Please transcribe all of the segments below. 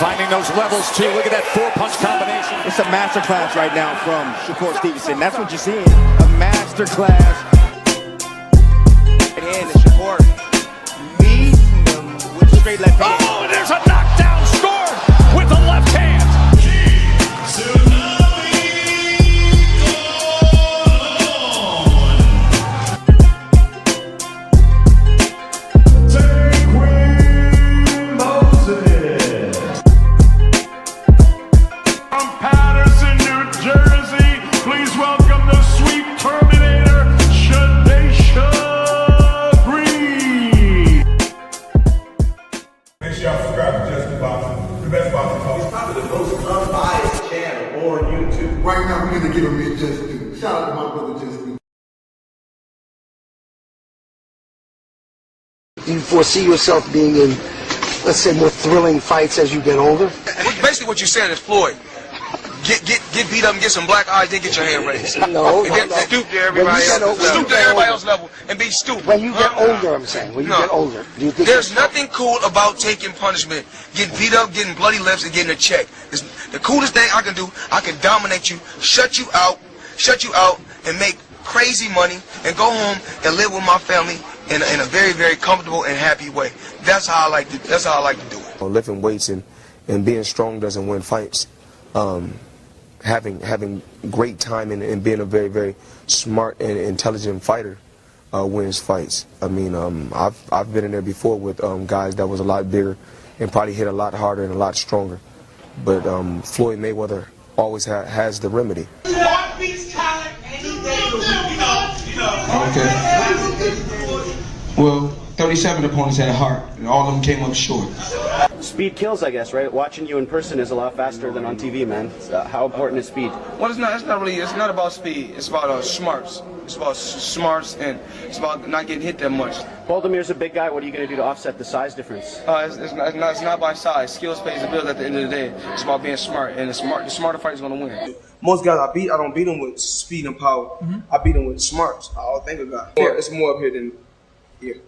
Finding those levels, too. Look at that four-punch combination. It's a masterclass right now from Shakur Stevenson. That's what you're seeing. A masterclass. Right hand, and Shakur meeting him with a straight left hand. Oh, and there's a knockdown scored with the left hand. Right now, we're going to give him his just due. Shout out to my brother, Just Due. Do you foresee yourself being in, let's say, more thrilling fights as you get older? Basically, what you're saying is Floyd. Get beat up and get some black eyes, then get your hand raised. No. Stoop to everybody else. Stoop to everybody else's level and be stupid. When you get older, I'm saying. When you get older, do you think there's nothing cool about taking punishment, getting beat up, getting bloody lips, and getting a check? The coolest thing I can do, I can dominate you, shut you out, and make crazy money, and go home and live with my family in a very, very comfortable and happy way. That's how I like to. That's how I like to do it. Lifting weights and being strong doesn't win fights. Having great timing and being a very, very smart and intelligent fighter wins fights. I mean, I've been in there before with guys that was a lot bigger and probably hit a lot harder and a lot stronger. But Floyd Mayweather always has the remedy. Okay. Well, 37 opponents had a heart, and all of them came up short. Speed kills, I guess, right? Watching you in person is a lot faster than on TV, man. How important is speed? Well, it's not about speed. It's about smarts. It's about smarts, and it's about not getting hit that much. Baldamir's a big guy. What are you going to do to offset the size difference? It's not by size. Skills pays the bills at the end of the day. It's about being smart, and the smarter fighter is going to win. Most guys I don't beat them with speed and power. I beat them with smarts. I think about it. It's more up here than here.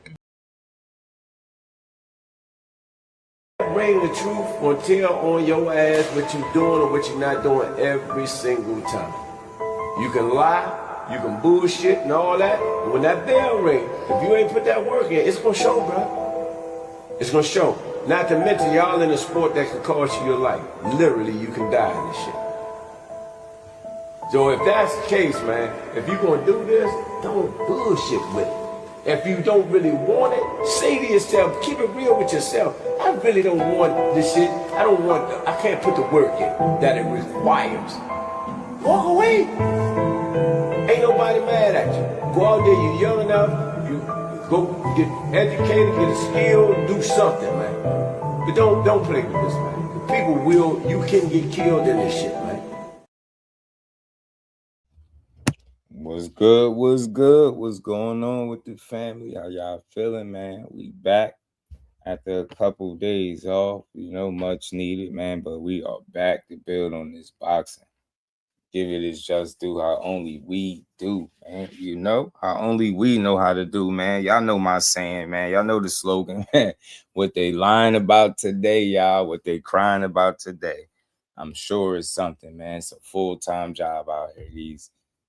Bring the truth or tell on your ass what you're doing or what you're not doing every single time. You can lie, you can bullshit and all that, but when that bell rings, if you ain't put that work in, it's gonna show, bro. It's gonna show. Not to mention y'all in a sport that can cost you your life. Literally, you can die in this shit. So if that's the case, man, if you're gonna do this, don't bullshit with it. If you don't really want it, say to yourself, keep it real with yourself. I really don't want this shit. I can't put the work in that it requires. Walk away. Ain't nobody mad at you. Go out there, you're young enough, you go get educated, get a skill, do something, man. But don't play with this, man. You can get killed in this shit, man. What's good? What's good? What's going on with the family? How y'all feeling, man? We back after a couple of days off. Much needed, man. But we are back to build on this boxing. Give it its just due how only we do, man. How only we know how to do, man. Y'all know my saying, man. Y'all know the slogan, man. What they lying about today, y'all. What they crying about today. I'm sure it's something, man. It's a full-time job out here.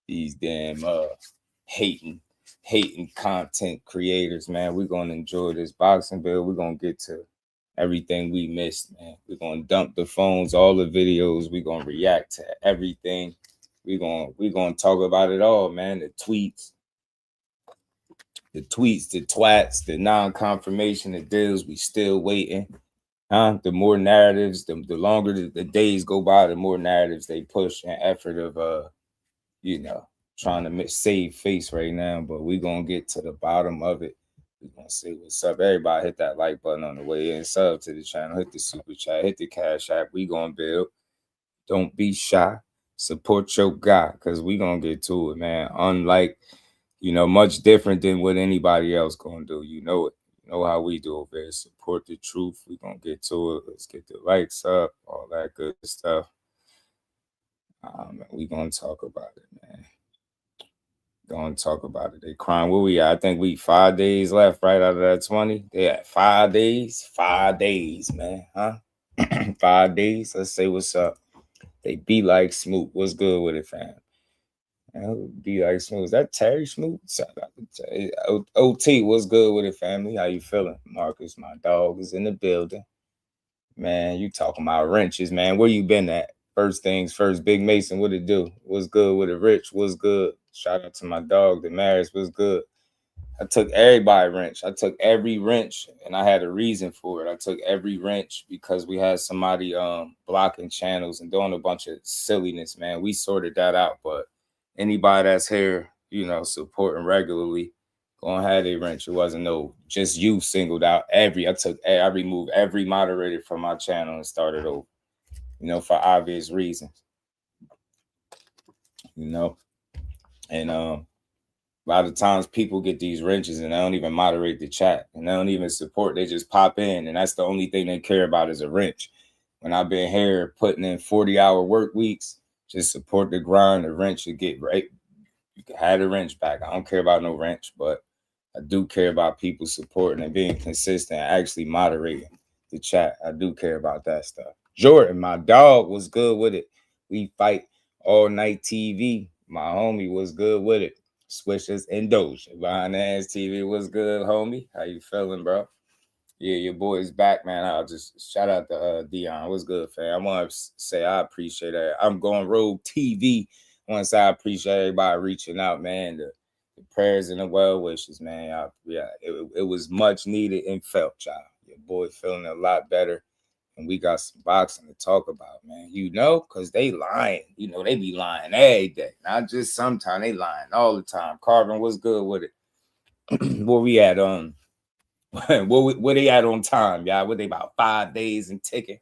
These damn hating content creators, man. We're gonna enjoy this boxing bill. We're gonna get to everything we missed, man. We're gonna dump the phones, all the videos. We're gonna react to everything. We're gonna talk about it all, man. The tweets, the twats, the non-confirmation, the deals. We still waiting. The more narratives, the longer the days go by, the more narratives they push and effort of trying to save face right now, but we're going to get to the bottom of it. We're going to see what's up. Everybody hit that like button on the way in. Sub to the channel. Hit the super chat. Hit the cash app. We going to build. Don't be shy. Support your guy because we going to get to it, man. Unlike, much different than what anybody else going to do. You know it. You know how we do over here. Support the truth. We going to get to it. Let's get the likes up. All that good stuff. We going to talk about it, man. Going to talk about it. They crying. Where we at? I think we 5 days left, right, out of that 20. They at 5 days. 5 days, man. Huh? 5 days. Let's say what's up. They be like Smoot. What's good with it, fam? Be like Smoot. Is that Terry Smoot? OT, what's good with it, family? How you feeling? Marcus, my dog, is in the building. Man, you talking about wrenches, man. Where you been at? First things first. Big Mason, what it do? What's good with it? Rich, what's good? Shout out to my dog, Damaris, what's good? I took everybody wrench. I took every wrench, and I had a reason for it. I took every wrench because we had somebody blocking channels and doing a bunch of silliness, man. We sorted that out, but anybody that's here, supporting regularly, gonna have a wrench. It wasn't no just you singled out I removed every moderator from my channel and started over, for obvious reasons. And a lot of times people get these wrenches and they don't even moderate the chat and they don't even support. They just pop in, and that's the only thing they care about is a wrench. When I've been here putting in 40-hour work weeks, just support the grind. The wrench you get right. You can have the wrench back. I don't care about no wrench, but I do care about people supporting and being consistent, actually moderating the chat. I do care about that stuff. Jordan, my dog, was good with it. We fight all night TV. My homie was good with it. Swishers and Doja. Behind the ass TV was good, homie. How you feeling, bro? Yeah, your boy's back, man. I'll just shout out to Dion. What's good, fam? I want to say I appreciate that. I'm going rogue TV. Once I appreciate everybody reaching out, man. The prayers and the well wishes, man. It was much needed and felt, y'all. Your boy feeling a lot better. And we got some boxing to talk about, man. Because they lying. They be lying every day. Not just sometimes. They lying all the time. Carvin, what's good with it? Where we at where they at on time, y'all? What they about 5 days and ticking?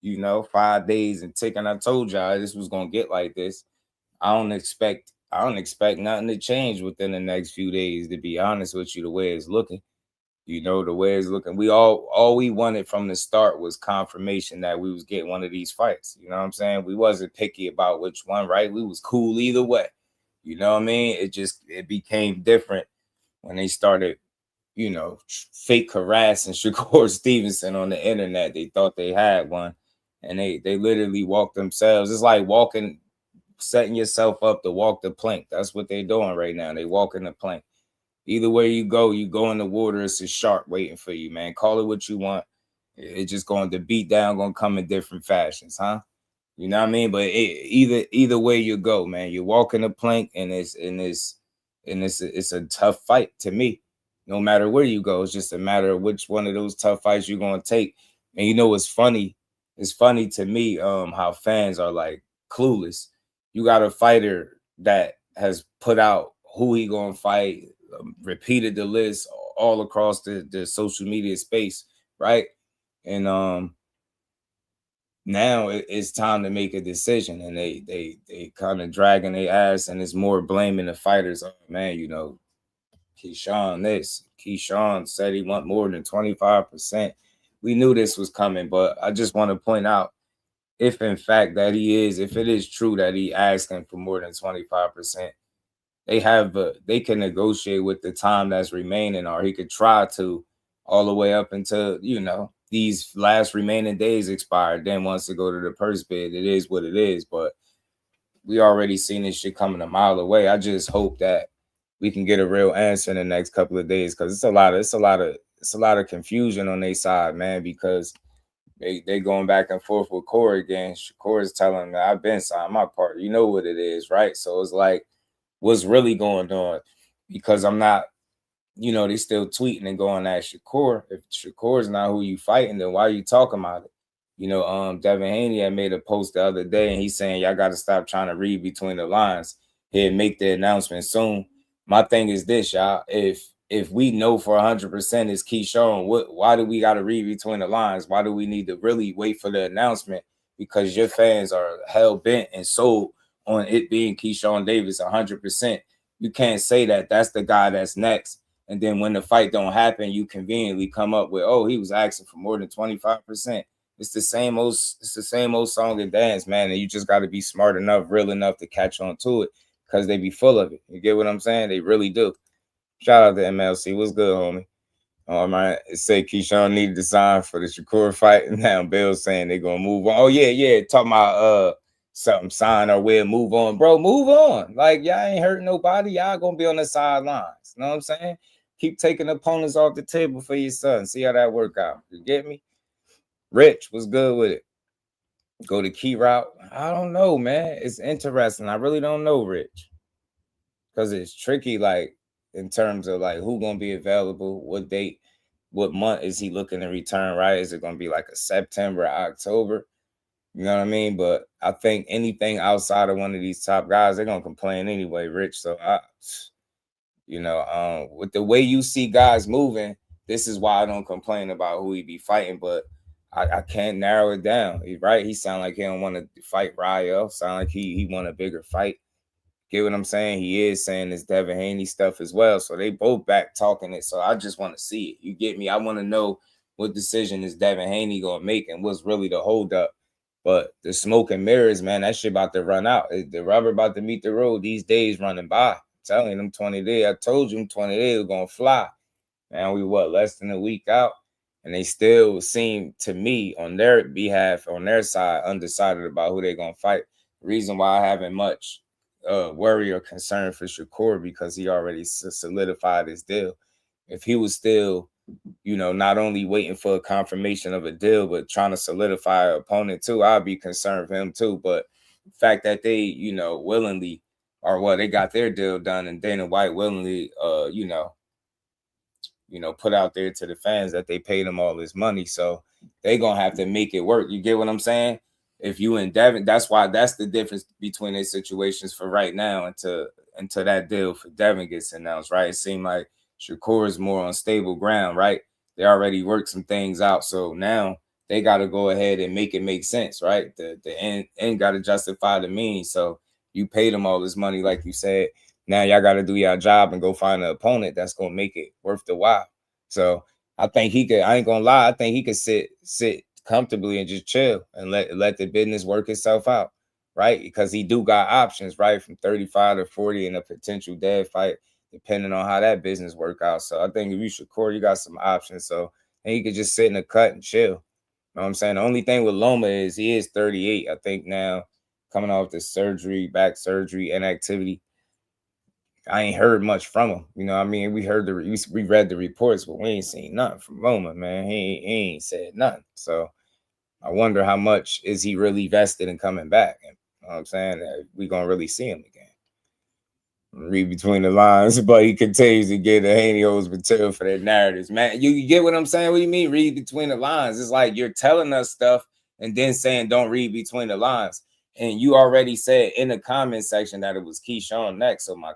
5 days and ticking. I told y'all this was gonna get like this. I don't expect nothing to change within the next few days, to be honest with you, the way it's looking. The way it's looking. We all we wanted from the start was confirmation that we was getting one of these fights. You know what I'm saying? We wasn't picky about which one, right? We was cool either way. You know what I mean? It became different when they started, fake harassing Shakur Stevenson on the internet. They thought they had one, and they literally walked themselves. It's like setting yourself up to walk the plank. That's what they're doing right now. They walking the plank. Either way you go in the water, it's a shark waiting for you, man. Call it what you want. It's just going to beat down, going to come in different fashions, huh? You know what I mean? But either way you go, man, you're walking the plank, and it's a tough fight to me. No matter where you go, it's just a matter of which one of those tough fights you're going to take. And what's funny? It's funny to me how fans are like clueless. You got a fighter that has put out who he going to fight, repeated the list all across the social media space, right? And now it's time to make a decision, and they kind of dragging their ass, and it's more blaming the fighters. Oh, man, Keyshawn said he want more than 25%. We knew this was coming, but I just want to point out, if in fact that if it is true that he asking for more than 25%, they can negotiate with the time that's remaining, or he could try to all the way up until, these last remaining days expired. Then once it go to the purse bid, it is what it is. But we already seen this shit coming a mile away. I just hope that we can get a real answer in the next couple of days, because it's a lot of confusion on their side, man, because they going back and forth with Corey again. Shakur is telling me, I've been signed my part. You know what it is, right? So it's like, what's really going on? Because I'm not, they still tweeting and going at Shakur. If Shakur is not who you fighting, then why are you talking about it? Devin Haney had made a post the other day, and he's saying, y'all got to stop trying to read between the lines. He'll make the announcement soon. My thing is this, y'all. If we know for 100% it's Keyshawn, why do we got to read between the lines? Why do we need to really wait for the announcement? Because your fans are hell-bent and sold on it being Keyshawn Davis 100%. You can't say that that's the guy that's next, and then when the fight don't happen, you conveniently come up with, oh, he was asking for more than 25%. It's the same old song and dance, man. And you just got to be smart enough, real enough to catch on to it, because they be full of it. You get what I'm saying? They really do. Shout out to MLC. What's good, homie? Man, it say Keyshawn needed to sign for the Shakur fight. And now Bill's saying they're gonna move on. Oh, yeah. Talking about something sign or we'll move on. Bro, move on. Like, y'all ain't hurting nobody. Y'all gonna be on the sidelines. You know what I'm saying? Keep taking opponents off the table for your son. See how that work out. You get me? Rich was good with it. Go the key route. I don't know, man. It's interesting. I really don't know, Rich. Because it's tricky, like, in terms of like who gonna be available, what date, what month is he looking to return, right? Is it gonna be like a September, October? You know what I mean? But I think anything outside of one of these top guys, they're gonna complain anyway, Rich. So with the way you see guys moving, this is why I don't complain about who he be fighting, but I can't narrow it down. Right? He sound like he don't want to fight Rayo. Sound like he want a bigger fight. Get what I'm saying? He is saying this Devin Haney stuff as well. So they both back talking it. So I just want to see it. You get me? I want to know what decision is Devin Haney going to make and what's really the holdup. But the smoke and mirrors, man, that shit about to run out. The rubber about to meet the road. These days running by. I'm telling them 20 days. I told you them 20 days were going to fly. Man, we less than a week out. And they still seem to me on their behalf, on their side, undecided about who they're going to fight. The reason why I haven't much worry or concern for Shakur because he already solidified his deal. If he was still, not only waiting for a confirmation of a deal, but trying to solidify an opponent too, I'd be concerned for him too. But the fact that they, willingly, or they got their deal done and Dana White willingly, put out there to the fans that they paid him all this money. So they going to have to make it work. You get what I'm saying? If you and Devin, that's the difference between their situations for right now until that deal for Devin gets announced, right? It seemed like Shakur is more on stable ground, right? They already worked some things out. So now they got to go ahead and make it make sense, right? The end got to justify the means. So you paid them all this money, like you said. Now y'all got to do your job and go find an opponent that's going to make it worth the while. So I think he could, I ain't going to lie, I think he could sit comfortably and just chill and let the business work itself out, right? Because he do got options, right? From 35 to 40 in a potential dead fight, depending on how that business work out. So I think if you Shakur, you got some options. So and he could just sit in the cut and chill. You know what I'm saying? The only thing with Loma is he is 38, I think now, coming off the surgery, back surgery, inactivity. I ain't heard much from him. You know what I mean? We read the reports, but we ain't seen nothing from Loma, man. He ain't said nothing. So I wonder how much is he really vested in coming back. And, you know what I'm saying? We going to really see him again. Read between the lines, but he continues to get the Haney material for their narratives. Man, you get what I'm saying? What do you mean read between the lines? It's like you're telling us stuff and then saying don't read between the lines. And you already said in the comment section that it was Keyshawn next. So my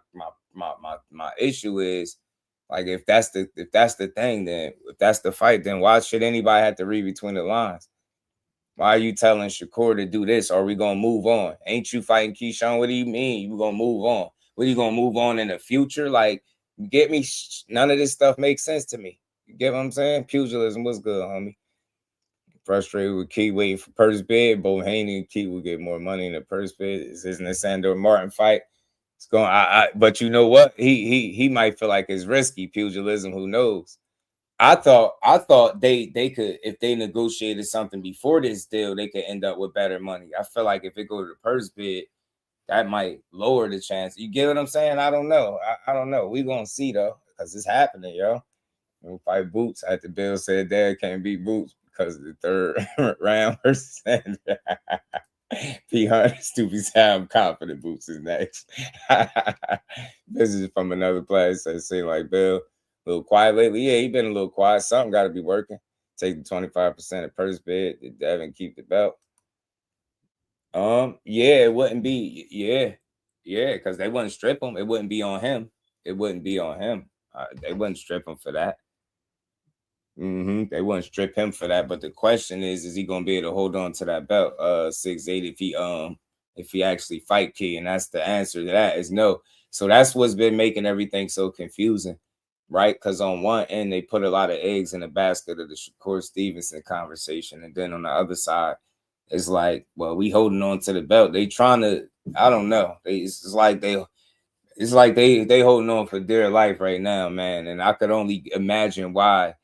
issue is like if that's the thing, then if that's the fight, then why should anybody have to read between the lines? Why are you telling Shakur to do this? Or are we gonna move on? Ain't you fighting Keyshawn? What do you mean you gonna move on? What are you gonna move on in the future? Like, you get me? None of this stuff makes sense to me. You get what I'm saying? Pugilism was good, homie. Frustrated with Key waiting for purse bid. Both Haney and Key will get more money in the purse bid. Isn't a Sandor Martin fight? It's going. But you know what? He might feel like it's risky pugilism. Who knows? I thought they could, if they negotiated something before this deal, they could end up with better money. I feel like if it go to the purse bid, that might lower the chance. You get what I'm saying? I don't know. I don't know. We gonna see though, because it's happening, yo. We'll fight Boots. After Bill said Dad can't beat Boots because of the third round versus P. Hunter, stupid sound confident Boots is next. This is from another place. It seemed like Bill a little quiet lately. Yeah, he been a little quiet. Something got to be working. Take the 25% of purse bid. Did Devin keep the belt? Yeah, it wouldn't be. Yeah, because they wouldn't strip him. It wouldn't be on him. They wouldn't strip him for that. They wouldn't strip him for that. But the question is he gonna be able to hold on to that belt? 6'8" if he actually fight Key, and that's the answer to that is no. So that's what's been making everything so confusing, right? Because on one end they put a lot of eggs in the basket of the Shakur Stevenson conversation, and then on the other side, it's like, well, we holding on to the belt. They trying to, I don't know. It's like it's like they holding on for dear life right now, man. And I could only imagine why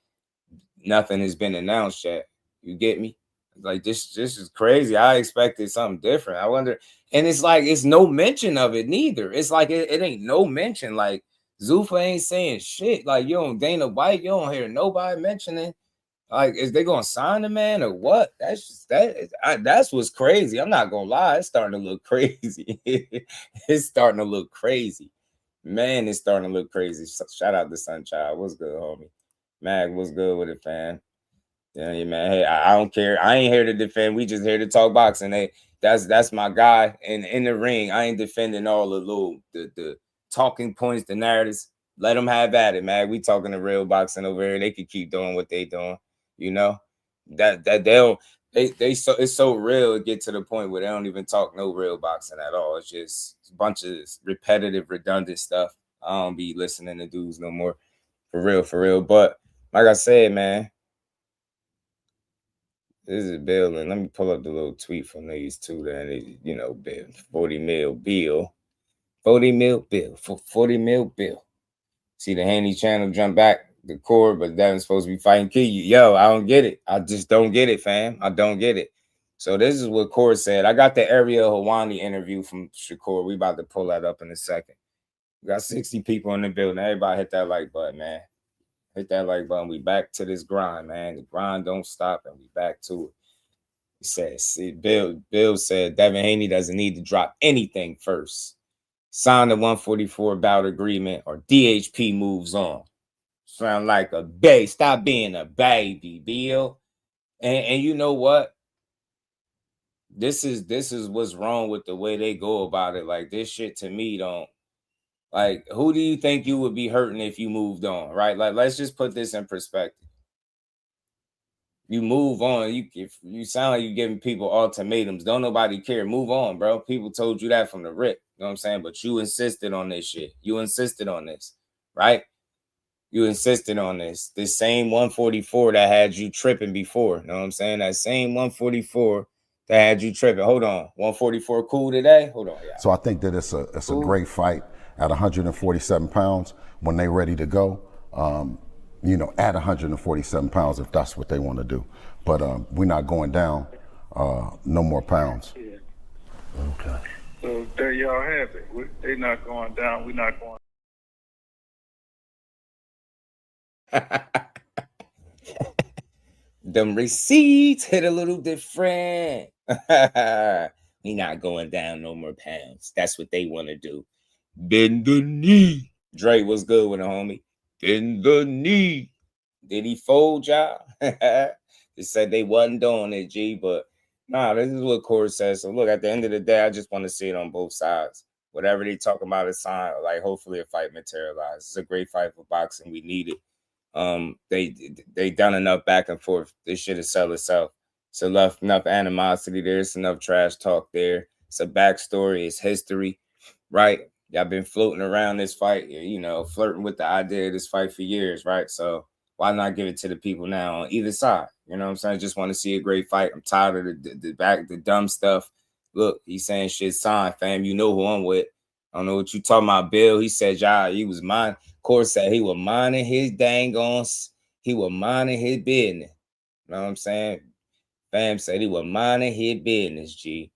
nothing has been announced yet. You get me? Like this is crazy. I expected something different. I wonder, and it's like it's no mention of it neither. It's like it ain't no mention. Like Zuffa ain't saying shit. Like you don't Dana White, you don't hear nobody mentioning. Like, is they gonna sign the man or what? That's just that's what's crazy. I'm not gonna lie, it's starting to look crazy. It's starting to look crazy. Man, it's starting to look crazy. Shout out to Sunchild. What's good, homie? Mag, what's good with it, fam? Yeah, man. Hey, I don't care. I ain't here to defend. We just here to talk boxing. Hey, that's my guy. And in the ring, I ain't defending all the talking points, the narratives. Let them have at it, man. We talking the real boxing over here. They can keep doing what they doing. You know that they so it's so real. It get to the point where they don't even talk no real boxing at all. It's just a bunch of repetitive, redundant stuff. I don't be listening to dudes no more. For real. But like I said, man. This is Bill, and let me pull up the little tweet from these two that Bill, 40 mil bill. 40 mil bill. 40 mil bill. See the Haney channel jump back the cord, but Devin's supposed to be fighting Tszyu. Yo, I don't get it. I just don't get it, fam. I don't get it. So this is what Cord said. I got the Ariel Hawani interview from Shakur. We about to pull that up in a second. We got 60 people in the building. Everybody hit that like button, man. Hit that like button. We back to this grind, man. The grind don't stop, and we back to it. He says, see, Bill said Devin Haney doesn't need to drop anything first. Sign the 144 bout agreement or DHP moves on. Sound like a baby. Stop being a baby, Bill. And you know what? This is what's wrong with the way they go about it. Like this shit to me don't. Like, who do you think you would be hurting if you moved on, right? Like, let's just put this in perspective. You move on. You sound like you're giving people ultimatums. Don't nobody care. Move on, bro. People told you that from the rip. You know what I'm saying? But you insisted on this shit. You insisted on this, right? You insisted on this. This same 144 that had you tripping before. You know what I'm saying? That same 144 that had you tripping. Hold on. 144 cool today? Hold on, y'all. So I think that it's a great fight at 147 pounds when they're ready to go. At 147 pounds if that's what they want to do. But we're not going down no more pounds. Okay. So there y'all have it. They're not going down. We're not going. Them receipts hit a little different. We not going down no more pounds. That's what they want to do. Bend the knee. Dre, what's good with a homie? Bend the knee. Did he fold y'all? They said they wasn't doing it, G, but nah, this is what Corey says. So look, at the end of the day, I just want to see it on both sides. Whatever they talk about is sign, like hopefully a fight materializes. It's a great fight for boxing. We need it. They done enough back and forth. This shit is sell itself. It's enough animosity there. It's enough trash talk there. It's a backstory. It's history, right? Y'all been floating around this fight, flirting with the idea of this fight for years, right? So why not give it to the people now on either side? You know what I'm saying? I just want to see a great fight. I'm tired of the dumb stuff. Look, he's saying shit signed, fam. You know who I'm with. I don't know what you talking about, Bill. He said, he was mine. Of course, said he was minding his he was minding his business. You know what I'm saying? Fam said he was minding his business, G.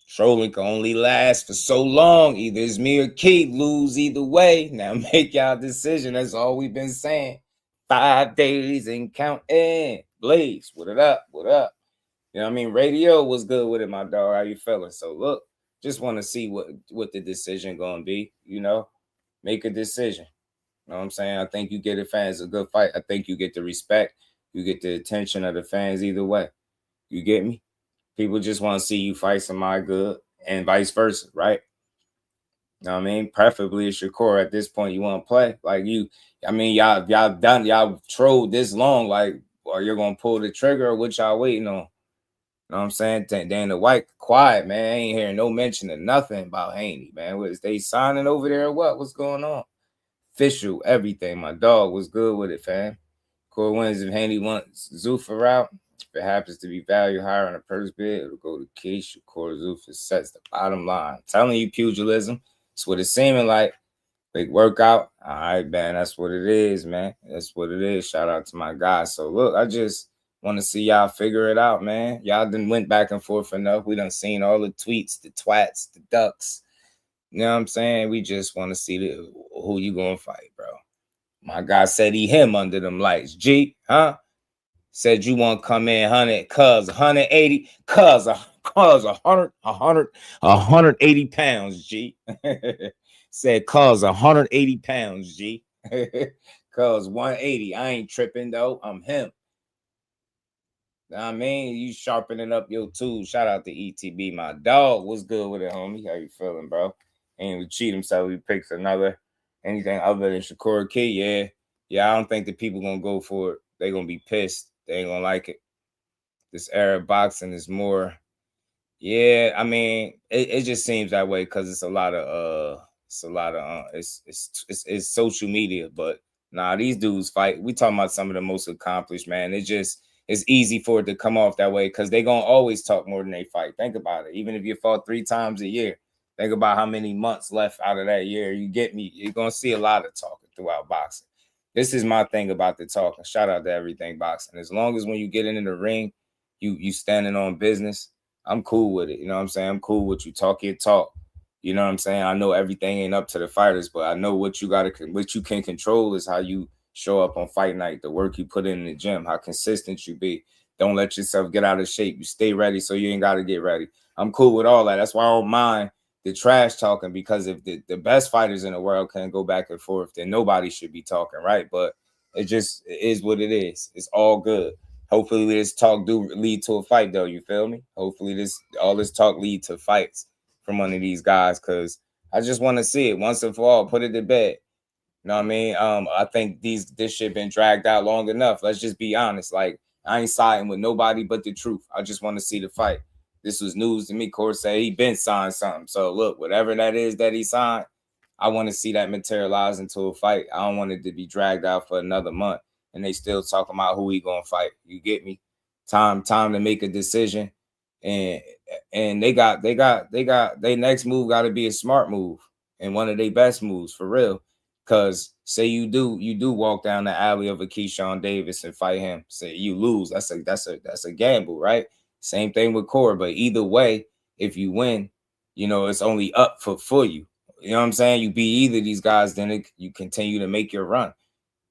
Trolling can only last for so long. Either it's me or Keith, lose either way. Now make y'all decision. That's all we've been saying. 5 days and counting. Blaze, what it up? What up? You know what I mean? Radio was good with it, my dog. How you feeling? So look, just want to see what the decision gonna be. Make a decision. You know what I'm saying? I think you get the fans a good fight. I think you get the respect. You get the attention of the fans either way. You get me? People just want to see you fight somebody good and vice versa, right? You know what I mean? Preferably it's Shakur at this point you want to play. Like y'all trolled this long, like, or you're going to pull the trigger or what y'all waiting on? You know what I'm saying? Dana White, quiet, man. I ain't hearing no mention of nothing about Haney, man. Was they signing over there or what? What's going on? Official, everything. My dog was good with it, fam. Corey wins if Haney wants Zuffa out. If it happens to be valued higher on the purse bid, it'll go to Case. Shakur Zufus sets the bottom line. I'm telling you, pugilism. It's what it's seeming like. Big workout. All right, man. That's what it is, man. That's what it is. Shout out to my guys. So, look, I just want to see y'all figure it out, man. Y'all done went back and forth enough. We done seen all the tweets, the twats, the ducks. You know what I'm saying? We just want to see who you going to fight, bro. My guy said him under them lights. G, huh? Said you want to come in 100, cuz 180, cuz 180 pounds, G. Said cuz 180 pounds, G. Cuz 180. I ain't tripping though. I'm him. I mean, you sharpening up your tools. Shout out to ETB, my dog. What's good with it, homie? How you feeling, bro? Ain't we cheat himself. He picks anything other than Shakur Kid. Yeah. I don't think the people gonna go for it. They gonna be pissed. They ain't gonna like it. This era of boxing is more. Yeah, I mean, it just seems that way because it's social media. But nah, these dudes fight. We talking about some of the most accomplished, man. It's easy for it to come off that way because they gonna always talk more than they fight. Think about it. Even if you fought 3 times a year, think about how many months left out of that year. You get me? You're gonna see a lot of talking throughout boxing. This is my thing about the talking. Shout out to everything boxing. As long as when you get into the ring, you standing on business, I'm cool with it. You know what I'm saying? I'm cool with you. Talk your talk. You know what I'm saying? I know everything ain't up to the fighters, but I know what you can control is how you show up on fight night, the work you put in the gym, how consistent you be. Don't let yourself get out of shape. You stay ready so you ain't got to get ready. I'm cool with all that. That's why I don't mind the trash talking, because if the best fighters in the world can go back and forth, then nobody should be talking, right? But it is what it is. It's all good. Hopefully this talk do lead to a fight, though. You feel me? Hopefully all this talk lead to fights from one of these guys, because I just want to see it once and for all. Put it to bed. You know what I mean? I think this shit been dragged out long enough. Let's just be honest. Like, I ain't siding with nobody but the truth. I just want to see the fight. This was news to me. Court said he been signed something. So look, whatever that is that he signed, I want to see that materialize into a fight. I don't want it to be dragged out for another month and they still talking about who he gonna fight. You get me? Time to make a decision. And they next move got to be a smart move and one of their best moves for real. Cause say you do walk down the alley of a Keyshawn Davis and fight him. Say you lose. That's a gamble, right? Same thing with Core. But either way, if you win, you know it's only up for you. You know what I'm saying? You beat either of these guys, then you continue to make your run.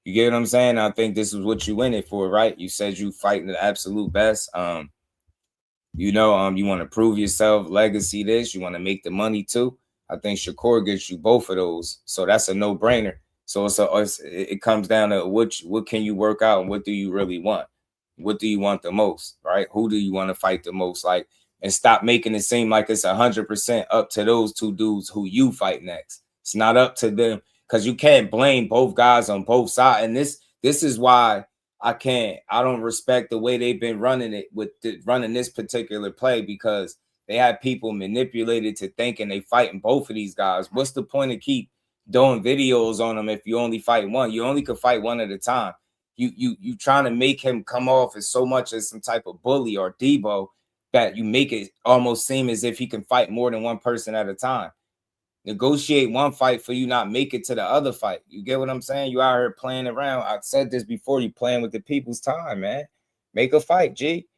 You get what I'm saying? I think this is what you in it for, right? You said you fighting the absolute best. You want to prove yourself, legacy this. You want to make the money too. I think Shakur gets you both of those, so that's a no-brainer. So it comes down to what can you work out and what do you really want? What do you want the most, right? Who do you want to fight the most? Like, and stop making it seem like it's 100% up to those two dudes who you fight next. It's not up to them, because you can't blame both guys on both sides. And this is why I don't respect the way they've been running it running this particular play, because they have people manipulated to thinking they fighting both of these guys. What's the point of keep doing videos on them if you only fight one? You only could fight one at a time. You trying to make him come off as so much as some type of bully or Debo that you make it almost seem as if he can fight more than one person at a time. Negotiate one fight for you not make it to the other fight. You get what I'm saying? You out here playing around. I said this before, you playing with the people's time, man. Make a fight, G.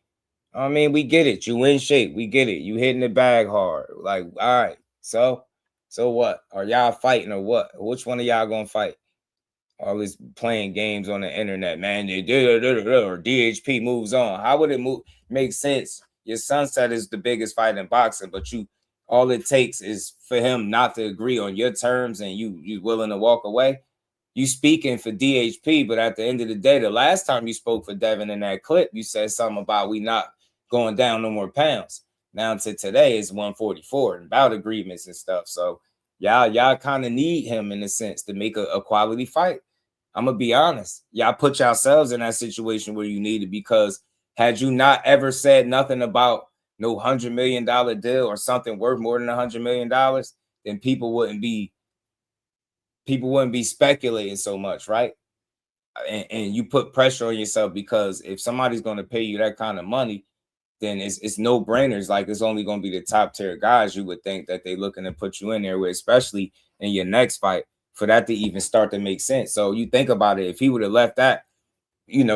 I mean, we get it. You in shape. We get it. You hitting the bag hard. Like, all right. So what? Are y'all fighting or what? Which one of y'all gonna fight? All this playing games on the internet, man. Or DHP moves on. How would it make sense? Your Sunset is the biggest fight in boxing, but all it takes is for him not to agree on your terms and you willing to walk away. You speaking for DHP, but at the end of the day, the last time you spoke for Devin in that clip, you said something about we not going down no more pounds. Now to today is 144 and bout agreements and stuff. So y'all kind of need him in a sense to make a quality fight. I'm gonna be honest. Y'all put yourselves in that situation where you need it, because had you not ever said nothing about no $100 million deal or something worth more than $100 million, then people wouldn't be speculating so much, right? and you put pressure on yourself, because if somebody's going to pay you that kind of money, then it's no brainers. Like, it's only going to be the top tier guys you would think that they looking to put you in there with, especially in your next fight, for that to even start to make sense. So you think about it, if he would have left that,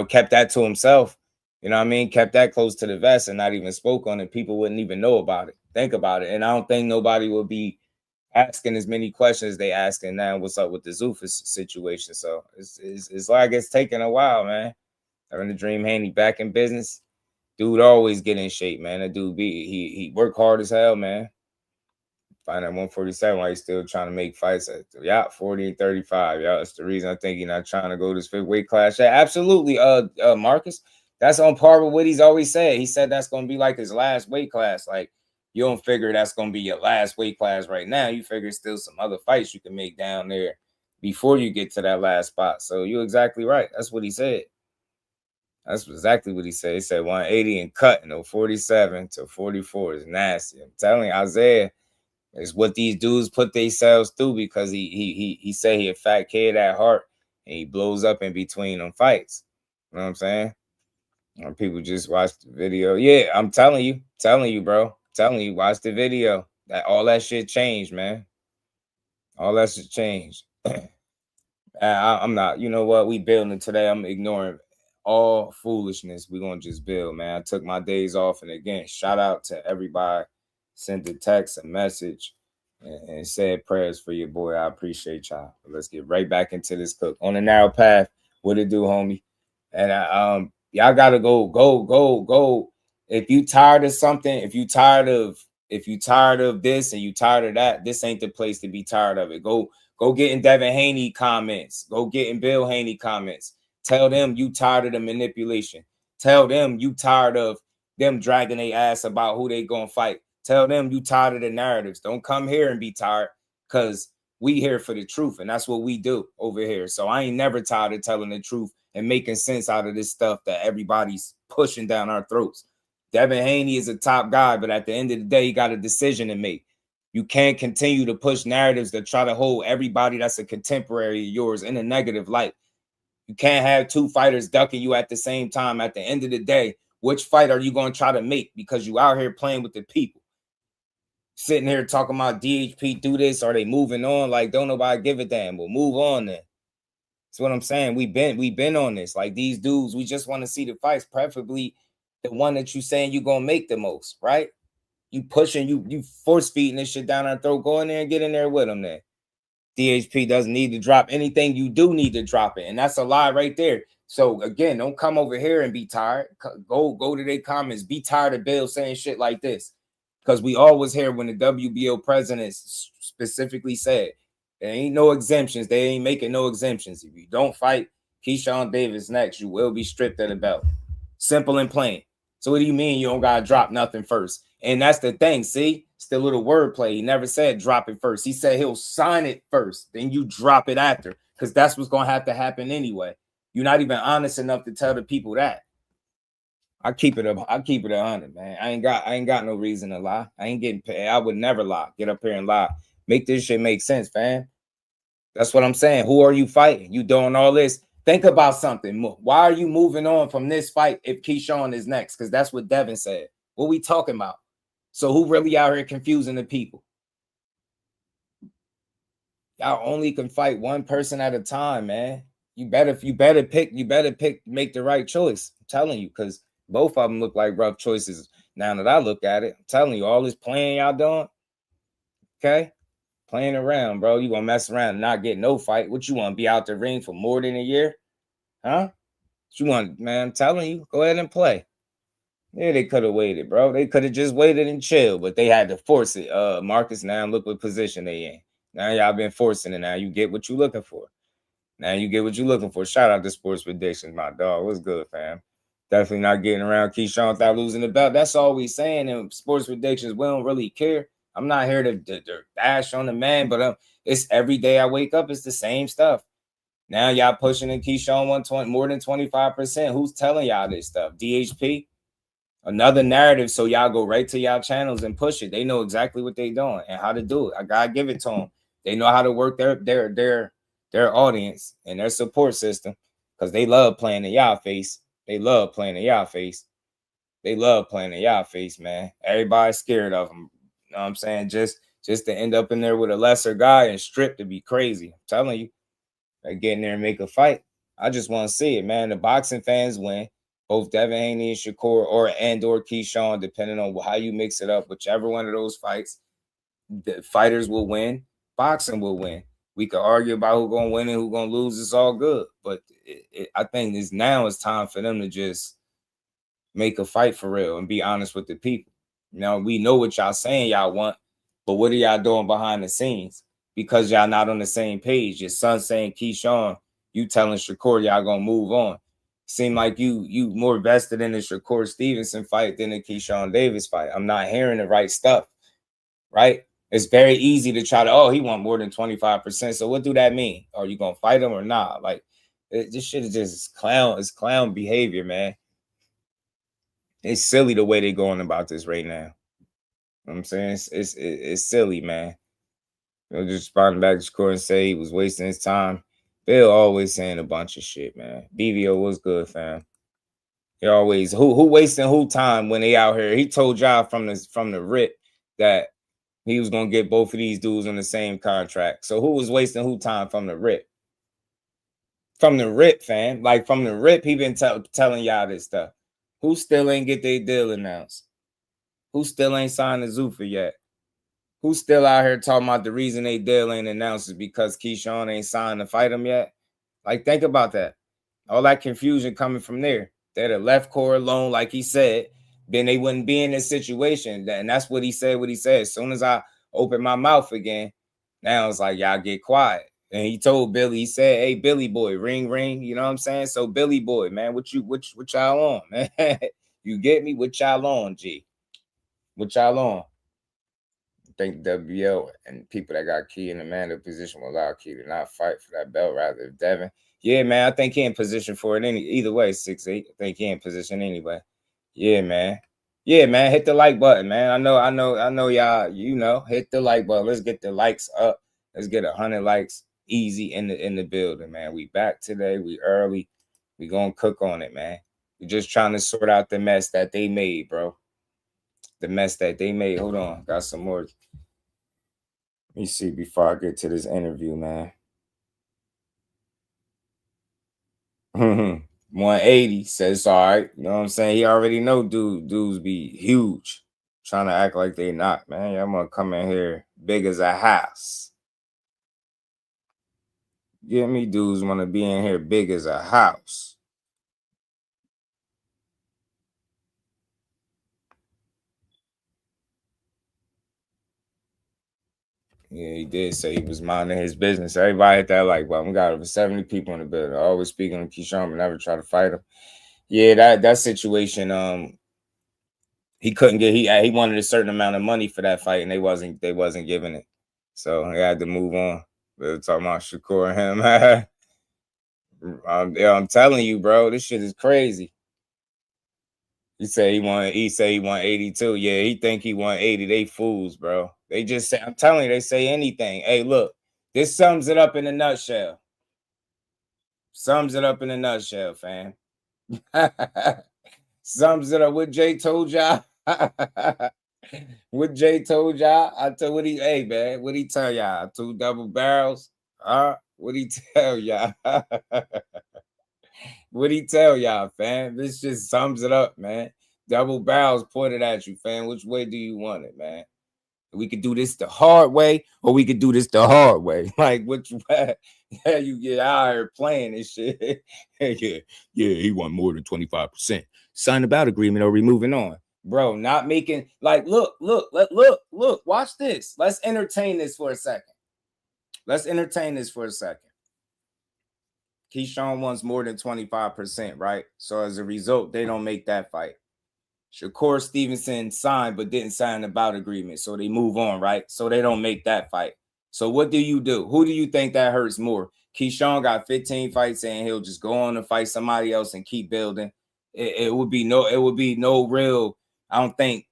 kept that to himself, kept that close to the vest and not even spoke on it, people wouldn't even know about it. Think about it. And I don't think nobody would be asking as many questions they asking now. What's up with the Zufus situation? So it's like it's taking a while, man. Having the dream Haney back in business. Dude always get in shape, man. That dude he work hard as hell, man. Find at 147 while he's still trying to make fights at 40 and 35. Yeah, that's the reason I think he's not trying to go to this fifth weight class. Yeah, absolutely, Marcus. That's on par with what he's always said. He said that's gonna be like his last weight class. Like, you don't figure that's gonna be your last weight class right now. You figure still some other fights you can make down there before you get to that last spot. So you're exactly right. That's what he said. That's exactly what he said. He said 180 and cut, 47 to 44 is nasty. I'm telling you, Isaiah, it's what these dudes put themselves through, because he said he a fat kid at heart and he blows up in between them fights. You know what I'm saying? And people just watch the video. Yeah, I'm telling you, bro. Telling you, watch the video. All that shit changed, man. All that shit changed. I'm not, you know what? We building today. I'm ignoring all foolishness. We're gonna just build, man. I took my days off, and again, shout out to everybody. Sent a text, a message, and said prayers for your boy. I appreciate y'all. But let's get right back into this cook on the narrow path. What it do, homie? And y'all gotta go. If you tired of something, if you tired of this and you tired of that, this ain't the place to be tired of it. Go get in Devin Haney comments. Go get in Bill Haney comments. Tell them you tired of the manipulation. Tell them you tired of them dragging their ass about who they gonna fight. Tell them you tired of the narratives. Don't come here and be tired, because we here for the truth, and that's what we do over here. So I ain't never tired of telling the truth and making sense out of this stuff that everybody's pushing down our throats. Devin Haney is a top guy, but at the end of the day, he got a decision to make. You can't continue to push narratives that try to hold everybody that's a contemporary of yours in a negative light. You can't have two fighters ducking you at the same time. At the end of the day, which fight are you going to try to make? Because you out here playing with the people. Sitting here talking about DHP do this, are they moving on? Like, don't nobody give a damn. We'll move on then. That's what I'm saying. We've been on this. Like, these dudes, we just want to see the fights, preferably the one that you saying you gonna make the most, right? You pushing, you force feeding this shit down our throat. Go in there and get in there with them then. DHP doesn't need to drop anything. You do need to drop it. And that's a lie right there. So again, don't come over here and be tired. Go to their comments. Be tired of Bill saying shit like this. Because we always hear when the WBO president specifically said, there ain't no exemptions. They ain't making no exemptions. If you don't fight Keyshawn Davis next, you will be stripped of the belt. Simple and plain. So what do you mean you don't got to drop nothing first? And that's the thing. See, it's the little wordplay. He never said drop it first. He said he'll sign it first. Then you drop it after, because that's what's going to have to happen anyway. You're not even honest enough to tell the people that. I keep it 100, man. I ain't got no reason to lie. I ain't getting paid. I would never lie. Get up here and lie. Make this shit make sense, fam. That's what I'm saying. Who are you fighting? You doing all this? Think about something. Why are you moving on from this fight if Keyshawn is next? Because that's what Devin said. What we talking about? So who really out here confusing the people? Y'all only can fight one person at a time, man. You better pick, make the right choice. I'm telling you, because both of them look like rough choices now that I look at it. I'm telling you, all this playing y'all doing, okay? Playing around, bro. You gonna mess around and not get no fight. What you want to be out the ring for more than a year? Huh? What you want, man? I'm telling you, go ahead and play. Yeah, they could have waited, bro. They could have just waited and chilled, but they had to force it. Marcus, now look what position they in. Now y'all been forcing it. Now you get what you looking for. Shout out to Sports Predictions, my dog. What's good, fam? Definitely not getting around Keyshawn without losing the belt. That's all we saying in Sports Predictions. We don't really care. I'm not here to bash on the man, but it's every day I wake up, it's the same stuff. Now y'all pushing in Keyshawn 120 more than 25%. Who's telling y'all this stuff? DHP? Another narrative, so y'all go right to y'all channels and push it. They know exactly what they doing and how to do it. I gotta give it to them. They know how to work their audience and their support system, because they love playing in y'all face. They love playing in y'all face. They love playing in y'all face, man. Everybody's scared of them. You know what I'm saying? Just to end up in there with a lesser guy and stripped to be crazy. I'm telling you, like get in there and make a fight. I just want to see it, man. The boxing fans win. Both Devin Haney and Shakur or Keyshawn, depending on how you mix it up, whichever one of those fights, the fighters will win. Boxing will win. We could argue about who's going to win and who's going to lose. It's all good. But I think now it's time for them to just make a fight for real and be honest with the people. Now, we know what y'all saying y'all want, but what are y'all doing behind the scenes? Because y'all not on the same page. Your son saying, Keyshawn, you telling Shakur y'all going to move on. Seem like you more vested in the Shakur Stevenson fight than the Keyshawn Davis fight. I'm not hearing the right stuff, right? It's very easy to try to, he want more than 25%. So what do that mean? Are you going to fight him or not? Like, this shit is just clown behavior, man. It's silly the way they're going about this right now. You know what I'm saying? It's silly, man. Just responding back to Shakur and say he was wasting his time. Bill always saying a bunch of shit, man. BVO was good, fam. He always who wasting who time when they out here. He told y'all from the rip that he was gonna get both of these dudes on the same contract. So who was wasting who time from the rip? From the rip, fam. Like from the rip, he been telling y'all this stuff. Who still ain't get their deal announced? Who still ain't signed the Zuffa yet? Who's still out here talking about the reason they deal ain't announced is because Keyshawn ain't signed to fight him yet? Like, think about that. All that confusion coming from there. They'd have left Core alone, like he said, then they wouldn't be in this situation. And that's what he said, As soon as I open my mouth again, now it's like, y'all get quiet. And he told Billy, he said, hey, Billy boy, ring, ring. You know what I'm saying? So, Billy boy, man, what y'all on, man? You get me? What y'all on, G? What y'all on? I think WL and people that got Key in the man of position will allow Key to not fight for that belt rather than Devin. Yeah, man, I think he in position for it either way, 6'8". I think he in position anyway. Yeah, man. Yeah, man, hit the like button, man. I know y'all, hit the like button. Let's get the likes up. Let's get 100 likes easy in the building, man. We back today. We early. We gonna cook on it, man. We're just trying to sort out the mess that they made, bro. The mess that they made. Hold on. Got some more. Let me see before I get to this interview, man. 180 says, all right. You know what I'm saying? He already know dudes be huge. Trying to act like they not, man. Y'all gonna come in here big as a house. Get me dudes want to be in here big as a house. Yeah, he did say he was minding his business. Everybody hit that like, well, we got over 70 people in the building. Always speaking on Keyshawn, but never try to fight him. Yeah, that situation, he couldn't get he wanted a certain amount of money for that fight, and they wasn't giving it. So he had to move on. We were talking about Shakur and him. I'm telling you, bro, this shit is crazy. He said he won 82. Yeah, he think he won 80. They fools, bro. They just say, I'm telling you, they say anything. Hey, look, this sums it up in a nutshell. Sums it up in a nutshell, fam. Sums it up. What Jay told y'all. What Jay told y'all. What he tell y'all? 2 double barrels. What he tell y'all? What he tell y'all, fam? This just sums it up, man. Double barrels pointed at you, fam. Which way do you want it, man? We could do this the hard way, or we could do this the hard way. Like, which way? Yeah, you get out here playing this shit. yeah, he want more than 25%. Sign about agreement, or we moving on. Bro, not making, like, look, watch this. Let's entertain this for a second. Keyshawn wants more than 25%, right? So as a result, they don't make that fight. Shakur Stevenson signed but didn't sign the bout agreement, so they move on, right? So they don't make that fight. So what do? Who do you think that hurts more? Keyshawn got 15 fights and he'll just go on and fight somebody else and keep building. It would be no real, I don't think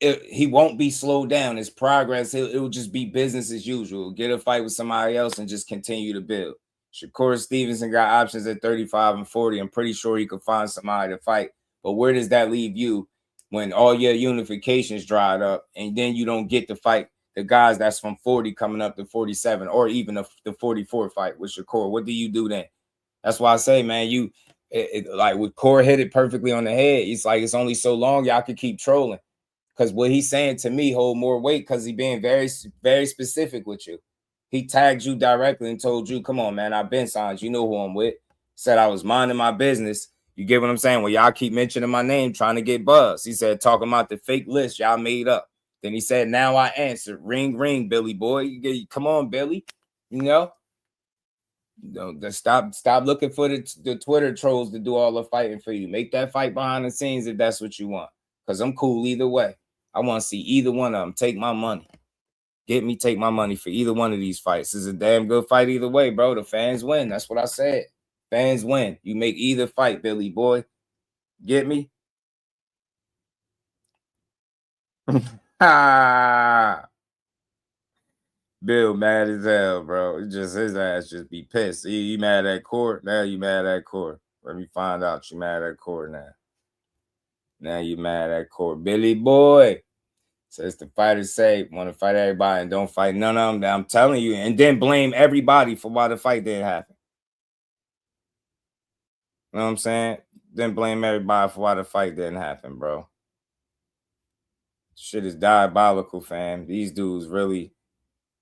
he won't be slowed down. His progress, it will just be business as usual. Get a fight with somebody else and just continue to build. Shakur Stevenson got options at 35 and 40. I'm pretty sure he could find somebody to fight. But where does that leave you when all your unifications dried up and then you don't get to fight the guys that's from 40 coming up to 47 or even the 44 fight with Shakur? What do you do then? That's why I say, man, like with Core hit it perfectly on the head. It's like it's only so long y'all could keep trolling. Because what he's saying to me hold more weight because he's being very, very specific with you. He tagged you directly and told you, come on, man, I've been signed. You know who I'm with. Said I was minding my business. You get what I'm saying? Well, y'all keep mentioning my name, trying to get buzz. He said, talking about the fake list y'all made up. Then he said, now I answered. Ring, ring, Billy boy. Come on, Billy. You know? Stop looking for the Twitter trolls to do all the fighting for you. Make that fight behind the scenes if that's what you want. Because I'm cool either way. I want to see either one of them. Take my money. Take my money for either one of these fights. This is a damn good fight either way, bro. The fans win. That's what I said. Fans win. You make either fight, Billy boy. Get me? Bill mad as hell, bro. It's just his ass just be pissed. You mad at court? Now you mad at court. Let me find out you mad at court now. Now you mad at court. Billy boy. Says the fighters say want to fight everybody and don't fight none of them. I'm telling you, and then blame everybody for why the fight didn't happen. You know what I'm saying? Then blame everybody for why the fight didn't happen, bro. Shit is diabolical, fam. These dudes really,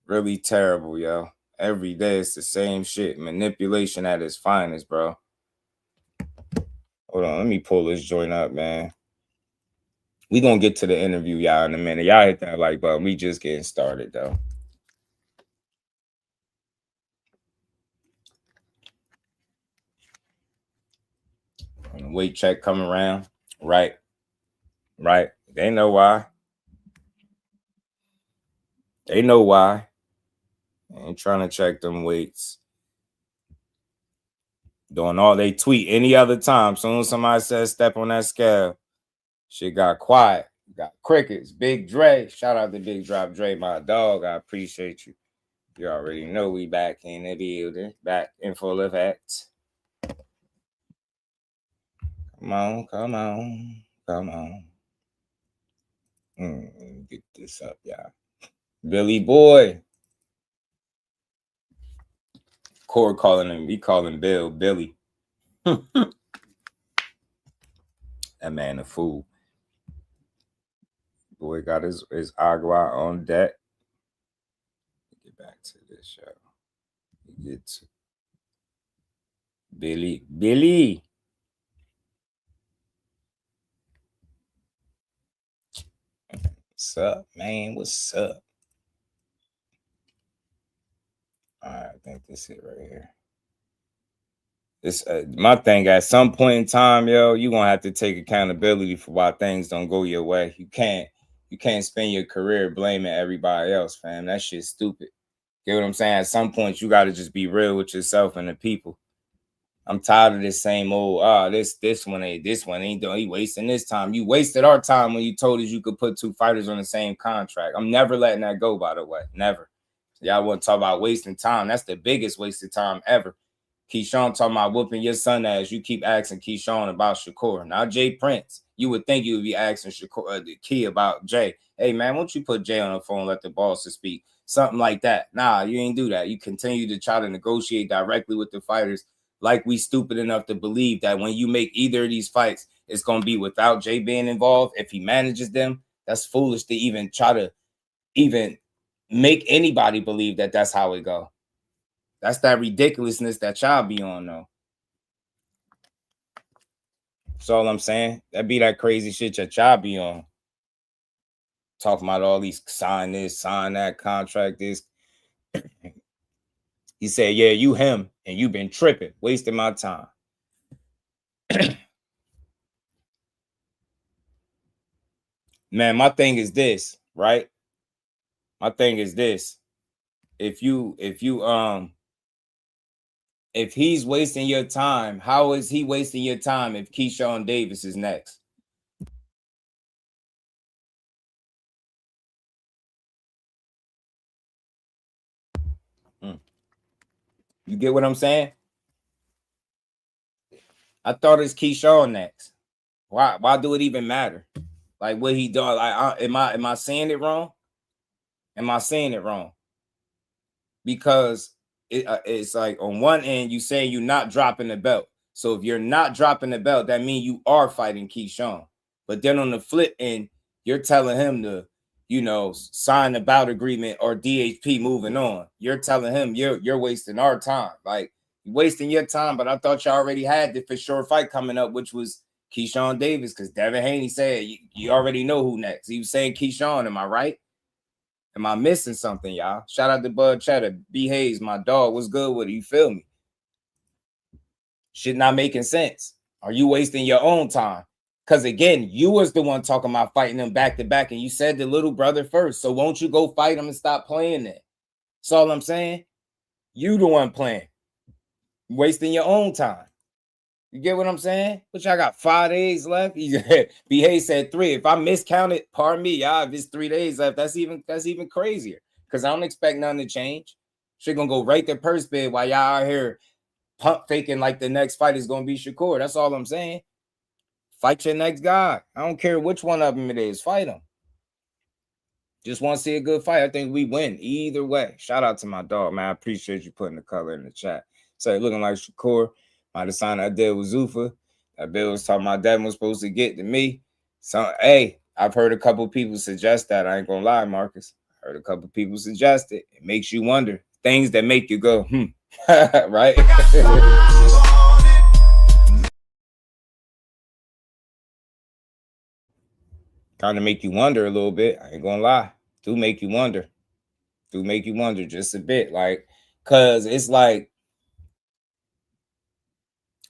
really terrible, yo. Every day it's the same shit. Manipulation at its finest, bro. Hold on, let me pull this joint up, man. We gonna get to the interview, y'all, in a minute. Y'all hit that like button. We just getting started, though. When the weight check come around, right. They know why. They know why. Ain't trying to check them weights. Doing all they tweet any other time. Soon as somebody says step on that scale, shit got quiet. Got crickets. Big Dre. Shout out to Big Drop Dre, my dog. I appreciate you. You already know we back in the building. Back in full effect. Come on. Get this up, y'all. Billy boy. Cord calling him. We call him Bill. Billy. That man a fool. Boy got his agua on deck. Get back to this show. Get to Billy. What's up, man? What's up? All right, I think this is it right here. This my thing. At some point in time, yo, you gonna have to take accountability for why things don't go your way. You can't spend your career blaming everybody else, fam. That shit's stupid. Get what I'm saying? At some point, you got to just be real with yourself and the people. I'm tired of this same old, this one ain't doing. He wasting this time. You wasted our time when you told us you could put two fighters on the same contract. I'm never letting that go, by the way. Never. Y'all want to talk about wasting time. That's the biggest wasted time ever. Keyshawn talking about whooping your son ass. You keep asking Keyshawn about Shakur. Now Jay Prince. You would think you would be asking Shakur, the key about Jay. Hey, man, won't you put Jay on the phone and let the boss speak? Something like that. Nah, you ain't do that. You continue to try to negotiate directly with the fighters like we stupid enough to believe that when you make either of these fights, it's going to be without Jay being involved. If he manages them, that's foolish to even try to even make anybody believe that that's how it go. That's that ridiculousness that y'all be on, though. That's all I'm saying. That be that crazy shit that y'all be on. Talking about all these sign this, sign that, contract this. He said, yeah, you him, and you been tripping, wasting my time. Man, my thing is this, right? My thing is this. If he's wasting your time, how is he wasting your time if Keyshawn Davis is next? You get what I'm saying? I thought it's Keyshawn next. Why do it even matter? Like what he done? Like, am I saying it wrong? Am I saying it wrong? Because it's like on one end you saying you're not dropping the belt. So if you're not dropping the belt, that means you are fighting Keyshawn. But then on the flip end, you're telling him to, sign the bout agreement or DHP moving on. You're telling him you're wasting our time. Like you're wasting your time. But I thought you already had the for sure fight coming up, which was Keyshawn Davis, because Devin Haney said you already know who next. He was saying Keyshawn. Am I right? Am I missing something, y'all? Shout out to Bud Cheddar, B Hayes, my dog. What's good with it? You feel me? Shit not making sense. Are you wasting your own time? Because again, you was the one talking about fighting them back to back, and you said the little brother first. So won't you go fight him and stop playing that? That's all I'm saying. You the one playing, wasting your own time. You get what I'm saying? But y'all got 5 days left. B Hayes said 3. If I miscounted, pardon me, y'all. If it's 3 days left, that's even crazier. Because I don't expect nothing to change. Shit gonna go right to purse bid while y'all out here pump faking like the next fight is gonna be Shakur. That's all I'm saying. Fight your next guy. I don't care which one of them it is. Fight him. Just want to see a good fight. I think we win either way. Shout out to my dog, man. I appreciate you putting the color in the chat. So looking like Shakur. Might have signed that deal with Zuffa. That bill was talking about Devin was supposed to get to me. So, hey, I've heard a couple people suggest that. I ain't gonna lie, Marcus. I heard a couple people suggest it. It makes you wonder. Things that make you go, right? Kind of make you wonder a little bit. I ain't gonna lie. Do make you wonder. Do make you wonder just a bit. Like, cause it's like,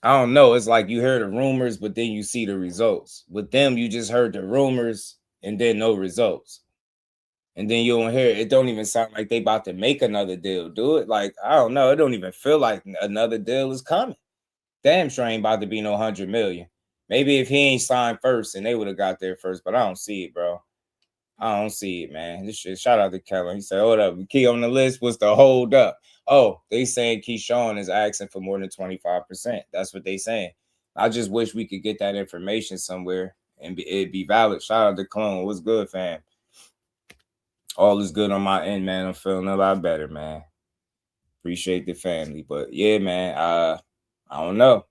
I don't know. It's like you hear the rumors, but then you see the results. With them, you just heard the rumors and then no results. And then you don't hear it. It don't even sound like they about to make another deal. Do it? Like, I don't know. It don't even feel like another deal is coming. Damn sure ain't about to be no 100 million. Maybe if he ain't signed first and they would have got there first, but I don't see it, bro. I don't see it, man. This shit. Shout out to Kellen. He said, hold up. Key on the list was the hold up. Oh, they saying Keyshawn is asking for more than 25%. That's what they saying. I just wish we could get that information somewhere and it'd be valid. Shout out to Clone. What's good, fam? All is good on my end, man. I'm feeling a lot better, man. Appreciate the family. But yeah, man, I don't know.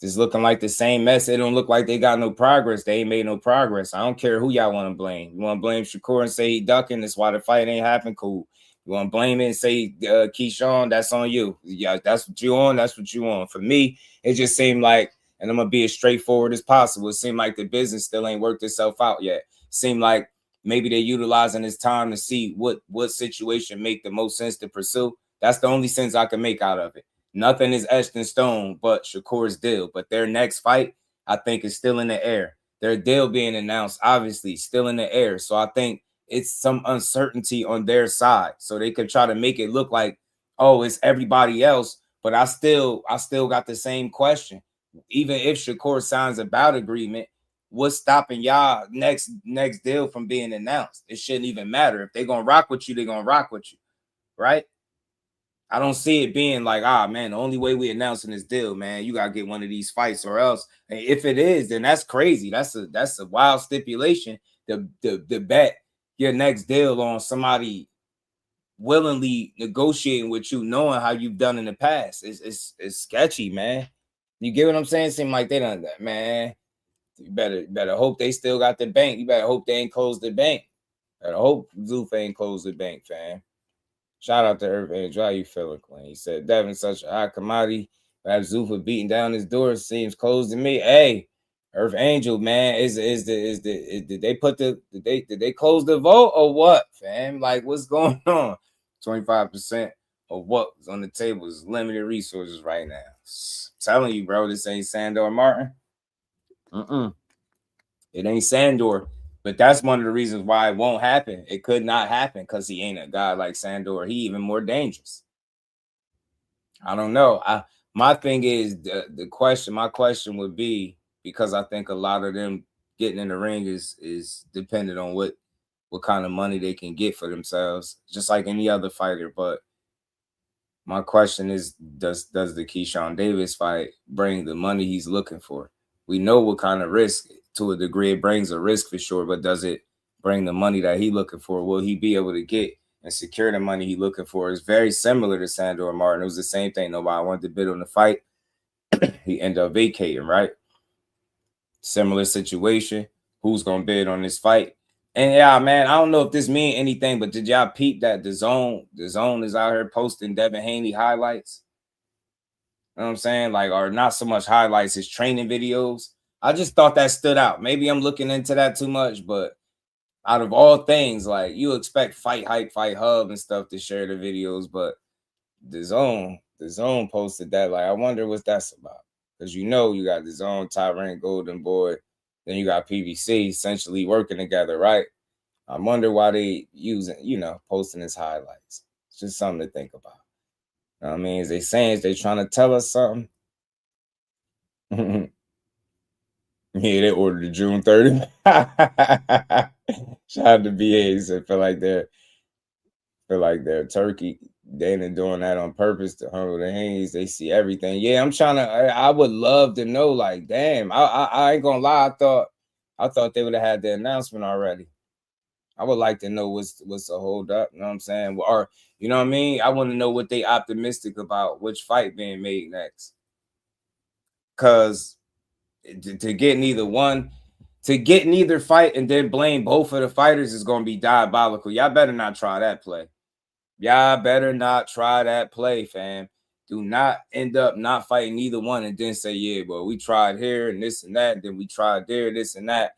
Just looking like the same mess. It don't look like they got no progress. They ain't made no progress. I don't care who y'all want to blame. You want to blame Shakur and say he ducking? That's why the fight ain't happened. Cool. You want to blame it and say Keyshawn? That's on you. Yeah, that's what you on. That's what you on. For me, it just seemed like, and I'm gonna be as straightforward as possible. It seemed like the business still ain't worked itself out yet. Seemed like maybe they're utilizing this time to see what situation make the most sense to pursue. That's the only sense I can make out of it. Nothing is etched in stone but Shakur's deal. But their next fight, I think, is still in the air. Their deal being announced, obviously, still in the air. So I think it's some uncertainty on their side. So they could try to make it look like, oh, it's everybody else. But I still got the same question. Even if Shakur signs a bout agreement, what's stopping y'all next deal from being announced? It shouldn't even matter. If they're gonna rock with you, they're gonna rock with you, right? I don't see it being like, man, the only way we announcing this deal, man, you gotta get one of these fights or else. And if it is, then that's crazy. That's a wild stipulation to bet your next deal on somebody willingly negotiating with you, knowing how you've done in the past. It's sketchy, man. You get what I'm saying? Seem like they done that, man. You better hope they still got the bank. You better hope they ain't closed the bank. Better hope Zoof ain't closed the bank, fam. Shout out to Earth Angel. How you feeling, Queen? He said, Devin, such a high commodity. Have Zuffa beating down his door seems closed to me. Hey, Earth Angel, man, did they close the vote or what, fam? Like, what's going on? 25% of what was on the table is limited resources right now. I'm telling you, bro, this ain't Sandor Martin. It ain't Sandor. But that's one of the reasons why it won't happen. It could not happen because he ain't a guy like Sandor. He even more dangerous. I don't know. My thing is my question would be, because I think a lot of them getting in the ring is dependent on what kind of money they can get for themselves, just like any other fighter. But My question is, does the Keyshawn Davis fight bring the money he's looking for? We know what kind of risk, to a degree, it brings a risk for sure, but does it bring the money that he's looking for? Will he be able to get and secure the money he's looking for? It's very similar to Sandor Martin. It was the same thing. Nobody wanted to bid on the fight. He ended up vacating, right? Similar situation. Who's going to bid on this fight? And yeah, man, I don't know if this means anything, but did y'all peep that the zone is out here posting Devin Haney highlights? You know what I'm saying? Like, or not so much highlights, his training videos. I just thought that stood out. Maybe I'm looking into that too much, but out of all things, like, you expect Fight Hype, Fight Hub and stuff to share the videos, but the zone posted that. Like, I wonder what that's about. Because you got the zone, Tyrant, Golden Boy, then you got PBC essentially working together, right? I wonder why they posting his highlights. It's just something to think about. You know what I mean? Is they trying to tell us something? Yeah, they ordered the June 30th. Shout out to BAs. I feel like they're turkey. Dana doing that on purpose to humble the Haneys. They see everything. Yeah, I would love to know, like, damn, I ain't gonna lie. I thought they would have had the announcement already. I would like to know what's the hold up, you know what I'm saying? Or, you know what I mean? I want to know what they optimistic about, which fight being made next. Because to get neither fight and then blame both of the fighters is going to be diabolical. Y'all better not try that play. Y'all better not try that play, fam. Do not end up not fighting either one and then say, yeah, well, we tried here and this and that. Then we tried there, this and that.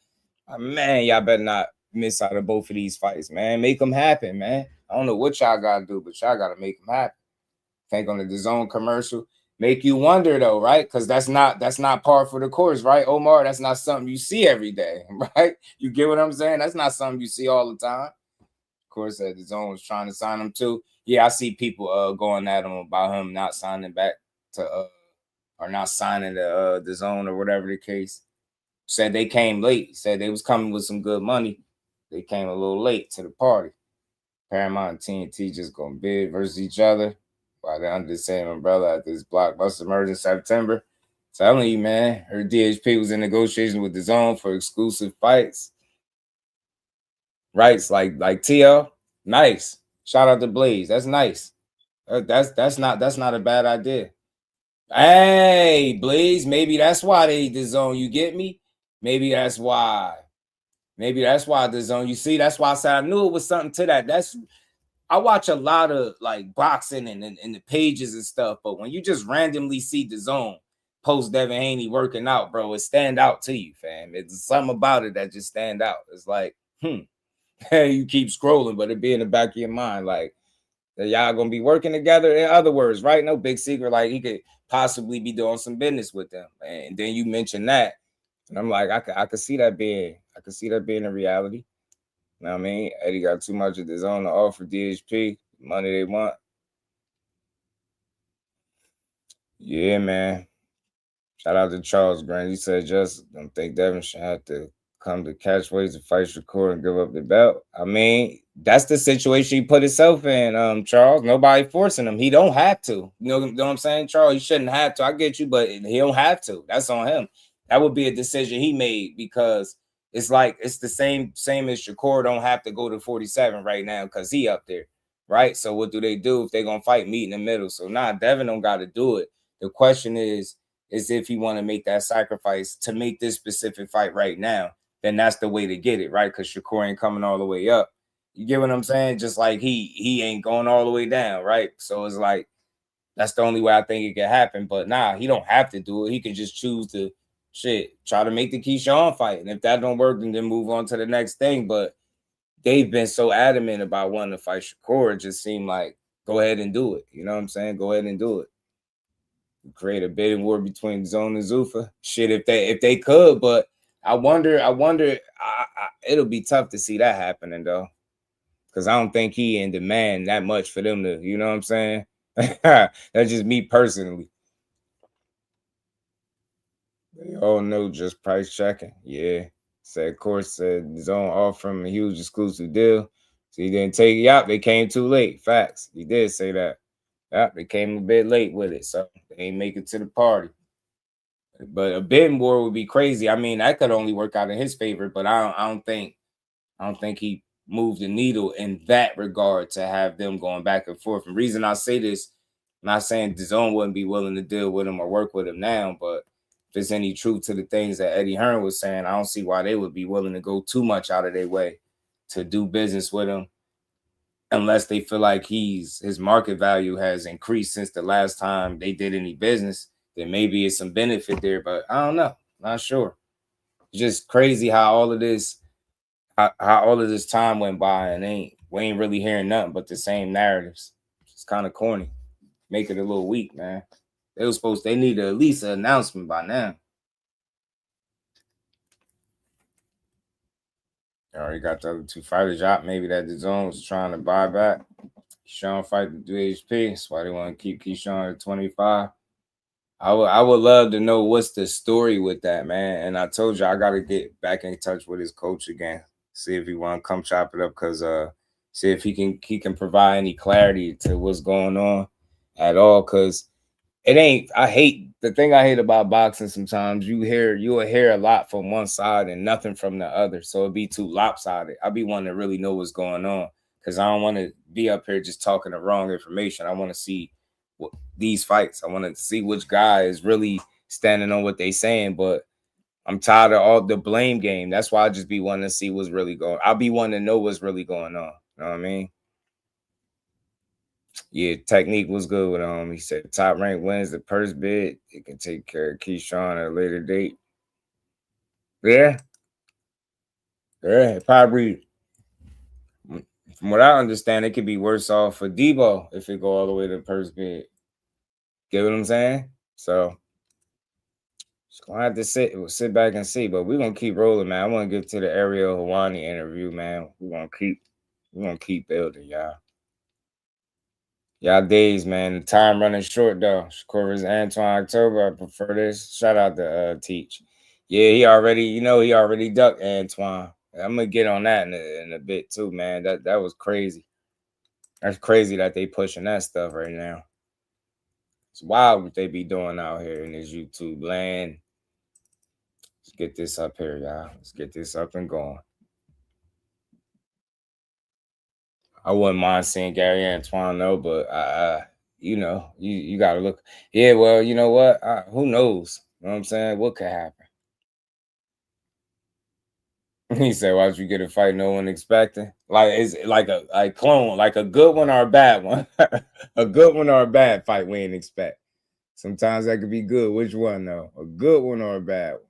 Man, y'all better not miss out of both of these fights, man. Make them happen, man. I don't know what y'all got to do, but y'all got to make them happen. Think on the DAZN commercial. Make you wonder, though, right? Because that's not par for the course, right, Omar? That's not something you see every day, right? You get what I'm saying? That's not something you see all the time. Of course, the zone was trying to sign him too. Yeah, I see people going at him about him not signing back to or not signing the zone or whatever the case. Said they came late. Said they was coming with some good money. They came a little late to the party. Paramount and TNT just gonna bid versus each other while they're under the same umbrella at this blockbuster merge in September. Telling you, man, her DHP was in negotiations with the zone for exclusive fights. Rights like TL, nice. Shout out to Blaze. That's nice. That's not a bad idea. Hey, Blaze, maybe that's why they the zone. You get me? Maybe that's why. The zone. You see, that's why I said I knew it was something to that. I watch a lot of like boxing and the pages and stuff, but when you just randomly see the zone post Devin Haney working out, bro, it stand out to you, fam. It's something about it that just stand out. It's like, you keep scrolling, but it be in the back of your mind, like, y'all gonna be working together. In other words, right? No big secret. Like, he could possibly be doing some business with them, and then you mention that, and I'm like, I could see that being a reality. You know what I mean? Eddie got too much of his own to offer DHP money they want. Yeah, man. Shout out to Charles Grant. He said, just don't think Devin should have to come to catchweights to fight Shakur and give up the belt. I mean, that's the situation he put himself in, Charles. Nobody forcing him. He don't have to. You know what I'm saying, Charles? He shouldn't have to. I get you, but he don't have to. That's on him. That would be a decision he made, because it's like it's the same as Shakur don't have to go to 47 right now because he up there, right? So what do they do if they're going to fight meet in the middle? So Devin don't got to do it. The question is if he want to make that sacrifice to make this specific fight right now, then that's the way to get it, right? Because Shakur ain't coming all the way up. You get what I'm saying? Just like he ain't going all the way down, right? So it's like that's the only way I think it can happen. But he don't have to do it. He can just choose to try to make the Keyshawn fight. And if that don't work, then move on to the next thing. But they've been so adamant about wanting to fight Shakur, it just seemed like, go ahead and do it. You know what I'm saying? Go ahead and do it. Create a bidding war between Zone and Zuffa. If they could, but I wonder. It'll be tough to see that happening though, because I don't think he in demand that much for them to. You know what I'm saying? That's just me personally. They all know just price checking. Yeah, said Course said Zone offered him a huge exclusive deal, so he didn't take it out. They came too late. Facts. He did say that. Yeah, they came a bit late with it, so they ain't make it to the party. But a Benn war would be crazy. I mean, that could only work out in his favor, but I don't think he moved the needle in that regard to have them going back and forth. And the reason I say this, I'm not saying DAZN wouldn't be willing to deal with him or work with him now, but if there's any truth to the things that Eddie Hearn was saying, I don't see why they would be willing to go too much out of their way to do business with him, unless they feel like his market value has increased since the last time they did any business. Then maybe it's some benefit there, but I don't know. Not sure. It's just crazy how all of this time went by and we ain't really hearing nothing but the same narratives. It's kind of corny. Make it a little weak, man. They need at least an announcement by now. They already got the other two fighters out. Maybe that DAZN was trying to buy back. Keyshawn fight the WHP. That's why they want to keep Keyshawn at 25. I would love to know what's the story with that, man. And I told you I got to get back in touch with his coach again. See if he want to come chop it up, because see if he can provide any clarity to what's going on at all. Because I hate about boxing. Sometimes you'll hear a lot from one side and nothing from the other, so it'd be too lopsided. I'll be wanting to really know what's going on, because I don't want to be up here just talking the wrong information. I want to see these fights. I want to see which guy is really standing on what they saying, but I'm tired of all the blame game. That's why I just be wanting to see what's really going. I'll be wanting to know what's really going on. You know what I mean? Yeah, technique was good with him. He said top rank wins the purse bid. It can take care of Keyshawn at a later date. Yeah. Probably. From what I understand, it could be worse off for Debo if it go all the way to the purse bid. Get what I'm saying? So just gonna have to sit back and see. But we're gonna keep rolling, man. I want to get to the Ariel Helwani interview, man. We're gonna keep building, y'all. Y'all days, man. The time running short though. Shakur vs. Antoine October. I prefer this. Shout out to Teach. Yeah, he already ducked Antoine. I'm gonna get on that in a bit too, man. That was crazy. That's crazy that they pushing that stuff right now. It's wild what they be doing out here in this YouTube land. Let's get this up here, y'all. Let's get this up and going. I wouldn't mind seeing Gary Antoine though, but you gotta look. Yeah, well, you know what? Who knows? You know what I'm saying? What could happen? He said, "Why don't you get a fight no one expecting? Like it's like a clone, like a good one or a bad one, a good one or a bad fight we ain't expect. Sometimes that could be good. Which one though? A good one or a bad one?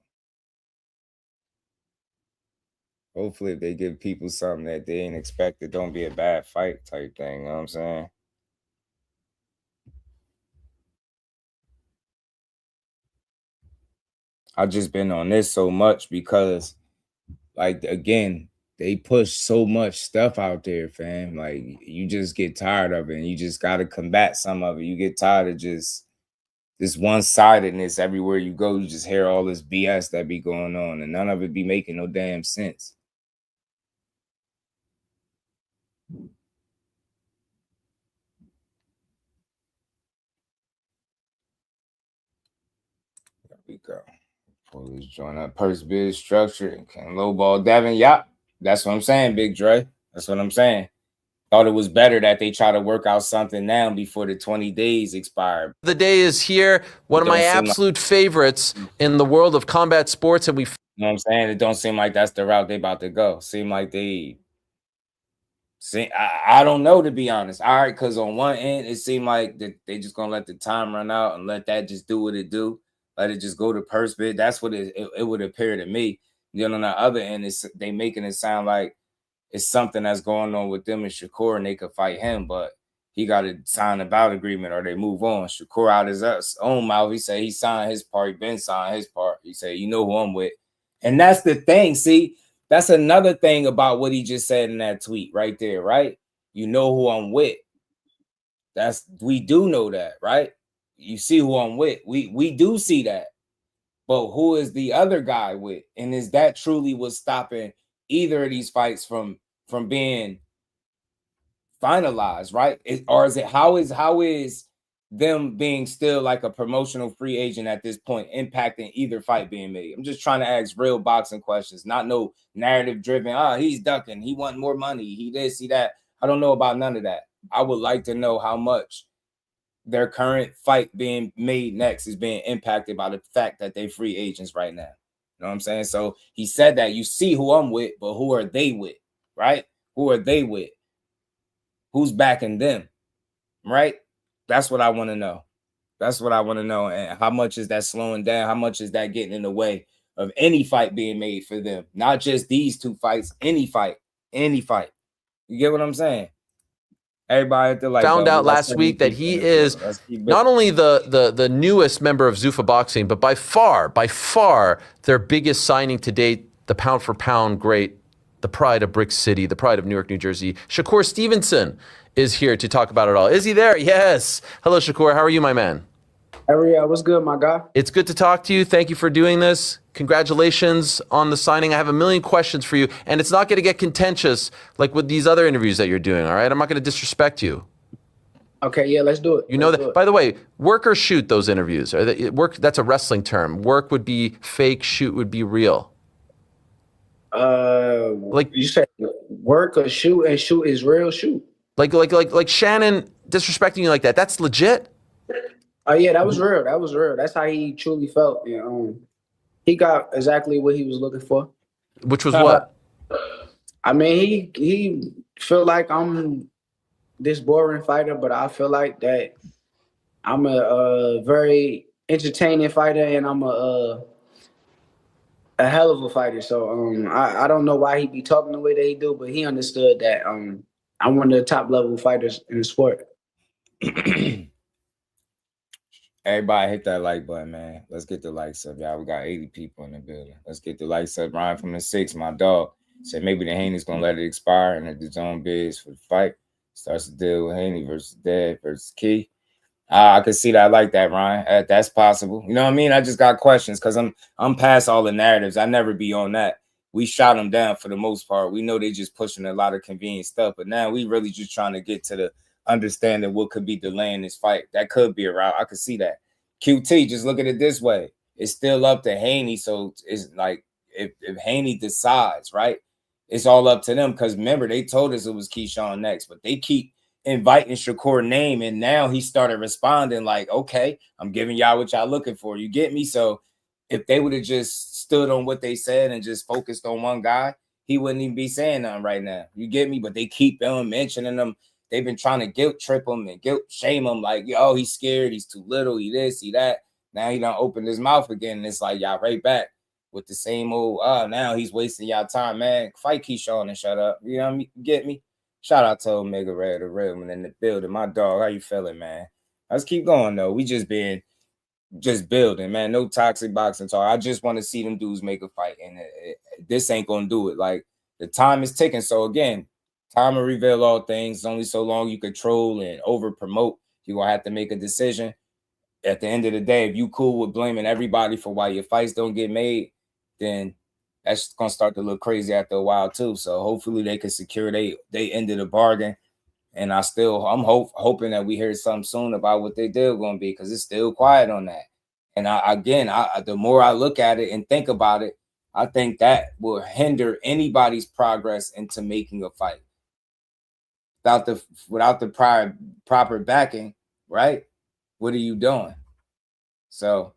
Hopefully, if they give people something that they ain't expected, don't be a bad fight type thing. You know what I'm saying?" I've just been on this so much because, like, again, they push so much stuff out there, fam. Like, you just get tired of it, and you just got to combat some of it. You get tired of just this one-sidedness everywhere you go. You just hear all this BS that be going on, and none of it be making no damn sense. There we go. Police join up purse bid structure and can lowball Devin. Yup. That's what I'm saying, Big Dre. That's what I'm saying. Thought it was better that they try to work out something now before the 20 days expired. The day is here. One of my absolute favorites in the world of combat sports. And you know what I'm saying? It don't seem like that's the route they about to go. Seem like I don't know, to be honest. All right, because on one end, it seemed like that they just going to let the time run out and let that just do what it do. Let it just go to purse bid. That's what it would appear to me. Then on the other end, they making it sound like it's something that's going on with them and Shakur, and they could fight him, but he got to sign a bout agreement or they move on. Shakur out his own mouth, he said he signed his part. He been signed his part. He said, you know who I'm with. And that's the thing. See, that's another thing about what he just said in that tweet right there, right? You know who I'm with. We do know that, right? You see who I'm with. We do see that. But who is the other guy with? And is that truly what's stopping either of these fights from being finalized, right? Or is it how is them being still like a promotional free agent at this point impacting either fight being made? I'm just trying to ask real boxing questions, not no narrative driven. He's ducking. He want more money. He this, he that. I don't know about none of that. I would like to know how much their current fight being made next is being impacted by the fact that they free agents right now. You know what I'm saying? So he said that you see who I'm with, but who are they with, right? Who are they with? Who's backing them, right? That's what I want to know. That's what I want to know. And how much is that slowing down? How much is that getting in the way of any fight being made for them? Not just these two fights, any fight, any fight. You get what I'm saying? Everybody at the light found button. out last week that he is not only the newest member of Zuffa Boxing, but by far their biggest signing to date, the pound for pound great, the pride of Brick City, the pride of Newark, New Jersey. Shakur Stevenson is here to talk about it all. Is he there? Yes. Hello, Shakur. How are you, my man? Ariel, what's good, my guy? It's good to talk to you. Thank you for doing this. Congratulations on the signing. I have a million questions for you, and it's not going to get contentious like with these other interviews that you're doing, all right? I'm not going to disrespect you. Okay, yeah, let's do it. You know that. By the way, work or shoot those interviews. Work, that's a wrestling term. Work would be fake, shoot would be real. Like you said, work or shoot, and shoot is real, shoot. Like Shannon disrespecting you like that. That's legit. Oh yeah, that was real. That was real. That's how he truly felt. You know, he got exactly what he was looking for. Which was what? I mean, he feel like I'm this boring fighter, but I feel like that I'm a very entertaining fighter, and I'm a hell of a fighter. So I don't know why he be talking the way that he do, but he understood that I'm one of the top level fighters in the sport. Everybody hit that like button, man. Let's get the likes up, y'all. We got 80 people in the building. Let's get the likes up. Ryan from the 6, my dog, said maybe the Haney's going to let it expire and at his own bids for the fight. Starts to deal with Haney versus Dev versus Key. I could see that. I like that, Ryan. That's possible. You know what I mean? I just got questions because I'm past all the narratives. I never be on that. We shot them down for the most part. We know they just pushing a lot of convenient stuff, but now we really just trying to get to the understanding what could be delaying this fight. That could be a route. I could see that. QT, just look at it this way. It's still up to Haney. So it's like if Haney decides, right, it's all up to them. Because remember, they told us it was Keyshawn next, but they keep inviting Shakur's name, and now he started responding like, okay, I'm giving y'all what y'all looking for. You get me? So if they would have just stood on what they said and just focused on one guy, he wouldn't even be saying nothing right now. You get me? But they keep mentioning them. They've been trying to guilt trip him and guilt shame him like, yo, he's scared, he's too little, he this, he that. Now he done opened his mouth again, and it's like y'all right back with the same old, now he's wasting y'all time, man. Fight Keyshawn and shut up. You know what I mean? Get me? Shout out to Omega Red, the real man in the building. My dog, how you feeling, man? Let's keep going, though. We just building, man. No toxic boxing talk. I just want to see them dudes make a fight, and this ain't going to do it. Like, the time is ticking. So, again, time will reveal all things. It's only so long you control and over-promote. You're going to have to make a decision. At the end of the day, if you cool with blaming everybody for why your fights don't get made, then that's going to start to look crazy after a while, too. So hopefully they can secure they end of the bargain. And I'm hoping that we hear something soon about what they deal going to be, because it's still quiet on that. And the more I look at it and think about it, I think that will hinder anybody's progress into making a fight. Without the proper backing, right? What are you doing? So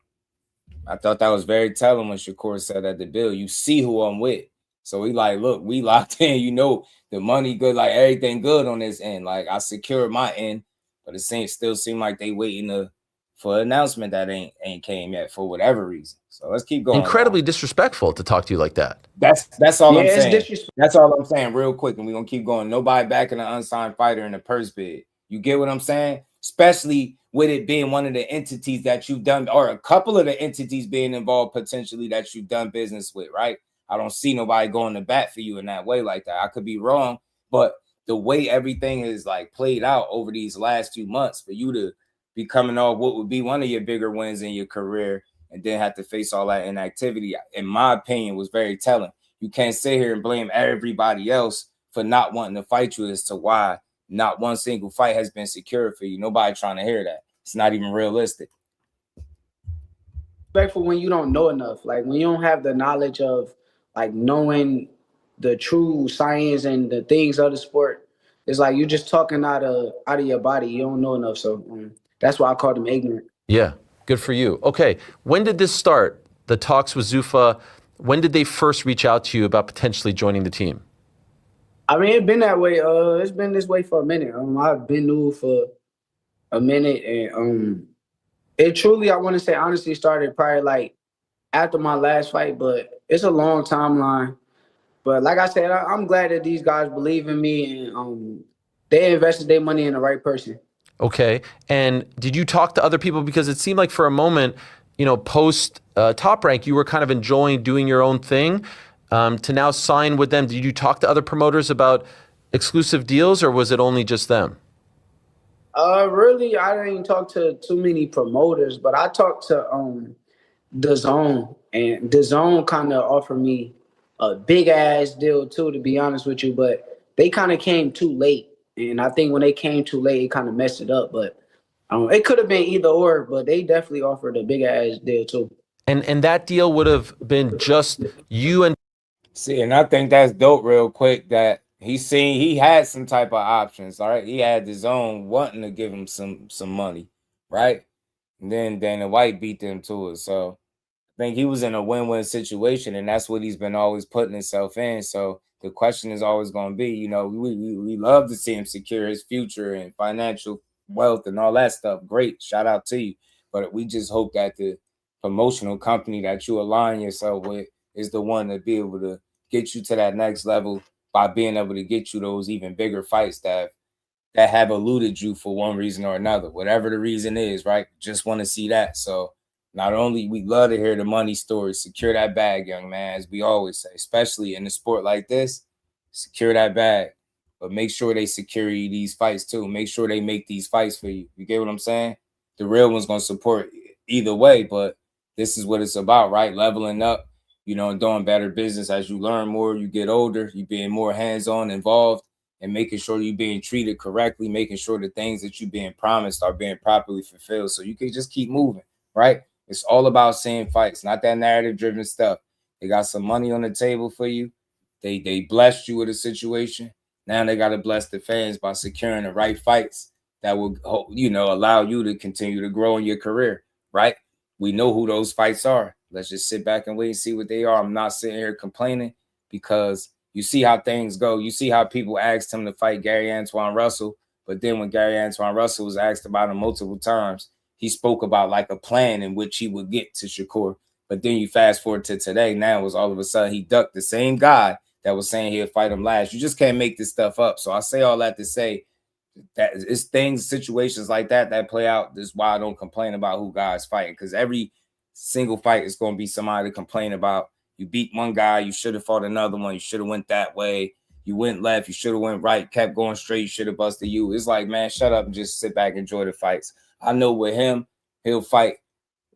I thought that was very telling when Shakur said at the bill, you see who I'm with. So he like, look, we locked in, you know, the money good, like everything good on this end. Like I secured my end, but it still seem like they waiting for an announcement that ain't came yet for whatever reason. So let's keep going. Incredibly disrespectful to talk to you like that. That's all I'm saying. That's all I'm saying real quick, and we're going to keep going. Nobody backing an unsigned fighter in the purse bid. You get what I'm saying? Especially with it being one of the entities that you've done, or a couple of the entities being involved potentially that you've done business with, right? I don't see nobody going to bat for you in that way like that. I could be wrong, but the way everything is like played out over these last few months for you to be coming off what would be one of your bigger wins in your career and then have to face all that inactivity, in my opinion, was very telling. You can't sit here and blame everybody else for not wanting to fight you as to why not one single fight has been secured for you. Nobody trying to hear that. It's not even realistic. Respectful when you don't know enough. Like when you don't have the knowledge of like knowing the true science and the things of the sport. It's like you're just talking out of your body. You don't know enough. So that's why I called him ignorant. Yeah, good for you. Okay, when did this start? The talks with Zuffa. When did they first reach out to you about potentially joining the team? I mean, it's been that way. It's been this way for a minute. I've been new for a minute, and it truly, I want to say, honestly, started probably like after my last fight, but it's a long timeline. But like I said, I'm glad that these guys believe in me and they invested their money in the right person. Okay, and did you talk to other people? Because it seemed like for a moment, you know, post Top Rank, you were kind of enjoying doing your own thing. To now sign with them, did you talk to other promoters about exclusive deals, or was it only just them? Really, I didn't talk to too many promoters, but I talked to DAZN, and DAZN kind of offered me a big ass deal too, to be honest with you. But they kind of came too late, and I think when they came too late, it kind of messed it up. But it could have been either or, but they definitely offered a big ass deal too. And that deal would have been just you and. See, and I think that's dope real quick that he had some type of options, all right? He had his own wanting to give him some money, right? And then Dana White beat them to it. So I think he was in a win-win situation, and that's what he's been always putting himself in. So the question is always going to be, you know, we love to see him secure his future and financial wealth and all that stuff. Great. Shout out to you. But we just hope that the promotional company that you align yourself with is the one to be able to get you to that next level by being able to get you those even bigger fights that have eluded you for one reason or another, whatever the reason is, right? Just want to see that. So not only we love to hear the money stories, secure that bag, young man, as we always say, especially in a sport like this, secure that bag, but make sure they secure you these fights too. Make sure they make these fights for you. You get what I'm saying? The real one's going to support either way, but this is what it's about, right? Leveling up, you know, and doing better business as you learn more, you get older, you being more hands-on involved and making sure you're being treated correctly, making sure the things that you're being promised are being properly fulfilled so you can just keep moving, right? It's all about seeing fights, not that narrative-driven stuff. They got some money on the table for you. They blessed you with a situation. Now they got to bless the fans by securing the right fights that will, you know, allow you to continue to grow in your career, right? We know who those fights are. Let's just sit back and wait and see what they are. I'm not sitting here complaining because you see how things go. You see how people asked him to fight Gary Antoine Russell, but then when Gary Antoine Russell was asked about him multiple times, he spoke about like a plan in which he would get to Shakur. But then you fast forward to today, now it was all of a sudden he ducked the same guy that was saying he'll fight him last. You just can't make this stuff up. So I say all that to say that it's things, situations like that play out. This is why I don't complain about who guys fighting, because every single fight is going to be somebody to complain about. You beat one guy, you should have fought another one. You should have went that way. You went left, you should have went right, kept going straight, you should have busted you. It's like, man, shut up and just sit back and enjoy the fights. I know with him, he'll fight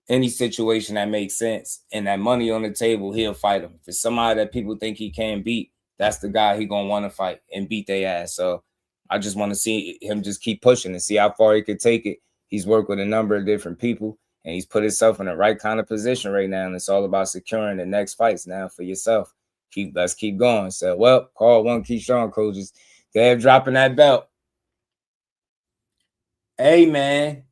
any situation that makes sense. And that money on the table, he'll fight him. If it's somebody that people think he can beat, that's the guy he going to want to fight and beat their ass. So I just want to see him just keep pushing and see how far he could take it. He's worked with a number of different people, and he's put himself in the right kind of position right now. And it's all about securing the next fights now for yourself. Let's keep going. So, well, call one Keyshawn coaches. They're dropping that belt. Hey, man.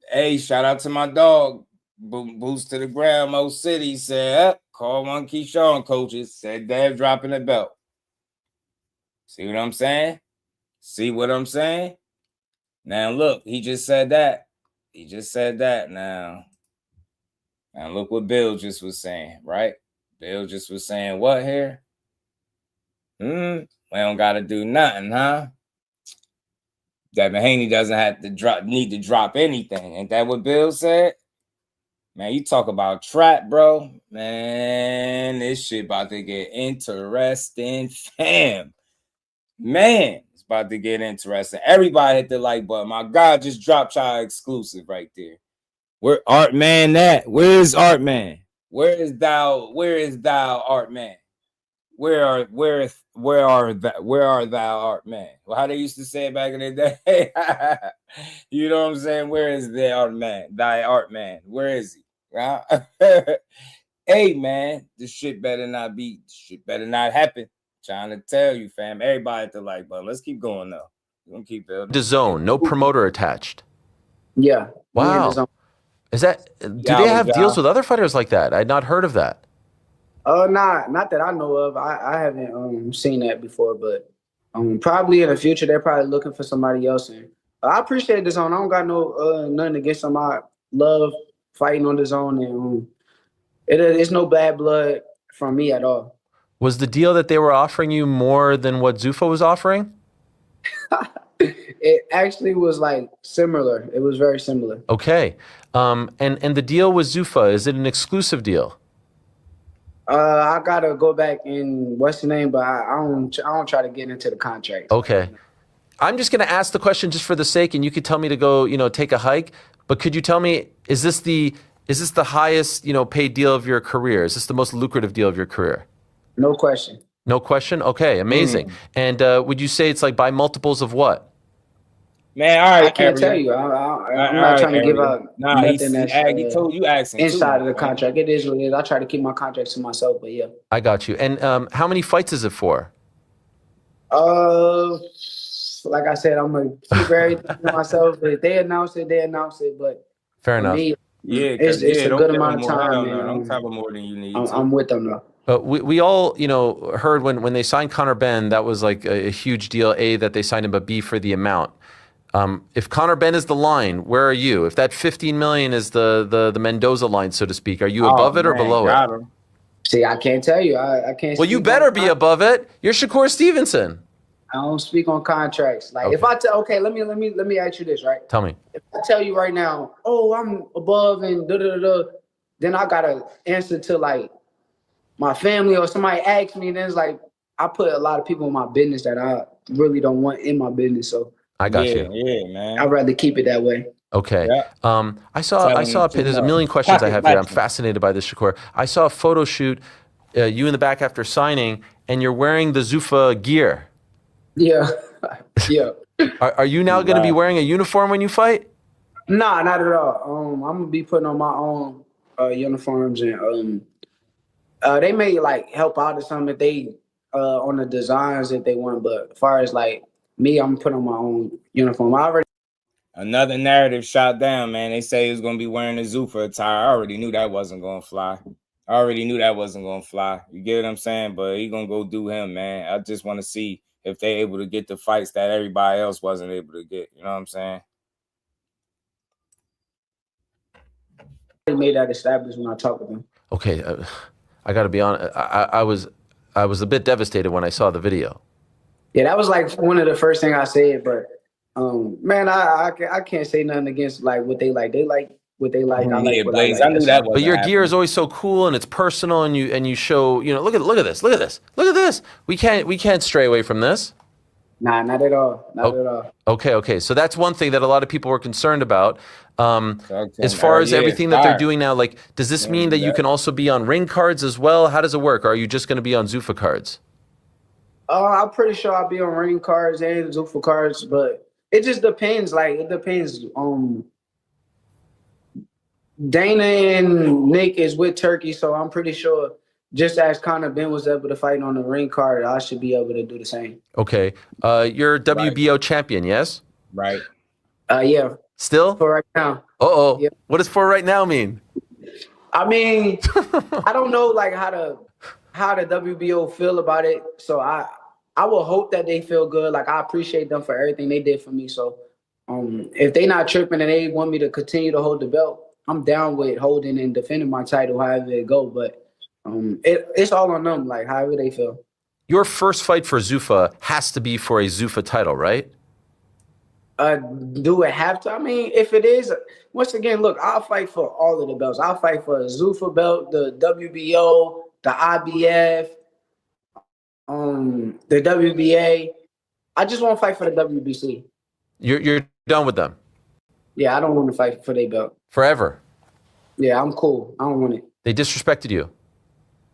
Hey, shout out to my dog. Boost to the ground, Mo City said, call one Keyshawn coaches. Said they're dropping the belt. See what I'm saying? See what I'm saying? Now, look, he just said that. He just said that now. Now, look what Bill just was saying, right? Bill just was saying what here? We don't got to do nothing, huh? Devin Haney doesn't have to need to drop anything. Ain't that what Bill said? Man, you talk about trap, bro. Man, this shit about to get interesting, fam. Man, it's about to get interesting. Everybody hit the like button. My God, just dropped y'all exclusive right there. Where Art Man at? Where is Art Man? Where is thou, Art Man? where are thou art, man? Well, how they used to say it back in the day. You know what I'm saying? Where is thy art man? Where is he? Right? Hey, man, this shit better not happen. Trying to tell you, fam. Everybody at the like, but let's keep going though. We're gonna keep building. The zone, no promoter attached. Yeah. Wow. Is that? Do they have deals with other fighters like that? I'd not heard of that. Not that I know of. I haven't seen that before, but probably in the future they're probably looking for somebody else. And I appreciate the zone. I don't got no nothing against them. I love fighting on the zone, and it's no bad blood from me at all. Was the deal that they were offering you more than what Zuffa was offering? It actually was like similar. It was very similar. Okay. And the deal with Zuffa, is it an exclusive deal? I gotta go back and what's the name, but I don't try to get into the contract. Okay. I'm just gonna ask the question just for the sake, and you could tell me to go, take a hike. But could you tell me, is this the highest, paid deal of your career? Is this the most lucrative deal of your career? No question. No question? Okay, amazing. And would you say it's like by multiples of what? Man, all right. I can't tell you. I'm not trying to give out nothing that's he told you asking inside of the contract. It is what it is. I try to keep my contracts to myself, but yeah. I got you. And how many fights is it for? Like I said, I'm gonna keep everything to myself. If they announce it, they announce it. But fair enough. Me, it's a good amount of time. Don't tell them more than you need. I'm with them though. But we all, heard when they signed Conor Benn, that was like a huge deal. A, that they signed him, but B, for the amount. If Conor Benn is the line, where are you? If that 15 million is the Mendoza line, so to speak, are you above it or below it? See, I can't tell you. I can't. Well, you better be above it. You're Shakur Stevenson. I don't speak on contracts. Like if I tell, let me ask you this, right? Tell me. If I tell you right now, oh, I'm above and then I gotta answer to like my family or somebody asks me. Then it's like I put a lot of people in my business that I really don't want in my business. So I got you. Yeah, man. I'd rather keep it that way. Okay. Yeah. I saw. There's a million questions I have here. I'm fascinated by this, Shakur. I saw a photo shoot, you in the back after signing, and you're wearing the Zuffa gear. Yeah. Yeah. Are you now going to be wearing a uniform when you fight? Nah, not at all. I'm gonna be putting on my own uniforms, and they may like help out or something if they on the designs if they want. But as far as like me, I'm putting on my own uniform. Another narrative shot down, man. They say he was gonna be wearing a Zuffa attire. I already knew that wasn't gonna fly. You get what I'm saying? But he gonna go do him, man. I just want to see if they're able to get the fights that everybody else wasn't able to get. You know what I'm saying? They made that established when I talked with them. Okay, I got to be honest. I was a bit devastated when I saw the video. Yeah, that was like one of the first things I said. But man, I can't say nothing against like what they like. They like what they like. I like what I like. I knew that. But your gear is always so cool and it's personal, and you show, look at this. We can't stray away from this. Nah, not at all. Not at all. Okay. So that's one thing that a lot of people were concerned about. As far as everything that they're doing now, like, does this mean that you can also be on ring cards as well? How does it work? Or are you just going to be on Zuffa cards? I'm pretty sure I'll be on ring cards and Zuffa cards, but it just depends. Like, it depends. Dana and Nick is with Turkey, so I'm pretty sure just as Conor Benn was able to fight on the ring card, I should be able to do the same. Okay. You're WBO champion, yes? Right. Yeah. Still? For right now. Uh-oh. Yep. What does for right now mean? I mean, I don't know like how the WBO feel about it. So I will hope that they feel good. Like, I appreciate them for everything they did for me. So if they not tripping and they want me to continue to hold the belt, I'm down with holding and defending my title however it go. But it's all on them, like however they feel. Your first fight for Zuffa has to be for a Zuffa title, right? Do it have to? I mean, if it is, once again, look, I'll fight for all of the belts. I'll fight for a Zuffa belt, the WBO, the IBF, the WBA. I just want to fight for the WBC. You're done with them? Yeah, I don't want to fight for their belt. Forever? Yeah, I'm cool. I don't want it. They disrespected you?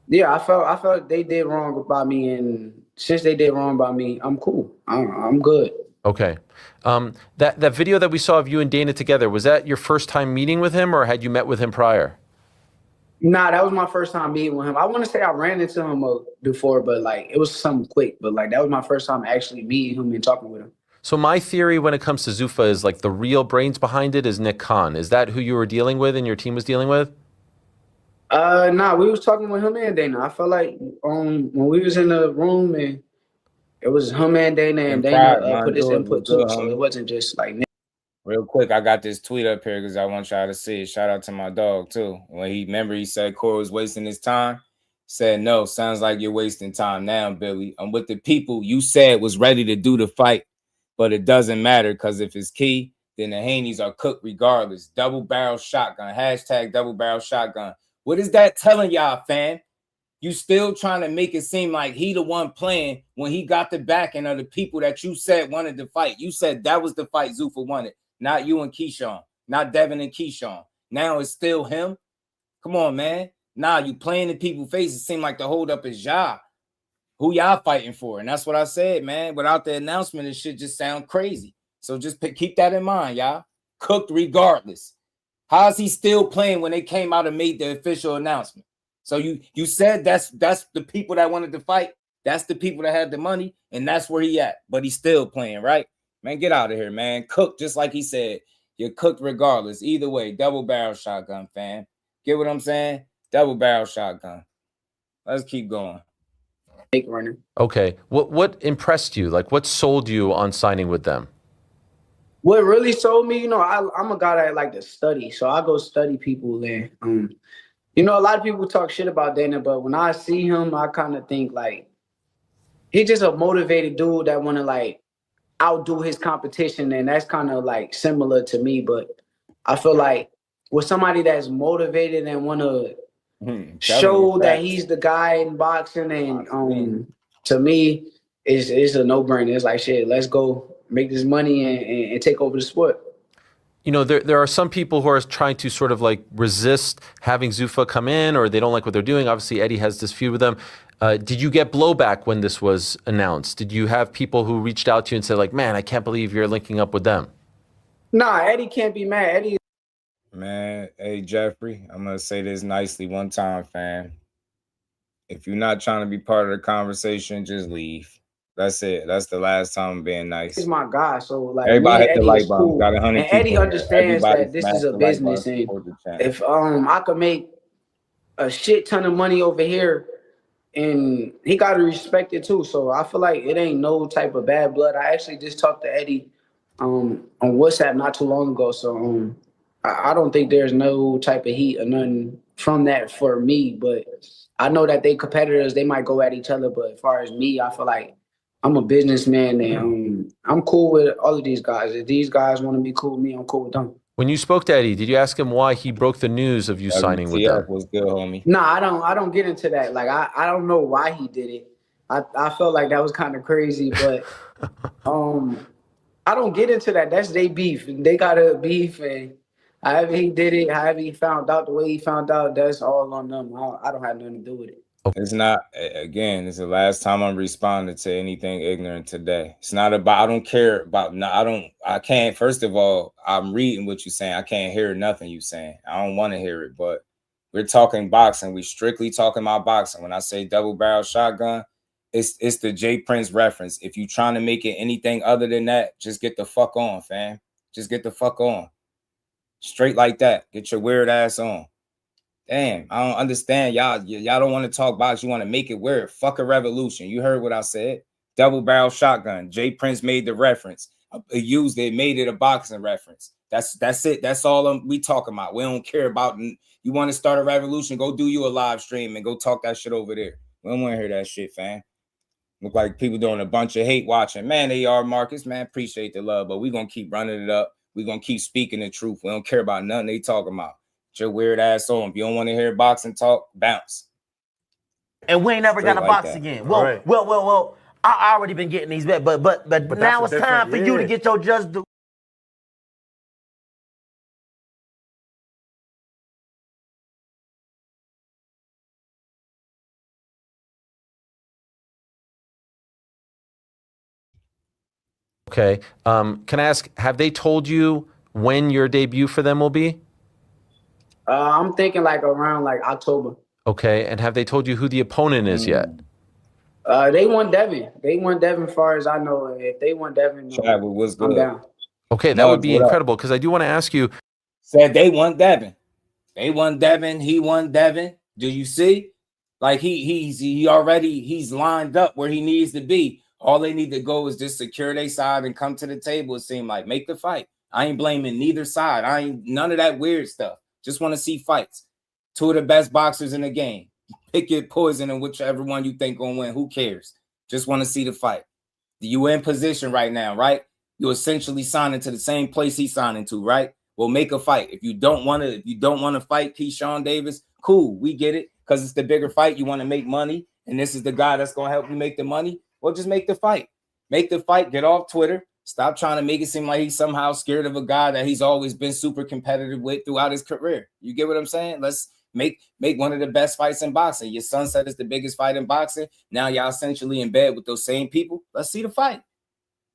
Yeah, I felt they did wrong by me, and since they did wrong by me, I'm cool. I'm good. Okay. That video that we saw of you and Dana together, was that your first time meeting with him, or had you met with him prior? Nah, that was my first time meeting with him. I want to say I ran into him before, but like it was something quick. But like that was my first time actually meeting him and talking with him. So my theory when it comes to Zuffa is like the real brains behind it is Nick Khan. Is that who you were dealing with and your team was dealing with? Nah, we was talking with him and Dana. I felt like when we was in the room and it was him and In Dana pride, my put his dude, was input too. good, So it homie. wasn't just like Nick. Real quick, I got this tweet up here because I want y'all to see it. Shout out to my dog too. When he said Corey was wasting his time. Said no, sounds like you're wasting time now, Billy. I'm with the people you said was ready to do the fight, but it doesn't matter because if it's key, then the Haneys are cooked regardless. Double barrel shotgun, hashtag double barrel shotgun. What is that telling y'all, fam? You still trying to make it seem like he the one playing when he got the backing of the people that you said wanted to fight. You said that was the fight Zuffa wanted, not you and Keyshawn, not Devin and Keyshawn. Now it's still him. Come on, man. Nah, you playing in people's faces. It seemed like the hold up is y'all. Who y'all fighting for? And that's what I said, man. Without the announcement, it should just sound crazy. So just keep that in mind, y'all. Cooked regardless. How is he still playing when they came out and made the official announcement? So you said that's the people that wanted to fight. That's the people that had the money, and that's where he at. But he's still playing, right? Man, get out of here, man. Cooked, just like he said. You're cooked regardless. Either way, double barrel shotgun, fam. Get what I'm saying? Double barrel shotgun. Let's keep going. Okay. What impressed you? Like what sold you on signing with them? What really sold me, I'm a guy that like to study, so I go study people and a lot of people talk shit about Dana, but when I see him, I kind of think like he's just a motivated dude that want to like outdo his competition, and that's kind of like similar to me. But I feel like with somebody that's motivated and want to show that he's the guy in boxing, and to me, it's a no-brainer. It's like shit. Let's go make this money and take over the sport. You know, there are some people who are trying to sort of like resist having Zuffa come in, or they don't like what they're doing. Obviously, Eddie has this feud with them. Did you get blowback when this was announced? Did you have people who reached out to you and said, like, man, I can't believe you're linking up with them? Nah, Eddie can't be mad. Eddie. Man, hey, Jeffrey, I'm going to say this nicely one time, fam. If you're not trying to be part of the conversation, just leave. That's it. That's the last time I'm being nice. He's my guy, so like everybody hit the Eddie light is button. cool. Got 100 And Eddie people. understands Everybody that this smash is a the like business, button, and support the channel. if I could make a shit ton of money over here, and he got to respect it too. So I feel like it ain't no type of bad blood. I actually just talked to Eddie on WhatsApp not too long ago. So I don't think there's no type of heat or nothing from that for me. But I know that they competitors, they might go at each other. But as far as me, I feel like I'm a businessman, and I'm cool with all of these guys. If these guys want to be cool with me, I'm cool with them. When you spoke to Eddie, did you ask him why he broke the news of you signing with them? Was good, homie. No, I don't get into that. Like I don't know why he did it. I felt like that was kind of crazy, but I don't get into that. That's their beef. They got a beef, and however he did it, however he found out the way he found out, that's all on them. I don't have nothing to do with it. It's not, again, it's the last time I'm responding to anything ignorant today. It's not about, I don't care about, no, I can't, first of all, I'm reading what you're saying. I can't hear nothing you're saying. I don't want to hear it, but we're talking boxing. We strictly talking about boxing. When I say double barrel shotgun, it's the J Prince reference. If you're trying to make it anything other than that, just get the fuck on, fam. Just get the fuck on. Straight like that. Get your weird ass on. Damn, I don't understand. Y'all don't want to talk box. You want to make it weird. Fuck a revolution. You heard what I said. Double barrel shotgun. Jay Prince made the reference. Used it, made it a boxing reference. That's it. That's all we talking about. We don't care about. You want to start a revolution? Go do you a live stream and go talk that shit over there. We don't want to hear that shit, fam. Look like people doing a bunch of hate watching. Man, they are, Marcus. Man, appreciate the love, but we gonna keep running it up. We gonna keep speaking the truth. We don't care about nothing they talking about. Your weird ass on. If you don't want to hear boxing talk, bounce. And we ain't never Straight got to like box that. again. Well. I already been getting these bets, but now it's time for you to get your just due. Okay. Can I ask, have they told you when your debut for them will be? I'm thinking like around like October. Okay. And have they told you who the opponent is yet? They want Devin. They want Devin, far as I know. If they want Devin, I'm down. Okay, that would be incredible because I do want to ask you. Said they want Devin. They want Devin. He want Devin. Do you see? Like he's lined up where he needs to be. All they need to go is just secure their side and come to the table. It seemed like make the fight. I ain't blaming neither side. I ain't none of that weird stuff. Just want to see fights. Two of the best boxers in the game. Pick your poison and whichever one you think gonna win. Who cares? Just want to see the fight. You in position right now, right? You essentially signing to the same place he's signing to, right? Well, make a fight. If you don't want to fight Keyshawn Davis, cool, we get it, because it's the bigger fight. You want to make money, and this is the guy that's gonna help you make the money. Well, just make the fight. Make the fight. Get off Twitter. Stop trying to make it seem like he's somehow scared of a guy that he's always been super competitive with throughout his career. You get what I'm saying? Let's make one of the best fights in boxing. Your son said it's the biggest fight in boxing. Now y'all essentially in bed with those same people. Let's see the fight.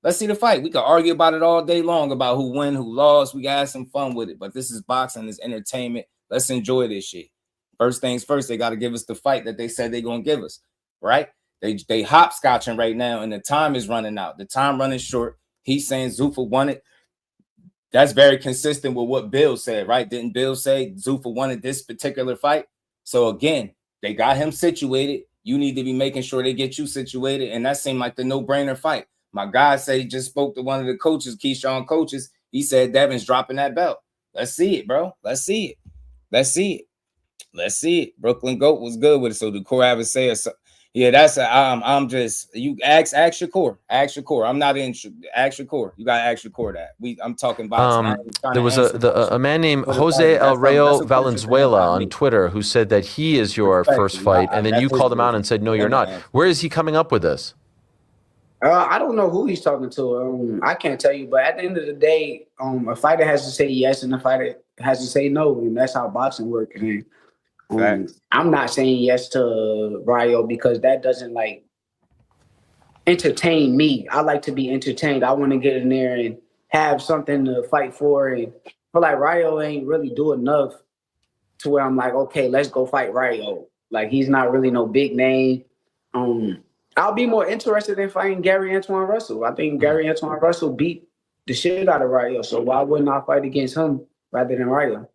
Let's see the fight. We could argue about it all day long about who won, who lost. We got some fun with it. But this is boxing, this entertainment. Let's enjoy this shit. First things first, they got to give us the fight that they said they're going to give us, right? They hopscotching right now, and the time is running out. The time running short. He's saying Zuffa won it. That's very consistent with what Bill said, right? Didn't Bill say Zuffa wanted this particular fight? So again, they got him situated. You need to be making sure they get you situated, and that seemed like the no-brainer fight. My guy said he just spoke to one of the coaches, Keyshawn coaches. He said Devin's dropping that belt. Let's see it, bro. Let's see it. Let's see it. Let's see it. Brooklyn Goat was good with it. So the core have a say or something. Yeah, that's I'm just you ask Shakur. Ask Shakur. I'm not in ask Shakur. You gotta ask Shakur that. I'm talking about there was a man named Jose El Rayo Valenzuela on Twitter who said that he is your first fight, and then you called him out and said no, you're not. Where is he coming up with this? I don't know who he's talking to. I can't tell you, but at the end of the day, a fighter has to say yes and a fighter has to say no, and that's how boxing works. I'm not saying yes to Rayo because that doesn't like entertain me. I like to be entertained. I want to get in there and have something to fight for, and I feel like Rayo ain't really do enough to where I'm like, okay, let's go fight Rayo. Like he's not really no big name. I'll be more interested in fighting Gary Antoine Russell. I think Gary Antoine Russell beat the shit out of Rayo, so why wouldn't I fight against him rather than Rayo?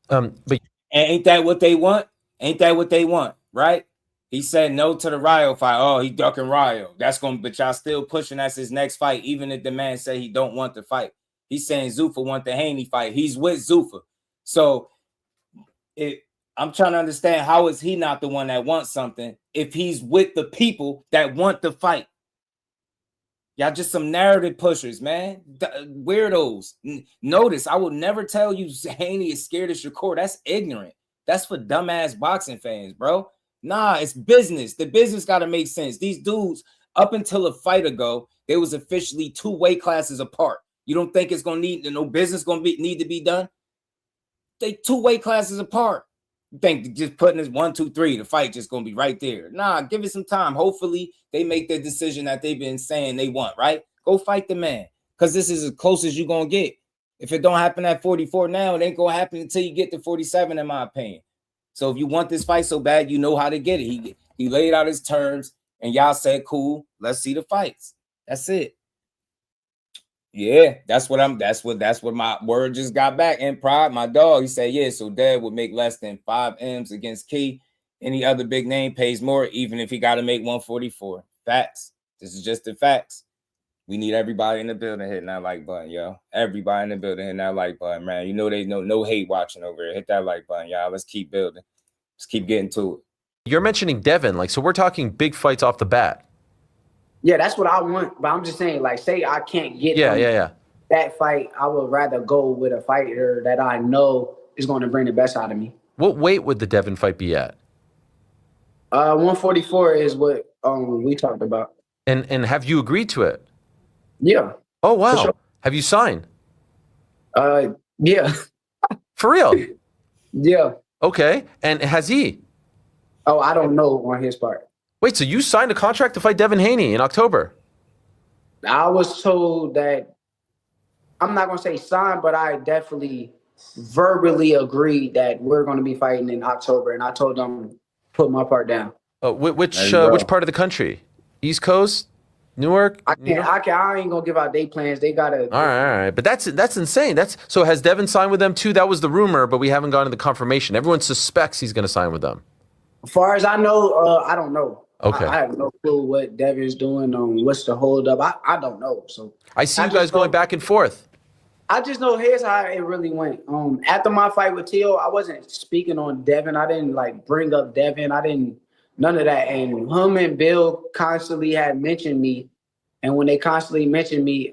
But ain't that what they want? Ain't that what they want, right? He said no to the Rayo fight. Oh, he ducking Rayo. But y'all still pushing that's his next fight, even if the man say he don't want the fight. He's saying Zuffa want the Haney fight. He's with Zuffa. So I'm trying to understand, how is he not the one that wants something if he's with the people that want the fight? Y'all just some narrative pushers, man. Weirdos. Notice, I will never tell you Haney is scared of Shakur. That's ignorant. That's for dumbass boxing fans, bro. Nah, it's business. The business got to make sense. These dudes, up until a fight ago, they was officially 2 weight classes apart. You don't think it's going to need, no business going to need to be done? They 2 weight classes apart. You think just putting this 1, 2, 3, the fight just going to be right there. Nah, give it some time. Hopefully they make the decision that they've been saying they want, right? Go fight the man, because this is as close as you're going to get. If it don't happen at 44 now, it ain't going to happen until you get to 47, in my opinion. So if you want this fight so bad, you know how to get it. He laid out his terms, and y'all said, cool, let's see the fights. That's it. Yeah, that's what my word just got back. And Pride, my dog, he said, yeah, so Dad would make less than 5 M's against Key. Any other big name pays more, even if he got to make 144. Facts. This is just the facts. We need everybody in the building hitting that like button, yo. Everybody in the building hitting that like button, man. You know they know no hate watching over here. Hit that like button, y'all. Let's keep building. Let's keep getting to it. You're mentioning Devin, so we're talking big fights off the bat. Yeah, that's what I want. But I'm just saying, like, say I can't get that fight, I would rather go with a fighter that I know is going to bring the best out of me. What weight would the Devin fight be at? 144 is what we talked about. And have you agreed to it? Yeah. Oh, wow. Sure. Have you signed? Yeah. For real? Yeah. Okay. And has he? Oh, I don't know on his part. Wait, so you signed a contract to fight Devin Haney in October? I was told that I'm not gonna say signed, but I definitely verbally agreed that we're gonna be fighting in October, and I told them put my part down. Which part of the country? East Coast, Newark. I ain't gonna give out day plans. They gotta. All right. But that's insane. So has Devin signed with them too? That was the rumor, but we haven't gotten the confirmation. Everyone suspects he's going to sign with them. As far as I know, I don't know. Okay. I have no clue what Devin's doing. What's the holdup? I don't know. So I see you guys going back and forth. I just know here's how it really went. After my fight with Tszyu, I wasn't speaking on Devin. I didn't bring up Devin. I didn't none of that. And him and Bill constantly had mentioned me. And when they constantly mentioned me,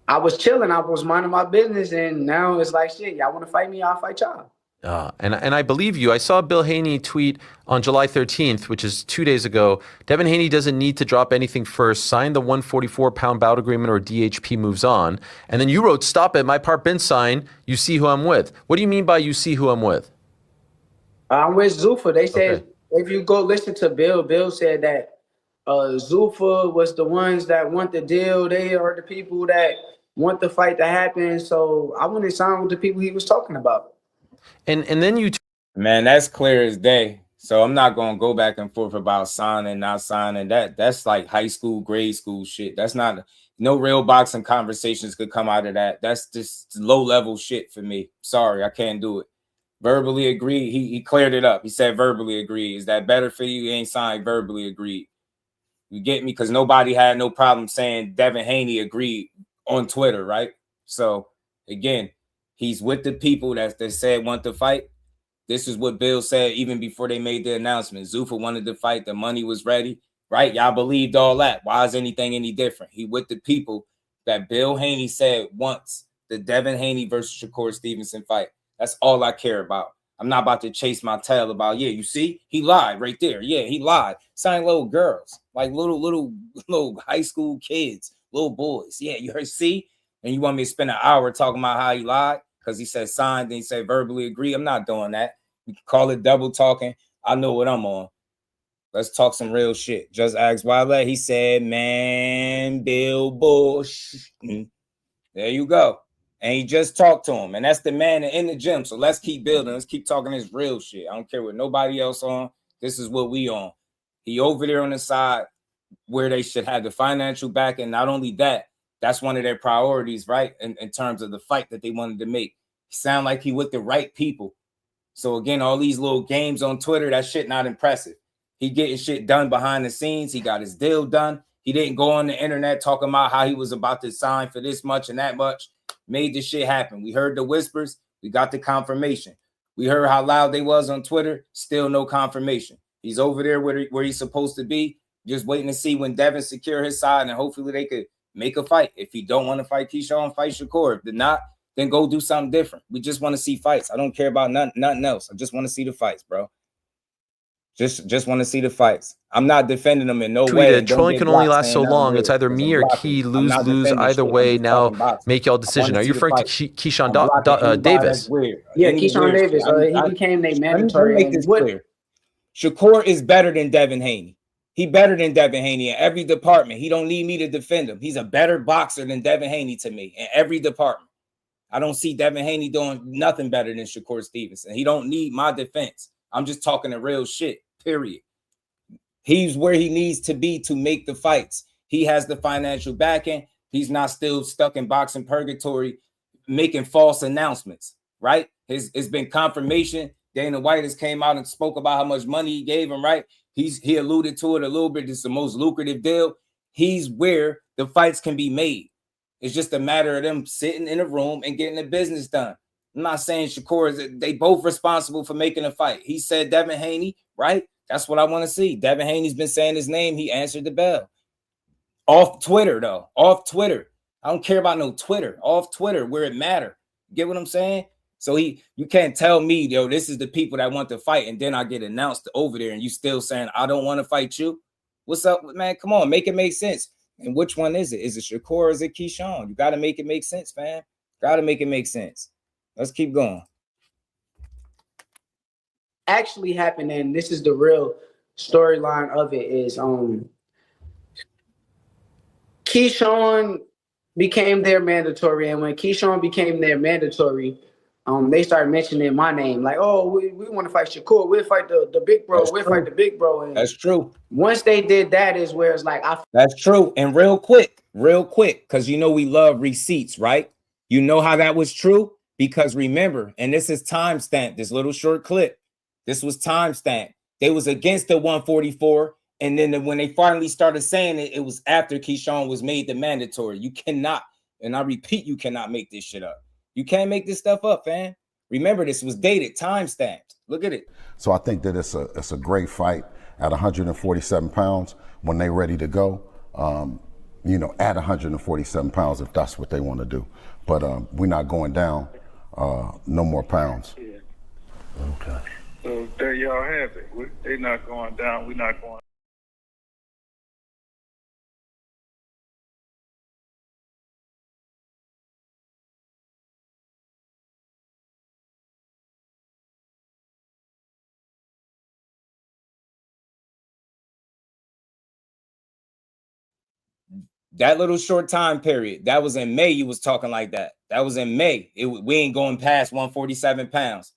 I was chilling. I was minding my business. And now it's like, shit, y'all want to fight me? I'll fight y'all. And I believe you. I saw Bill Haney tweet on July 13th, which is 2 days ago. Devin Haney doesn't need to drop anything first. Sign the 144-pound bout agreement or DHP moves on. And then you wrote, stop it. My part been signed. You see who I'm with. What do you mean by you see who I'm with? I'm with Zuffa. They said, if you go listen to Bill, Bill said that Zuffa was the ones that want the deal. They are the people that want the fight to happen. So I want to sign with the people he was talking about. And then you, man, that's clear as day. So I'm not gonna go back and forth about signing, not signing. That's like high school, grade school shit. That's not no real boxing conversations could come out of that. That's just low level shit for me. Sorry, I can't do it. Verbally agreed. He cleared it up. He said verbally agreed. Is that better for you? He ain't signed. Verbally agreed. You get me? Because nobody had no problem saying Devin Haney agreed on Twitter, right? So again, he's with the people that said want to fight. This is what Bill said even before they made the announcement. Zuffa wanted to fight. The money was ready, right? Y'all believed all that. Why is anything any different? He with the people that Bill Haney said wants the Devin Haney versus Shakur Stevenson fight. That's all I care about. I'm not about to chase my tail about, yeah, you see, he lied right there. Yeah, he lied. Signing little girls, like little high school kids, little boys. Yeah, you heard, see? And you want me to spend an hour talking about how he lied? Because he said signed, then he said verbally agree. I'm not doing that. You can call it double talking. I know what I'm on. Let's talk some real shit. Just asked Wale. He said, man, Bill Bush. There you go. And he just talked to him. And that's the man in the gym. So let's keep building. Let's keep talking this real shit. I don't care what nobody else on. This is what we on. He over there on the side where they should have the financial backing. Not only that, that's one of their priorities, right? In terms of the fight that they wanted to make. He sound like he with the right people. So again, all these little games on Twitter, that shit not impressive. He getting shit done behind the scenes. He got his deal done. He didn't go on the internet talking about how he was about to sign for this much and that much. Made this shit happen. We heard the whispers. We got the confirmation. We heard how loud they was on Twitter. Still no confirmation. He's over there where he's supposed to be. Just waiting to see when Devin secure his side, and hopefully they could make a fight. If he don't want to fight Keyshawn, fight Shakur. If they're not, then go do something different. We just want to see fights. I don't care about nothing else. I just want to see the fights, bro. Just want to see the fights. I'm not defending them in no way. Trolling can only last so long. It's either me or Key. Lose either way. Now make y'all decision. Are you referring to Keyshawn Davis? Yeah, Keyshawn Davis. He became a mandatory. Let me make this clear. Shakur is better than Devin Haney. He better than Devin Haney in every department. He don't need me to defend him. He's a better boxer than Devin Haney to me in every department. I don't see Devin Haney doing nothing better than Shakur Stevenson. He don't need my defense. I'm just talking the real shit, period. He's where he needs to be to make the fights. He has the financial backing. He's not still stuck in boxing purgatory making false announcements, right? It's been confirmation. Dana White has came out and spoke about how much money he gave him, right? He alluded to it a little bit. It's the most lucrative deal. He's where the fights can be made. It's just a matter of them sitting in a room and getting the business done. I'm not saying Shakur is, they both responsible for making a fight. He said Devin Haney, right? That's what I want to see. Devin Haney's been saying his name. He answered the bell. Off Twitter, though. Off Twitter. I don't care about no Twitter. Off Twitter, where it matter. Get what I'm saying? So you can't tell me, yo, this is the people that want to fight, and then I get announced over there, and you still saying, I don't want to fight you? What's up, man? Come on, make it make sense. And which one is it? Is it Shakur or is it Keyshawn? You got to make it make sense, fam. Got to make it make sense. Let's keep going. Actually happened, and this is the real storyline of it, is Keyshawn became their mandatory, and when Keyshawn became their mandatory, they started mentioning my name, like, oh, we want to fight Shakur, we'll fight the big bro, That's we'll true. fight the big bro. And That's true. once they did that is where it's like, That's true. And real quick, because you know we love receipts, right? You know how that was true? Because remember, and this is timestamped, this little short clip, this was timestamped. They was against the 144, and then when they finally started saying it, it was after Keyshawn was made the mandatory. You cannot, and I repeat, you cannot make this shit up. You can't make this stuff up, fam. Remember, this was dated, timestamped. Look at it. So I think that it's a great fight at 147 pounds when they're ready to go. You know, at 147 pounds if that's what they want to do. But we're not going down no more pounds. Okay. So there y'all have it. They're not going down. We're not going. That little short time period, that was in May. You was talking like that. That was in May. We ain't going past 147 pounds.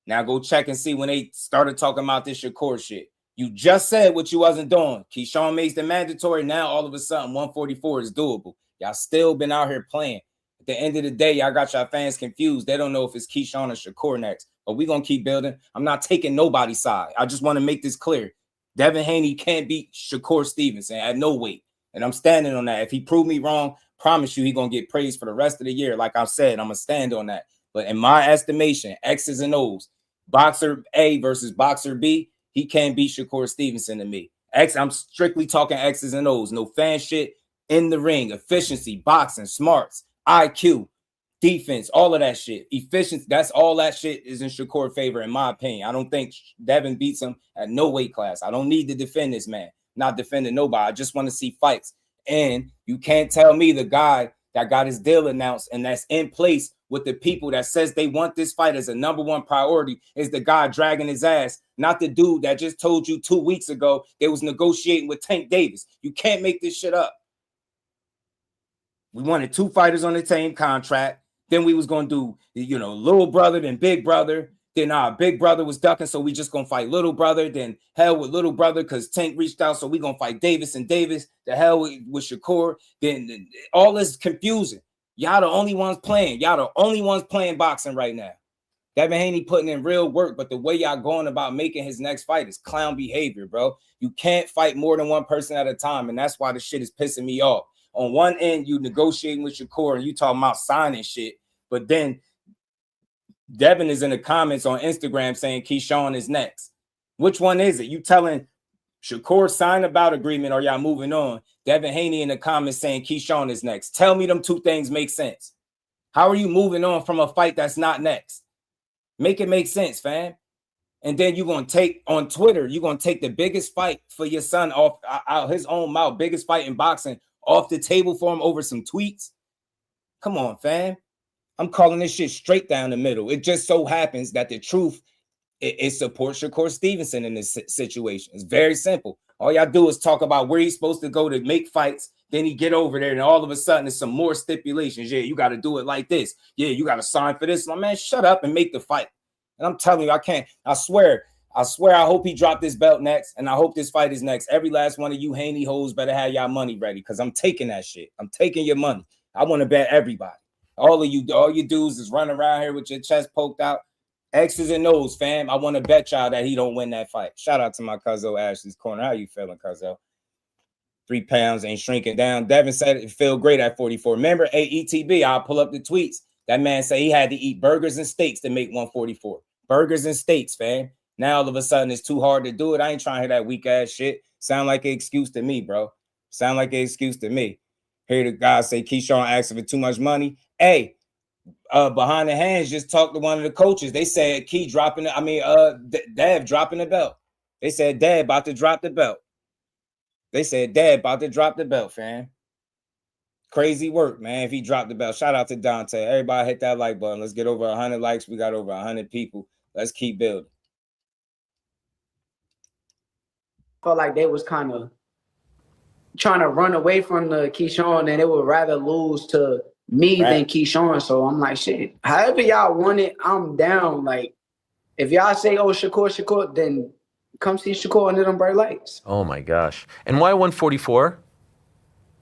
Now go check and see when they started talking about this Shakur shit. You just said what you wasn't doing. Keyshawn makes the mandatory. Now all of a sudden 144 is doable. Y'all still been out here playing. At the end of the day, y'all got y'all fans confused. They don't know if it's Keyshawn or Shakur next. But we gonna keep building. I'm not taking nobody's side. I just want to make this clear. Devin Haney can't beat Shakur Stevenson at no weight. And I'm standing on that. If he proved me wrong, promise you he going to get praised for the rest of the year. Like I said, I'm going to stand on that. But in my estimation, X's and O's, boxer A versus boxer B, he can't beat Shakur Stevenson to me. I'm strictly talking X's and O's. No fan shit in the ring. Efficiency, boxing, smarts, IQ, defense, all of that shit. Efficiency, that's all that shit is in Shakur's favor, in my opinion. I don't think Devin beats him at no weight class. I don't need to defend this man. Not defending nobody. I just want to see fights. And you can't tell me the guy that got his deal announced and that's in place with the people that says they want this fight as a number one priority is the guy dragging his ass, not the dude that just told you 2 weeks ago they was negotiating with Tank Davis. You can't make this shit up. We wanted 2 fighters on the same contract. Then we was going to do, you know, little brother, then big brother. Then our big brother was ducking, so we just going to fight little brother. Then hell with little brother because Tank reached out, so we going to fight Davis and Davis. The hell with Shakur. Then all this confusing. Y'all the only ones playing. Y'all the only ones playing boxing right now. Devin Haney putting in real work, but the way y'all going about making his next fight is clown behavior, bro. You can't fight more than one person at a time, and that's why the shit is pissing me off. On one end, you negotiating with Shakur, and you talking about signing shit, but then Devin is in the comments on Instagram saying Keyshawn is next. Which one is it? You telling Shakur sign a bout agreement or y'all moving on? Devin Haney in the comments saying Keyshawn is next. Tell me them 2 things make sense. How are you moving on from a fight that's not next? Make it make sense, fam. And then you're going to take on Twitter, you're going to take the biggest fight for your son off out his own mouth, biggest fight in boxing off the table for him over some tweets. Come on, fam. I'm calling this shit straight down the middle. It just so happens that the truth, it supports Shakur Stevenson in this situation. It's very simple. All y'all do is talk about where he's supposed to go to make fights. Then he get over there and all of a sudden there's some more stipulations. Yeah, you got to do it like this. Yeah, you got to sign for this. My man, shut up and make the fight. And I'm telling you, I can't. I swear, I hope he dropped this belt next. And I hope this fight is next. Every last one of you Haney hoes better have y'all money ready because I'm taking that shit. I'm taking your money. I want to bet everybody. All of you, all you dudes is running around here with your chest poked out. X's and O's, fam. I want to bet y'all that he don't win that fight. Shout out to my cousin Ashley's Corner. How you feeling, cousin? 3 pounds ain't shrinking down. Devin said it feel great at 44. Remember, AETB, I'll pull up the tweets. That man said he had to eat burgers and steaks to make 144. Burgers and steaks, fam. Now all of a sudden it's too hard to do it. I ain't trying to hear that weak ass shit. Sound like an excuse to me, bro. Sound like an excuse to me. Hear the guy say Keyshawn asking for too much money. Hey, behind the hands, just talked to one of the coaches. They said Key dropping Dev dropping the belt. They said Dad about to drop the belt. They said Dad about to drop the belt, fam. Crazy work, man. If he dropped the belt. Shout out to Dante. Everybody hit that like button. Let's get over 100 likes. We got over 100 people. Let's keep building. Felt like they was kind of trying to run away from the Keyshawn, and it would rather lose to me than Keyshawn. So I'm like, shit. However y'all want it, I'm down. Like, if y'all say, oh, Shakur, then come see Shakur under them bright lights. Oh my gosh! And why 144?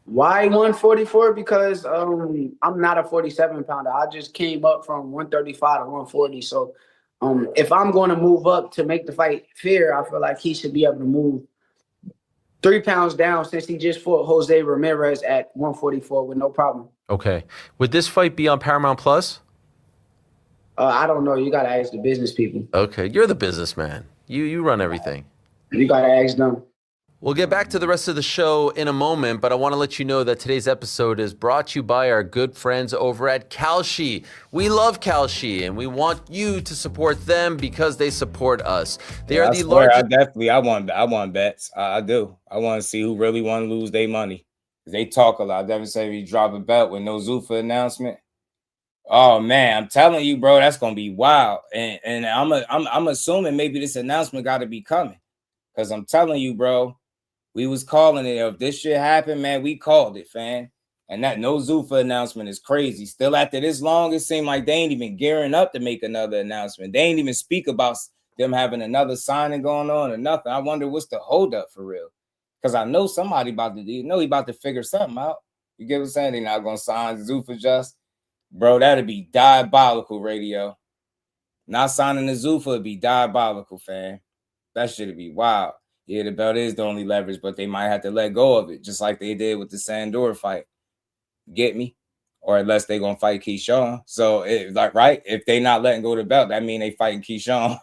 Why 144? Because I'm not a 47 pounder. I just came up from 135 to 140. So if I'm going to move up to make the fight fair, I feel like he should be able to move 3 pounds down since he just fought Jose Ramirez at 144 with no problem. Okay. Would this fight be on Paramount Plus? I don't know. You got to ask the business people. Okay. You're the businessman. You run everything. You got to ask them. We'll get back to the rest of the show in a moment, but I want to let you know that today's episode is brought to you by our good friends over at Kalshi. We love Kalshi, and we want you to support them because they support us. They are the largest. I want bets. I do. I want to see who really want to lose their money. They talk a lot. Devin said he drop a belt with no Zuffa announcement. Oh man, I'm telling you, bro, that's gonna be wild. And I'm assuming maybe this announcement got to be coming, because I'm telling you, bro. We was calling it. If this shit happened, man, we called it, fam. And that no Zuffa announcement is crazy. Still after this long, it seemed like they ain't even gearing up to make another announcement. They ain't even speak about them having another signing going on or nothing. I wonder what's the holdup for real. Because I know somebody he about to figure something out. You get what I'm saying? They're not going to sign Zuffa just. Bro, that'd be diabolical, radio. Not signing the Zuffa would be diabolical, fam. That shit'd be wild. Yeah, the belt is the only leverage, but they might have to let go of it, just like they did with the Sandor fight. Get me? Or unless they're going to fight Keyshawn. So, if they not letting go of the belt, that mean they fighting Keyshawn.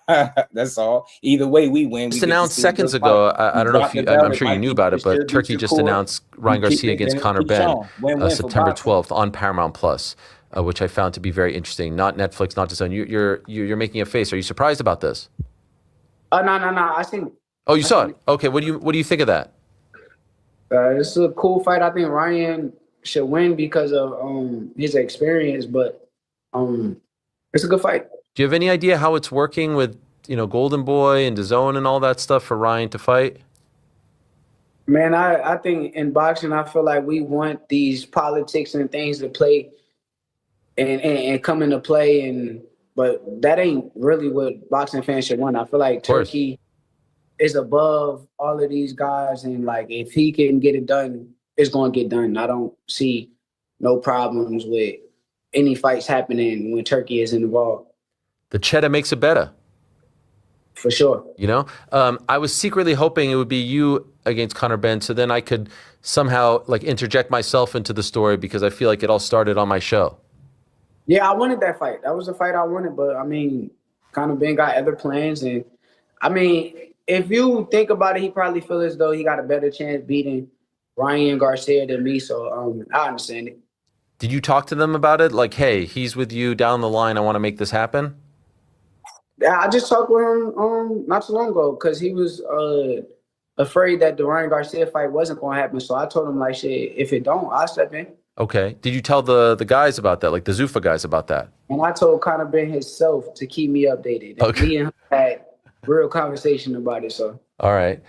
That's all. Either way, we win. Just announced seconds ago. I don't know if I'm sure you knew about it, but Turkey just announced Ryan Garcia against Conor Benn September 12th on Paramount Plus, which I found to be very interesting. Not Netflix, not DAZN. You're making a face. Are you surprised about this? No. I think. Oh, you saw it. Okay, what do you think of that? It's a cool fight. I think Ryan should win because of his experience, but it's a good fight. Do you have any idea how it's working with Golden Boy and DAZN and all that stuff for Ryan to fight? Man, I think in boxing, I feel like we want these politics and things to play and come into play, but that ain't really what boxing fans should want. I feel like Turkey is above all of these guys, and like if he can get it done, it's going to get done. I don't see no problems with any fights happening when Turkey is involved. The cheddar makes it better. For sure. I was secretly hoping it would be you against Conor Benn, so then I could somehow interject myself into the story, because I feel like it all started on my show. Yeah, I wanted that fight. That was the fight I wanted, but I mean, Conor Benn got other plans, and I mean, if you think about it, he probably feels as though he got a better chance beating Ryan Garcia than me, so I understand it. Did you talk to them about it? Like, hey, he's with you down the line. I want to make this happen? Yeah, I just talked with him not too long ago because he was afraid that the Ryan Garcia fight wasn't going to happen. So I told him, like, shit, if it don't, I'll step in. Okay. Did you tell the guys about that, like the Zuffa guys about that? And I told Conor Benn himself to keep me updated. Okay. Me and him had real conversation about it. So. All right.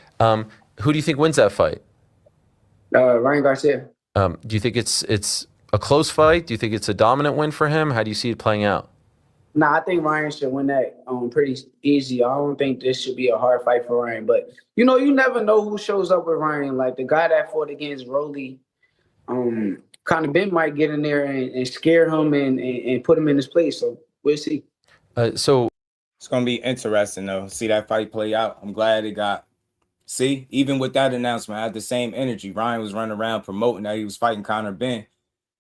Who do you think wins that fight? Ryan Garcia. Do you think it's a close fight? Do you think it's a dominant win for him? How do you see it playing out? Nah, I think Ryan should win that pretty easy. I don't think this should be a hard fight for Ryan. But, you never know who shows up with Ryan. Like the guy that fought against Rolly, Conor Benn might get in there and scare him and put him in his place. So we'll see. So it's going to be interesting, though. See that fight play out. I'm glad it got. See, even with that announcement, I had the same energy. Ryan was running around promoting that he was fighting Conor Benn,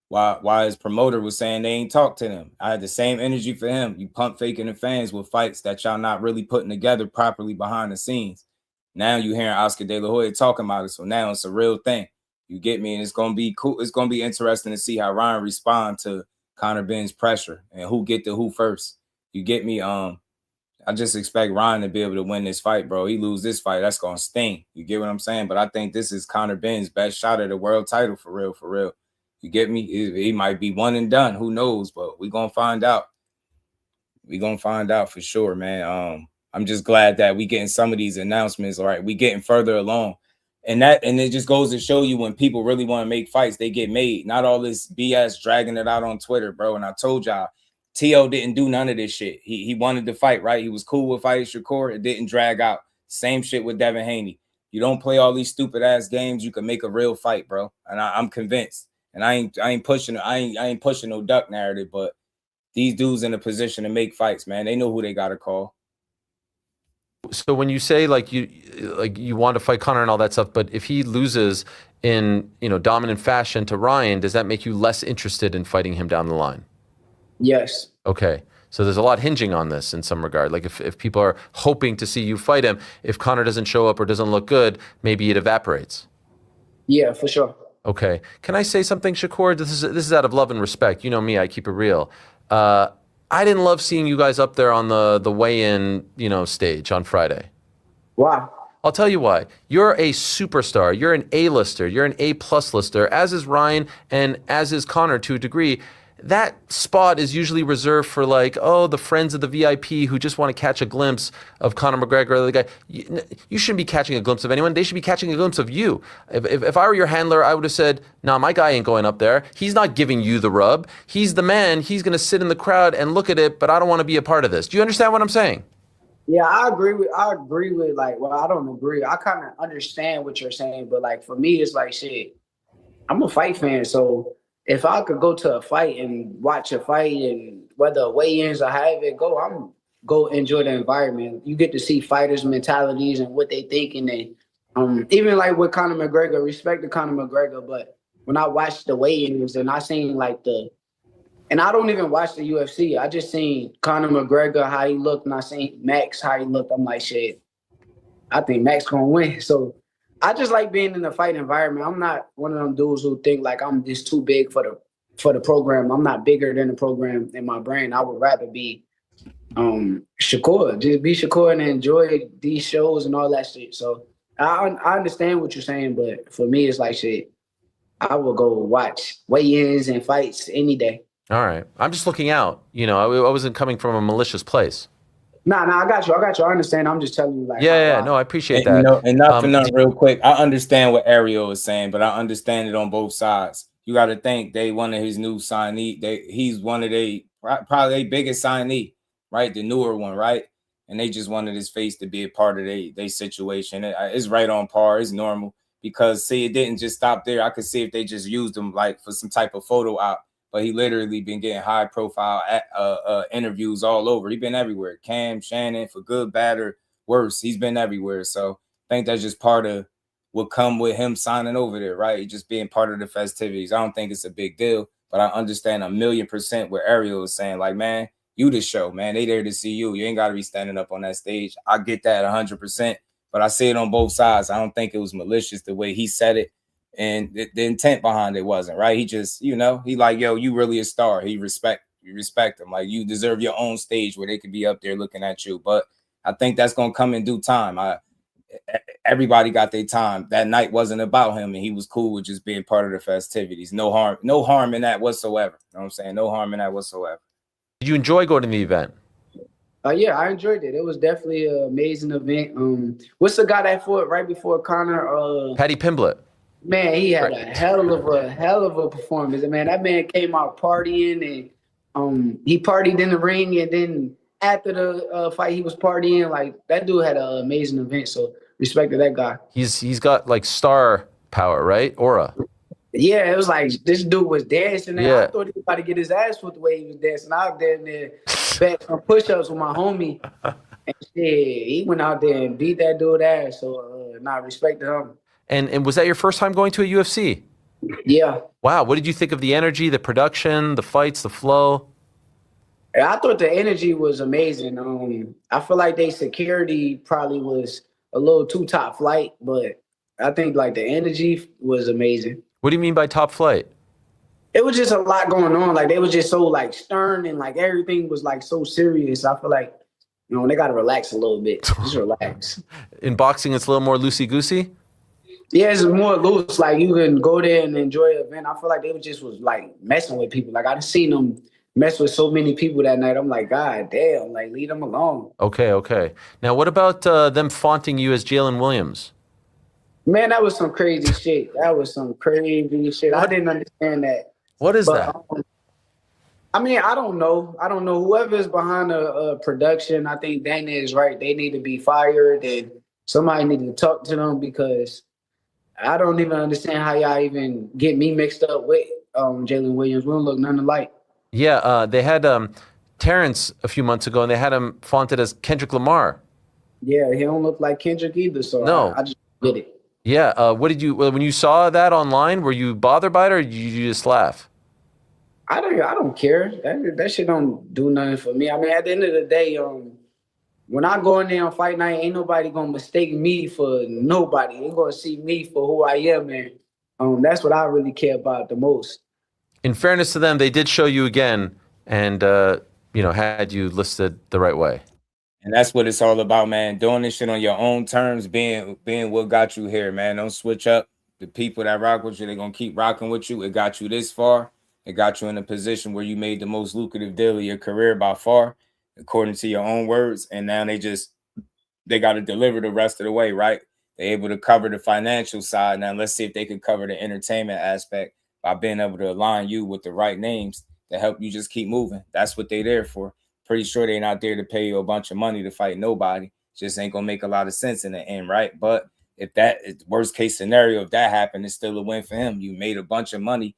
while his promoter was saying they ain't talked to them. I had the same energy for him. You pump faking the fans with fights that y'all not really putting together properly behind the scenes. Now you hearing Oscar De La Hoya talking about it, so now it's a real thing. You get me? And it's going to be cool. It's going to be interesting to see how Ryan respond to Conor Benn's pressure and who get to who first. You get me? I just expect Ryan to be able to win this fight, bro. He lose this fight, that's going to sting. You get what I'm saying? But I think this is Conor Benn's best shot at the world title for real, for real. You get me? He might be one and done. Who knows? But we're going to find out. We're going to find out for sure, man. I'm just glad that we getting some of these announcements. All right, we getting further along. And it just goes to show you when people really want to make fights, they get made. Not all this BS dragging it out on Twitter, bro. And I told y'all, T.O. didn't do none of this shit. He wanted to fight, right? He was cool with fighting Shakur. It didn't drag out. Same shit with Devin Haney. You don't play all these stupid ass games, you can make a real fight, bro. And I'm convinced. And I ain't pushing no duck narrative, but these dudes in a position to make fights, man. They know who they gotta call. So when you say like you want to fight Conor and all that stuff, but if he loses in dominant fashion to Ryan, does that make you less interested in fighting him down the line? Yes. Okay. So there's a lot hinging on this in some regard. Like if people are hoping to see you fight him, if Conor doesn't show up or doesn't look good, maybe it evaporates. Yeah, for sure. Okay. Can I say something, Shakur? This is out of love and respect. You know me, I keep it real. I didn't love seeing you guys up there on the weigh-in, stage on Friday. Why? I'll tell you why. You're a superstar. You're an A-lister. You're an A-plus lister, as is Ryan and as is Conor to a degree. That spot is usually reserved for the friends of the VIP who just want to catch a glimpse of Conor McGregor or the guy. You shouldn't be catching a glimpse of anyone. They should be catching a glimpse of you. If I were your handler, I would have said, nah, my guy ain't going up there. He's not giving you the rub. He's the man. He's going to sit in the crowd and look at it, but I don't want to be a part of this. Do you understand what I'm saying? Yeah, I agree with I don't agree. I kind of understand what you're saying, but for me, it's like, shit, I'm a fight fan, so if I could go to a fight and watch a fight and whether weigh-ins or however it go, I'm go enjoy the environment. You get to see fighters' mentalities and what they think, and they even with Conor McGregor, respect to Conor McGregor, but when I watched the weigh-ins and I seen and I don't even watch the UFC, I just seen Conor McGregor how he looked, and I seen Max how he looked. I'm like, shit, I think Max gonna win. So I just like being in the fight environment. I'm not one of them dudes who think I'm just too big for the program. I'm not bigger than the program in my brain. I would rather be Shakur. Just be Shakur and enjoy these shows and all that shit. So I understand what you're saying, but for me, it's like, shit, I will go watch weigh-ins and fights any day. All right. I'm just looking out. I wasn't coming from a malicious place. Nah, I got you. I understand. I'm just telling you, no, I appreciate that. And not for nothing, real quick. I understand what Errol is saying, but I understand it on both sides. You got to think they one of his new signee. He's one of probably their biggest signee, right? The newer one, right? And they just wanted his face to be a part of their situation. It's right on par. It's normal because see, it didn't just stop there. I could see if they just used him for some type of photo op. But he literally been getting high profile interviews all over. He's been everywhere. Cam, Shannon, for good, bad, or worse. He's been everywhere. So I think that's just part of what come with him signing over there, right? Just being part of the festivities. I don't think it's a big deal, but I understand 1,000,000% what Errol is saying. Man, you the show, man. They there to see you. You ain't got to be standing up on that stage. I get that 100%, but I see it on both sides. I don't think it was malicious the way he said it. And the intent behind it wasn't right. He just, he yo, you really a star. You respect him. You deserve your own stage where they could be up there looking at you. But I think that's gonna come in due time. Everybody got their time. That night wasn't about him, and he was cool with just being part of the festivities. No harm in that whatsoever. You know what I'm saying? No harm in that whatsoever. Did you enjoy going to the event? Yeah, I enjoyed it. It was definitely an amazing event. What's the guy that fought right before Conor? Paddy Pimblett. Man, he had a hell of a performance. Man, that man came out partying and he partied in the ring, and then after the fight he was partying. That dude had an amazing event. So respect to that guy. He's got star power, right? Aura. Yeah, it was this dude was dancing. And yeah. I thought he was about to get his ass with the way he was dancing. I was there back some push-ups with my homie. And shit, he went out there and beat that dude ass. So respect to him. And was that your first time going to a UFC? Yeah. Wow. What did you think of the energy, the production, the fights, the flow? I thought the energy was amazing. I feel like their security probably was a little too top flight, but I think the energy was amazing. What do you mean by top flight? It was just a lot going on. They was just so stern and everything was so serious. I feel like they got to relax a little bit. Just relax. In boxing, it's a little more loosey-goosey? Yeah, it's more loose. You can go there and enjoy the event. I feel like they was messing with people. I done seen them mess with so many people that night. I'm like, God damn, leave them alone. Okay. Now, what about them faunting you as Jalen Williams? Man, that was some crazy shit. That was some crazy shit. I didn't understand that. What is that? I mean, I don't know. I don't know. Whoever's behind the production, I think Dana is right. They need to be fired, and somebody need to talk to them because I don't even understand how y'all even get me mixed up with Jalen Williams. We don't look nothing alike. Yeah, they had Terrence a few months ago, and they had him flaunted as Kendrick Lamar. Yeah, he don't look like Kendrick either, so No. I just get it. Yeah, what did you when you saw that online? Were you bothered by it, or did you just laugh? I don't care. That shit don't do nothing for me. I mean, at the end of the day, when I go in there on fight night, ain't nobody gonna mistake me for nobody. They gonna see me for who I am, and that's what I really care about the most. In fairness to them, they did show you again, and had you listed the right way. And that's what it's all about, man. Doing this shit on your own terms, being what got you here, man. Don't switch up. The people that rock with you, they're gonna keep rocking with you. It got you this far. It got you in a position where you made the most lucrative deal of your career by far, according to your own words. And now they got to deliver the rest of the way, right? They're able to cover the financial side. Now let's see if they can cover the entertainment aspect by being able to align you with the right names to help you just keep moving. That's what they're there for. Pretty sure they're not there to pay you a bunch of money to fight nobody. Just ain't gonna make a lot of sense in the end, right? But if that is worst case scenario, if that happened, it's still a win for him. You made a bunch of money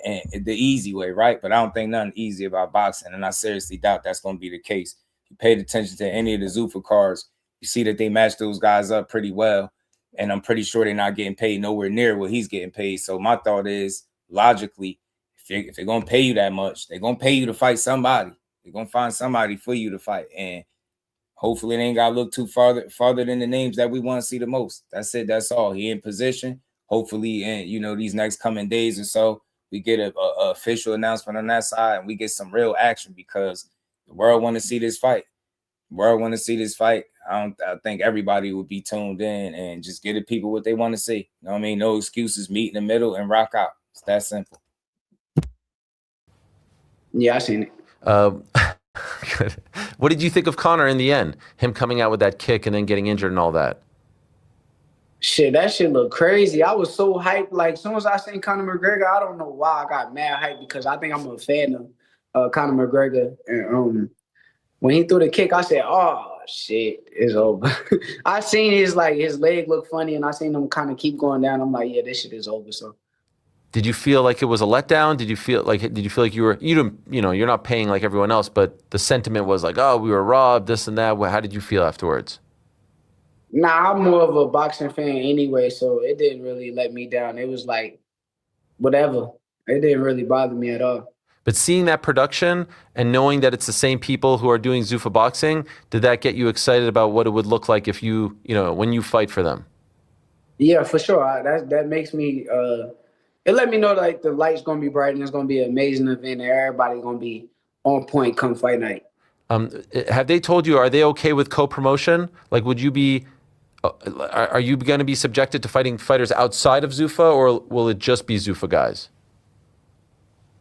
and the easy way, right? But I don't think nothing easy about boxing, and I seriously doubt that's gonna be the case. If you paid attention to any of the Zuffa cards, you see that they match those guys up pretty well, and I'm pretty sure they're not getting paid nowhere near what he's getting paid. So my thought is, logically, if they're gonna pay you that much, they're gonna pay you to fight somebody. They're gonna find somebody for you to fight, and hopefully they ain't gotta look too farther than the names that we want to see the most. That's it. That's all. He in position. Hopefully, in these next coming days or so, we get a official announcement on that side, and we get some real action because the world want to see this fight. The world want to see this fight. I think everybody would be tuned in and just get the people what they want to see. You know what I mean? No excuses. Meet in the middle and rock out. It's that simple. Yeah, I seen it. Good. What did you think of Conor in the end? Him coming out with that kick and then getting injured and all that. Shit, that shit looked crazy. I was so hyped. Like, as soon as I seen Conor McGregor, I don't know why I got mad hyped because I think I'm a fan of Conor McGregor. And when he threw the kick, I said, "Oh shit, it's over." I seen his leg look funny, and I seen him kind of keep going down. I'm like, "Yeah, this shit is over." So. Did you feel like it was a letdown? Did you feel like you didn't, you're not paying like everyone else, but the sentiment was like, oh, we were robbed, this and that. How did you feel afterwards? Nah, I'm more of a boxing fan anyway, so it didn't really let me down. It was like, whatever. It didn't really bother me at all. But seeing that production and knowing that it's the same people who are doing Zuffa boxing, did that get you excited about what it would look like if when you fight for them? Yeah, for sure. That makes me. It let me know like the light's gonna be bright and it's gonna be an amazing event and everybody's gonna be on point come fight night. Have they told you, are they okay with co-promotion? Like, would you be, are you going to be subjected to fighting fighters outside of Zuffa, or will it just be Zuffa guys?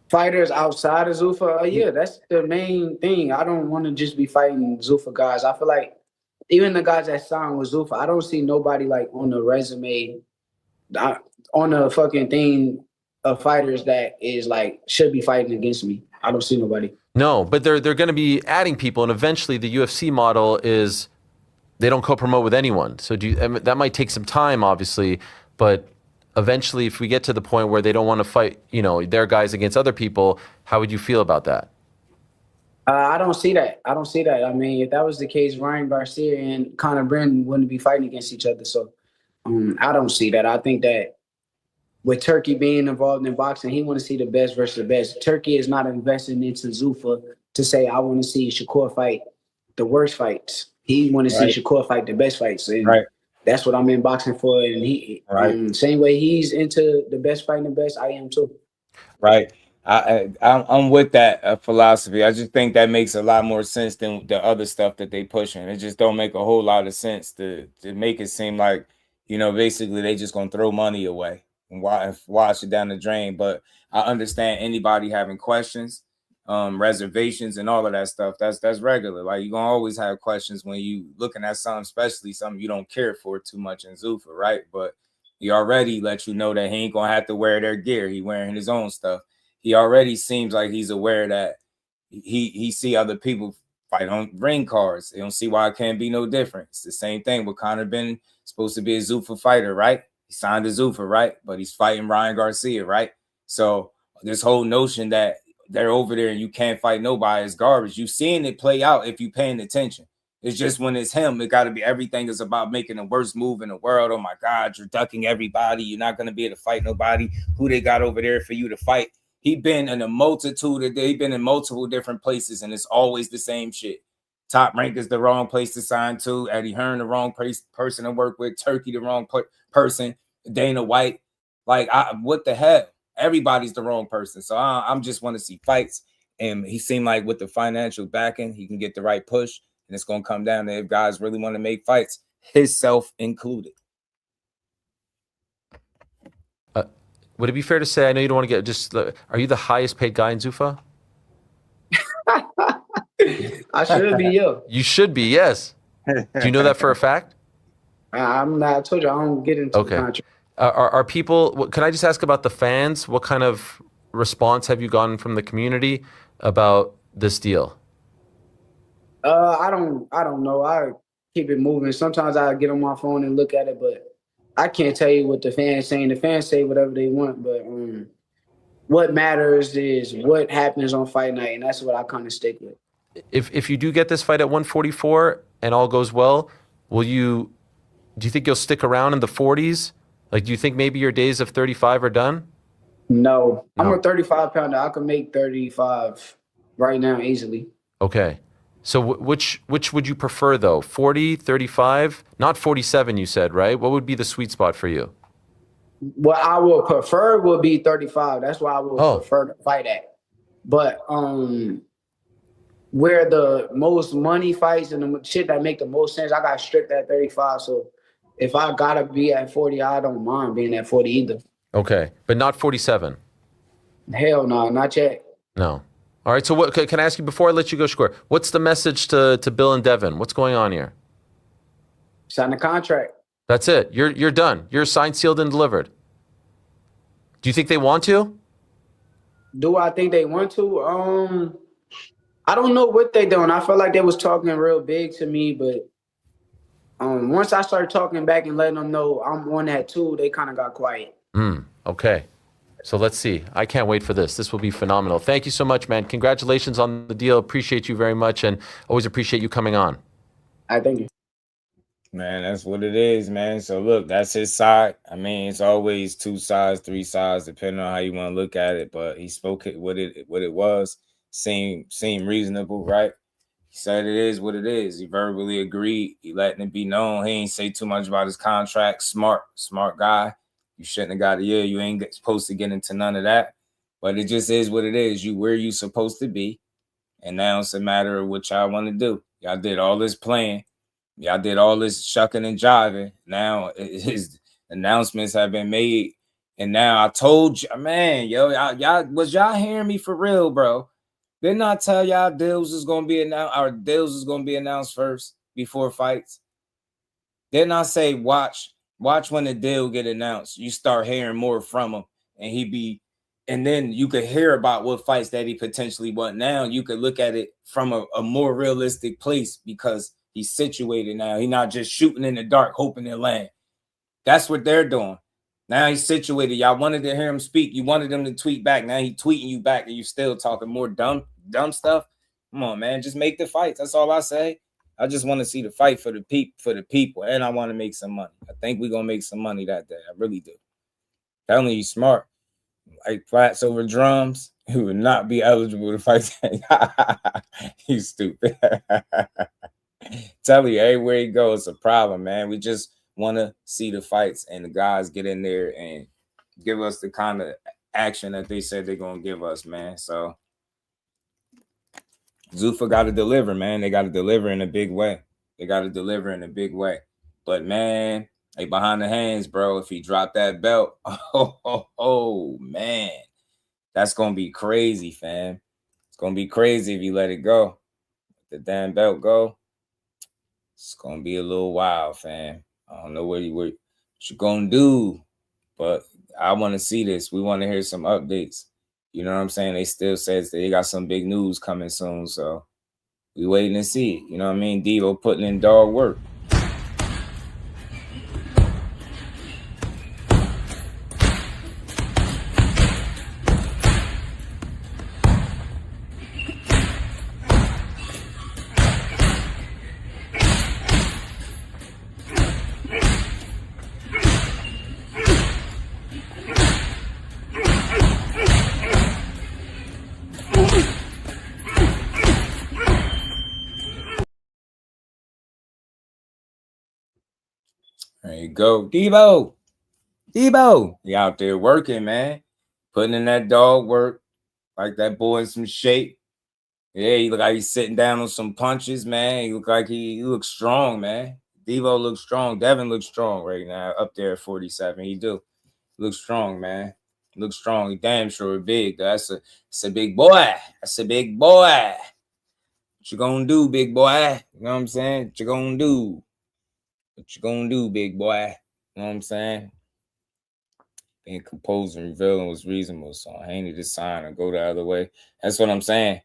Fighters outside of Zuffa, yeah, that's the main thing. I don't want to just be fighting Zuffa guys. I feel like even the guys that signed with Zuffa, I don't see nobody like on the resume, on the fucking thing of fighters that is like should be fighting against me. I don't see nobody. No, but they're going to be adding people, and eventually the UFC model is they don't co-promote with anyone. So that might take some time, obviously, but eventually, if we get to the point where they don't want to fight, their guys against other people, how would you feel about that? I don't see that. I mean, if that was the case, Ryan Garcia and Conor Benn wouldn't be fighting against each other. So I don't see that. I think that with Turkey being involved in boxing, he want to see the best versus the best. Turkey is not investing into Zuffa to say, I want to see Shakur fight the worst fights. He want to see Shakur fight the best fights. And that's what I'm in boxing for. And he, same way he's into the best fighting the best, I am too. Right. I'm with that philosophy. I just think that makes a lot more sense than the other stuff that they pushing. It just don't make a whole lot of sense to make it seem like, basically they just gonna throw money away and wash it down the drain. But I understand anybody having questions, reservations, and all of that stuff. That's regular. Like, you're gonna always have questions when you looking at something, especially something you don't care for too much in Zuffa, right? But He already let you know that he ain't gonna have to wear their gear. He wearing his own stuff. He already seems like he's aware that he see other people fight on ring cards. They don't see why it can't be no different. It's the same thing with Conor Benn, supposed to be a Zuffa fighter, right? He signed to Zuffa, right? But he's fighting Ryan Garcia, right? So this whole notion that they're over there and you can't fight nobody is garbage. You've seen it play out if you're paying attention. It's just when it's him, it got to be everything is about making the worst move in the world. Oh, my God, you're ducking everybody. You're not going to be able to fight nobody. Who they got over there for you to fight? He been in a multitude. He been in multiple different places, and it's always the same shit. Top Rank is the wrong place to sign to. Eddie Hearn, the wrong person to work with. Turkey, the wrong person. Dana White. Like, what the hell? Everybody's the wrong person. So I'm just want to see fights. And he seemed like with the financial backing, he can get the right push. And it's going to come down to if guys really want to make fights, himself included. Would it be fair to say, I know you don't want to get are you the highest paid guy in Zuffa? I should be, yo. You should be, yes. Do you know that for a fact? I'm not. I told you I don't get into the contract. Are people? Can I just ask about the fans? What kind of response have you gotten from the community about this deal? I don't know. I keep it moving. Sometimes I get on my phone and look at it, but I can't tell you what the fans saying. The fans say whatever they want, but what matters is what happens on fight night, and that's what I kind of stick with. If you do get this fight at 144 and all goes well, do you think you'll stick around in the 40s? Like, do you think maybe your days of 35 are done? No. I'm a 35-pounder. I can make 35 right now easily. Okay. So which would you prefer, though? 40, 35? Not 47, you said, right? What would be the sweet spot for you? What I would prefer would be 35. That's why I would prefer to fight at. But where the most money fights and the shit that make the most sense, I got strict at 35. So if I gotta be at 40, I don't mind being at 40 either. Okay, but not 47? Hell no, not yet. No. All right, so what can I ask you before I let you go, Shakur? What's the message to Bill and Devin? What's going on here? Sign the contract. That's it. You're done. You're signed, sealed, and delivered. Do you think they want to? Do I think they want to? I don't know what they doing. I felt like they was talking real big to me, but once I started talking back and letting them know I'm on that too, they kind of got quiet. Okay. So let's see. I can't wait for this. This will be phenomenal. Thank you so much, man. Congratulations on the deal. Appreciate you very much, and always appreciate you coming on. I thank you. Man, that's what it is, man. So look, that's his side. I mean, it's always 2 sides, 3 sides, depending on how you want to look at it. But he spoke it what it was. Seemed reasonable, right? He said it is what it is. He verbally agreed. He letting it be known. He ain't say too much about his contract. Smart guy. You shouldn't have got it. Yeah, you ain't supposed to get into none of that. But it just is what it is. You where you supposed to be. And now it's a matter of what y'all want to do. Y'all did all this playing. Y'all did all this shucking and jiving. Now his announcements have been made. And now I told you, man, y'all was y'all hearing me for real, bro? Didn't I tell y'all deals is gonna be announced? Our deals is gonna be announced first before fights. Didn't I say watch when the deal get announced? You start hearing more from him, and then you could hear about what fights that he potentially want. Now you could look at it from a more realistic place because he's situated now. He's not just shooting in the dark, hoping to land. That's what they're doing. Now he's situated. Y'all wanted to hear him speak. You wanted him to tweet back. Now he's tweeting you back, and you still talking more dumb stuff. Come on, man. Just make the fights. That's all I say. I just want to see the fight for the people, and I want to make some money. I think we're gonna make some money that day. I really do. Telling you, smart. Like flats over drums, who would not be eligible to fight. He's stupid. Tell you, everywhere he goes, it's a problem, man. We just want to see the fights and the guys get in there and give us the kind of action that they said they're going to give us, man. So Zuffa got to deliver, man. They got to deliver in a big way. But, man, they behind the hands, bro. If he dropped that belt, man, that's going to be crazy, fam. It's going to be crazy if you let it go. Let the damn belt go. It's going to be a little wild, fam. I don't know what you're going to do. But I want to see this. We want to hear some updates. You know what I'm saying? They still says they got some big news coming soon, so we waiting to see it. You know what I mean? Devo putting in dog work. There you go. Devo. He out there working, man. Putting in that dog work. Like that boy in some shape. Yeah, he look like he's sitting down on some punches, man. He look like he looks strong, man. Devo looks strong. Devin looks strong right now. Up there at 47. He do. Looks strong, man. Looks strong. He damn sure big. That's a big boy. That's a big boy. What you gonna do, big boy? You know what I'm saying? What you gonna do? What you gonna do, big boy? You know what I'm saying? Being composed and revealing was reasonable. So Haney to sign and go the other way. That's what I'm saying.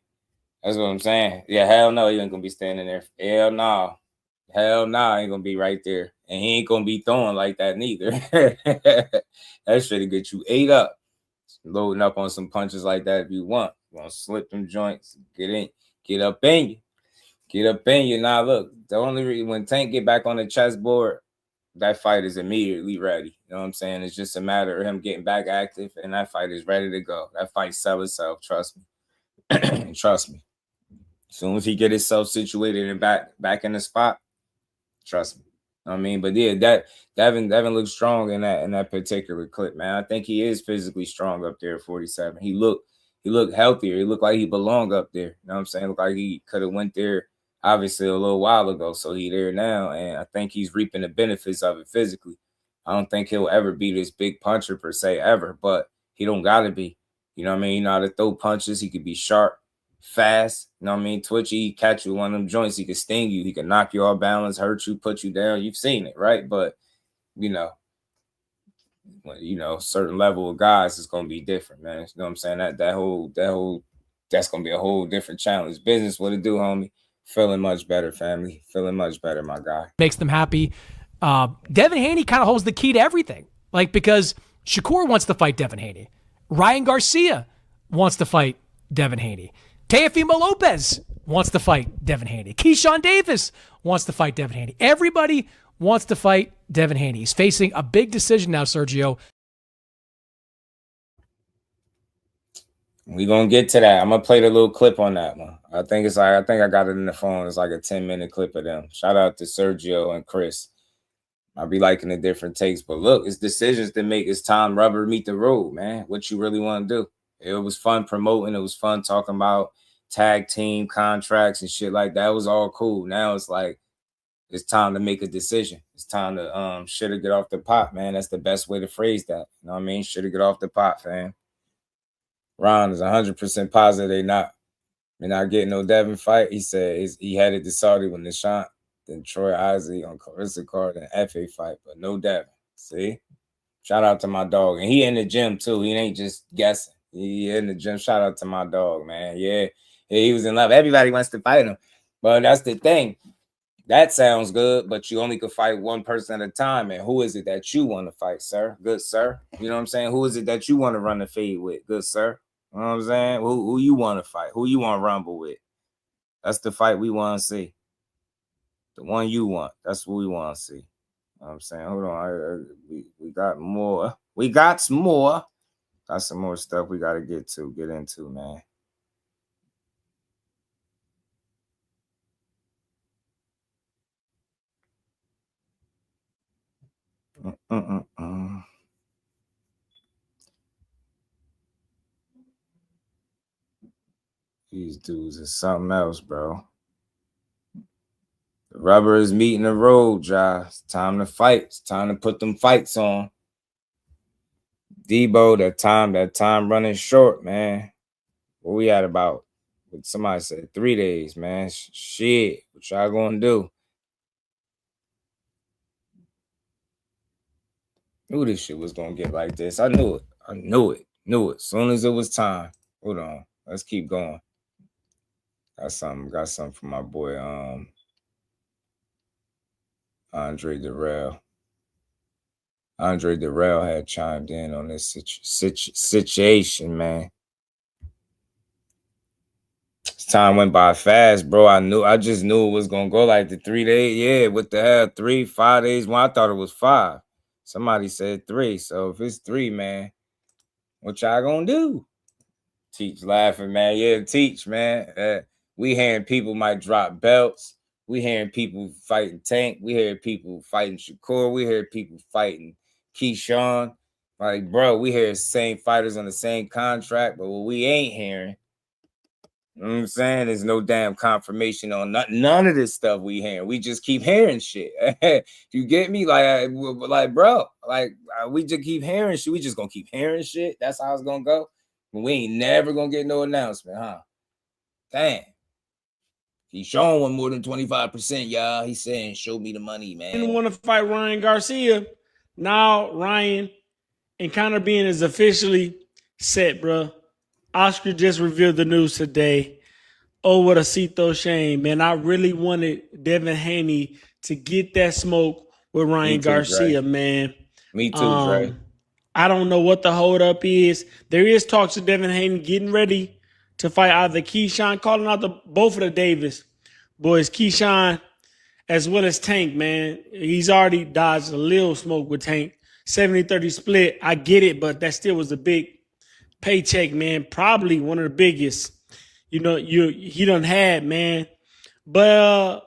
That's what I'm saying. Yeah, hell no, he ain't gonna be standing there. Hell no. Hell no, he ain't gonna be right there. And he ain't gonna be throwing like that neither. That shit'll get you ate up. Loading up on some punches like that if you want. You want to slip them joints, get up in you. Get up in you. Now look, the only reason when Tank get back on the chessboard, that fight is immediately ready. You know what I'm saying? It's just a matter of him getting back active, and that fight is ready to go. That fight sell itself, trust me. Trust me. As soon as he get himself situated and back in the spot, trust me. You know what I mean? But yeah, that Devin looks strong in that particular clip, man. I think he is physically strong up there at 47. He looked healthier. He looked like he belonged up there. You know what I'm saying? Looked like he could have went there obviously a little while ago. So he there now, and I think he's reaping the benefits of it physically. I don't think he'll ever be this big puncher per se ever, but he don't gotta be. You know what I mean? You know how to throw punches. He could be sharp, fast. You know what I mean? Twitchy. He catch you with one of them joints. He could sting you. He could knock you off balance, hurt you, put you down. You've seen it, right? But you know, certain level of guys is gonna be different, man. You know what I'm saying? That whole that's gonna be a whole different challenge. Business, what it do, homie? Feeling much better, family. Feeling much better, my guy. Makes them happy. Devin Haney kind of holds the key to everything. Like, because Shakur wants to fight Devin Haney. Ryan Garcia wants to fight Devin Haney. Teofimo Lopez wants to fight Devin Haney. Keyshawn Davis wants to fight Devin Haney. Everybody wants to fight Devin Haney. He's facing a big decision now, Sergio. We gonna get to that. I'm gonna play the little clip on that one. I think I got it in the phone. It's like a 10-minute clip of them. Shout out to Sergio and Chris. I'll be liking the different takes, but look, it's decisions to make. It's time rubber meet the road, man. What you really want to do? It was fun promoting. It was fun talking about tag team contracts and shit like that. It was all cool. Now it's like it's time to make a decision. It's time to shit or get off the pot, man. That's the best way to phrase that. You know what I mean? Shit or get off the pot, fam. Ron is 100% positive they're not getting no Devin fight. He said he headed to Saudi with Nishant, then Troy Isley on Carissa card and FA fight, but no Devin. See? Shout out to my dog. And he in the gym too. He ain't just guessing. He in the gym. Shout out to my dog, man. Yeah, he was in love. Everybody wants to fight him. But that's the thing. That sounds good, but you only could fight one person at a time. And who is it that you want to fight, sir? Good, sir. You know what I'm saying? Who is it that you want to run the fade with? Good, sir. You know what I'm saying? Who you want to fight? Who you want to rumble with? That's the fight we want to see. The one you want. That's what we want to see. You know what I'm saying? Hold on. We got more. We got some more. Got some more stuff we got to get into, man. These dudes is something else, bro. The rubber is meeting the road, Ja. It's time to fight. It's time to put them fights on. Debo, that time running short, man. What we at about? What somebody said 3 days, man. Shit, what y'all gonna do? Knew this shit was gonna get like this. I knew it. I knew it. Knew it. As soon as it was time. Hold on. Let's keep going. Got something from my boy Andre Darrell. Andre Darrell had chimed in on this situation, man. Time went by fast, bro. I just knew it was gonna go like the 3 days. Yeah, what the hell? 3, 5 days. Well, I thought it was 5. Somebody said 3. So if it's 3, man, what y'all gonna do? Teach laughing, man. Yeah, teach, man. We hearing people might drop belts. We hearing people fighting Tank. We hear people fighting Shakur. We hear people fighting Keyshawn. Like, bro, we hear the same fighters on the same contract, but what we ain't hearing, you know what I'm saying, there's no damn confirmation on none of this stuff we hearing. We just keep hearing shit. You get me? Like, bro, we just keep hearing shit. We just gonna keep hearing shit. That's how it's gonna go. We ain't never gonna get no announcement, huh? Damn. He's showing one more than 25%, y'all. He's saying, show me the money, man. Didn't want to fight Ryan Garcia. Now Ryan and Conor Benn is officially set, bro. Oscar just revealed the news today. Oh, what a Cito shame, man. I really wanted Devin Haney to get that smoke with Ryan Garcia, Dre. Man. Me too, Dre. I don't know what the holdup is. There is talks of Devin Haney getting ready to fight either Keyshawn, calling out both of the Davis boys, Keyshawn as well as Tank, man. He's already dodged a little smoke with Tank. 70-30 split. I get it, but that still was a big paycheck, man. Probably one of the biggest, he done had, man. But,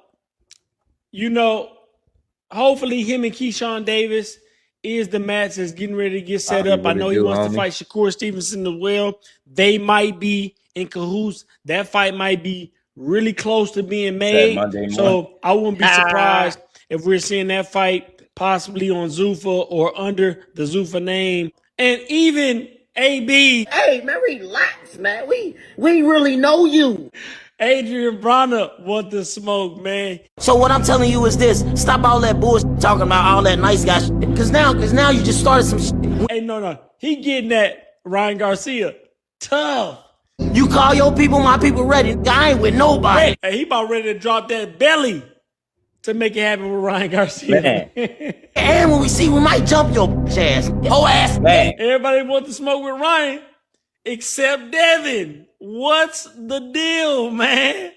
hopefully him and Keyshawn Davis is the match that's getting ready to get set up. I know he wants to fight Shakur Stevenson as well. They might be in cahoots. That fight might be really close to being made. So I wouldn't be surprised if we're seeing that fight possibly on Zuffa or under the Zuffa name. And even AB. Hey, man, relax, man. We really know you. Adrian Bronner want the smoke, man. So what I'm telling you is this: stop all that bullshit talking about all that nice guy shit. Cause now you just started some shit. Hey, no. He getting that Ryan Garcia tough. You call your people, my people ready. I ain't with nobody. Hey, he about ready to drop that belly to make it happen with Ryan Garcia. And when we might jump your ass. Whole ass. Man. Everybody want to smoke with Ryan except Devin. What's the deal, man?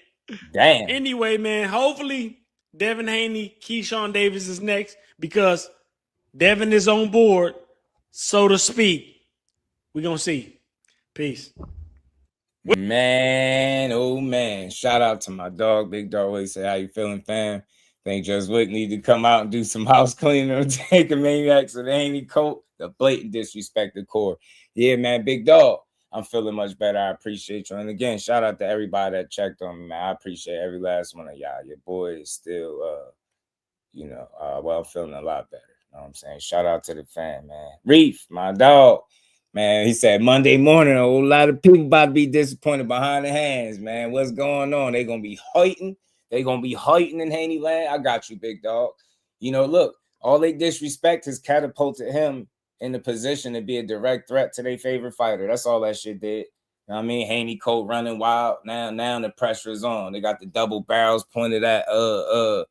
Damn. Anyway, man, hopefully Devin Haney, Keyshawn Davis is next because Devin is on board, so to speak. We're going to see. Peace. Man, oh man. Shout out to my dog. Big Dog always say, how you feeling, fam? Think Just Wick need to come out and do some house cleaning or take a maniacs of the Haney coat. The blatant disrespect the core. Yeah, man, Big Dog. I'm feeling much better. I appreciate you. And again, shout out to everybody that checked on me, man. I appreciate every last one of y'all. Your boy is still, feeling a lot better. You know what I'm saying? Shout out to the fan, man. Reef, my dog. Man, he said Monday morning, a whole lot of people about to be disappointed behind the hands, man. What's going on? They're going to be hating. They're going to be hating in Haney land. I got you, big dog. Look, all they disrespect has catapulted him in the position to be a direct threat to their favorite fighter. That's all that shit did. You know what I mean? Haney coat running wild. Now the pressure is on. They got the double barrels pointed at Debo.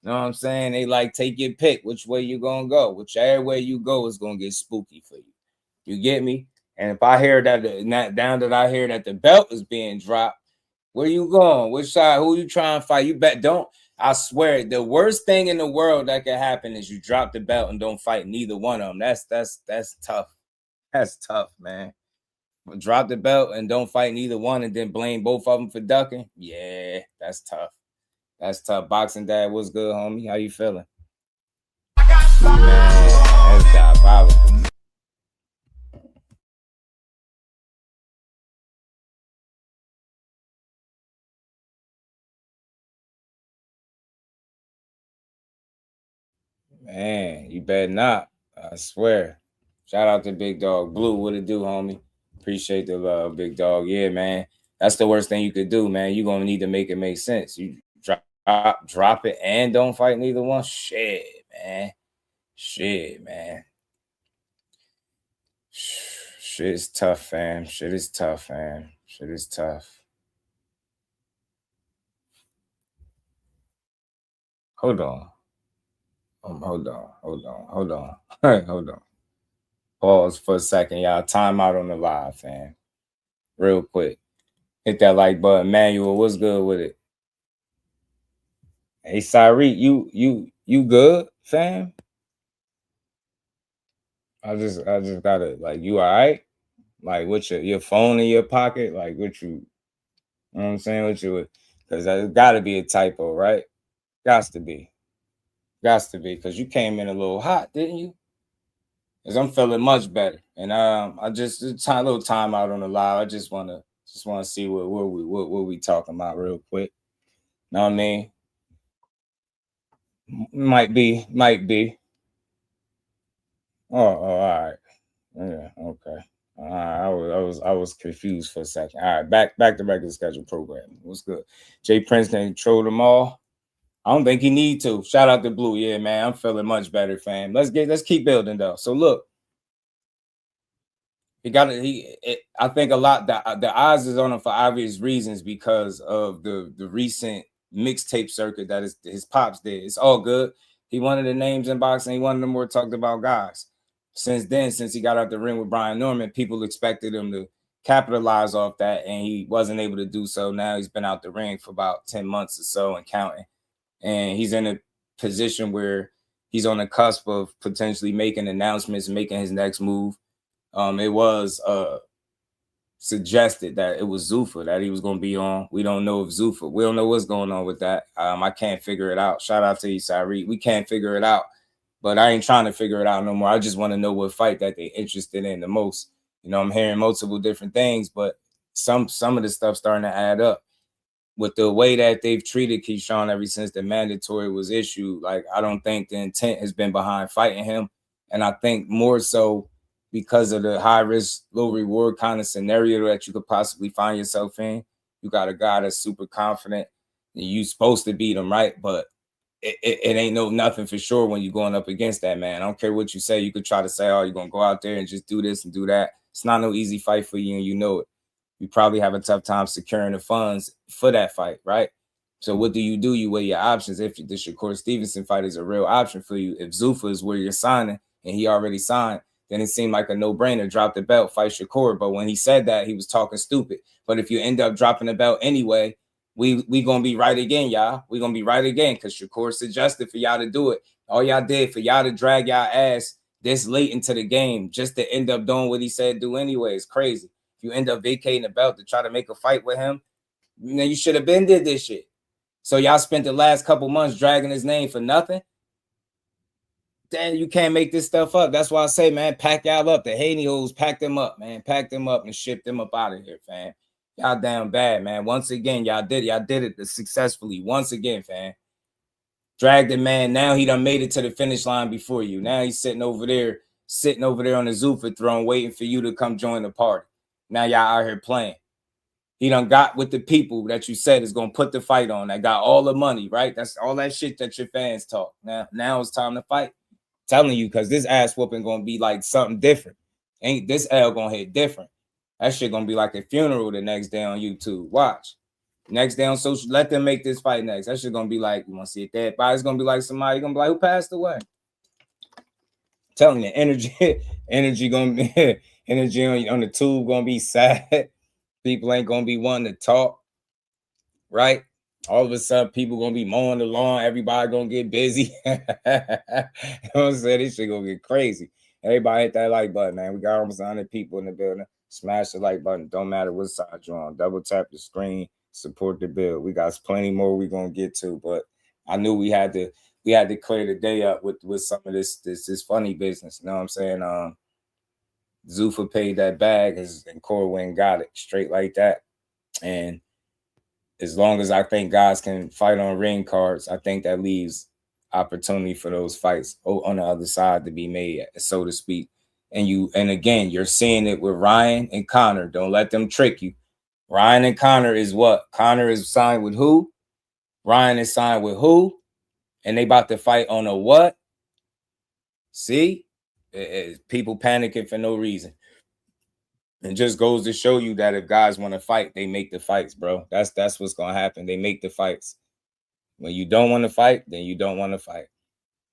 You know what I'm saying? They like, take your pick. Which way you gonna go? Whichever way you go is gonna get spooky for you. You get me? And if I hear that I hear that the belt is being dropped, where you going? Which side? Who you trying to fight? You bet don't. I swear, the worst thing in the world that could happen is you drop the belt and don't fight neither one of them. That's tough. That's tough, man. Drop the belt and don't fight neither one and then blame both of them for ducking. Yeah, that's tough. That's tough. Boxing Dad, what's good, homie? How you feeling? Man, that's diabolical. Man, you better not. I swear. Shout out to Big Dog Blue. What it do, homie? Appreciate the love, Big Dog. Yeah, man. That's the worst thing you could do, man. You're going to need to make it make sense. You drop it and don't fight neither one. Shit, man. Shit, man. Shit is tough, fam. Shit is tough, fam. Shit is tough. Hold on. Hold on. Hold on. Pause for a second, y'all. Time out on the live, fam. Real quick. Hit that like button. Manuel, what's good with it? Hey, Syreet, you good, fam? I just gotta, like, you all right? Like, with your phone in your pocket? Like, what you know what I'm saying? What you, because there's gotta be a typo, right? Gots to be, because you came in a little hot, didn't you? Because I'm feeling much better, and I just a little time out on the live. I just wanna see what we talking about real quick. Know what I mean? Might be. Oh, all right. Yeah, okay. I was confused for a second. All right, back to regular schedule programming. What's good? Jay Prince can control them all. I don't think he need to. Shout out to Blue. Yeah, man. I'm feeling much better, fam. Let's keep building though. So look, I think a lot the eyes is on him for obvious reasons because of the recent mixtape circuit that his pops did. It's all good. He wanted the names in boxing. He wanted the more talked about guys. Since then, since he got out the ring with Brian Norman, people expected him to capitalize off that, and he wasn't able to do so. Now he's been out the ring for about 10 months or so and counting. And he's in a position where he's on the cusp of potentially making announcements, making his next move. It was suggested that it was Zuffa that he was going to be on. We don't know if Zuffa. We don't know what's going on with that. I can't figure it out. Shout out to you, Syreet. We can't figure it out. But I ain't trying to figure it out no more. I just want to know what fight that they're interested in the most. You know, I'm hearing multiple different things, but some of the stuff starting to add up. With the way that they've treated Keyshawn ever since the mandatory was issued, like, I don't think the intent has been behind fighting him. And I think more so because of the high risk, low reward kind of scenario that you could possibly find yourself in. You got a guy that's super confident and you supposed to beat him, right? But it ain't nothing for sure when you're going up against that man. I don't care what you say. You could try to say, oh, you're going to go out there and just do this and do that. It's not no easy fight for you, and you know it. You probably have a tough time securing the funds for that fight, right? So what do? You weigh your options. If the Shakur Stevenson fight is a real option for you, if Zuffa is where you're signing and he already signed, then it seemed like a no-brainer. Drop the belt, fight Shakur. But when he said that, he was talking stupid. But if you end up dropping the belt anyway, we gonna be right again, y'all. We gonna be right again because Shakur suggested for y'all to do it. All y'all did for y'all to drag y'all ass this late into the game just to end up doing what he said do anyway. It's crazy. If you end up vacating the belt to try to make a fight with him, then you should have been did this shit. So y'all spent the last couple months dragging his name for nothing. Damn, you can't make this stuff up. That's why I say, man, pack y'all up. The Haney hoes, pack them up, man. Pack them up and ship them up out of here, fam. Y'all damn bad, man. Once again, y'all did it successfully. Once again, fam. Dragged the man. Now he done made it to the finish line before you. Now he's sitting over there on the Zuffa throne, waiting for you to come join the party. Now y'all out here playing. He done got with the people that you said is gonna put the fight on. That got all the money, right? That's all that shit that your fans talk. Now it's time to fight. Telling you, because this ass whooping gonna be like something different. Ain't this L gonna hit different? That shit gonna be like a funeral the next day on YouTube. Watch. Next day on social, let them make this fight next. That shit gonna be like, you wanna see it dead body? It's gonna be like somebody gonna be like, who passed away? Telling you, energy gonna be energy on the tube gonna be sad. People ain't gonna be wanting to talk, right? All of a sudden, people gonna be mowing the lawn. Everybody gonna get busy. You know what I'm saying? This shit gonna get crazy. Everybody hit that like button, man. We got almost 100 people in the building. Smash the like button. Don't matter what side you're on. Double tap the screen. Support the build. We got plenty more we gonna get to, but I knew we had to clear the day up with some of this funny business. You know what I'm saying? Zuffa paid that bag and Corwin got it straight like that. And as long as I think guys can fight on ring cards, I think that leaves opportunity for those fights on the other side to be made, so to speak. And again, you're seeing it with Ryan and Conor. Don't let them trick you. Ryan and Conor is what? Conor is signed with who? Ryan is signed with who? And they about to fight on a what? See? People panicking for no reason. It just goes to show you that if guys want to fight, they make the fights, bro. That's what's going to happen. They make the fights. When you don't want to fight, then you don't want to fight.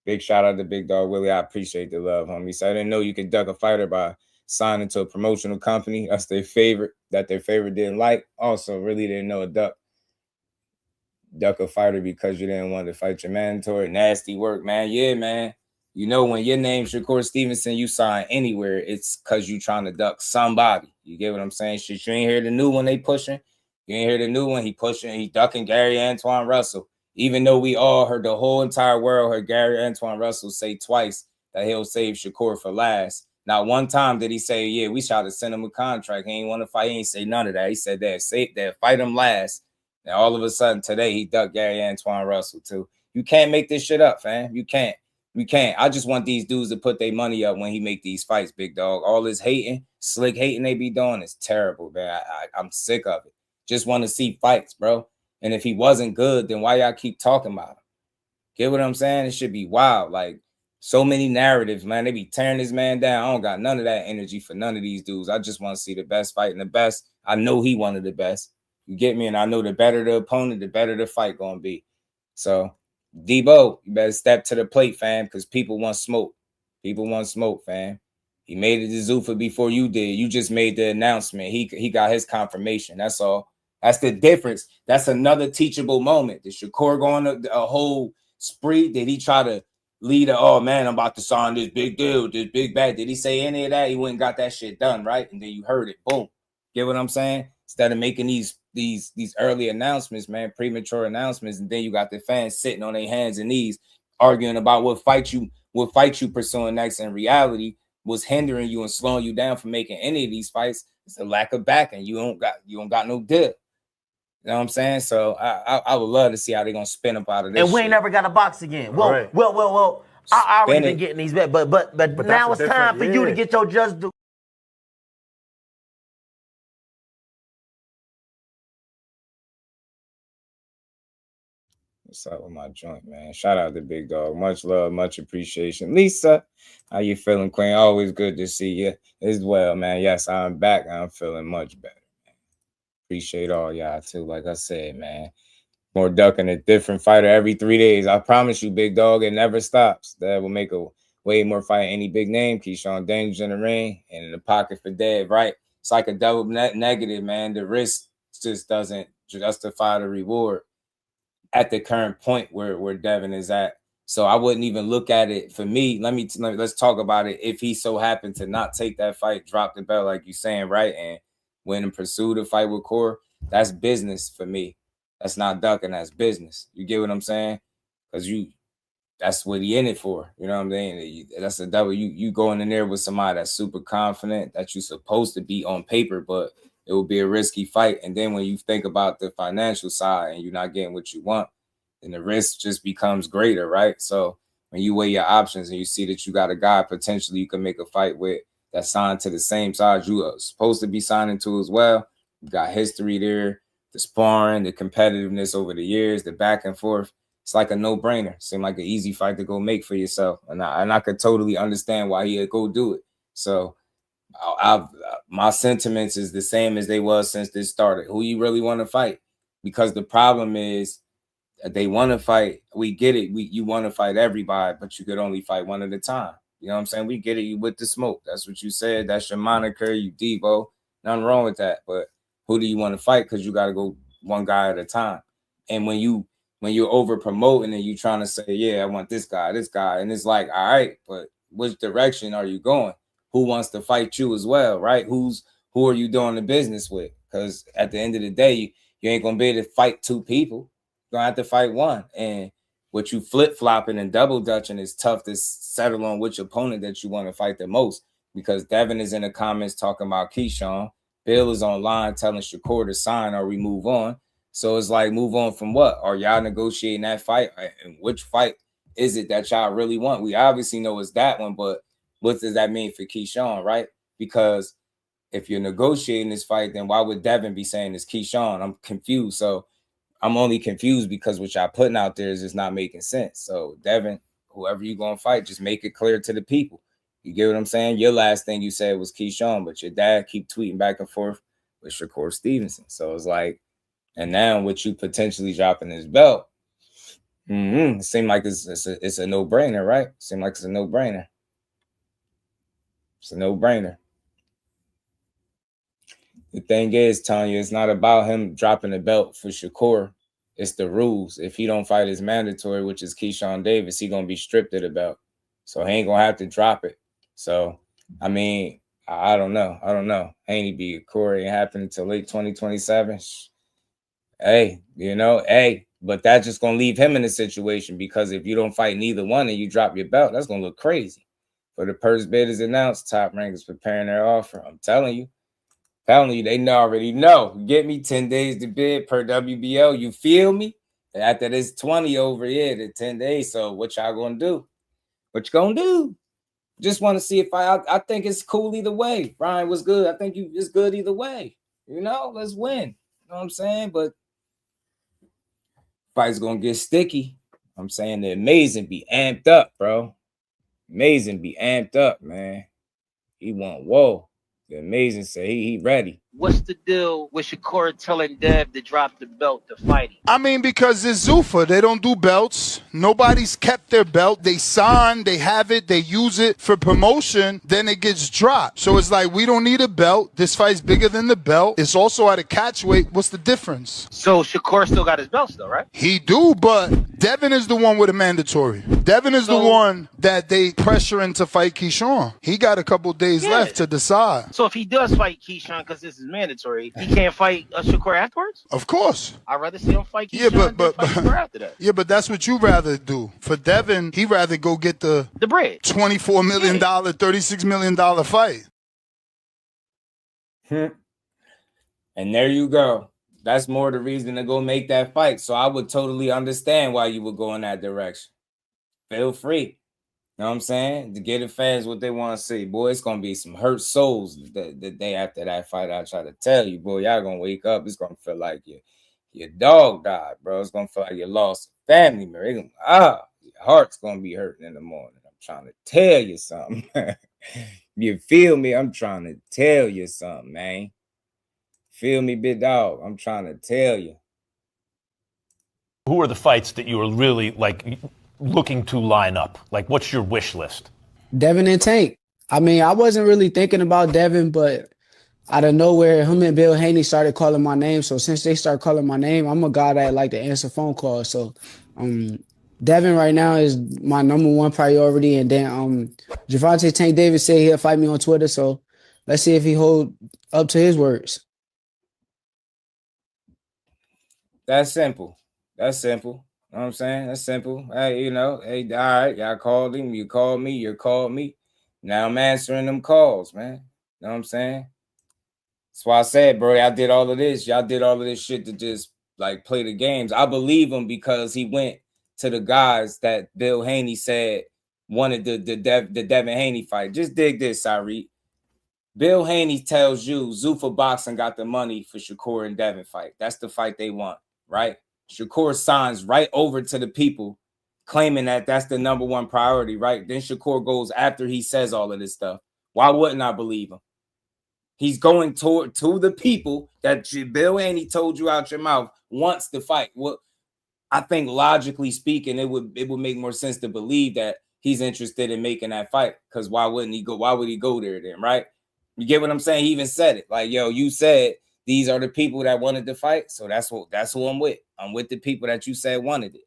Big shout out to Big Dog Willie. I appreciate the love, homie. So I didn't know you could duck a fighter by signing to a promotional company. That's their favorite, that their favorite didn't like. Also, really didn't know a duck a fighter because you didn't want to fight your mandatory. Nasty work, man. Yeah, man. You know, when your name's Shakur Stevenson, you sign anywhere, it's because you trying to duck somebody. You get what I'm saying? Shit, you ain't hear the new one they pushing. You ain't hear the new one. He pushing, he ducking Gary Antoine Russell. Even though we all heard, the whole entire world heard Gary Antoine Russell say twice that he'll save Shakur for last. Not one time did he say, yeah, we tried to send him a contract. He ain't want to fight. He ain't say none of that. He said that, say that, fight him last. And all of a sudden today, he ducked Gary Antoine Russell too. You can't make this shit up, fam. You can't. We can't. I just want these dudes to put their money up when he make these fights, Big Dog. All this hating, slick hating they be doing is terrible, man. I'm sick of it. Just want to see fights, bro. And if he wasn't good, then why y'all keep talking about him? Get what I'm saying? It should be wild. Like, so many narratives, man. They be tearing this man down. I don't got none of that energy for none of these dudes. I just want to see the best fighting the best. I know he one of the best. You get me? And I know the better the opponent, the better the fight gonna be. So, Debo, you better step to the plate, fam, because people want smoke. People want smoke, fam. He made it to Zuffa before you did. You just made the announcement. He got his confirmation. That's all. That's the difference. That's another teachable moment. Did Shakur go on a whole spree? Did he try to lead oh, man, I'm about to sign this big deal, this big bag? Did he say any of that? He went and got that shit done, right? And then you heard it. Boom. Get what I'm saying? Instead of making these early announcements, man, premature announcements, and then you got the fans sitting on their hands and knees arguing about what fight you pursuing next. In reality, was hindering you and slowing you down from making any of these fights. It's a lack of backing. You don't got no deal. You know what I'm saying? So I would love to see how they're gonna spin up out of this. And we ain't never got a box again. Well, right. well. I already been getting these back, but now it's time for you to get your just due. What's up with my joint, man? Shout out to Big Dog. Much love, much appreciation. Lisa, how you feeling, Queen? Always good to see you as well, man. Yes, I'm back. I'm feeling much better, man. Appreciate all y'all, too. Like I said, man, more ducking a different fighter every 3 days. I promise you, Big Dog, it never stops. That will make a way more fight any big name. Keyshawn Dangerous in the ring and in the pocket for Dev, right? It's like a double negative, man. The risk just doesn't justify the reward at the current point where Devin is at. So I wouldn't even look at it. For me, let's talk about it. If he so happened to not take that fight, drop the belt like you're saying, right, and went and pursued a fight with Core, that's business for me. That's not ducking, that's business. You get what I'm saying? Because that's what he in it for. You know what I'm saying? That's the double. You going in there with somebody that's super confident that you're supposed to be on paper, but it will be a risky fight. And then when you think about the financial side and you're not getting what you want, then the risk just becomes greater, right? So when you weigh your options and you see that you got a guy potentially you can make a fight with that's signed to the same side you are supposed to be signing to as well, you got history there, the sparring, the competitiveness over the years, the back and forth. It's like a no-brainer. Seemed like an easy fight to go make for yourself. And I could totally understand why he'd go do it. So my sentiments is the same as they was since this started. Who you really want to fight? Because the problem is they want to fight. We get it. You want to fight everybody, but you could only fight one at a time. You know what I'm saying? We get it. You with the smoke. That's what you said. That's your moniker. You Debo. Nothing wrong with that. But who do you want to fight? Because you got to go one guy at a time. And when you're over promoting and you trying to say, yeah, I want this guy, and it's like, all right, but which direction are you going? Who wants to fight you as well, right? Who are you doing the business with? Because at the end of the day, you ain't gonna be able to fight two people. You're gonna have to fight one. And what you flip-flopping and double dutching is tough to settle on which opponent that you want to fight the most. Because Devin is in the comments talking about Keyshawn. Bill is online telling Shakur to sign or we move on. So it's like, move on from what? Are y'all negotiating that fight? And which fight is it that y'all really want? We obviously know it's that one, but what does that mean for Keyshawn, right? Because if you're negotiating this fight, then why would Devin be saying it's Keyshawn? I'm confused. So I'm only confused because what y'all putting out there is just not making sense. So Devin, whoever you gonna fight, just make it clear to the people. You get what I'm saying? Your last thing you said was Keyshawn, but your dad keep tweeting back and forth with Shakur Stevenson. So it's like, and now with you potentially dropping his belt, it seemed like it's a no-brainer, right? Seemed like it's a no-brainer. It's a no-brainer. The thing is, Tanya, it's not about him dropping the belt for Shakur. It's the rules. If he don't fight his mandatory, which is Keyshawn Davis, he gonna be stripped of the belt. So he ain't gonna have to drop it. So, I mean, I don't know. I don't know. Haney beat Corey ain't happening until late 2027. Hey, but that's just gonna leave him in a situation because if you don't fight neither one and you drop your belt, that's gonna look crazy. For the purse bid is announced, Top Rank is preparing their offer. I'm telling you, they already know. Get me 10 days to bid per WBO. You feel me? After this 20 over here, the 10 days. So what y'all gonna do? What you gonna do? Just want to see if I think it's cool either way. Ryan was good. I think it's good either way. Let's win. You know what I'm saying? But fight's gonna get sticky. I'm saying the amazing be amped up, bro. Amazing be amped up, man. He want whoa. The amazing say he ready. What's the deal with Shakur telling Dev to drop the belt to fight him? I mean, because it's Zuffa. They don't do belts. Nobody's kept their belt. They sign, they have it, they use it for promotion, then it gets dropped. So it's like, we don't need a belt. This fight's bigger than the belt. It's also at a catch weight. What's the difference? So Shakur still got his belts though, right? He do, but Devin is the one with a mandatory. Devin is the one that they pressuring to fight Keyshawn. He got a couple days left to decide. So if he does fight Keyshawn because this is mandatory, he can't fight Shakur afterwards? Of course. I'd rather see him fight Keyshawn than fight Shakur after that. Yeah, but that's what you rather do. For Devin, he rather go get the bread. $24 million, $36 million fight. And there you go. That's more the reason to go make that fight. So I would totally understand why you would go in that direction. Feel free. You know what I'm saying? To get the fans what they want to see. Boy, it's going to be some hurt souls the day after that fight. I try to tell you, boy, y'all going to wake up. It's going to feel like your dog died, bro. It's going to feel like you lost a family member. Your heart's going to be hurting in the morning. I'm trying to tell you something. You feel me? I'm trying to tell you something, man. Feel me, big dog? I'm trying to tell you. Who are the fights that you are really looking to line up? Like, what's your wish list? Devin and Tank. I mean, I wasn't really thinking about Devin, but out of nowhere, him and Bill Haney started calling my name. So since they started calling my name, I'm a guy that like to answer phone calls. So Devin right now is my number one priority. And then Gervonta Tank Davis said he'll fight me on Twitter. So let's see if he hold up to his words. That's simple. That's simple. You know what I'm saying? That's simple. Hey, all right, y'all called him. You called me. You called me. Now I'm answering them calls, man. You know what I'm saying? That's why I said, bro, y'all did all of this. Y'all did all of this shit to just, play the games. I believe him because he went to the guys that Bill Haney said wanted the Devin Haney fight. Just dig this, Tyreek. Bill Haney tells you Zuffa Boxing got the money for Shakur and Devin fight. That's the fight they want, right? Shakur signs right over to the people claiming that that's the number one priority, right? Then Shakur goes after he says all of this stuff. Why wouldn't I believe him? He's going to the people that Bill Haney told you out your mouth wants to fight. Well, I think logically speaking, it would make more sense to believe that he's interested in making that fight because why wouldn't he go? Why would he go there then, right? You get what I'm saying? He even said it. Like, yo, you said these are the people that wanted to fight. So that's who I'm with. I'm with the people that you said wanted it.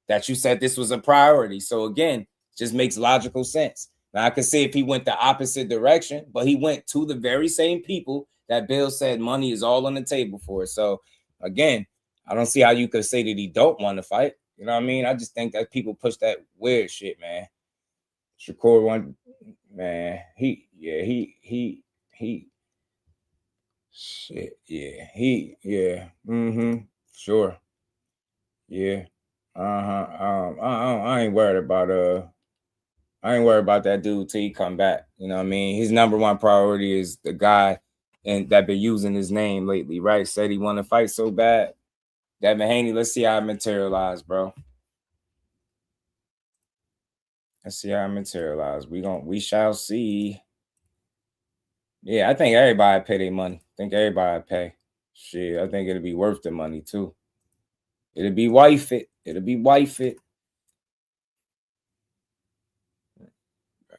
That you said this was a priority. So again, it just makes logical sense. Now I could see if he went the opposite direction, but he went to the very same people that Bill said money is all on the table for. So again, I don't see how you could say that he don't want to fight. You know what I mean? I just think that people push that weird shit, man. Shakur won, man. Sure. Yeah. I ain't worried about that dude till he come back. You know what I mean? His number one priority is the guy and that been using his name lately, right? Said he want to fight so bad. Devin Haney, let's see how it materialized, bro. Let's see how it materialize. We shall see. Yeah, I think everybody pay their money. I think everybody pay. Shit, I think it'll be worth the money too. It'll be wife it. It'll be wife it.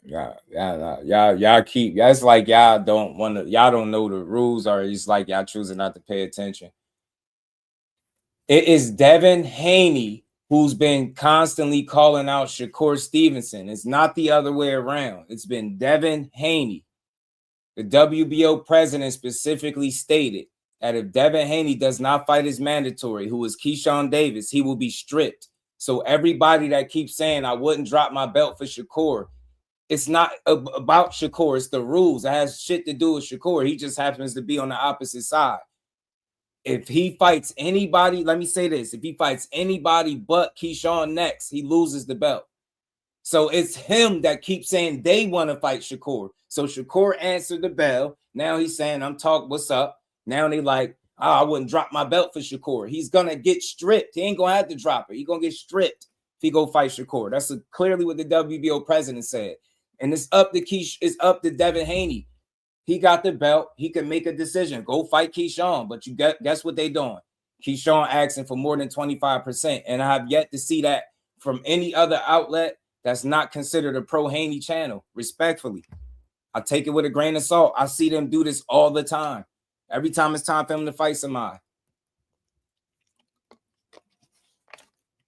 Y'all keep. It's like y'all don't want to. Y'all don't know the rules, or it's like y'all choosing not to pay attention. It is Devin Haney who's been constantly calling out Shakur Stevenson. It's not the other way around. It's been Devin Haney. The WBO president specifically stated that if Devin Haney does not fight his mandatory, who is Keyshawn Davis, he will be stripped. So everybody that keeps saying I wouldn't drop my belt for Shakur, it's not about Shakur. It's the rules. It has shit to do with Shakur. He just happens to be on the opposite side. If he fights anybody, let me say this. If he fights anybody but Keyshawn next, he loses the belt. So it's him that keeps saying they want to fight Shakur. So Shakur answered the bell. Now he's saying, what's up? Now they like, I wouldn't drop my belt for Shakur. He's going to get stripped. He ain't going to have to drop it. He's going to get stripped if he go fight Shakur. That's clearly what the WBO president said. And it's up to Devin Haney. He got the belt. He can make a decision. Go fight Keyshawn. But you guess what they doing? Keyshawn asking for more than 25%. And I have yet to see that from any other outlet that's not considered a pro-Haney channel, respectfully. I take it with a grain of salt. I see them do this all the time. Every time it's time for him to fight somebody.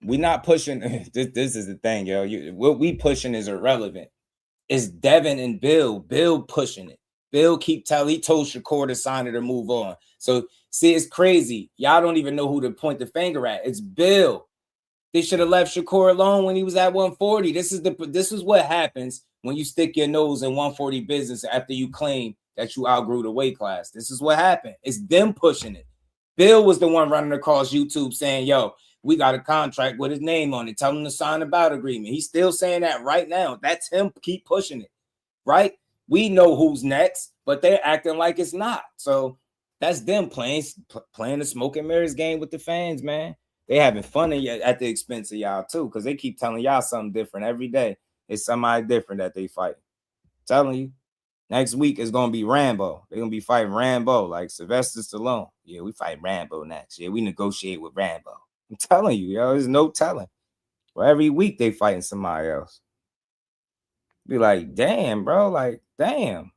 We not pushing. This is the thing, yo. What we pushing is irrelevant. It's Devin and Bill. Bill pushing it. Bill he told Shakur to sign it or move on. So, see, it's crazy. Y'all don't even know who to point the finger at. It's Bill. They should have left Shakur alone when he was at 140. This is what happens when you stick your nose in 140 business after you claim that you outgrew the weight class. This is what happened. It's them pushing it. Bill was the one running across YouTube saying, yo, we got a contract with his name on it. Tell him to sign a bout agreement. He's still saying that right now. That's him. Keep pushing it, right? We know who's next, but they're acting like it's not. So that's them playing the smoke and mirrors game with the fans, man. They having fun at the expense of y'all too, because they keep telling y'all something different every day. It's somebody different that they fight. Telling you, next week is gonna be Rambo. They're gonna be fighting Rambo like Sylvester Stallone. Yeah, we fight Rambo next. Yeah, we negotiate with Rambo. I'm telling you, yo, there's no telling. Well, every week they fighting somebody else. Be like, damn, bro, like, damn.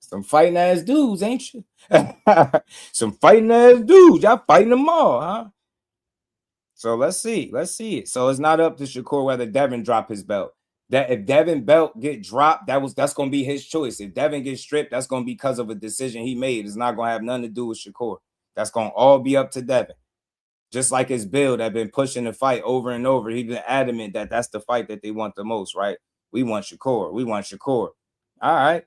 Some fighting ass dudes, ain't you? Some fighting ass dudes. Y'all fighting them all, huh? So let's see it. So it's not up to Shakur whether Devin drop his belt. That if Devin belt get dropped, that's gonna be his choice. If Devin gets stripped, that's gonna be because of a decision he made. It's not gonna have nothing to do with Shakur. That's gonna all be up to Devin. Just like his Bill that been pushing the fight over and over. He's been adamant that that's the fight that they want the most, right? We want Shakur. We want Shakur. All right.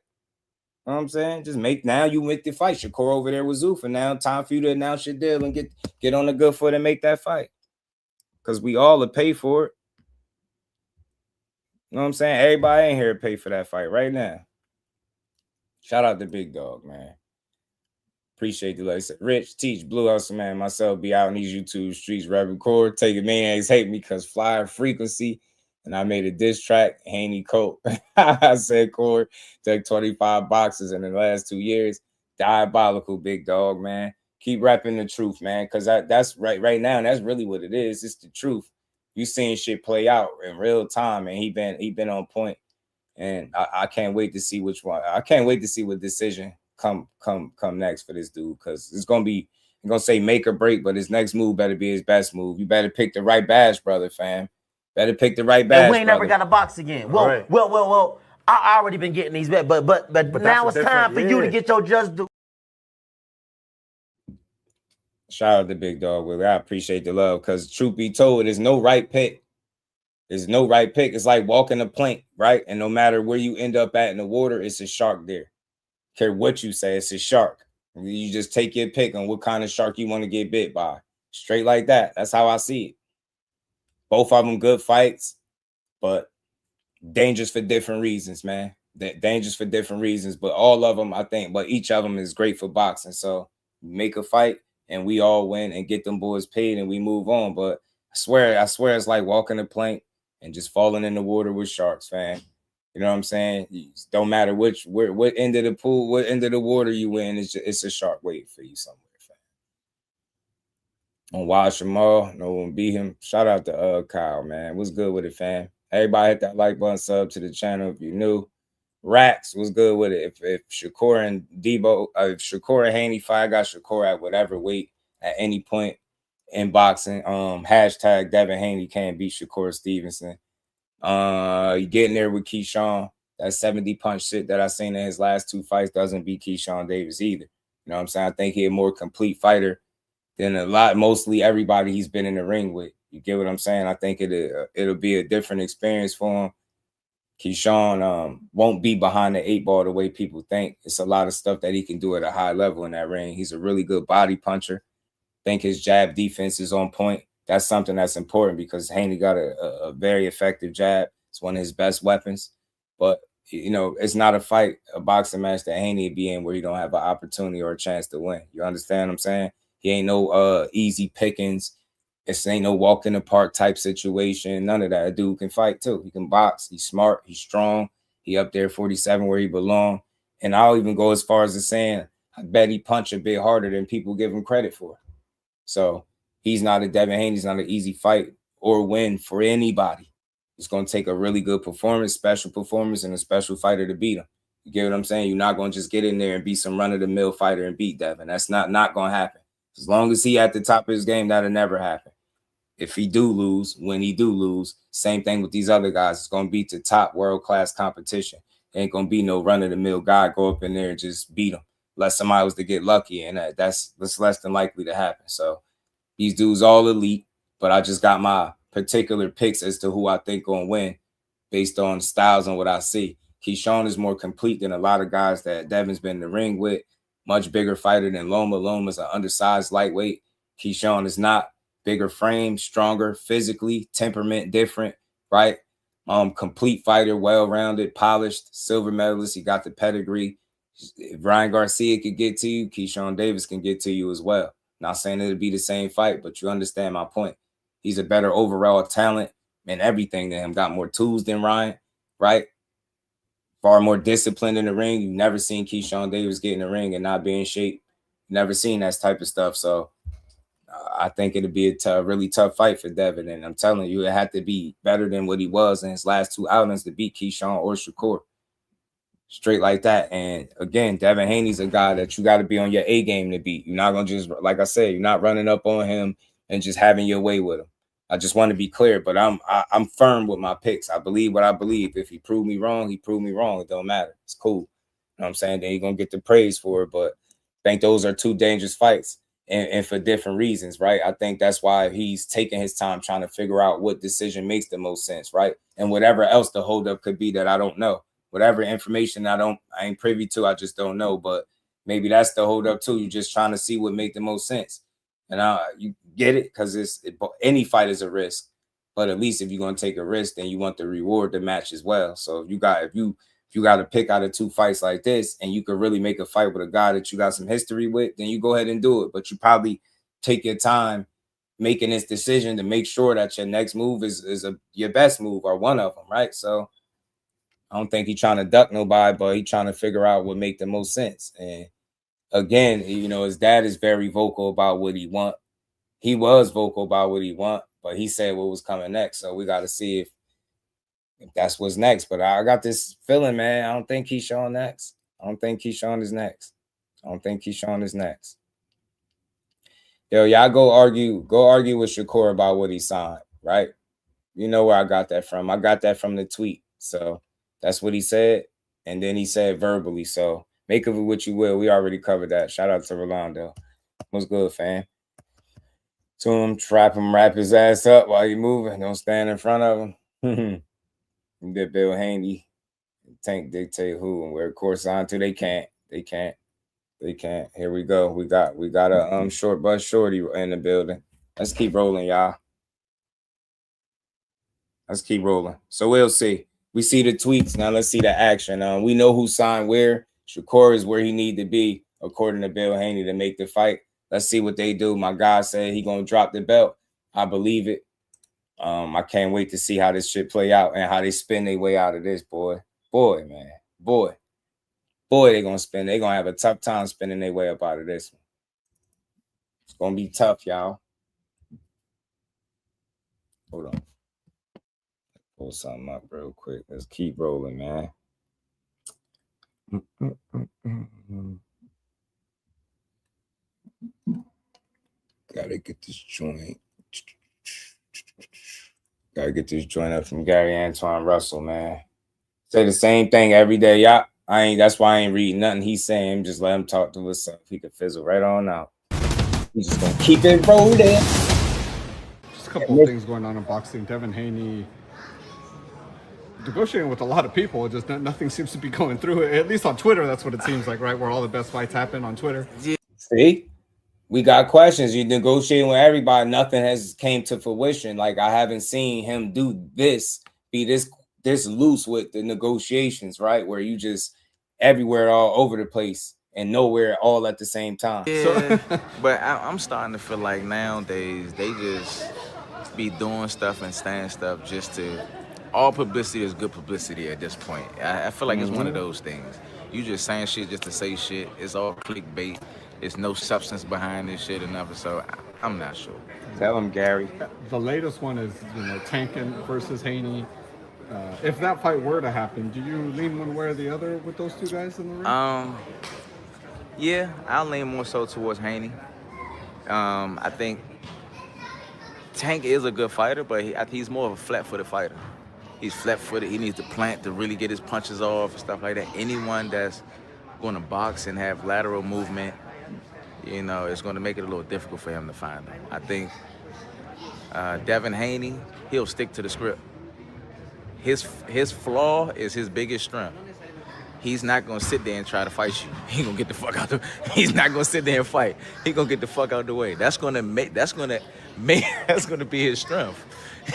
You know what I'm saying? Just now you make the fight. Shakur over there with Zuffa. Now time for you to announce your deal and get on the good foot and make that fight. Because we all will pay for it. You know what I'm saying? Everybody in here pay for that fight right now. Shout out to Big Dog, man. Appreciate the love. Rich, Teach, Blue Hustle, man. Myself be out in these YouTube streets, Reverend Core. Taking maniacs hate me because Flyer Frequency. And I made a diss track, Haney Colt. I said Core took 25 boxes in the last 2 years. Diabolical, Big Dog, man. Keep rapping the truth, man, because that's right now. And that's really what it is. It's the truth. You seeing shit play out in real time, and he been on point. And I can't wait to see which one. I can't wait to see what decision come next for this dude, because it's gonna be, I'm gonna say make or break, but his next move better be his best move. You better pick the right badge, brother, fam. Better pick the right badge. And we ain't never got a box again. Well, right. well. I already been getting these bets, but now it's time for you to get your just due. Shout out to Big Dog, Willie. I appreciate the love, because truth be told, there's no right pick. There's no right pick. It's like walking a plank, right? And no matter where you end up at in the water, it's a shark there. Care what you say, it's a shark. You just take your pick on what kind of shark you want to get bit by. Straight like that. That's how I see it. Both of them good fights, but dangerous for different reasons, man. Dangerous for different reasons, but all of them, I think, but each of them is great for boxing. So make a fight and we all win and get them boys paid and we move on. But I swear it's like walking a plank and just falling in the water with sharks, fam. You know what I'm saying? Don't matter what end of the pool, what end of the water you in, it's a shark waiting for you somewhere, fam. On Wild Shamal, no one beat him. Shout out to Kyle, man. What's good with it, fam? Everybody hit that like button, sub to the channel if you're new. Racks was good with it. If Shakur and Debo, if Shakur and Haney fight, I got Shakur at whatever weight at any point in boxing. Hashtag Devin Haney can't beat Shakur Stevenson. You getting there with Keyshawn. That 70 punch shit that I seen in his last 2 fights doesn't beat Keyshawn Davis either. You know what I'm saying? I think he's a more complete fighter than mostly everybody he's been in the ring with. You get what I'm saying? I think it'll be a different experience for him. Keyshawn won't be behind the 8 ball the way people think. It's a lot of stuff that he can do at a high level in that ring. He's a really good body puncher. I think his jab defense is on point. That's something that's important because Haney got a very effective jab. It's one of his best weapons. But, you know, it's not a boxing match that Haney would be in where you don't have an opportunity or a chance to win. You understand what I'm saying? He ain't no easy pickings. It ain't no walk in the park type situation. None of that. A dude can fight too. He can box. He's smart. He's strong. He up there 47 where he belong. And I'll even go as far as to saying, I bet he punch a bit harder than people give him credit for. So he's not a Devin Haney. He's not an easy fight or win for anybody. It's going to take a really good performance, special performance, and a special fighter to beat him. You get what I'm saying? You're not going to just get in there and be some run-of-the-mill fighter and beat Devin. That's not going to happen. As long as he at the top of his game, that'll never happen. If he do lose, when he do lose, same thing with these other guys. It's going to be to top world-class competition. Ain't going to be no run-of-the-mill guy go up in there and just beat him. Unless somebody was to get lucky, and that's less than likely to happen. So these dudes all elite, but I just got my particular picks as to who I think going to win based on styles and what I see. Keyshawn is more complete than a lot of guys that Devin's been in the ring with. Much bigger fighter than Loma. Loma's an undersized lightweight. Keyshawn is not. Bigger frame, stronger, physically, temperament different, right? Complete fighter, well-rounded, polished, silver medalist. He got the pedigree. If Ryan Garcia could get to you, Keyshawn Davis can get to you as well. Not saying it'll be the same fight, but you understand my point. He's a better overall talent and everything than him. Got more tools than Ryan, right? Far more disciplined in the ring. You've never seen Keyshawn Davis get in the ring and not be in shape. Never seen that type of stuff. So I think it'll be a really tough fight for Devin. And I'm telling you, it had to be better than what he was in his last 2 outings to beat Keyshawn or Shakur. Straight like that. And again, Devin Haney's a guy that you got to be on your A game to beat. You're not going to just, like I said, you're not running up on him and just having your way with him. I just want to be clear, but I'm firm with my picks. I believe what I believe. If he proved me wrong, he proved me wrong. It don't matter. It's cool. You know what I'm saying? Then he's going to get the praise for it. But I think those are 2 dangerous fights and for different reasons, right? I think that's why he's taking his time trying to figure out what decision makes the most sense, right? And whatever else the holdup could be that I don't know. Whatever information I ain't privy to, I just don't know. But maybe that's the holdup too. You're just trying to see what make the most sense. And you get it because any fight is a risk. But at least if you're going to take a risk, then you want to reward the match as well. So if you got to pick out of 2 fights like this and you could really make a fight with a guy that you got some history with, then you go ahead and do it. But you probably take your time making this decision to make sure that your next move is your best move or one of them, right? So I don't think he's trying to duck nobody, but he's trying to figure out what make the most sense. And again, you know, his dad is very vocal about what he want. He was vocal about what he want, but he said what was coming next. So we got to see if that's what's next. But I got this feeling, man, I don't think Keyshawn next. I don't think Keyshawn is next. Yo, y'all go argue with Shakur about what he signed, right? You know where I got that from. I got that from the tweet. So that's what he said. And then he said verbally. So make of it what you will. We already covered that. Shout out to Rolando. What's good, fam? To him, trap him, wrap his ass up while you moving. Don't stand in front of him. Did Bill Haney Tank dictate who and where course on to? They can't. Here we go. We got a short bus shorty in the building. Let's keep rolling, y'all. Let's keep rolling. So we'll see. We see the tweets. Now let's see the action. We know who signed where. Shakur is where he need to be, according to Bill Haney, to make the fight. Let's see what they do. My guy said he gonna drop the belt. I believe it. I can't wait to see how this shit play out and how they spin their way out of this, boy. Boy, man. Boy, they're gonna spin. They're gonna have a tough time spinning their way up out of this one. It's gonna be tough, y'all. Hold on. Pull something up real quick. Let's keep rolling, man. Gotta get this joint. Gotta get this joint up from Gary Antoine Russell, man. Say the same thing every day, y'all. That's why I ain't reading nothing he's saying. Just let him talk to himself. He can fizzle right on out. He's just gonna keep it rolling. Just a couple of things going on in boxing. Devin Haney negotiating with a lot of people. Just nothing seems to be going through. At least on Twitter, that's what it seems like, right? Where all the best fights happen on Twitter. See, we got questions. You negotiating with everybody. Nothing has came to fruition. Like, I haven't seen him do this, be this loose with the negotiations, right? Where you just everywhere, all over the place, and nowhere all at the same time. Yeah, but I'm starting to feel like nowadays they just be doing stuff and saying stuff just to. All publicity is good publicity at this point. I feel like it's one of those things. You just saying shit just to say shit. It's all clickbait. There's no substance behind this shit or nothing. So I'm not sure. Tell him, Gary. The latest one is, Tank versus Haney. If that fight were to happen, do you lean one way or the other with those two guys in the ring? Yeah, I'll lean more so towards Haney. I think Tank is a good fighter, but he's more of a flat-footed fighter. He's flat-footed. He needs to plant to really get his punches off and stuff like that. Anyone that's going to box and have lateral movement, it's going to make it a little difficult for him to find them. I think Devin Haney, he'll stick to the script. His flaw is his biggest strength. He's not gonna sit there and try to fight you. He gonna get the fuck out. He's not gonna sit there and fight. He gonna get the fuck out the way. That's gonna be his strength.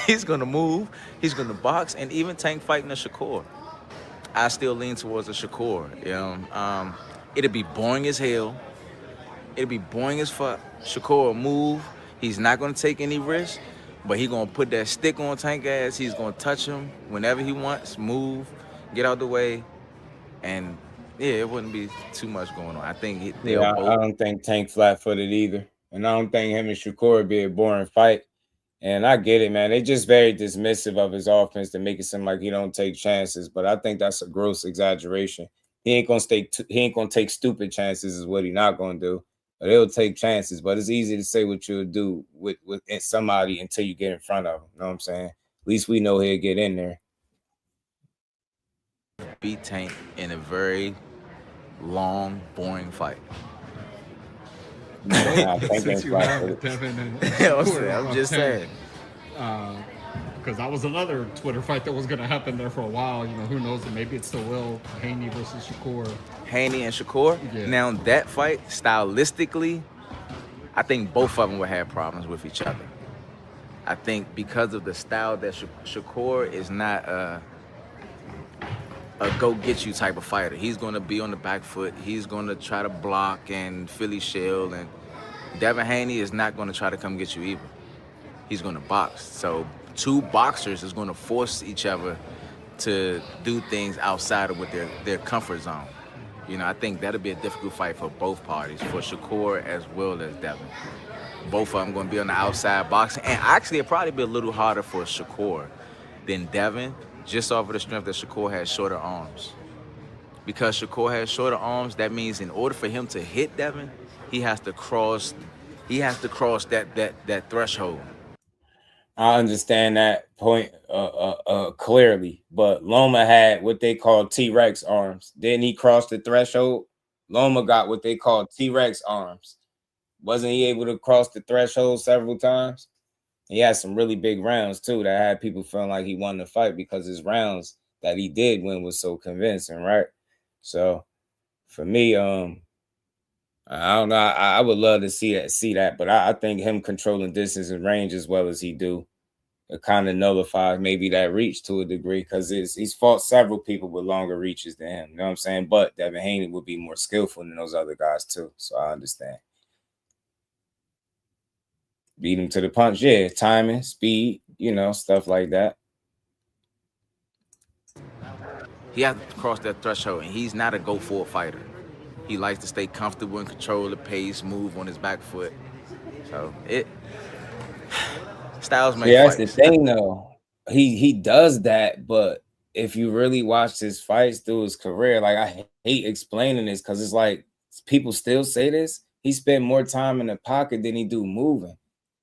He's gonna move. He's gonna box, and even Tank fighting a Shakur. I still lean towards a Shakur. It'll be boring as hell. It'll be boring as fuck. Shakur will move. He's not gonna take any risks. But he's going to put that stick on Tank ass. He's going to touch him whenever he wants, move, get out the way. And, yeah, it wouldn't be too much going on. I think I don't think Tank flat-footed either. And I don't think him and Shakur would be a boring fight. And I get it, man. They're just very dismissive of his offense to make it seem like he don't take chances. But I think that's a gross exaggeration. He ain't going to take stupid chances is what he's not going to do. But he'll take chances, but it's easy to say what you'll do with somebody until you get in front of him. You know what I'm saying? At least we know he'll get in there. Beat Tank in a very long, boring fight. Since you have Devin and I'm just saying. Because that was another Twitter fight that was going to happen there for a while. Who knows? Maybe it still will. Haney versus Shakur. Haney and Shakur. Yeah. Now, that fight, stylistically, I think both of them would have problems with each other. I think because of the style that Shakur is not a go-get-you type of fighter. He's going to be on the back foot. He's going to try to block and Philly shell. And Devin Haney is not going to try to come get you either. He's going to box. So two boxers is going to force each other to do things outside of what their comfort zone. I think that'll be a difficult fight for both parties, for Shakur as well as Devin. Both of them going to be on the outside boxing. And actually, it'll probably be a little harder for Shakur than Devin, just off of the strength that Shakur has shorter arms. Because Shakur has shorter arms, that means in order for him to hit Devin, he has to cross that threshold. I understand that point clearly, but Loma had what they call T-Rex arms. Didn't he cross the threshold? Loma got what they call T-Rex arms. Wasn't he able to cross the threshold several times? He had some really big rounds, too, that had people feeling like he won the fight because his rounds that he did win was so convincing, right? So, for me, I don't know. I would love to see that, but I think him controlling distance and range as well as he do, it kind of nullifies maybe that reach to a degree because he's fought several people with longer reaches than him. You know what I'm saying? But Devin Haney would be more skillful than those other guys too, so I understand. Beat him to the punch, yeah. Timing, speed, you know, stuff like that. He has to cross that threshold, and he's not a go-for fighter. He likes to stay comfortable and control the pace, move on his back foot. So styles make Yeah, that's fights. the thing though. He does that, but if you really watch his fights through his career, like I hate explaining this because it's like people still say this. He spent more time in the pocket than he do moving.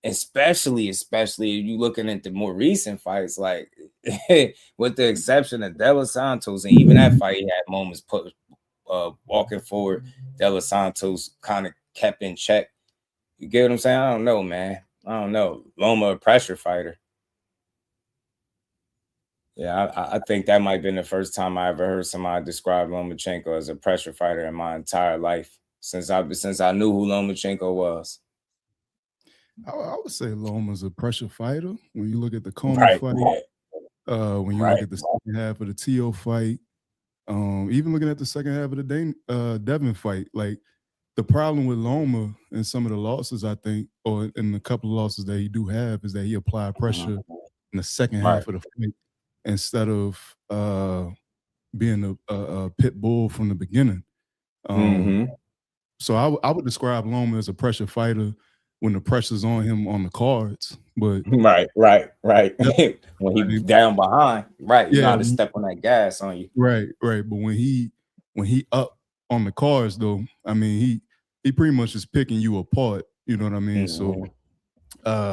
Especially if you looking at the more recent fights, like with the exception of De Los Santos, and even that fight he had moments walking forward. De Los Santos kind of kept in check. You get what I'm saying? I don't know, man. I don't know. Loma, a pressure fighter. Yeah, I think that might have been the first time I ever heard somebody describe Lomachenko as a pressure fighter in my entire life since I knew who Lomachenko was. I would say Loma's a pressure fighter. When you look at the Conor fight, when you look at the second half of the Tszyu fight, even looking at the second half of the Devin fight, like the problem with Loma and some of the losses, I think, or in the couple of losses that he do have, is that he applied pressure in the second half of the fight instead of being a pit bull from the beginning. So I would describe Loma as a pressure fighter when the pressure's on him on the cards. But right. When he's down behind, you know how to step on that gas on you. Right. But when he up on the cards, though, I mean, he pretty much is picking you apart. You know what I mean? So,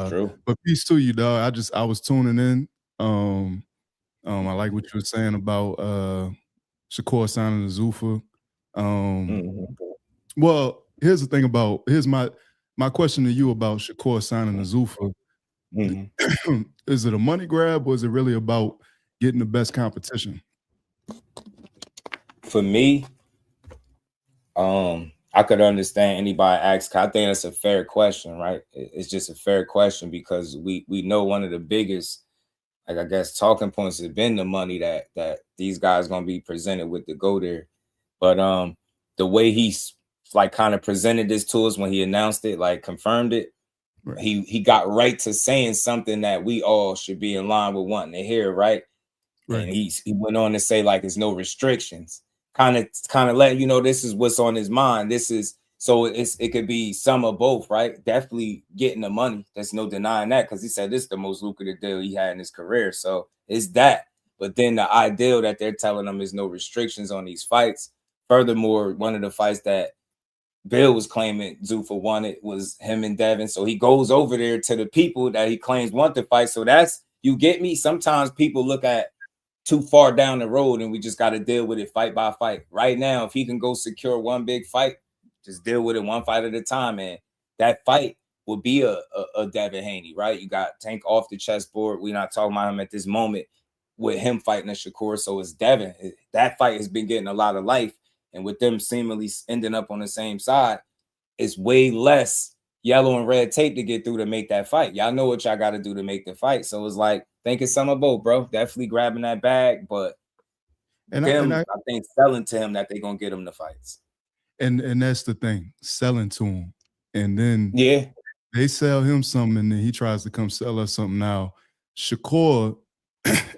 true. But peace to you, dog. I was tuning in. I like what you were saying about Shakur signing to Zuffa. Well, here's my question to you about Shakur signing to Zuffa. Is it a money grab, or is it really about getting the best competition? For me, I could understand anybody ask. I think that's a fair question, right? It's just a fair question because we know one of the biggest, like I guess, talking points has been the money that these guys gonna be presented with to go there. But the way he's like kind of presented this to us when he announced it, like confirmed it, he got right to saying something that we all should be in line with wanting to hear, right? And he went on to say like there's no restrictions, kind of letting you know this is what's on his mind. This is so it could be some of both, right? Definitely getting the money. There's no denying that because he said this is the most lucrative deal he had in his career. So it's that. But then the ideal that they're telling him is no restrictions on these fights. Furthermore, one of the fights that Bill was claiming Zuffa wanted was him and Devin. So he goes over there to the people that he claims want to fight. So that's, you get me? Sometimes people look at too far down the road and we just got to deal with it fight by fight. Right now, if he can go secure one big fight, just deal with it one fight at a time. And that fight would be a Devin Haney, right? You got Tank off the chessboard. We're not talking about him at this moment with him fighting a Shakur. So it's Devin. That fight has been getting a lot of life. And with them seemingly ending up on the same side, it's way less yellow and red tape to get through to make that fight. Y'all know what y'all got to do to make the fight. So it's like, think it's some of both, bro. Definitely grabbing that bag, but I think selling to him that they're going to get him the fights. And that's the thing, selling to him. And then they sell him something and then he tries to come sell us something now. Shakur,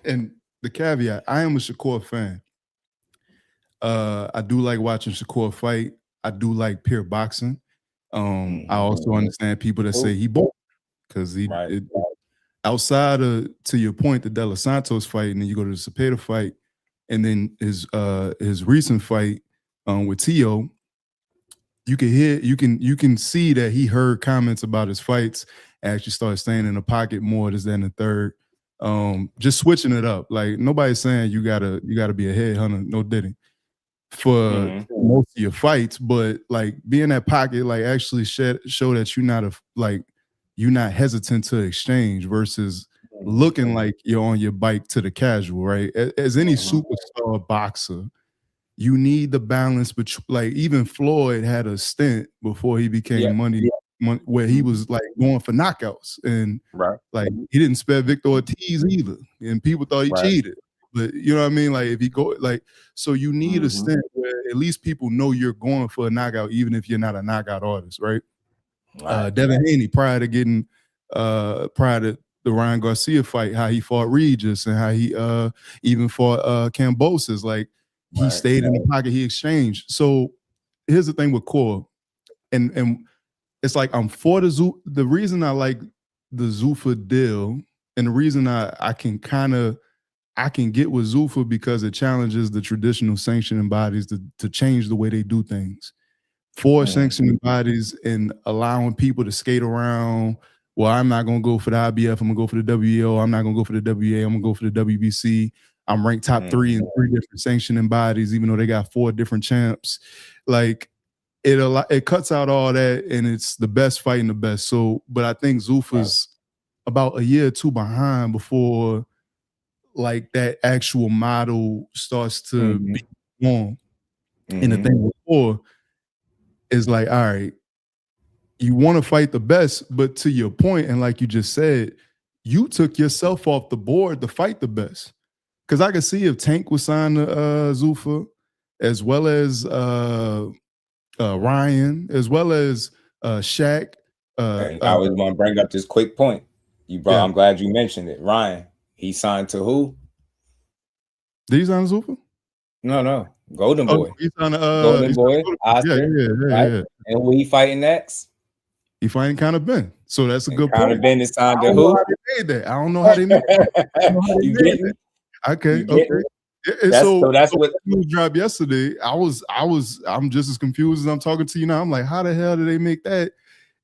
and the caveat, I am a Shakur fan. I do like watching Shakur fight. I do like pure boxing. I also understand people that say he bought because outside of, to your point, the De Los Santos fight, and then you go to the Cepeda fight, and then his recent fight with Tszyu, you can see that he heard comments about his fights, actually started staying in the pocket more this, that, and the third. Just switching it up. Like nobody's saying you gotta be a headhunter, no diddy, for most of your fights, but like be in that pocket, like actually show that you're not hesitant to exchange versus looking like you're on your bike to the casual, right? As any superstar boxer, you need the balance, but like even Floyd had a stint before he became money where he was like going for knockouts, and like he didn't spare Victor Ortiz either, and people thought he cheated. But you know what I mean? Like if you go so you need a stint where at least people know you're going for a knockout, even if you're not a knockout artist, right? Devin Haney, prior to the Ryan Garcia fight, how he fought Regis and how he even fought Kambosos. Like he stayed in the pocket, he exchanged. So here's the thing with Core, and it's like I'm for the reason I like the Zuffa deal, and the reason I can get with Zuffa because it challenges the traditional sanctioning bodies to change the way they do things. For sanctioning bodies and allowing people to skate around. Well, I'm not going to go for the IBF. I'm going to go for the WEO. I'm not going to go for the WA. I'm going to go for the WBC. I'm ranked top 3 in 3 different sanctioning bodies, even though they got 4 different champs. Like it cuts out all that, and it's the best fighting the best. So, but I think Zuffa's about a year or 2 behind before like that actual model starts to be on. And the thing before is like, all right, you want to fight the best, but to your point, and like you just said, you took yourself off the board to fight the best. Because I could see if Tank was signed to Zuffa, as well as Ryan, as well as Shaq. I was going to bring up this quick point. I'm glad you mentioned it. Ryan, he signed to who? Did he sign to Zuffa? No. Golden Boy. He's on Golden Boy. Oscar, yeah. And who he fighting next? He fighting Conor Benn. So that's a good point. Conor Benn is signed to I who? don't know how they made that. You get it? Okay. So that's what news dropped yesterday. I'm just as confused as I'm talking to you now. I'm like, how the hell did they make that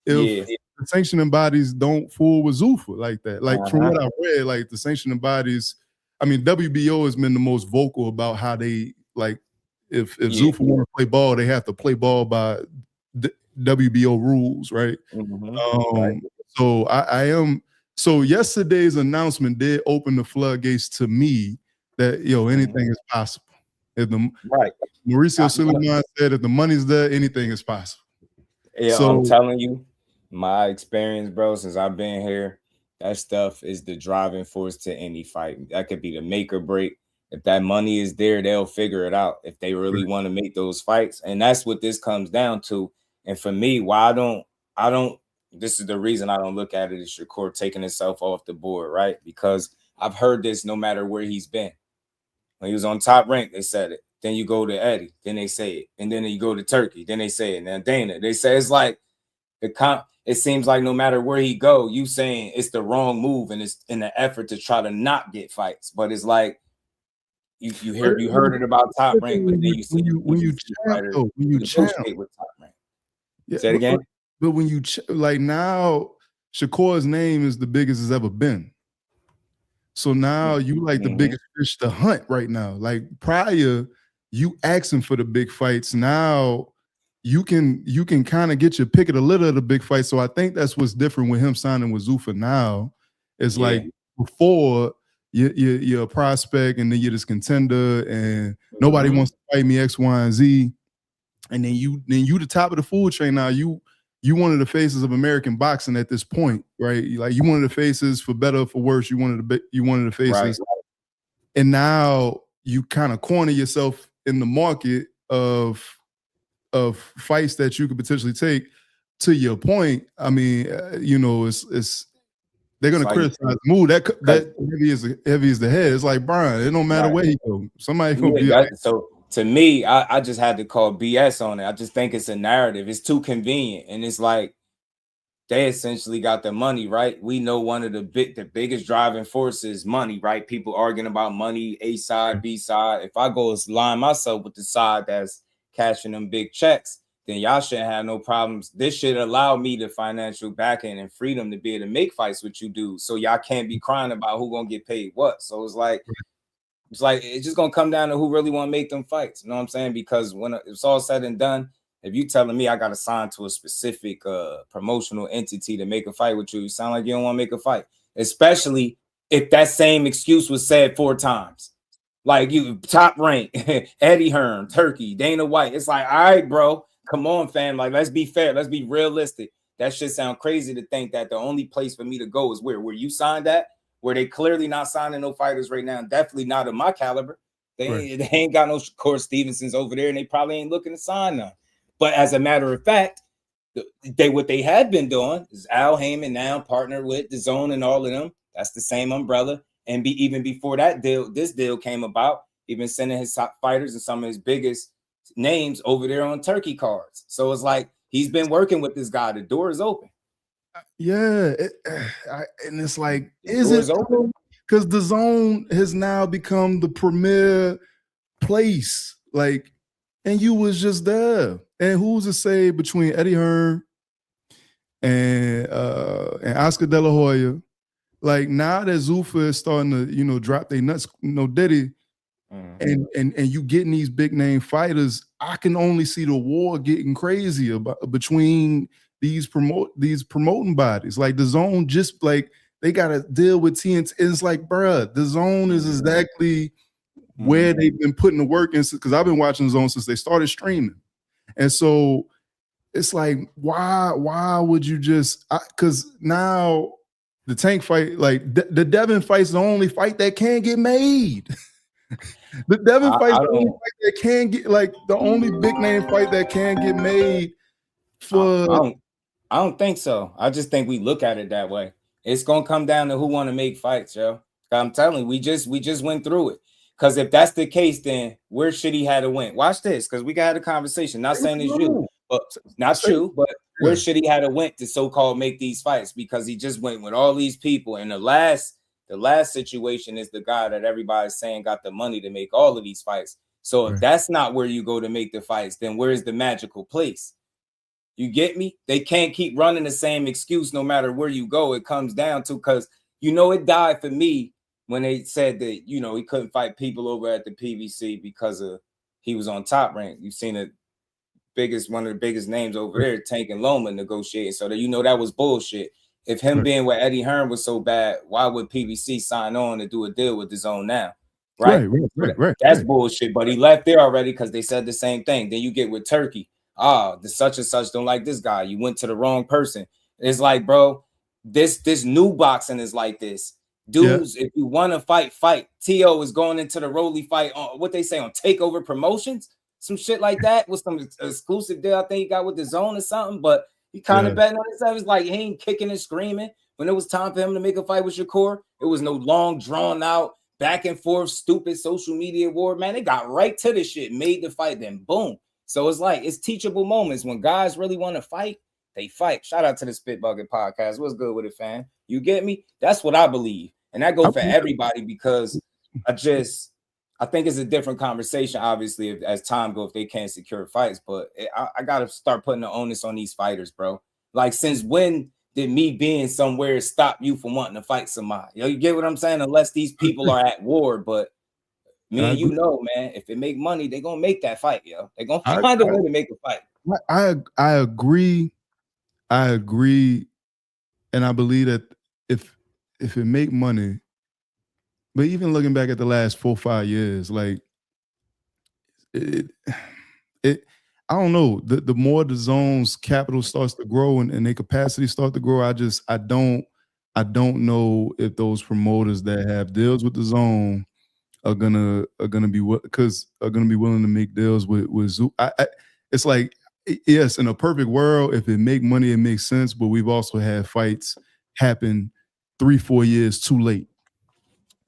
if the sanctioning bodies don't fool with Zuffa like that? Like from what I read, like the sanctioning bodies, I mean, WBO has been the most vocal about how they like if Zuffa want to play ball, they have to play ball by WBO rules, right? So I am. So yesterday's announcement did open the floodgates to me that anything is possible. If Mauricio Suleiman said if the money's there, anything is possible. Yeah, so, I'm telling you, my experience, bro, since I've been here, that stuff is the driving force to any fight. That could be the make or break. If that money is there, they'll figure it out if they really want to make those fights. And that's what this comes down to. And for me, why I don't, this is the reason I don't look at it as Shakur taking himself off the board, right? Because I've heard this no matter where he's been. When he was on Top Rank, they said it. Then you go to Eddie, then they say it. And then you go to Turkey, then they say it. And then Dana, they say it's like, it seems like no matter where he go, you saying it's the wrong move and it's in the effort to try to not get fights. But it's like, you heard it about Top Rank, but then you see when you champ with Top Rank. Say it again. But when you like now, Shakur's name is the biggest it's ever been. So now you like the biggest fish to hunt right now. Like prior, you asking for the big fights. Now you can kind of get your pick of the litter of the big fights. So I think that's what's different with him signing with Zuffa now. It's like before you're a prospect and then you're this contender and nobody wants to fight me X, Y, and Z. And then you the top of the food chain now. You one of the faces of American boxing at this point, right? Like you one of the faces, for better or for worse, you one of the faces. Right. And now you kind of corner yourself in the market of fights that you could potentially take. To your point, I mean, it's they're gonna criticize the move. That heavy is the head. It's like Brian. It don't matter where he goes. Somebody gonna be like, so. To me, I just had to call BS on it. I just think it's a narrative. It's too convenient. And it's like they essentially got the money, right? We know one of the biggest driving forces is money, right? People arguing about money, A side, B side. If I go line myself with the side that's cashing them big checks, then y'all shouldn't have no problems. This should allow me the financial backing and freedom to be able to make fights with you dudes. So y'all can't be crying about who gonna get paid what. So it's like it's just gonna come down to who really want to make them fights. You know what I'm saying? Because when it's all said and done, if you telling me I got to sign to a specific promotional entity to make a fight with you, sound like you don't want to make a fight. Especially if that same excuse was said 4 times. Like you Top Rank, Eddie Hearn, Turkey, Dana White. It's like, all right, bro, come on, fam. Like, let's be fair, let's be realistic. That shit sound crazy to think that the only place for me to go is where you signed at. Where they clearly not signing no fighters right now, definitely not of my caliber. They ain't got no Shakur Stevensons over there, and they probably ain't looking to sign none. But as a matter of fact, what they had been doing is Al Heyman now partnered with the Zone and all of them. That's the same umbrella. And even before that deal, this deal came about, he's been sending his top fighters and some of his biggest names over there on turkey cards. So it's like he's been working with this guy. The door is open. Yeah, and it's like, is it open? Because the zone has now become the premier place. Like, and you was just there. And who's to say between Eddie Hearn and Oscar De La Hoya, like now that Zuffa is starting to, drop their nuts, Diddy, and you getting these big name fighters, I can only see the war getting crazier between these promoting bodies. Like the zone, just like they gotta deal with TNT. It's like, bruh, the zone is exactly where they've been putting the work in, because I've been watching the zone since they started streaming. And so it's like, why would you just, because now the Tank fight, like the Devin fight's the only fight that can get made. The Devin fight's the only fight that can get, like the only big name fight that can get made for. I don't think so. I just think we look at it that way. It's gonna come down to who want to make fights, yo. I'm telling you, we just went through it. Because if that's the case, then where should he have to win? Watch this, because we got a conversation. Not saying it's you, but not you, but where should he have to win to so-called make these fights? Because he just went with all these people. And the last situation is the guy that everybody's saying got the money to make all of these fights. So if that's not where you go to make the fights, then where is the magical place? You get me? They can't keep running the same excuse no matter where you go. It comes down to, because it died for me when they said that, he couldn't fight people over at the PVC because he was on Top Rank. You've seen one of the biggest names over there, Tank and Loma, negotiating. So that that was bullshit. If him being with Eddie Hearn was so bad, why would PVC sign on to do a deal with the zone now? Right. That's bullshit. But he left there already because they said the same thing. Then you get with Turkey. The such and such don't like this guy. You went to the wrong person. It's like, bro, this new boxing is like this. Dudes, if you want to fight. Tszyu is going into the Rolly fight on what they say on Takeover Promotions, some shit like that with some exclusive deal I think he got with the zone or something. But he kind of betting on himself. It's like he ain't kicking and screaming. When it was time for him to make a fight with Shakur, it was no long, drawn out, back and forth, stupid social media war. Man, they got right to the shit, made the fight, then boom. So it's like, it's teachable moments. When guys really want to fight, they fight. Shout out to the Spit Bucket Podcast. What's good with it, fam? You get me? That's what I believe. And that goes for everybody, because I think it's a different conversation, obviously, as time goes, if they can't secure fights. But I got to start putting the onus on these fighters, bro. Like, since when did me being somewhere stop you from wanting to fight somebody? You get what I'm saying? Unless these people are at war. But me and man, if it make money, they're going to make that fight, yo. They're going to find a way to make a fight. I agree. And I believe that if it make money, but even looking back at the last 4 or 5 years, like it I don't know. The more the zone's capital starts to grow and their capacity start to grow, I don't know if those promoters that have deals with the zone are gonna be willing to make deals with Zoo. It's like, yes, in a perfect world, if it make money, it makes sense. But we've also had fights happen 3-4 years too late,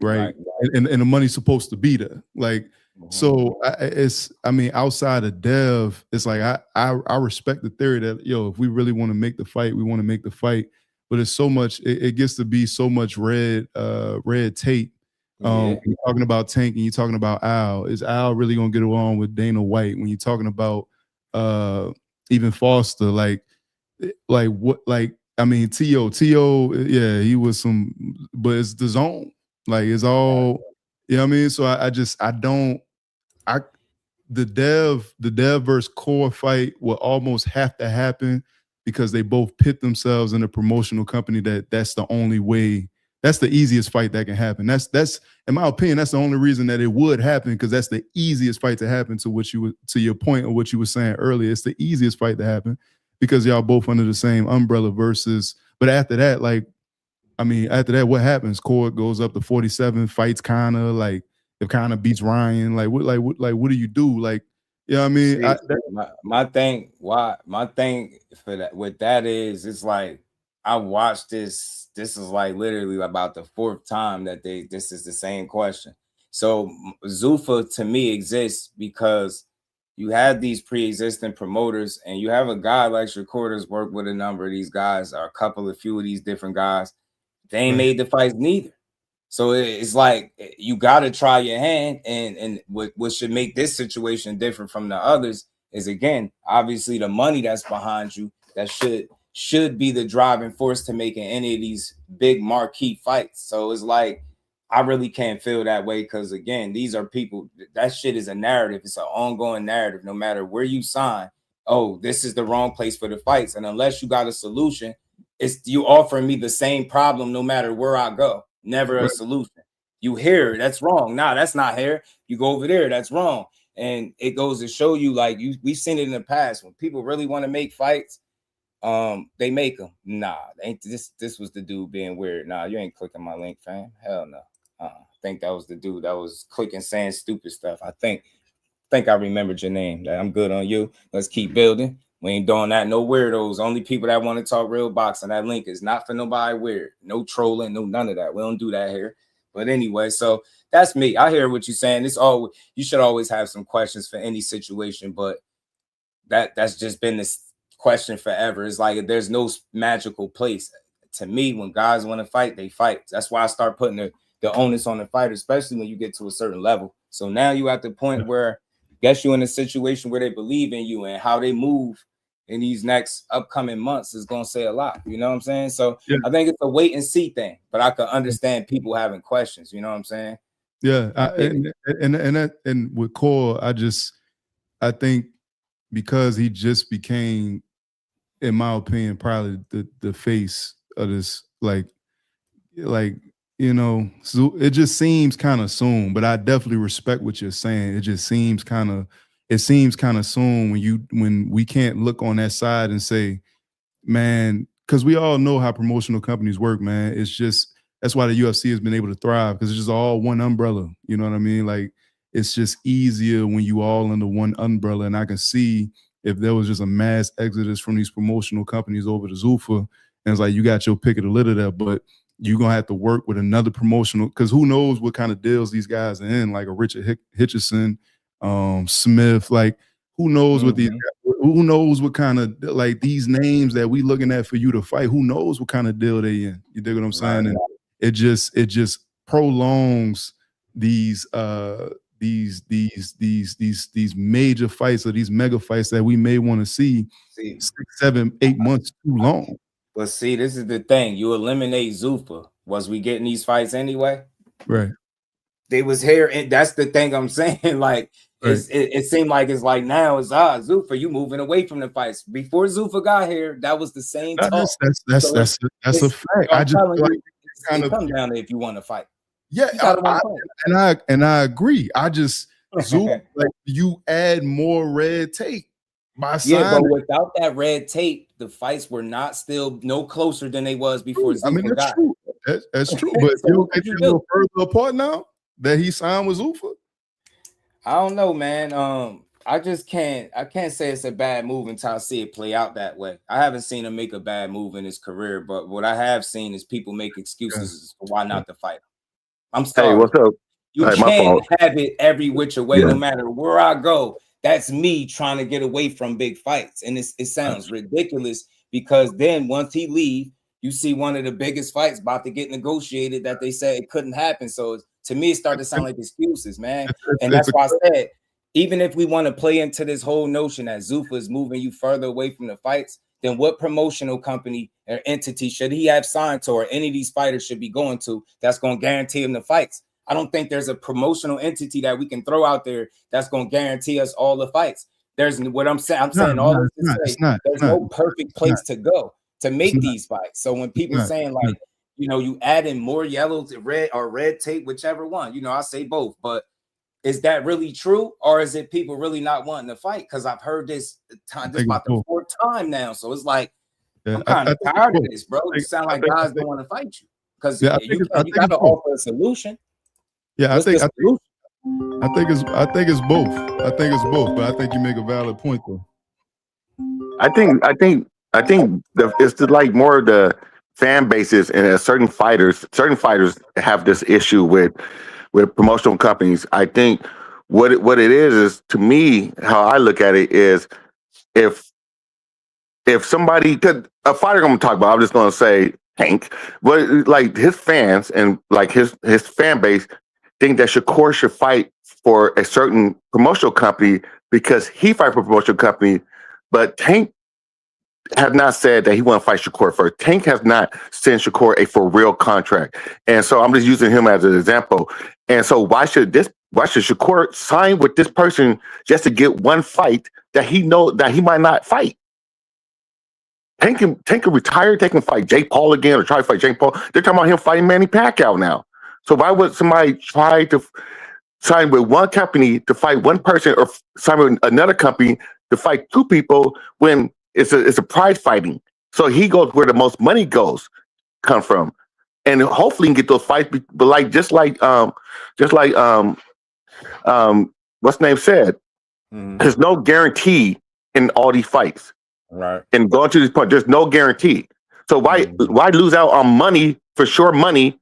right? And the money's supposed to be there, like. So outside of Dev, it's like I respect the theory that, if we really want to make the fight, we want to make the fight. But it's so much, it gets to be so much red tape. When you're talking about Tank and you're talking about Al, is Al really gonna get along with Dana White? When you're talking about even Foster, Tszyu, yeah, he was some, but it's the zone, like it's all, you know what I mean? So the Dev versus Core fight will almost have to happen because they both pit themselves in a promotional company that's the only way. That's the easiest fight that can happen. That's in my opinion, that's the only reason that it would happen, because that's the easiest fight to happen. To your point of what you were saying earlier, it's the easiest fight to happen because y'all both under the same umbrella versus. But after that, what happens? Core goes up to 47, fights Conor. Like if Conor beats Ryan, what do you do? Like, you know what I mean? My thing for that with that is, it's like, I watched this. This is like literally about the 4th time that this is the same question. So Zuffa to me exists because you have these pre-existing promoters, and you have a guy like Shakur that's worked with a number of these guys, or a few of these different guys. They ain't made the fights neither. So it's like you got to try your hand, and what should make this situation different from the others is, again, obviously the money that's behind you that should be the driving force to making any of these big marquee fights. So it's like I really can't feel that way because, again, these are people. That shit is a narrative. It's an ongoing narrative. No matter where you sign, oh, this is the wrong place for the fights. And unless you got a solution, it's you offering me the same problem no matter where I go. Never a solution. You here, that's wrong. Nah, that's not here. You go over there, that's wrong. And it goes to show you, like, we've seen it in the past when people really want to make fights. They make them. Nah, ain't this was the dude being weird. Nah, you ain't clicking my link, fam. Hell no. I think that was the dude that was clicking, saying stupid stuff. I think I remembered your name. I'm good on you. Let's keep building. We ain't doing that. No weirdos. Only people that want to talk real boxing. That link is not for nobody weird. No trolling, no none of that. We don't do that here. But anyway, so that's me. I hear what you're saying. You should always have some questions for any situation, but that's just been this question forever. It's like there's no magical place. To me, when guys want to fight, they fight. That's why I start putting the onus on the fighter, especially when you get to a certain level. So now you at the point where I guess you're in a situation where they believe in you, and how they move in these next upcoming months is going to say a lot. You know what I'm saying? So I think it's a wait and see thing, but I can understand people having questions. You know what I'm saying? Yeah. And with Core, I think because he just became, in my opinion, probably the face of this, like, you know, so it just seems kind of soon, but I definitely respect what you're saying. It just seems kind of soon when we can't look on that side and say, man, because we all know how promotional companies work, man. It's just, that's why the UFC has been able to thrive, because it's just all one umbrella. You know what I mean? Like, it's just easier when you all under one umbrella. And I can see if there was just a mass exodus from these promotional companies over to Zuffa, and it's like, you got your pick of the litter there, but you're going to have to work with another promotional, because who knows what kind of deals these guys are in, like a Richard Hitchison, Smith, like who knows what who knows what kind of, like, these names that we looking at for you to fight, who knows what kind of deal they in. You dig what I'm saying? And it just prolongs these major fights, or these mega fights that we may want to see 6, 7, 8 months too long. But see, this is the thing. You eliminate Zuffa. Was we getting these fights anyway? Right. They was here, and that's the thing I'm saying. Like, it seemed like it's like now it's Zuffa, you moving away from the fights. Before Zuffa got here, that was the same talk. That's a fact. I just feel like it's kind of come down to if you want to fight. Yeah, I agree. I just Zuffa, like, you add more red tape by signing. Yeah, but without that red tape, the fights were not still no closer than they was before Zuffa. I mean, that's true. That's true. But so you a little further apart now that he signed with Zuffa. I don't know, man. I can't say it's a bad move until I see it play out that way. I haven't seen him make a bad move in his career, but what I have seen is people make excuses for why not to fight him. I'm sorry. Hey, what's up? You can't have it every which way, no matter where I go. That's me trying to get away from big fights. And it sounds ridiculous, because then once he leave, you see one of the biggest fights about to get negotiated that they said it couldn't happen. So to me, it started to sound like excuses, man. And that's why I said, even if we want to play into this whole notion that Zuffa is moving you further away from the fights, then what promotional company or entity should he have signed to, or any of these fighters should be going to, that's going to guarantee him the fights? I don't think there's a promotional entity that we can throw out there that's going to guarantee us all the fights. There's what I'm saying. I'm saying all this to say there's no perfect place to go to make these fights. So when people saying, like, you know, you add in more yellow to red or red tape, whichever one, you know, I say both, but is that really true, or is it people really not wanting to fight? Because I've heard this about the 4th time now. So it's like, I'm kind of tired of this, bro. You sound like guys don't want to fight you, because you got to offer a solution. Yeah, I think it's both. I think it's both, but I think you make a valid point though. I think it's like more of the fan bases and certain fighters have this issue with promotional companies. I think what it is to me, how I look at it is if somebody could, a fighter I'm gonna talk about, I'm just gonna say Tank, but like his fans and like his fan base think that Shakur should fight for a certain promotional company because he fight for a promotional company, but Tank have not said that he want to fight Shakur first. Tank has not sent Shakur a for real contract, and so I'm just using him as an example. And so why should Shakur sign with this person just to get one fight that he know that he might not fight? Tank can retire. Tank can fight Jake Paul again or try to fight Jake Paul. They're talking about him fighting Manny Pacquiao now. So why would somebody try to sign with one company to fight one person or sign with another company to fight two people when it's a prize fighting? So he goes where the most money come from, and hopefully he can get those fights. But like just like what's name said, there's no guarantee in all these fights. Right. And going to this point, there's no guarantee. So why lose out on money for sure money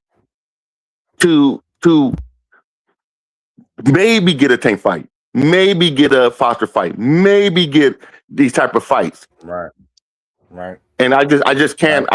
to maybe get a Tank fight, maybe get a Foster fight, maybe get these type of fights. Right. And I just can't.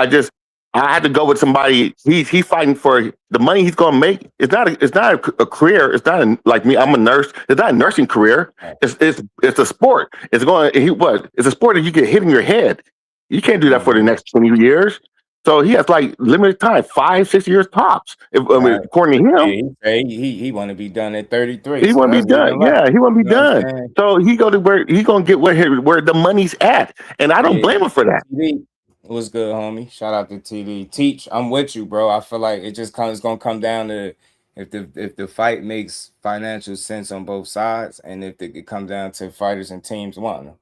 I had to go with somebody. He's fighting for the money he's going to make. It's not a career. It's not like me. I'm a nurse. It's not a nursing career. It's a sport. It's a sport that you get hit in your head. You can't do that for the next 20 years. So he has like limited time, 5-6 years tops. According to him, he want to be done at 33. He want to be done. Yeah, he want to be done. So he go to where he gonna get where the money's at, and I don't blame him for that. What's good, homie? Shout out to TD. Teach, I'm with you, bro. I feel like it's gonna come down to if the fight makes financial sense on both sides, and if it comes down to fighters and teams wanting them.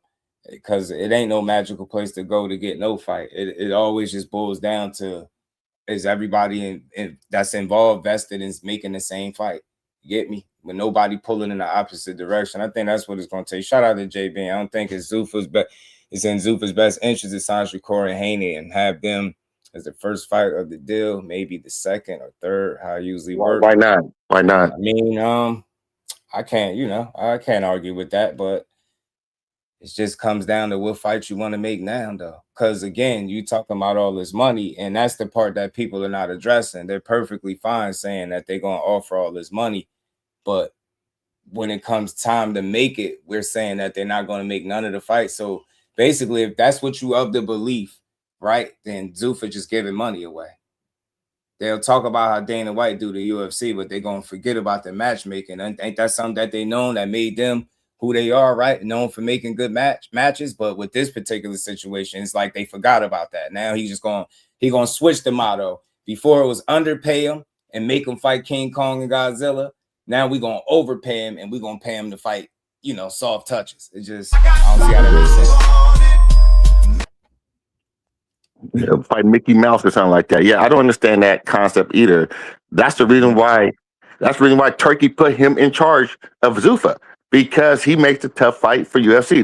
Because it ain't no magical place to go to get no fight. It always just boils down to is everybody in that's involved vested in making the same fight. You get me? With nobody pulling in the opposite direction. I think that's what it's gonna take. Shout out to JB. I don't think it's in Zuffa's best interest to sign Shakur and Haney and have them as the first fight of the deal, maybe the second or third, how it usually works. Why not? I mean, I can't argue with that, but it just comes down to what fight you want to make now, though. Because, again, you talking about all this money, and that's the part that people are not addressing. They're perfectly fine saying that they're going to offer all this money, but when it comes time to make it, we're saying that they're not going to make none of the fights. So, basically, if that's what you of the belief, right, then Zuffa just giving money away. They'll talk about how Dana White do the UFC, but they're going to forget about the matchmaking. Ain't that something that they known that made them who they are, right? Known for making good matches. But with this particular situation, it's like they forgot about that. Now he's going to switch the motto. Before it was underpay him and make him fight King Kong and Godzilla. Now we're going to overpay him and we're going to pay him to fight, soft touches. It just, I don't see how that makes sense. Fight Mickey Mouse or something like that. Yeah, I don't understand that concept either. That's the reason why Turkey put him in charge of Zuffa, because he makes a tough fight for UFC.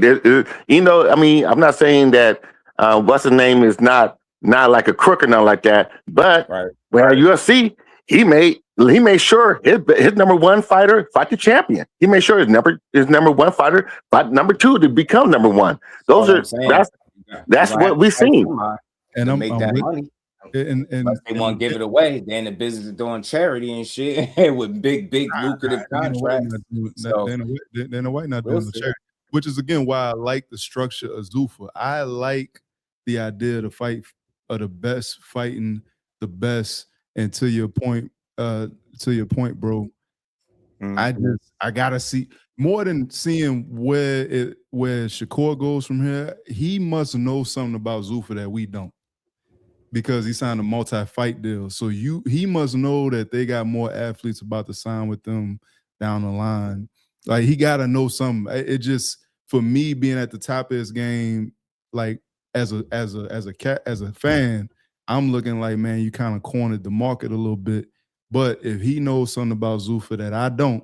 I'm not saying that what's the name is not like a crook or nothing like that, but UFC, he made sure his number one fighter fight the champion. He made sure his number one fighter fight number two to become number one. That's what we've seen. And make that money. And they want to give it away. Then the business is doing charity and shit with big lucrative contracts. Dana White not doing the charity, which is again why I like the structure of Zuffa. I like the idea to fight of the best fighting the best. And to your point, bro. I gotta see more than seeing where Shakur goes from here. He must know something about Zuffa that we don't, because he signed a multi-fight deal. So he must know that they got more athletes about to sign with them down the line. Like, he got to know something. It just, for me, being at the top of his game, like as a fan, I'm looking like, man, you kind of cornered the market a little bit. But if he knows something about Zuffa that I don't,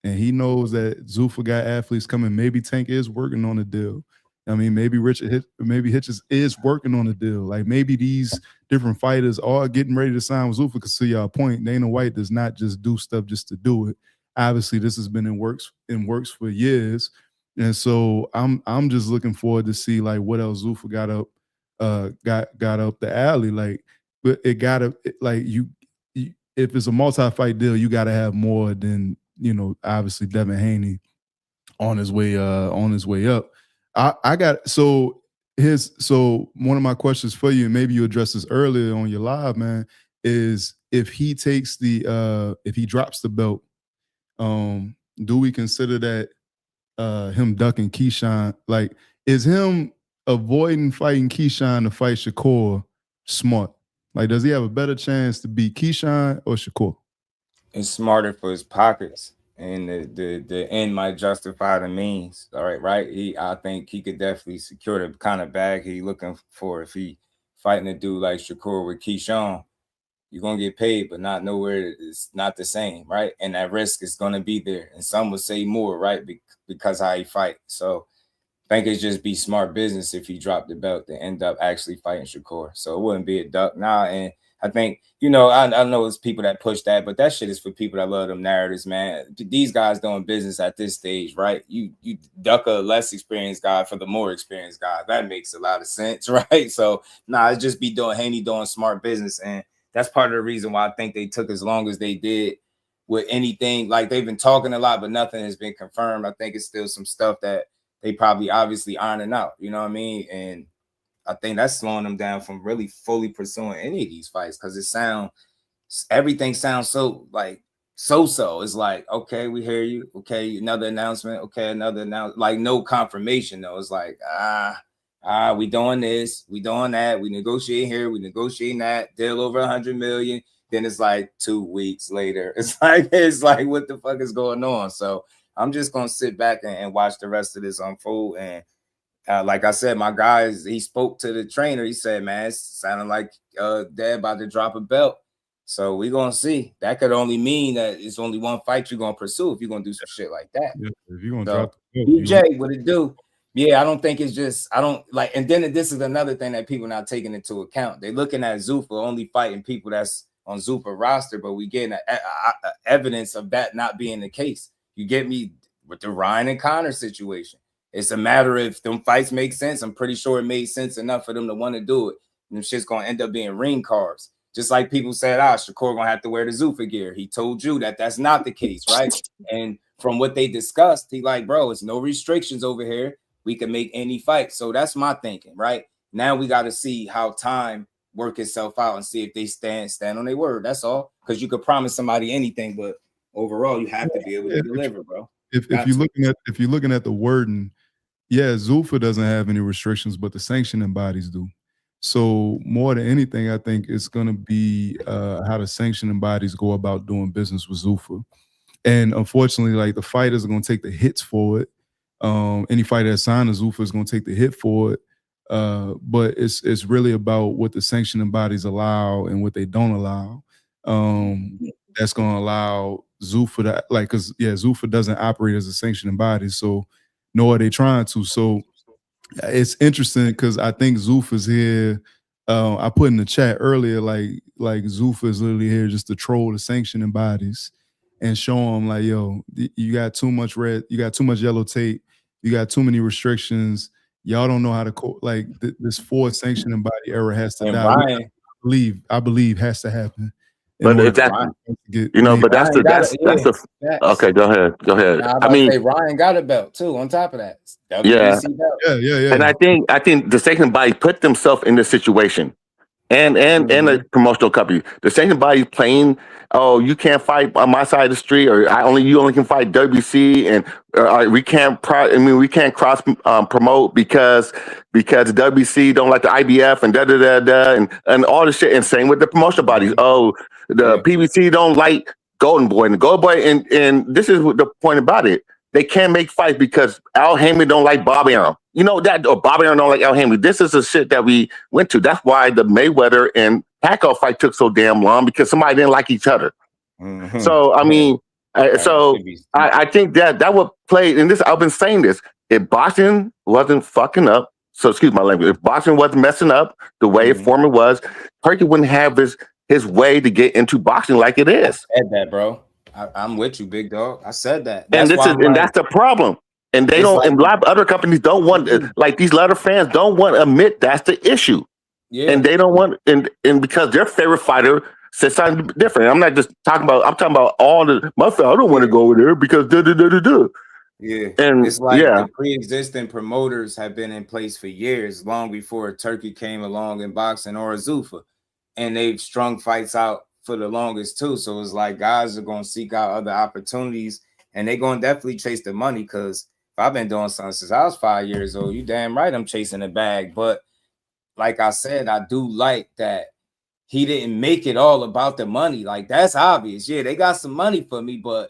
and he knows that Zuffa got athletes coming, maybe Tank is working on a deal. I mean, maybe Hitchins is working on a deal. Like maybe these different fighters are getting ready to sign with Zuffa. Because to y'all point, Dana White does not just do stuff just to do it. Obviously, this has been in works for years, and so I'm just looking forward to see like what else Zuffa got up the alley. Like, but it gotta like you if it's a multi-fight deal, you got to have more than obviously Devin Haney on his way up. I got so one of my questions for you, and maybe you addressed this earlier on your live, man, is if he takes if he drops the belt, do we consider that him ducking Keyshawn? Like, is him avoiding fighting Keyshawn to fight Shakur smart? Like, does he have a better chance to beat Keyshawn or Shakur? It's smarter for his pockets, and the end might justify the means. All right. I think he could definitely secure the kind of bag he looking for if he fighting a dude like Shakur with Keyshawn. You're gonna get paid, but not nowhere. It's not the same, right? And that risk is gonna be there, and some would say more, right? Because how he fight. So I think it's just be smart business if he dropped the belt to end up actually fighting Shakur. So it wouldn't be a duck now. And I think, I know it's people that push that, but that shit is for people that love them narratives, man. These guys doing business at this stage, right? You duck a less experienced guy for the more experienced guy. That makes a lot of sense, right? So it's just be Haney doing smart business. And that's part of the reason why I think they took as long as they did with anything. Like, they've been talking a lot, but nothing has been confirmed. I think it's still some stuff that they probably obviously ironing out, you know what I mean? And I think that's slowing them down from really fully pursuing any of these fights, because everything sounds so like so. It's like, okay, we hear you. Okay, another announcement. Okay, another announcement. Like, no confirmation though. It's like, we doing this, we doing that, we negotiate here, we negotiating that, deal over 100 million. Then it's like 2 weeks later. It's like what the fuck is going on? So I'm just gonna sit back and watch the rest of this unfold. And like I said, my guys, he spoke to the trainer. He said, man, it's sounding like Dad about to drop a belt. So we're gonna see. That could only mean that it's only one fight you're gonna pursue if you're gonna do some shit like that. Yeah, if you're gonna drop the belt, DJ, what it do? Yeah, I don't think it's just, I don't like, and then this is another thing that people not taking into account. They're looking at Zuffa only fighting people that's on Zuffa roster, but we getting evidence of that not being the case. You get me with the Ryan and Conor situation. It's a matter of if them fights make sense. I'm pretty sure it made sense enough for them to want to do it. And them shit's going to end up being ring cards. Just like people said, Shakur going to have to wear the Zuffa gear. He told you that that's not the case, right? And from what they discussed, he like, bro, it's no restrictions over here. We can make any fight. So that's my thinking, right? Now we got to see how time work itself out and see if they stand on their word. That's all. Because you could promise somebody anything, but overall, you have to be able to deliver, bro. If you're looking at the wording, yeah, Zuffa doesn't have any restrictions, but the sanctioning bodies do. So more than anything, I think it's going to be how the sanctioning bodies go about doing business with Zuffa. And unfortunately, like, the fighters are going to take the hits for it. Any fighter that signed to Zuffa is going to take the hit for it. But it's really about what the sanctioning bodies allow and what they don't allow. That's going to allow Zuffa to, like, because Zuffa doesn't operate as a sanctioning body, so nor are they trying to. So it's interesting because I think Zuffa's here. I put in the chat earlier, like Zuffa is literally here just to troll the sanctioning bodies and show them, like, yo, you got too much red, you got too much yellow tape, you got too many restrictions. Y'all don't know how to this fourth sanctioning body era has to die. Ryan, I believe has to happen. But if that's the okay. Go ahead. I mean, Ryan got a belt too. On top of that, WBC belt. Yeah. And I think the sanctioning body put themselves in this situation, and the promotional company. The sanctioning body playing, oh, you can't fight on my side of the street, or you only can fight WBC, and we can't cross promote because WBC don't like the IBF and and all this shit. And same with the promotional bodies. Oh, the PBC don't like Golden Boy, and Golden Boy, and this is the point about it. They can't make fights because Al Haney don't like Bob Arum. You know that, or Bob Arum don't like Al Haney. This is the shit that we went to. That's why the Mayweather and Pacquiao fight took so damn long, because somebody didn't like each other. So I mean, I think that would play. And this, I've been saying this. if boxing wasn't fucking up, so excuse my language, if boxing wasn't messing up the way Foreman was, Turkey wouldn't have his way to get into boxing like it is. I said that, bro. I'm with you, big dog. I said that. That's that's the problem. And they don't. And a lot of other companies don't want, like these letter fans don't want to admit that's the issue. Yeah. And they don't want, and because their favorite fighter says something different. I'm not just talking about. I'm talking about all my fan. I don't want to go over there because Yeah, and it's like the pre-existing promoters have been in place for years, long before Turkey came along in boxing or Zuffa, and they've strung fights out for the longest too. So it's like guys are going to seek out other opportunities, and they're going to definitely chase the money. Because if I've been doing something since I was 5 years old, you damn right I'm chasing the bag. But like I said, I do like that he didn't make it all about the money. Like that's obvious. Yeah, they got some money for me, but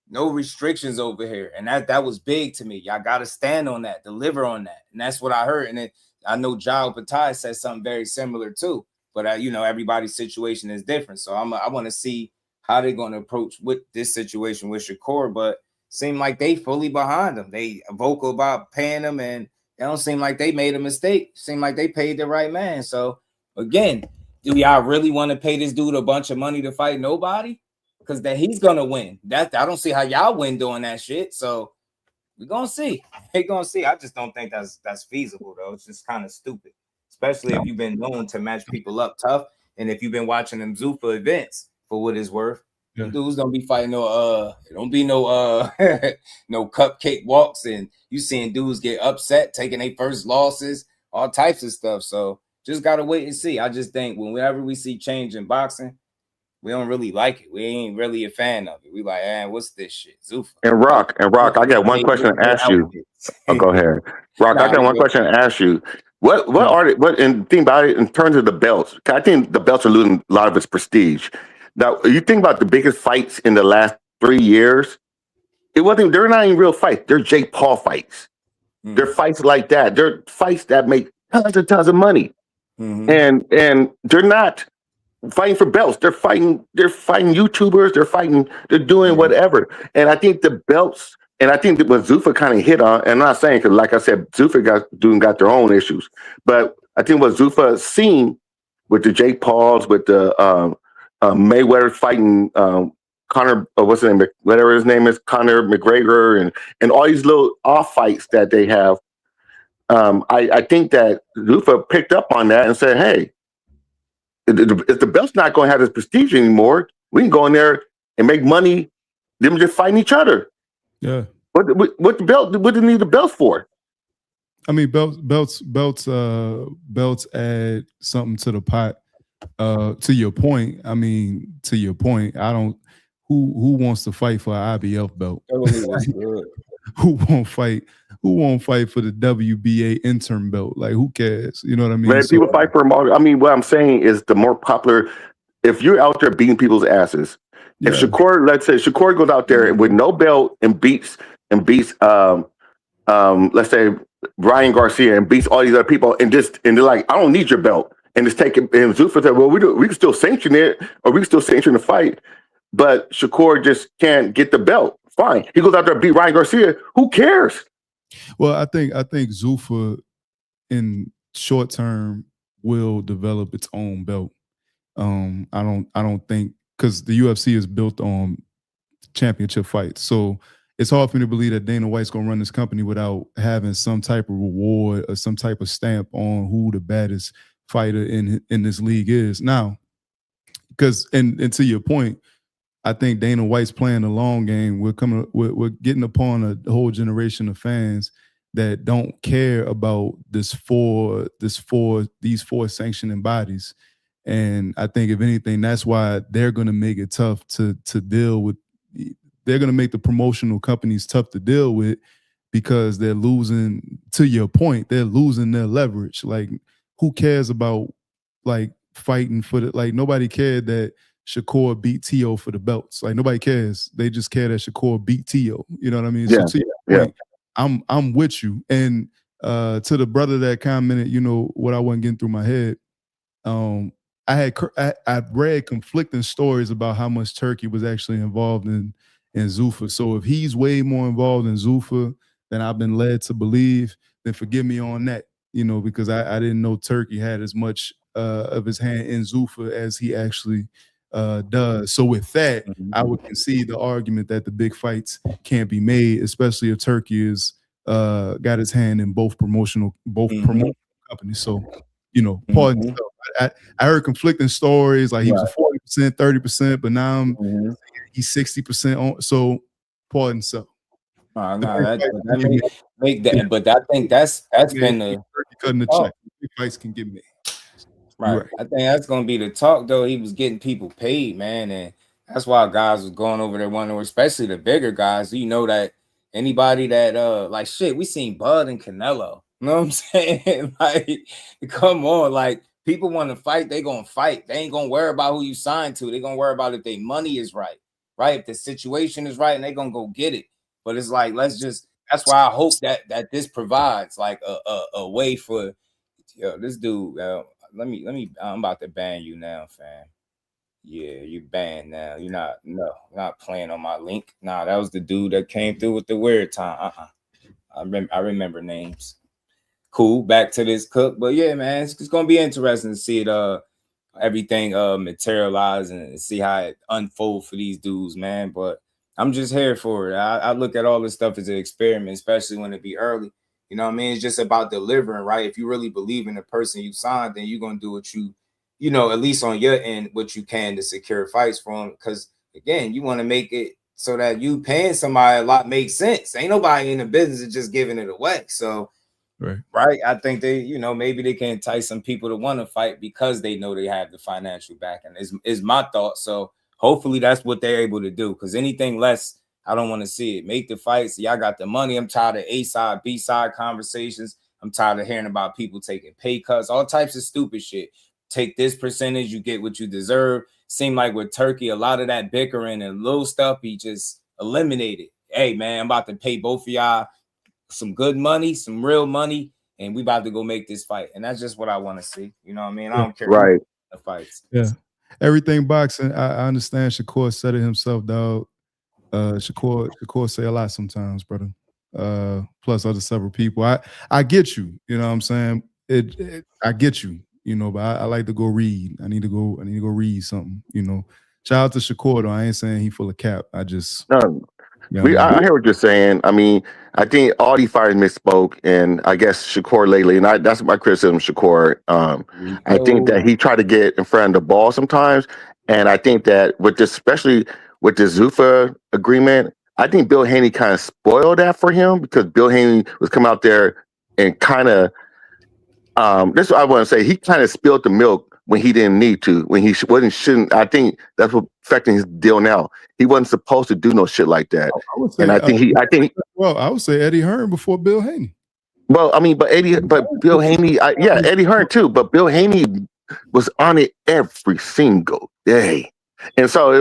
no restrictions over here. And that was big to me. Y'all got to stand on that, deliver on that. And that's what I heard. And then I know Jao Patai said something very similar too. But, everybody's situation is different. So I want to see how they're going to approach with this situation with Shakur. But seem like they fully behind them. They vocal about paying them, and they don't seem like they made a mistake. Seem like they paid the right man. So, again, do y'all really want to pay this dude a bunch of money to fight nobody? Because that he's gonna win. That I don't see how y'all win doing that shit. So we're gonna see. We're gonna see. I just don't think that's feasible though. It's just kind of stupid, especially if you've been known to match people up tough, and if you've been watching them Zuffa events for what it's worth. Yeah. Dudes don't be fighting no no cupcake walks, and you seeing dudes get upset taking their first losses, all types of stuff. So just gotta wait and see. I just think whenever we see change in boxing, we don't really like it. We ain't really a fan of it. We like, what's this shit? Zuffa. And Rock, I got one question to ask you. Oh, go ahead. Rock, I got one question to ask you. And think about it in terms of the belts. I think the belts are losing a lot of its prestige. Now, you think about the biggest fights in the last 3 years, they're not even real fights. They're Jake Paul fights. They're fights like that. They're fights that make tons of money. And they're not fighting for belts. They're fighting YouTubers. They're doing whatever. And I think the belts, and I think that what Zuffa kind of hit on, and I'm not saying, because like I said, Zuffa got their own issues, but I think what Zuffa has seen with the Jake Pauls, with the Mayweather fighting Conor, what's his name, whatever his name is, Conor McGregor, and all these little off fights that they have. I think that Zuffa picked up on that and said, hey, if the belt's not going to have this prestige anymore, we can go in there and make money, them just fighting each other. Yeah. What the belt? What do you need the belts for? I mean, belts add something to the pot. To your point, I don't. Who wants to fight for an IBF belt? Who won't fight? Who won't fight for the WBA interim belt? Like, who cares? You know what I mean? Man, people fight for them all. I mean, what I'm saying is the more popular. If you're out there beating people's asses, if Shakur, let's say Shakur goes out there with no belt and beats, let's say Ryan Garcia and beats all these other people, and they're like, I don't need your belt, and just take it. And Zuffa said, well, we can still sanction it, or we can still sanction the fight, but Shakur just can't get the belt. Fine, he goes out there and beat Ryan Garcia. Who cares? Well, I think Zuffa in short term will develop its own belt. I don't think, because the UFC is built on championship fights, so it's hard for me to believe that Dana White's gonna run this company without having some type of reward or some type of stamp on who the baddest fighter in this league is now. Because and to your point, I think Dana White's playing the long game. We're getting upon a whole generation of fans that don't care about these four sanctioning bodies. And I think if anything, that's why they're going to make it tough to deal with. They're going to make the promotional companies tough to deal with, because they're losing, to your point, they're losing their leverage. Like, who cares about like fighting for nobody cared that Shakur beat Tszyu for the belts. Like, nobody cares. They just care that Shakur beat Tszyu. You know what I mean? Yeah. So to your point, I'm with you. And to the brother that commented, what I wasn't getting through my head, I've read conflicting stories about how much Turkey was actually involved in Zuffa. So if he's way more involved in Zuffa than I've been led to believe, then forgive me on that, because I didn't know Turkey had as much of his hand in Zuffa as he actually does. So with that, I would concede the argument that the big fights can't be made, especially if Turkey is got his hand in both promotional companies. So, pardon himself. I heard conflicting stories, like he was a 40%, 30%, but now he's 60% on. So, pardon himself. That make that, but I think that's been the cutting the check. Big fights can get made. Right. I think that's gonna be the talk, though. He was getting people paid, man, and that's why guys was going over there wondering, especially the bigger guys. You know that anybody that like shit, we seen Bud and Canelo. You know what I'm saying? Like, come on, like people want to fight, they gonna fight. They ain't gonna worry about who you signed to. They gonna worry about if their money is right, If the situation is right, and they gonna go get it. But it's like, that's why I hope that this provides like a way for this dude. Let me. I'm about to ban you now, fam. Yeah, you banned now. You're not playing on my link. Nah, that was the dude that came through with the weird time. I remember names. Cool. Back to this cook, but yeah, man, it's gonna be interesting to see it. Everything materialize and see how it unfold for these dudes, man. But I'm just here for it. I look at all this stuff as an experiment, especially when it be early. You know what I mean? It's just about delivering, right? If you really believe in the person you signed, then you're going to do what at least on your end, what you can to secure fights for them. Because, again, you want to make it so that you paying somebody a lot makes sense. Ain't nobody in the business of just giving it away. So, right? I think they, maybe they can entice some people to want to fight because they know they have the financial backing is my thought. So, hopefully that's what they're able to do, because anything less, I don't want to see it. Make the fights. Y'all got the money. I'm tired of A-side, B-side conversations. I'm tired of hearing about people taking pay cuts, all types of stupid shit. Take this percentage, you get what you deserve. Seemed like with Turkey, a lot of that bickering and little stuff, he just eliminated. Hey, man, I'm about to pay both of y'all some good money, some real money, and we about to go make this fight. And that's just what I want to see. You know what I mean? I don't care about the fights. Yeah. Everything boxing, I understand Shakur said it himself, dog. Shakur say a lot sometimes, brother. Plus other several people. I get you, you know what I'm saying? I get you, but I like to go read. I need to go read something, Shout out to Shakur though. I ain't saying he full of cap. I just I hear what you're saying. I mean, I think all these fighters misspoke, and I guess Shakur lately, and that's my criticism of Shakur. I think that he tried to get in front of the ball sometimes, and I think that with this, especially with the Zuffa agreement, I think Bill Haney kind of spoiled that for him, because Bill Haney was coming out there and kind of, this is what I want to say, he kind of spilled the milk when he didn't need to, when he shouldn't. I think that's what affecting his deal now. He wasn't supposed to do no shit like that. I would say Eddie Hearn before Bill Haney. Well, I mean, but Bill Haney, Eddie Hearn too, but Bill Haney was on it every single day, and so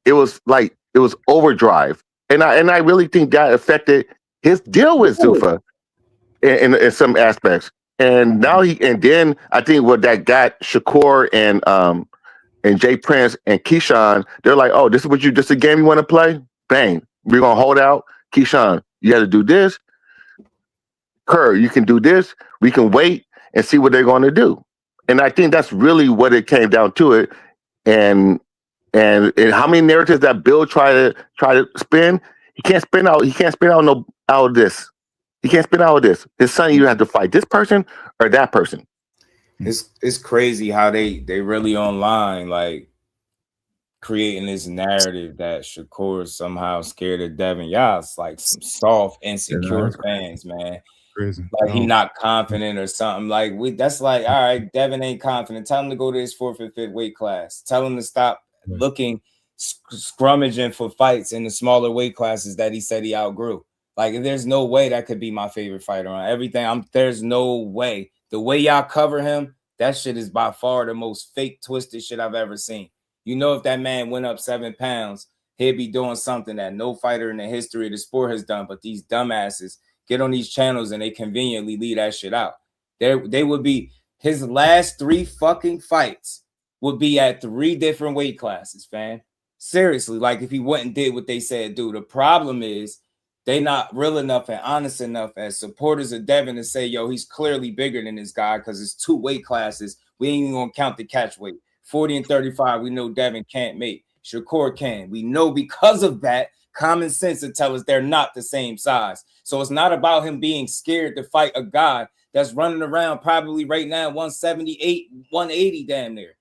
it was overdrive, and I really think that affected his deal with Zuffa in some aspects. And now then I think what that got Shakur and Jay Prince and Keyshawn, they're like, oh, this is a game you want to play? Bang, we're gonna hold out. Keyshawn, you got to do this. Kerr, you can do this. We can wait and see what they're going to do. And I think that's really what it came down to it. And how many narratives that Bill try to spin? He can't spin out of this. He can't spin out of this. His son, you have to fight this person or that person. It's crazy how they really online, like creating this narrative that Shakur is somehow scared of Devin. Y'all, it's like some soft, insecure fans, man. Crazy. Like he not confident or something. Like that's like, all right, Devin ain't confident. Tell him to go to his 4th and 5th weight class. Tell him to stop looking scrummaging for fights in the smaller weight classes that he said he outgrew. Like, there's no way that could be my favorite fighter on everything. There's no way. The way y'all cover him, that shit is by far the most fake, twisted shit I've ever seen. If that man went up 7 pounds, he'd be doing something that no fighter in the history of the sport has done. But these dumbasses get on these channels and they conveniently leave that shit out. They would be, his last 3 fucking fights would be at 3 different weight classes, fam. Seriously, like if he went and did what they said do. The problem is, They not real enough and honest enough as supporters of Devin to say, yo, he's clearly bigger than this guy because it's 2 weight classes. We ain't even gonna count the catch weight. 40 and 35, we know Devin can't make. Shakur can. We know because of that, common sense to tell us they're not the same size. So it's not about him being scared to fight a guy that's running around probably right now 178, 180 damn near.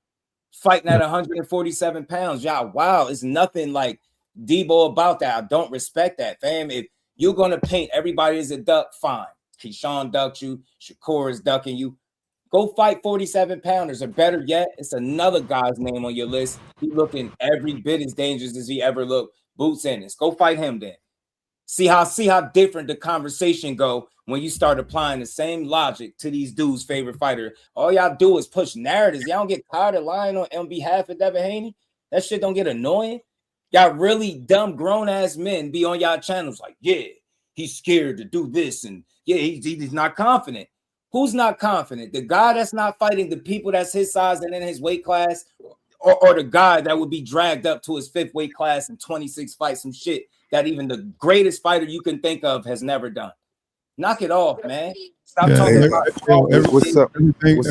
Fighting at 147 pounds. Y'all, wow, it's nothing like Debo about that. I don't respect that, fam. If you're going to paint everybody as a duck, fine. Keyshawn ducked you. Shakur is ducking you. Go fight 47-pounders, or better yet, it's another guy's name on your list. He looking every bit as dangerous as he ever looked. Boots Ennis. Go fight him then. See how different the conversation go when you start applying the same logic to these dudes' favorite fighter. All y'all do is push narratives. Y'all don't get tired of lying on behalf of Devin Haney. That shit don't get annoying. Y'all really dumb grown-ass men be on y'all channels like, yeah, he's scared to do this, and yeah, he's not confident. Who's not confident? The guy that's not fighting the people that's his size and in his weight class, or the guy that would be dragged up to his 5th weight class in 26 fights, some shit that even the greatest fighter you can think of has never done. Knock it off, man. Stop talking about Crawford. What's up? Everything What's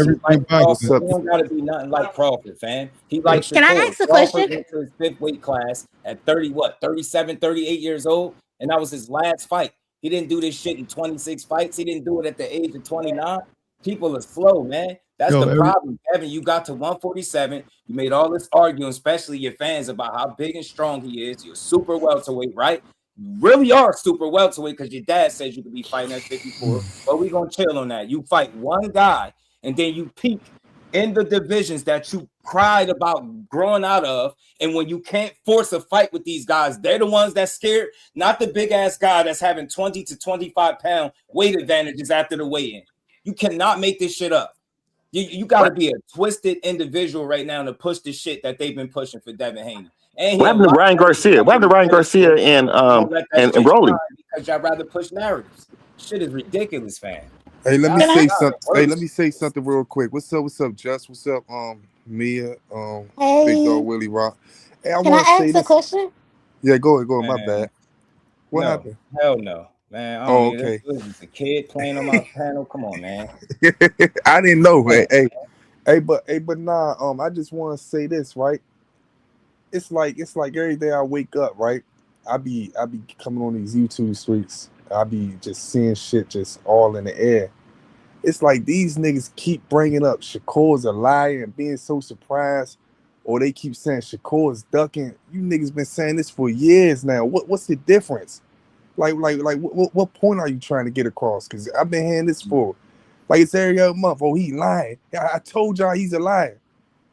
up? He don't gotta be nothing like Crawford, fam. He like Shakur. Can I ask a Crawford question? went to his 5th weight class at 37, 38 years old, and that was his last fight. He didn't do this shit in 26 fights. He didn't do it at the age of 29. People are slow, man. That's the problem, Kevin. You got to 147. You made all this arguing, especially your fans, about how big and strong he is. You're super welterweight, right? You really are super welterweight because your dad says you could be fighting at 54. But we're going to chill on that. You fight one guy, and then you peak in the divisions that you cried about growing out of. And when you can't force a fight with these guys, they're the ones that's scared, not the big-ass guy that's having 20 to 25-pound weight advantages after the weigh-in. You cannot make this shit up. You got to be a twisted individual right now to push the shit that they've been pushing for Devin Haney. And What happened to Ryan Garcia? What happened to Ryan Garcia and Rolly? Because y'all rather push narratives. Shit is ridiculous, fam. Hey, let me say something. Hey, let me say something real quick. What's up, Just? What's up, Mia, Big Dog Willie Rock. Hey, Can I ask a question? Yeah, go ahead. My bad. What happened? Hell no, man. Okay. This is a kid playing on my panel. Come on, man. I didn't know, man. But nah. I just want to say this, right? It's like every day I wake up, right? I be coming on these YouTube streets. I be just seeing shit just all in the air. It's like these niggas keep bringing up Shakur's a liar and being so surprised, or they keep saying Shakur's ducking. You niggas been saying this for years now. What's the difference? Like what point are you trying to get across? Because I've been hearing this for like it's every other month. Oh, he lying. I told y'all he's a liar.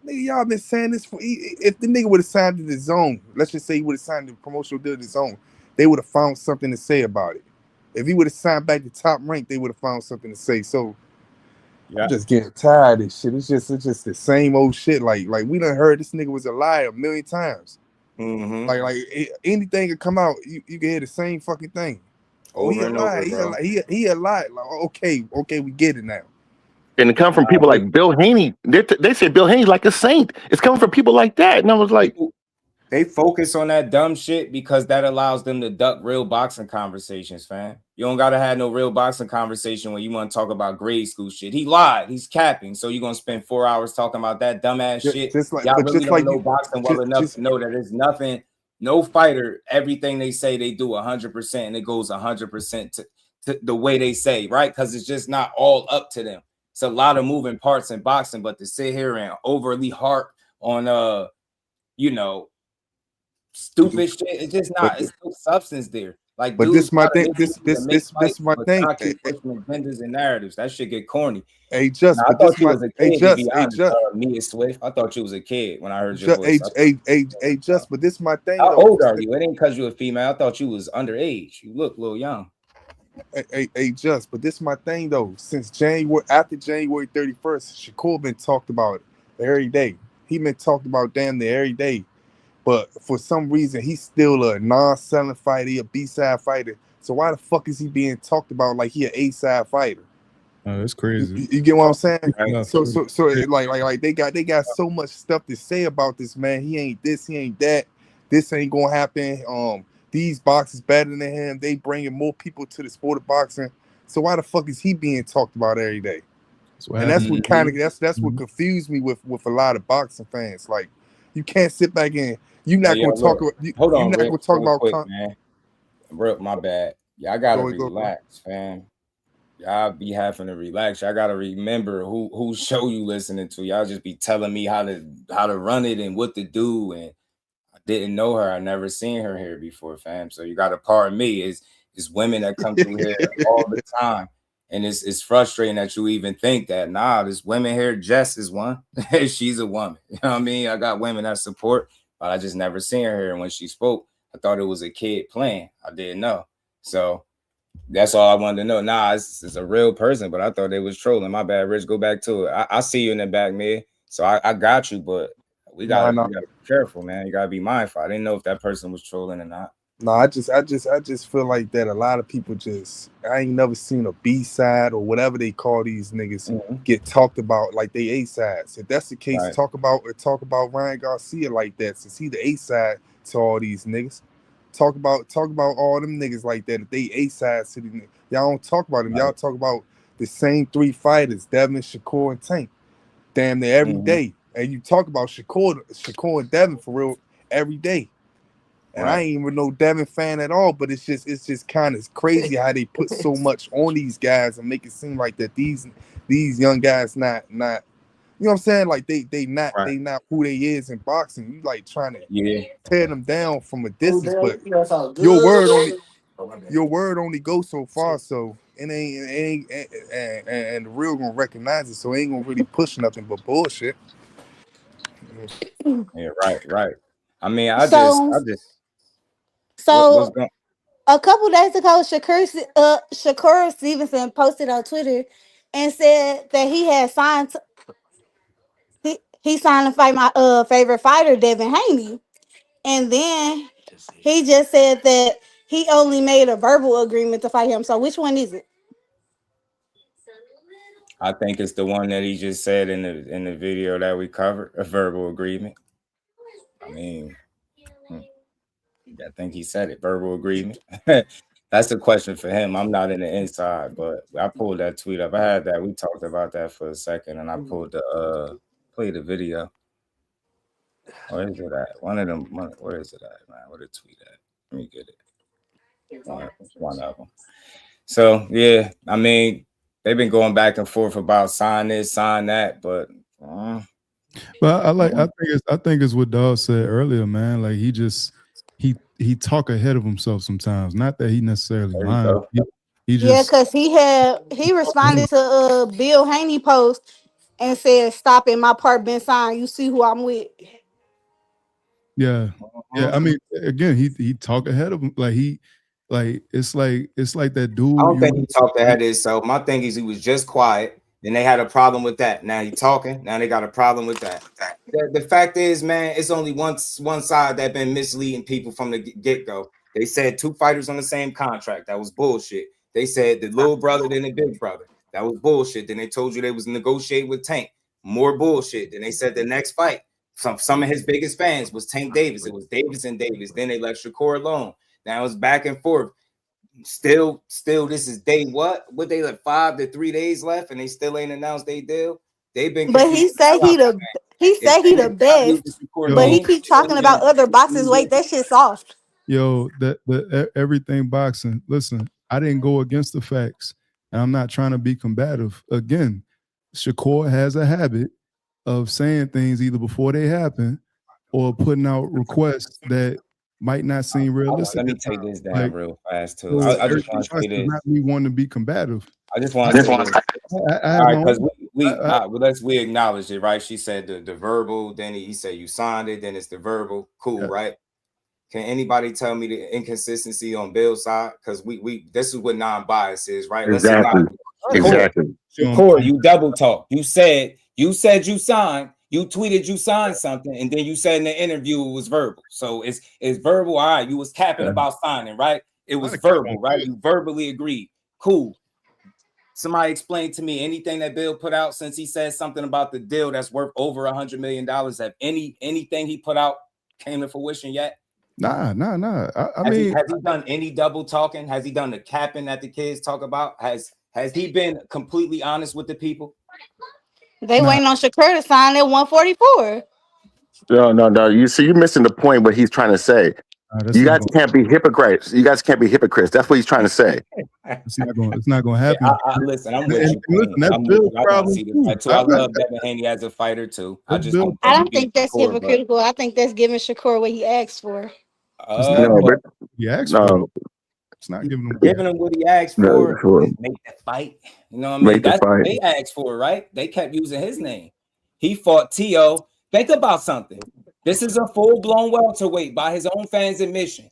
Nigga, y'all been saying this for. If the nigga would have signed to the zone, let's just say he would have signed the promotional deal to the zone, they would have found something to say about it. If he would have signed back to Top Rank, they would have found something to say. So I'm just getting tired of this shit. It's just the same old shit. Like we done heard this nigga was a liar a million times. Mm-hmm. Like anything could come out, you can hear the same fucking thing. Oh, he a liar. He a liar. Like, okay, we get it now. And it come from people like Bill Haney. They say Bill Haney's like a saint. It's coming from people like that. And I was like, they focus on that dumb shit because that allows them to duck real boxing conversations, fam. You don't gotta have no real boxing conversation when you want to talk about grade school shit. He lied. He's capping. So you're gonna spend 4 hours talking about that dumbass shit. Y'all really don't know boxing well enough to know that there's nothing, no fighter, everything they say they do 100% and it goes 100% to the way they say, right? Because it's just not all up to them. It's a lot of moving parts in boxing, but to sit here and overly harp on stupid shit, it's just not. It's no substance there. Like, but this my thing. This my thing. Agendas and narratives. That shit get corny. Hey, just. I thought you was a kid. Mia Swift. I thought you was a kid when I heard your voice. Hey, just. But this my thing. How old are you? It ain't because you're a female. I thought you was underage. You look a little young. Hey, just. But this my thing though. Since after January 31st, Shakur been talked about every day. He been talked about damn near every day. But for some reason, he's still a non-selling fighter, a B-side fighter. So why the fuck is he being talked about like he an A-side fighter? Oh, that's crazy. You get what I'm saying? Yeah. So like they got so much stuff to say about this man. He ain't this, he ain't that. This ain't gonna happen. these boxers better than him. They bringing more people to the sport of boxing. So why the fuck is he being talked about every day? And that's what kind of that's what confused me with a lot of boxing fans. Like, you can't sit back and you're not going to talk about. Hold You're on, not Rick, going to talk real about. quick, man. Rick, my bad. Y'all gotta relax, fam. Y'all be having to relax. Y'all gotta remember who show you listening to. Y'all just be telling me how to run it and what to do. And I didn't know her. I never seen her here before, fam. So you gotta pardon me. It's women that come through here all the time. And it's frustrating that you even think that. Nah, this women here, Jess is one. She's a woman. You know what I mean? I got women that support, but I just never seen her here. And when she spoke, I thought it was a kid playing. I didn't know. So that's all I wanted to know. Nah, it's a real person, but I thought they was trolling. My bad, Rich. Go back to it. I see you in the back, man. So I got you, but we gotta be careful, man. You gotta be mindful. I didn't know if that person was trolling or not. No, I just feel like that a lot of people I ain't never seen a B side or whatever they call these niggas get talked about like they A sides. If that's the case, talk about Ryan Garcia like that, since he the A side to all these niggas. Talk about all them niggas like that. If they A sides to these niggas. Y'all don't talk about them. Y'all talk about the same three fighters, Devin, Shakur, and Tank. Damn near every day. And you talk about Shakur and Devin for real every day. And I ain't even no Devin fan at all, but it's just kind of crazy how they put so much on these guys and make it seem like that these young guys not you know what I'm saying? Like they not who they is in boxing. You like trying to tear them down from a distance, but your word only goes so far. So it ain't and the real gonna recognize it. So it ain't gonna really push nothing but bullshit. Yeah, right. I mean, So a couple days ago, Shakur Stevenson posted on Twitter and said that he had signed. He signed to fight my favorite fighter, Devin Haney, and then he just said that he only made a verbal agreement to fight him. So which one is it? I think it's the one that he just said in the video that we covered, a verbal agreement. I mean, I think he said it, verbal agreement. That's the question for him. I'm not in the inside, but I pulled that tweet up. I had that. We talked about that for a second, and I pulled played the video. Where is it at? One of them. Where is it at, man? Where the tweet at? Let me get it. One of them. So yeah, I mean, they've been going back and forth about sign this, sign that, but. I think it's what Dawg said earlier, man. Like he talk ahead of himself sometimes. Not that he necessarily lying. He just because he responded to Bill Haney post and said, "Stop it, my part been signed. You see who I'm with." Yeah. I mean, again, he talk ahead of him. It's like that dude. I don't think he talked ahead of himself. My thing is he was just quiet. Then they had a problem with that. Now he talking. Now they got a problem with that. The fact is, man, it's only one side that been misleading people from the get-go. They said 2 fighters on the same contract. That was bullshit. They said the little brother, then the big brother. That was bullshit. Then they told you they was negotiating with Tank. More bullshit. Then they said the next fight, some of his biggest fans was Tank Davis. It was Davis and Davis. Then they left Shakur alone. Now it's back and forth. Still, this is day what they like 5 to 3 days left, and they still ain't announced they deal. They've been, but he said he the best, but he keep talking about other boxers. Wait, that shit's soft. Yo, the everything boxing. Listen, I didn't go against the facts, and I'm not trying to be combative. Again, Shakur has a habit of saying things either before they happen or putting out requests that might not seem realistic. Let me take this down real fast too. I just want to say this. Not me wanting to be combative. I just want to say this. All right, because we acknowledged it, right? She said the verbal, then he said you signed it, then it's the verbal. Cool, right? Can anybody tell me the inconsistency on Bill's side? Because we this is what non-bias is, right? Exactly. Shakur, you double talk. You said you signed. You tweeted you signed something, and then you said in the interview it was verbal. So it's verbal. All right, you was capping about signing, right? It was verbal, right? You verbally agreed. Cool. Somebody explain to me anything that Bill put out since he said something about the deal that's worth over $100 million. Have anything he put out came to fruition yet? Nah. I Has mean, he done any double talking? Has he done the capping that the kids talk about? Has he been completely honest with the people? They waiting on Shakur to sign at 144. No. You see, you're missing the point. What he's trying to say. that's You not guys can't be hypocrites. You guys can't be hypocrites. That's what he's trying to say. It's not going to happen. Listen, I'm with you. Listen, that's I'm with Bill's you. I want problem to see this too. fight too. I love Devin Haney as a fighter too. I just don't I think don't think that's hypocritical. I think that's giving Shakur what he asked for. He asked for it. It's not giving him what he asked for. Make the fight. You know what I mean? That's what they asked for, right? They kept using his name. He fought Tszyu. Think about something. This is a full-blown welterweight by his own fans' admission.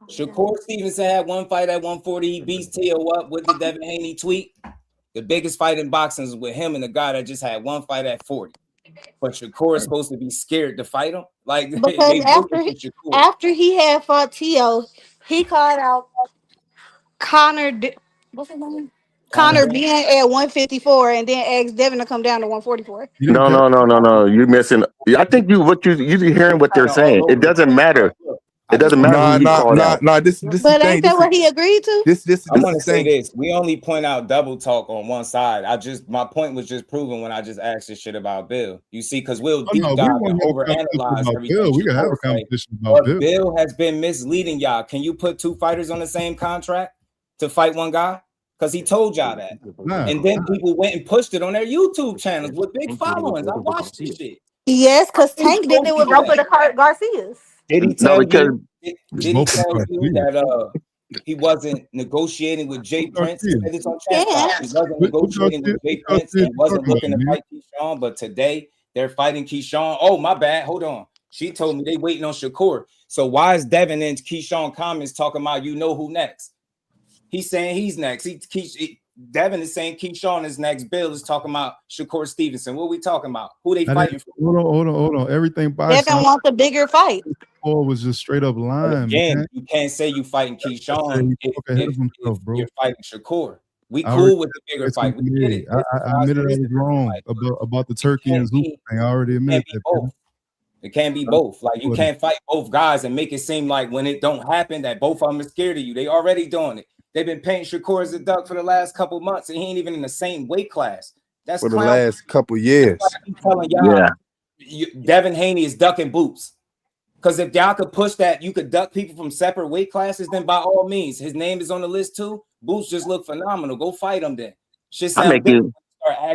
Shakur Stevenson had one fight at 140. He beats Tszyu up with the Devin Haney tweet. The biggest fight in boxing is with him and the guy that just had one fight at 40. But Shakur is supposed to be scared to fight him. Like because after he had fought Tszyu, he called out Conor. What's his name? Conor Benn at 154, and then asked Devin to come down to 144. No. You're missing. I think you're hearing what they're saying. It doesn't matter. It doesn't matter who he called out. This But ain't that what he agreed to? I want to say this. We only point out double talk on one side. My point was just proven when I just asked this shit about Bill. You see, because we'll deep dive and overanalyze everything. We can have a conversation about Bill. Bill has been misleading y'all. Can you put two fighters on the same contract to fight one guy? Because he told y'all that. And then people went and pushed it on their YouTube channels with big followings. I watched this shit. Yes, because Tank did it with both of the Garcias. Did he tell you that he wasn't negotiating with Jay Prince? He wasn't negotiating with Jay Prince and wasn't looking to fight Keyshawn, but today they're fighting Keyshawn. Oh, my bad. Hold on. She told me they waiting on Shakur. So why is Devin in Keyshawn comments talking about you know who next? He's saying he's next. Devin is saying Keyshawn is next. Bill is talking about Shakur Stevenson. What are we talking about? Who they fighting for? Hold on. Everything Devin wants a bigger fight. Shakur was just straight up lying. Again, man. you can't say you fighting Keyshawn if you're fighting Shakur. We I cool with the bigger fight. We get it. I admitted I was wrong about the turkey and Zoom thing. I already admitted that. It can't be both. Like you can't fight both guys and make it seem like when it don't happen that both of them are scared of you. They already doing it. They've been painting Shakur as a duck for the last couple months, and he ain't even in the same weight class. That's for the last couple years. I'm telling y'all, Devin Haney is ducking boots. Because if y'all could push that, you could duck people from separate weight classes, then by all means, his name is on the list too. Boots just look phenomenal. Go fight him then. Shit sound different.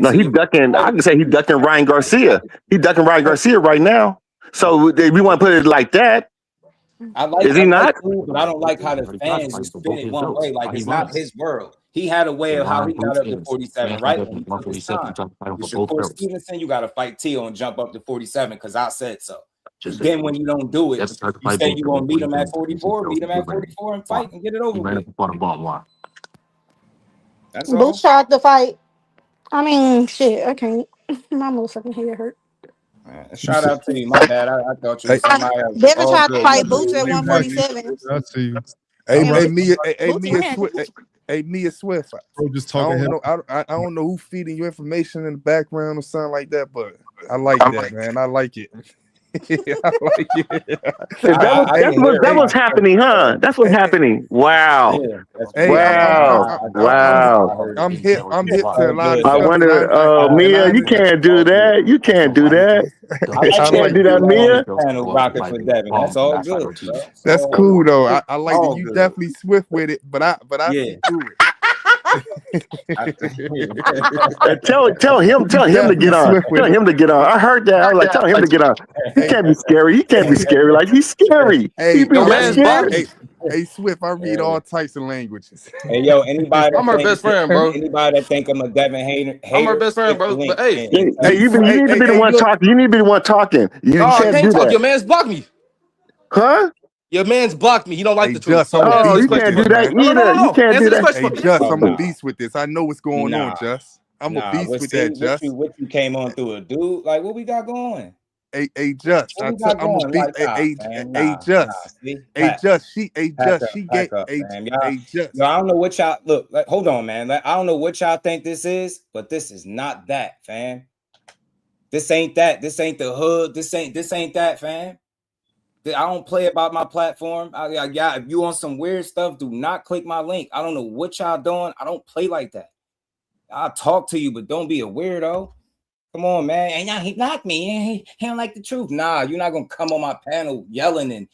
No, he's ducking. I can say he's ducking Ryan Garcia. He's ducking Ryan Garcia right now. So if we want to put it like that, I like. Is he not? But I don't like how the fans just spin it one way. Like it's not his world. He had a way of how he got up to 47, right? Shakur Stevenson, you got to fight Tszyu and jump up to 47 because I said so. Then when you don't do it, you say you gonna meet him at 44, and fight and get it over with. That's all. Boots tried to fight. I mean, shit, I can't. My motherfucking head hurt. Shout out to you. My bad. I thought you were somebody else. Devin tried to fight Boots at 147. I see you. Mia Swift. Just talking. I don't know who feeding you information in the background or something like that, but I like that, man. I like it. I like it. That was happening, huh? That's what's happening. Wow. Wow. I'm hip to a lot of I wonder, Mia, you can't do that. You can't do that. You can't do that, Mia. That's all good. That's cool though. I like that. You definitely swift with it, but I see through it. Tell him to get on. Tell him to get on. I heard that. I was like, tell him to get on. He can't be scary. He can't be scary. Like he's scary. Hey, Swift, I read all types of languages. Hey, yo, anybody? I'm her best friend, bro. Anybody that think I'm a Devin hater? I'm her best friend, bro. But hey, you need to be the one talking. You need to be the one talking. You can't do that. Your man's blocked me. Huh? Your man's blocked me. He don't like the truth. Oh, you can't do that either. You can't do that. Hey, Just, I'm a beast with this. I know what's going on, Just. I'm a beast with that, Just. What you came on through a dude? Like, what we got going? Hey, Just. I'm a beast. Hey, Just. Hey, Just. She get. Hey, Just. No, I don't know what y'all look. Like, hold on, man. Like, I don't know what y'all think this is, but this is not that, fam. This ain't that. This ain't the hood. This ain't that, fam. I don't play about my platform. If you on some weird stuff, do not click my link. I don't know what y'all doing. I don't play like that. I'll talk to you, but don't be a weirdo. Come on, man. And now he knocked me. He don't like the truth. Nah, you're not gonna come on my panel yelling and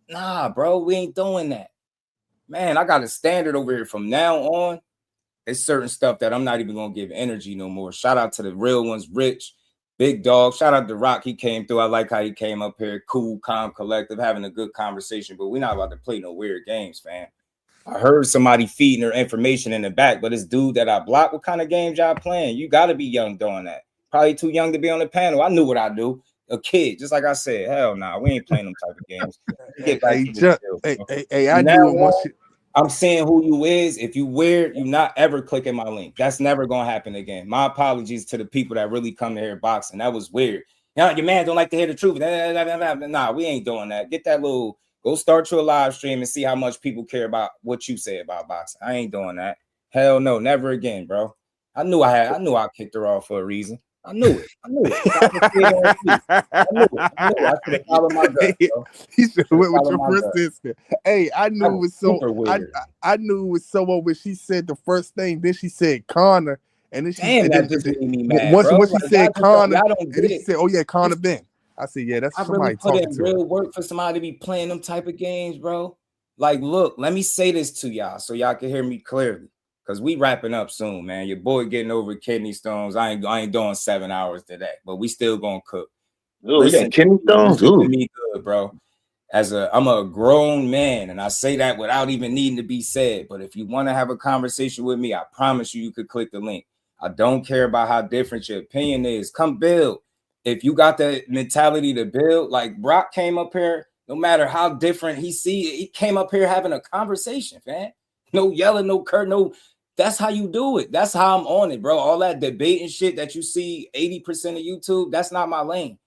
nah, bro. We ain't doing that. Man, I got a standard over here from now on. It's certain stuff that I'm not even gonna give energy no more. Shout out to the real ones, Rich, Big Dog. Shout out to Rock. He came through. I like how he came up here, cool, calm, collective, having a good conversation. But we're not about to play no weird games, fam. I heard somebody feeding her information in the back, but this dude that I blocked, what kind of games y'all playing? You got to be young doing that. Probably too young to be on the panel. I knew what I do. A kid, just like I said. Hell no, we ain't playing them type of games. Get back to the hey, I knew it once. I'm saying who you is. If you weird, you not ever clicking my link. That's never gonna happen again. My apologies to the people that really come to hear boxing. That was weird. Now your man don't like to hear the truth. Nah, we ain't doing that. Get that little. Go start your live stream and see how much people care about what you say about boxing. I ain't doing that. Hell no, never again, bro. I knew I kicked her off for a reason. I knew it. I knew it. I should have followed my gut, bro. He should have went with your first sister. Hey, I knew it was so. I knew it was so when she said the first thing. Then she said Conor, and then she said that just made me mad. Once Bro. she said Conor, and then she said, "Oh yeah, Conor Benn." I said, "Yeah, that's I somebody really put talking in to real her." work for somebody to be playing them type of games, bro. Like, look, let me say this to y'all so y'all can hear me clearly. Cause we wrapping up soon, man. Your boy getting over kidney stones. I ain't doing 7 hours today, but we still gonna cook. Ooh, we got kidney stones. Listen to me good, bro. I'm a grown man, and I say that without even needing to be said. But if you want to have a conversation with me, I promise you could click the link. I don't care about how different your opinion is. Come build. If you got that mentality to build, like Brock came up here, no matter how different he came up here having a conversation, man. No yelling, no curt, no. That's how you do it. That's how I'm on it, bro. All that debate and shit that you see 80% of YouTube, that's not my lane.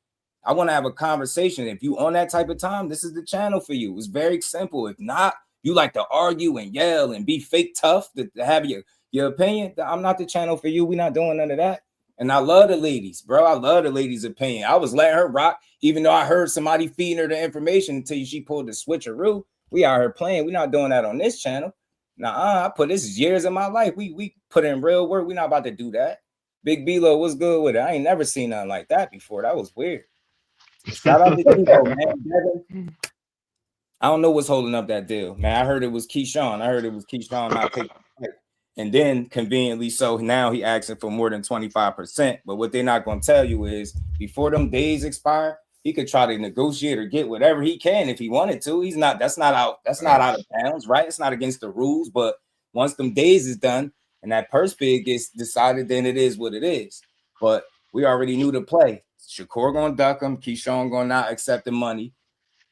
I want to have a conversation. If you on that type of time, this is the channel for you. It's very simple. If not, you like to argue and yell and be fake tough to have your opinion, I'm not the channel for you. We're not doing none of that. And I love the ladies, bro. I love the ladies' opinion. I was letting her rock, even though I heard somebody feeding her the information until she pulled the switcheroo. We out here playing. We're not doing that on this channel. I put this is years of my life. We put in real work. We're not about to do that. Big B-Lo, what's good with it? I ain't never seen nothing like that before. That was weird. Shout out to Chico, man. Devin. I don't know what's holding up that deal, man. I heard it was Keyshawn. Not taking it. And then conveniently so now he asking for more than 25%. But what they're not going to tell you is before them days expire, he could try to negotiate or get whatever he can if he wanted to. That's not out of bounds, right? It's not against the rules. But once them days is done and that purse bid gets decided, then it is what it is. But we already knew the play. Shakur gonna duck him, Keyshawn gonna not accept the money,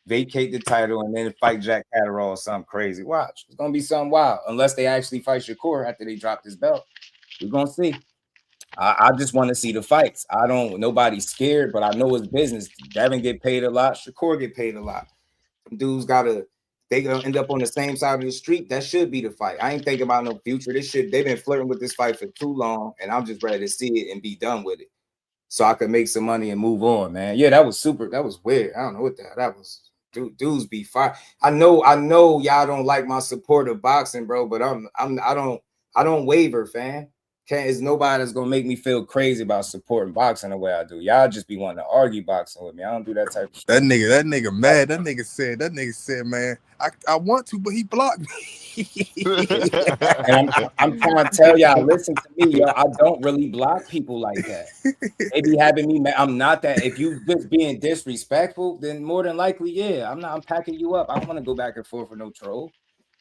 vacate the title, and then fight Jack Catterall or something crazy. Watch, it's gonna be something wild. Unless they actually fight Shakur after they drop this belt. We're gonna see. I just want to see the fights. Nobody's scared, but I know it's business. Devin get paid a lot, Shakur get paid a lot. Dudes they gonna end up on the same side of the street. That should be the fight. I ain't thinking about no future. They've been flirting with this fight for too long, and I'm just ready to see it and be done with it. So I could make some money and move on, man. Yeah, that was super. That was weird. I don't know what that was. Dudes be fine. I know y'all don't like my support of boxing, bro, but I don't waver, fam. It's nobody that's gonna make me feel crazy about supporting boxing the way I do. Y'all just be wanting to argue boxing with me. I don't do that type of shit. That nigga mad. That nigga said, man, I want to, but he blocked me. And I'm trying to tell y'all, listen to me, y'all. I don't really block people like that. They be having me mad. I'm not that. If you just being disrespectful, then more than likely, yeah, I'm packing you up. I don't want to go back and forth with no troll.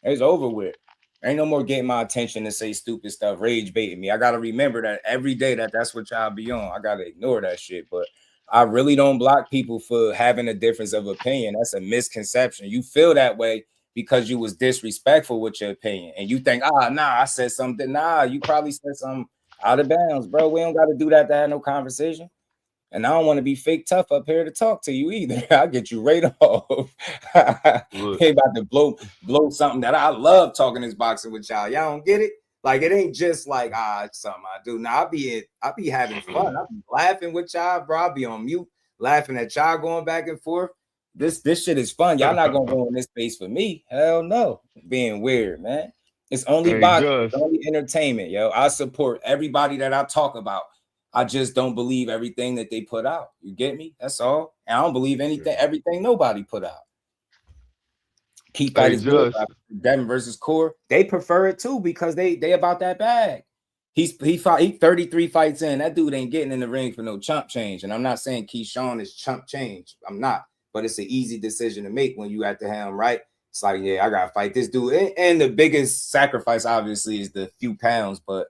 It's over with. Ain't no more getting my attention to say stupid stuff, rage baiting me. I gotta remember that every day that's what y'all be on. I gotta ignore that shit. But I really don't block people for having a difference of opinion. That's a misconception. You feel that way because you was disrespectful with your opinion, and you think, I said something. Nah, you probably said something out of bounds, bro. We don't gotta do that to have no conversation. And I don't want to be fake tough up here to talk to you either. I'll get you right off. Ain't about to blow something that I love talking this boxing with y'all. Y'all don't get it? Like, it ain't just like, it's something I do. Now, I be having fun. I be laughing with y'all, bro. I be on mute, laughing at y'all going back and forth. This shit is fun. Y'all not gonna go in this space for me. Hell no. Being weird, man. It's only boxing, it's only entertainment, yo. I support everybody that I talk about. I just don't believe everything that they put out. You get me? That's all. And I don't believe everything nobody put out. Keep fighters good. Devin versus Core. They prefer it too because they about that bag. He 33 fights in. That dude ain't getting in the ring for no chump change. And I'm not saying Keyshawn is chump change. I'm not. But it's an easy decision to make when you at the helm, right? It's like, yeah, I gotta fight this dude. And the biggest sacrifice, obviously, is the few pounds. But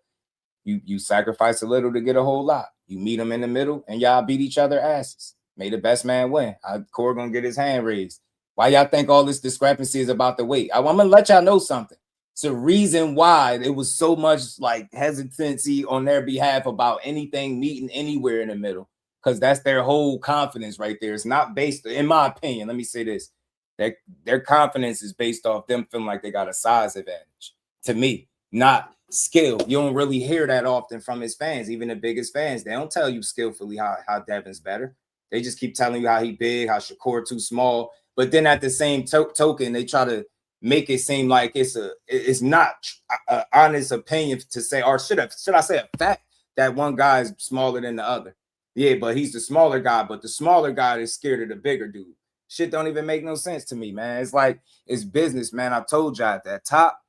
you sacrifice a little to get a whole lot. You meet them in the middle, and y'all beat each other asses. May the best man win. Core gonna get his hand raised. Why y'all think all this discrepancy is about the weight? I'm gonna let y'all know something. It's a reason why there was so much like hesitancy on their behalf about anything meeting anywhere in the middle, because that's their whole confidence right there. It's not based, in my opinion, let me say this, that their confidence is based off them feeling like they got a size advantage. To me, not skill. You don't really hear that often from his fans, even the biggest fans. They don't tell you skillfully how Devin's better. They just keep telling you how he big, how Shakur too small. But then at the same token, they try to make it seem like it's not an honest opinion to say, or should I say a fact that one guy is smaller than the other. Yeah, but he's the smaller guy, but the smaller guy is scared of the bigger dude. Shit don't even make no sense to me, man. It's like, it's business, man. I told y'all at that top,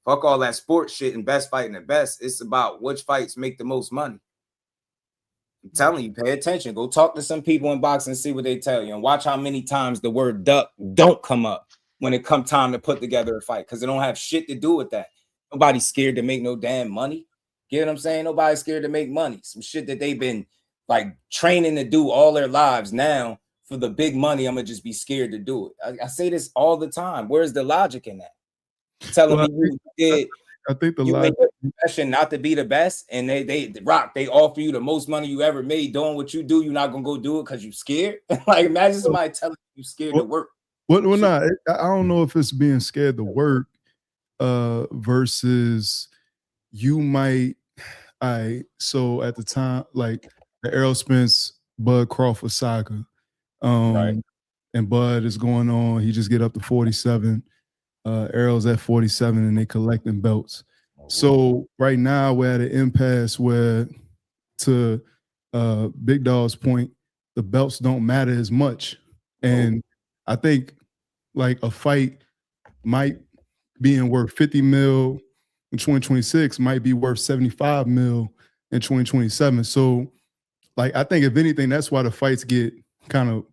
fuck all that sports shit and best fighting the best. It's about which fights make the most money. I'm telling you, pay attention. Go talk to some people in boxing and see what they tell you. And watch how many times the word duck don't come up when it come time to put together a fight, because it don't have shit to do with that. Nobody's scared to make no damn money. Get what I'm saying? Nobody's scared to make money. Some shit that they've been like training to do all their lives. Now for the big money, I'm gonna just be scared to do it. I say this all the time. Where's the logic in that? Telling me you did. I think the you logic, made a profession not to be the best, and they offer you the most money you ever made doing what you do. You're not gonna go do it because you're scared. Like, imagine somebody telling you scared to work. Well, not. I don't know if it's being scared to work versus you might. So at the time, like the Errol Spence Bud Crawford saga, right. And Bud is going on. He just get up to 47. Errol's at 47, and they collecting belts. So right now we're at an impasse where, to Big Dog's point, the belts don't matter as much. And I think like a fight might being worth 50 mil in 2026 might be worth 75 mil in 2027. So like, I think if anything, that's why the fights get kind of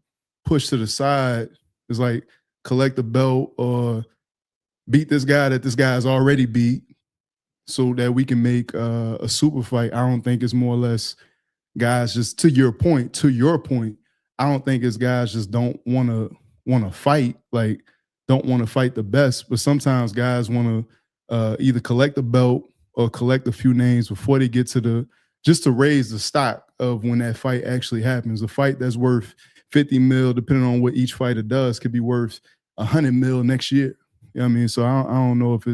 pushed to the side. It's like collect the belt or beat this guy that this guy's already beat so that we can make a super fight. I don't think it's more or less guys just to your point, I don't think it's guys just don't want to fight, like don't want to fight the best, but sometimes guys want to either collect the belt or collect a few names before they get to just to raise the stock of when that fight actually happens. A fight that's worth 50 mil, depending on what each fighter does, could be worth 100 mil next year. You know what I mean? So I don't know if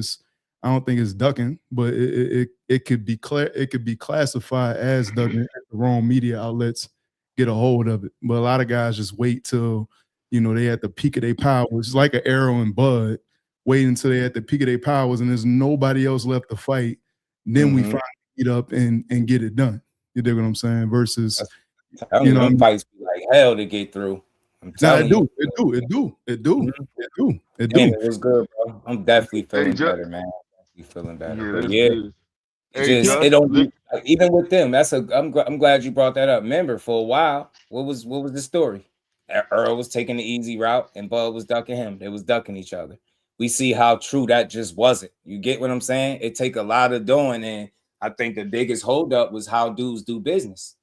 I don't think it's ducking, but it could be classified as ducking if the wrong media outlets get a hold of it. But a lot of guys just wait till, they at the peak of their powers. It's like an Errol and Bud, wait until they at the peak of their powers and there's nobody else left to fight. Then we finally get up and get it done. You dig what I'm saying? Versus, fights be like hell to get through. It do. Man, it was good, bro. I'm definitely feeling better, man. Feeling better. It don't be, like, even with them. I'm glad you brought that up. Remember, for a while, what was the story? Errol was taking the easy route and Bud was ducking him. They was ducking each other. We see how true that just wasn't. You get what I'm saying? It take a lot of doing, and I think the biggest holdup was how dudes do business.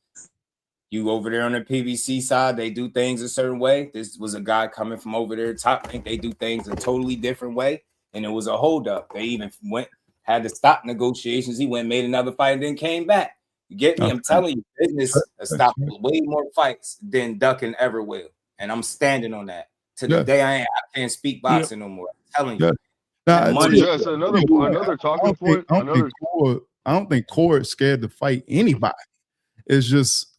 You over there on the PBC side, they do things a certain way. This was a guy coming from over there top. I think they do things a totally different way. And it was a holdup. They even had to stop negotiations. He went, made another fight, and then came back. You get me? I'm telling you, business has stopped way more fights than ducking ever will. And I'm standing on that. To the day I can't speak boxing no more. I'm telling you. Just another talking point. I don't think Core is scared to fight anybody. It's just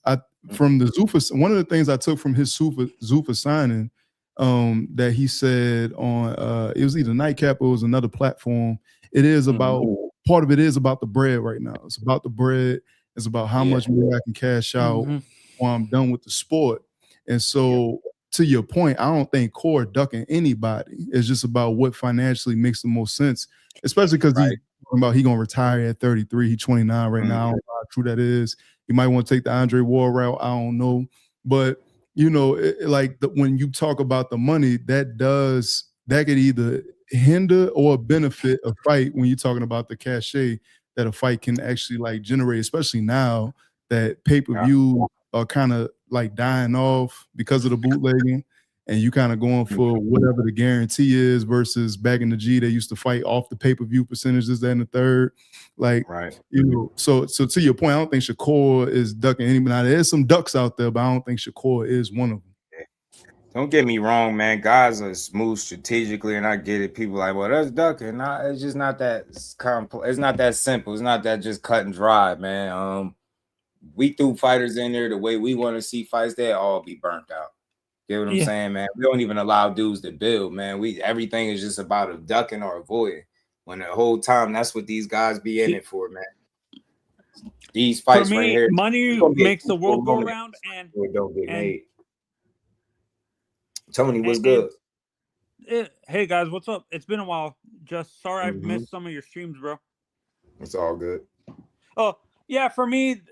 from the Zuffa. One of the things I took from his Zuffa signing, that he said on it was either Nightcap or it was another platform. It is about part of it is about the bread right now. It's about the bread. It's about how much more I can cash out when I'm done with the sport. And so to your point, I don't think Core ducking anybody. It's just about what financially makes the most sense, especially because he's talking about he gonna retire at 33. He's 29 right now. I don't know how true that is. He might want to take the Andre Ward route. I don't know. But you know, when you talk about the money, that could either hinder or benefit a fight when you're talking about the cachet that a fight can actually like generate, especially now that pay-per-view are kind of like dying off because of the bootlegging, and you kind of going for whatever the guarantee is versus back in the G, they used to fight off the pay-per-view percentages, that and the third. Like, you know, so to your point, I don't think Shakur is ducking anybody. Now, there's some ducks out there, but I don't think Shakur is one of them. Don't get me wrong, man. Guys are smooth strategically, and I get it. People like, well, that's ducking. Nah, it's just not that complex. It's not that simple. It's not that just cut and dry, man. We threw fighters in there the way we want to see fights. They all be burnt out. Get what I'm saying, man? We don't even allow dudes to build, man. Everything is just about a ducking or avoiding. When the whole time, that's what these guys be in it for, man. These fights right here, money makes the world go round, and don't get made. Tony, what's good? Hey guys, what's up? It's been a while. Just sorry I missed some of your streams, bro. It's all good. Oh yeah, for me,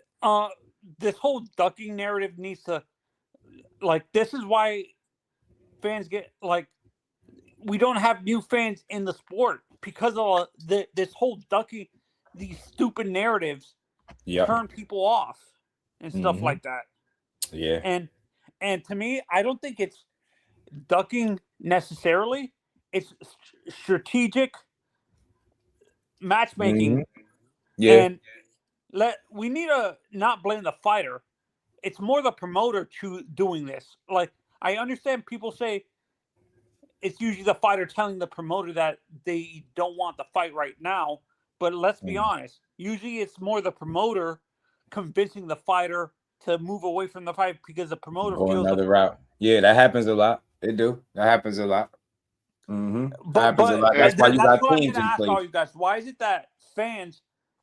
this whole ducking narrative needs to, like, this is why fans get like, we don't have new fans in the sport because of this whole ducking, these stupid narratives turn people off and stuff like that. Yeah. And to me, I don't think it's ducking necessarily. It's strategic matchmaking. And we need to not blame the fighter. It's more the promoter doing this. Like, I understand people say it's usually the fighter telling the promoter that they don't want the fight right now, but let's be honest. Usually it's more the promoter convincing the fighter to move away from the fight because the promoter feels another route. Yeah, that happens a lot. It do. That happens a lot. That happens a lot. That's why you got teams in place. All you guys, why is it that fans,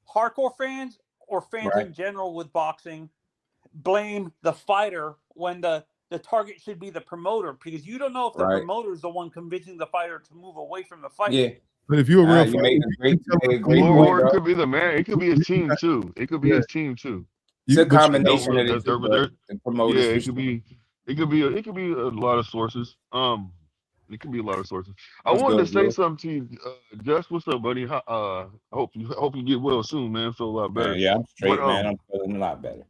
hardcore fans or fans in general with boxing, blame the fighter when the target should be the promoter? Because you don't know if the promoter is the one convincing the fighter to move away from the fight. Yeah. But if you're a real fighter, or it could be the man. It could be his team too. It could be his team too. It's a combination of the promoters. Yeah, it could be a lot of sources. It could be a lot of sources. I wanted to say something to you, Jess. What's up, buddy? I hope you get well soon, man. Feel a lot better. Yeah, I'm straight, man. I'm feeling a lot better.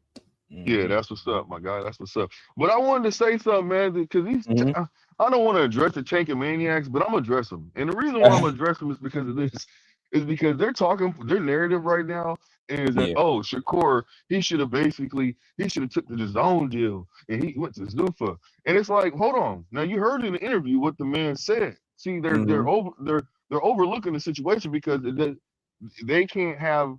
Yeah, that's what's up, my guy. That's what's up. But I wanted to say something, man, because I don't want to address the Tank and Maniacs, but I'm gonna address them. And the reason why I'm gonna address them is because of this. Is because they're talking, their narrative right now is that, Shakur, he should have took the DAZN deal and he went to Zuffa. And it's like, hold on. Now you heard in the interview what the man said. See, they're overlooking the situation because they can't have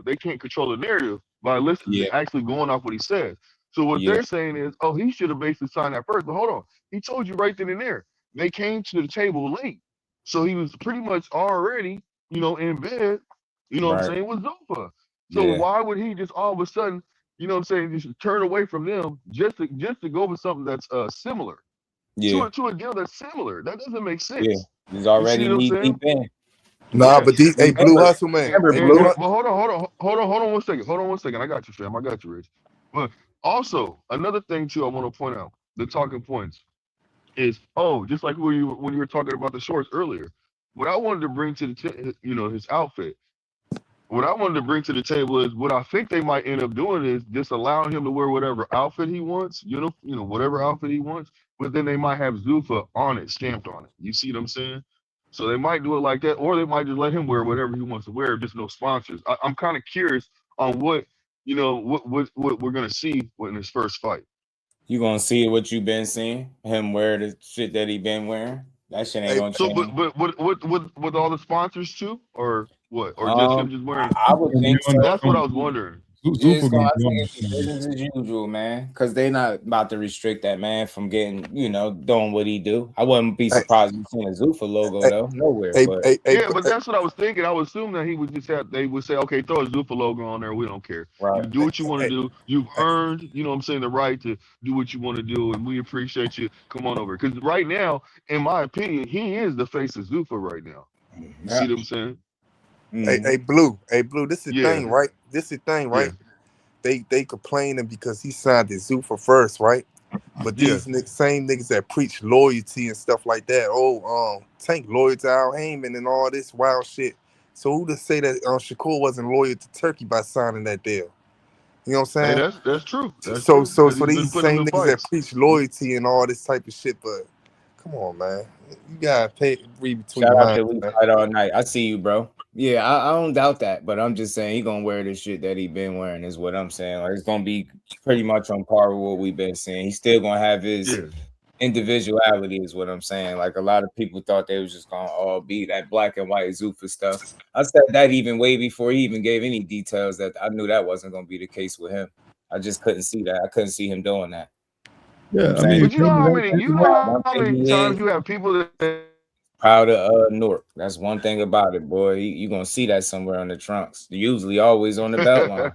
they can't control the narrative by listening actually going off what he says. So what they're saying is, he should have basically signed that first. But hold on, he told you right then and there. They came to the table late. So he was pretty much already, in bed, what I'm saying, with Zuffa. So why would he just all of a sudden, just turn away from them just to go with something that's similar? To a deal that's similar. That doesn't make sense. Yeah. He's already deep in. Nah, but Blue Hustle, man. Well, hold on 1 second. Hold on 1 second. I got you, fam. I got you, Rich. But also, another thing too, I want to point out, the talking points is, just like when you were talking about the shorts earlier. What I wanted to bring to his outfit. What I wanted to bring to the table is what I think they might end up doing is just allowing him to wear whatever outfit he wants, whatever outfit he wants, but then they might have Zuffa on it, stamped on it. You see what I'm saying? So they might do it like that, or they might just let him wear whatever he wants to wear, just no sponsors. I'm kind of curious on what we're gonna see in his first fight. You gonna see what you've been seeing? Him wear the shit that he been wearing? That shit ain't gonna change. But with all the sponsors too, or what? Or just him just wearing? I would think so. That's what I was wondering. Zuffa I gonna think be it's business as usual, man. Because they not about to restrict that man from getting, doing what he do. I wouldn't be surprised if you seen a Zuffa logo though, nowhere. But Yeah, but that's what I was thinking. I would assume that he would just have. They would say, "Okay, throw a Zuffa logo on there. We don't care. You do what you want to do. You've earned, you know what I'm saying, the right to do what you want to do, and we appreciate you. Come on over." Because right now, in my opinion, he is the face of Zuffa right now. You see what I'm saying? Hey, Blue. This is the thing, right? Yeah. They complaining because he signed the Zuffa first, right? But Yeah. these same niggas that preach loyalty and stuff like that, Tank loyal to Al Heyman and all this wild shit. So who to say that Shakur wasn't loyal to Turkey by signing that deal? You know what I'm Hey, saying? that's true. That's So true. 'Cause he's been these putting same them in niggas that fights. preach loyalty and all this type of shit, but come on, man. You gotta read between shout the out lines, to We man. Fight All Night. I see you, bro. Yeah, I don't doubt that, but I'm just saying he gonna wear the shit that he been wearing is what I'm saying. Like it's gonna be pretty much on par with what we've been seeing. He's still gonna have his individuality, is what I'm saying. Like a lot of people thought they was just gonna all be that black and white Zuffa stuff. I said that even way before he even gave any details that I knew that wasn't gonna be the case with him. I just couldn't see that. I couldn't see him doing that. Yeah, I mean, But you know how many times you have people that proud of Newark. That's one thing about it, boy. You gonna see that somewhere on the trunks. Usually always on the belt line.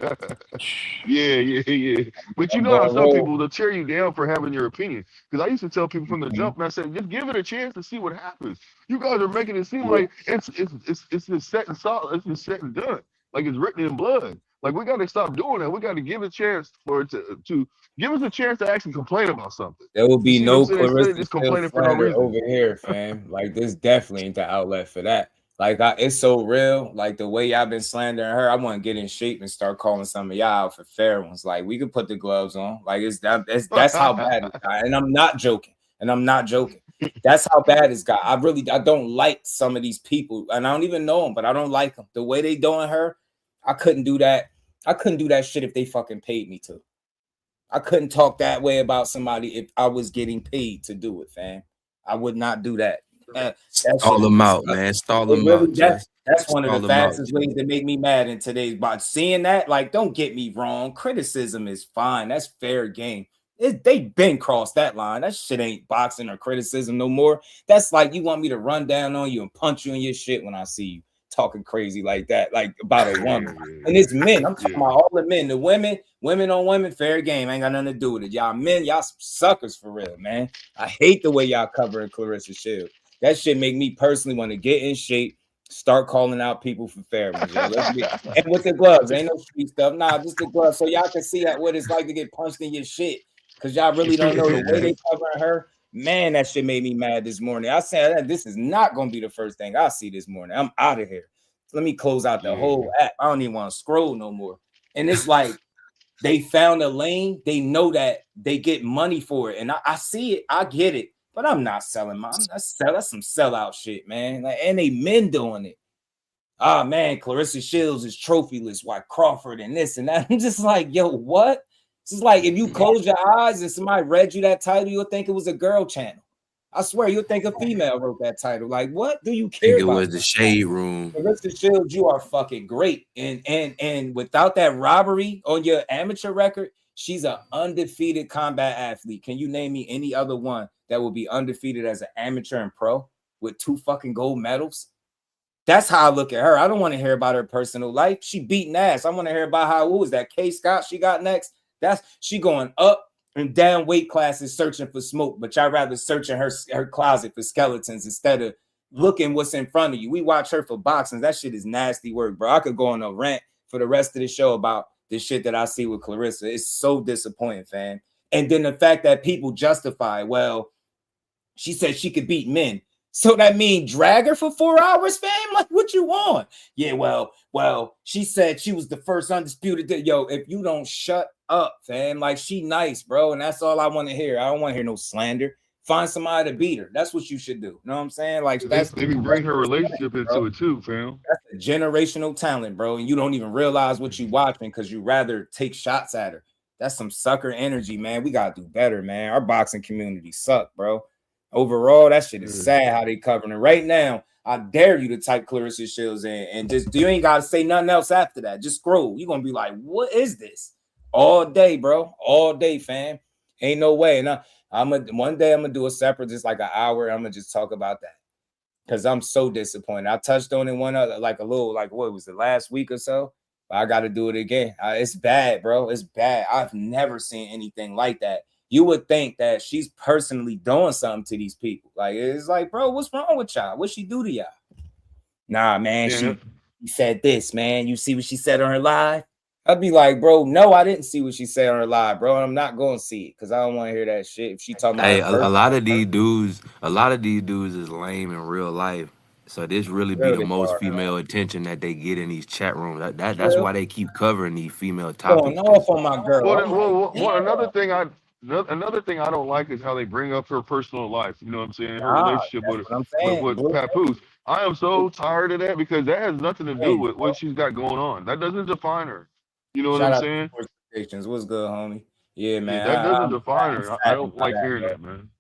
Yeah. But you know how some people will tear you down for having your opinion. Because I used to tell people from the jump, and I said, just give it a chance to see what happens. You guys are making it seem like it's just set and solid, it's just set and done, like it's written in blood. Like we got to stop doing that. We got to give a chance for it to give us a chance to actually complain about something. There will be You see no what I'm saying? Instead Clarissa of just Shields complaining for no slander reason. over here, fam. Like this definitely ain't the outlet for that. Like it's so real. Like the way y'all been slandering her, I want to get in shape and start calling some of y'all out for fair ones. Like we could put the gloves on. Like that's how bad it got. And I'm not joking. That's how bad it's got. I don't like some of these people, and I don't even know them, but I don't like them. The way they doing her, I couldn't do that. I couldn't do that shit if they fucking paid me to. I couldn't talk that way about somebody if I was getting paid to do it, fam. I would not do that. Stall them out, man. Stall them out. That's one of the fastest ways to make me mad in today's box. Seeing that, like, don't get me wrong. Criticism is fine. That's fair game. They've been crossed that line. That shit ain't boxing or criticism no more. That's like you want me to run down on you and punch you in your shit when I see you talking crazy like that, like about a woman. And it's men. I'm talking about all the men. The women on women, fair game. Ain't got nothing to do with it. Y'all men, y'all some suckers for real, man. I hate the way y'all covering Clarissa Shields. That shit make me personally want to get in shape, start calling out people for fair ones. And with the gloves, ain't no street stuff. Nah, just the gloves. So y'all can see what it's like to get punched in your shit. Because y'all really don't know the way they covering her. Man, that shit made me mad this morning. I said this is not gonna be the first thing I see this morning. I'm out of here. Let me close out the whole app. I don't even want to scroll no more. And it's like they found a lane. They know that they get money for it. And I see it. I get it. But I'm not selling mine. That's some sellout shit, man. Like, and they men doing it. Ah, man, Clarissa Shields is trophyless. Why Crawford and this and that? I'm just like, yo, what? It's just like if you close your eyes and somebody read you that title, you'll think it was a girl channel. I swear, you'll think a female wrote that title. Like, what do you care about? It was the Shade Room. Clarissa Shields, you are fucking great. And without that robbery on your amateur record, she's an undefeated combat athlete. Can you name me any other one that will be undefeated as an amateur and pro with 2 fucking gold medals? That's how I look at her. I don't want to hear about her personal life. She beating ass. I want to hear about who was that K. Scott she got next. She going up and down weight classes searching for smoke, but y'all rather searching her closet for skeletons instead of looking what's in front of you. We watch her for boxing. That shit is nasty work, bro. I could go on a rant for the rest of the show about the shit that I see with Clarissa. It's so disappointing, fam. And then the fact that people justify, well, she said she could beat men. So that means drag her for 4 hours, fam? Like, what you want? Yeah, well, she said she was the first undisputed. Yo, if you don't shut up, fam, like she nice, bro. And that's all I want to hear. I don't want to hear no slander. Find somebody to beat her. That's what you should do. You know what I'm saying? Like that's maybe bring her relationship into it too, fam. That's a generational talent, bro. And you don't even realize what you watching because you rather take shots at her. That's some sucker energy, man. We gotta do better, man. Our boxing community suck, bro. Overall, that shit is sad how they covering it. Right now, I dare you to type Clarissa Shields in and just you ain't gotta say nothing else after that. Just scroll. You're gonna be like, what is this? All day, bro. All day, fam. Ain't no way. And one day I'm gonna do a separate, just like an hour. I'm gonna just talk about that. Because I'm so disappointed. I touched on it one other, like a little, like what was it, last week or so? But I gotta do it again. It's bad, bro. It's bad. I've never seen anything like that. You would think that she's personally doing something to these people. Like, it's like, bro, what's wrong with y'all? What she do to y'all? Nah, man, she said this, man. You see what she said on her live? I'd be like, bro, no, I didn't see what she said on her live, bro. And I'm not going to see it because I don't want to hear that shit. If she talking about Hey, a lot of these dudes is lame in real life. So this really be the most female attention that they get in these chat rooms. That's why they keep covering these female topics. Going off on my girl. Well, another thing I don't like is how they bring up her personal life. You know what I'm saying? Her relationship with Papoose. I am so tired of that because that has nothing to do with what she's got going on. That doesn't define her. You know what I'm saying? What's good, homie? Yeah, man. That doesn't define her. I don't like hearing that, man.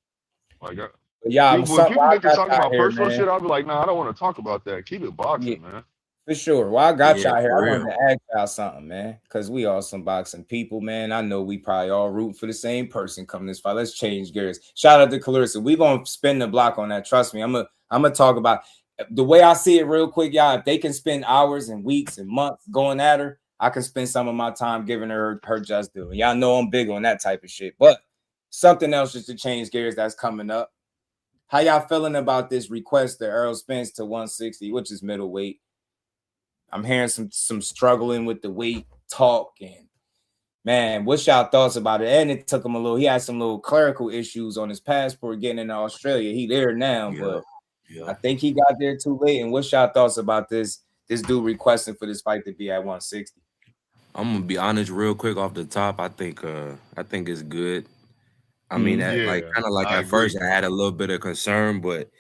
Like, when people get to talking about personal shit, I'll be like, nah, I don't want to talk about that. Keep it boxing, man. For sure. Well, I got y'all here. I wanted to ask y'all something, man, because we all some boxing people, man. I know we probably all rooting for the same person coming this fight. Let's change gears. Shout out to Clarissa. We gonna spin the block on that. Trust me. I'm gonna talk about the way I see it real quick, y'all. If they can spend hours and weeks and months going at her, I can spend some of my time giving her just due. Y'all know I'm big on that type of shit. But something else just to change gears that's coming up. How y'all feeling about this request to Errol Spence to 160, which is middleweight? I'm hearing some struggling with the weight talk, and man, what's y'all thoughts about it? And it took him he had some little clerical issues on his passport getting into Australia. He there now, but I think he got there too late. And what's y'all thoughts about this dude requesting for this fight to be at 160? I'm gonna be honest real quick off the top. I think it's good. I mean, at first I had a little bit of concern, but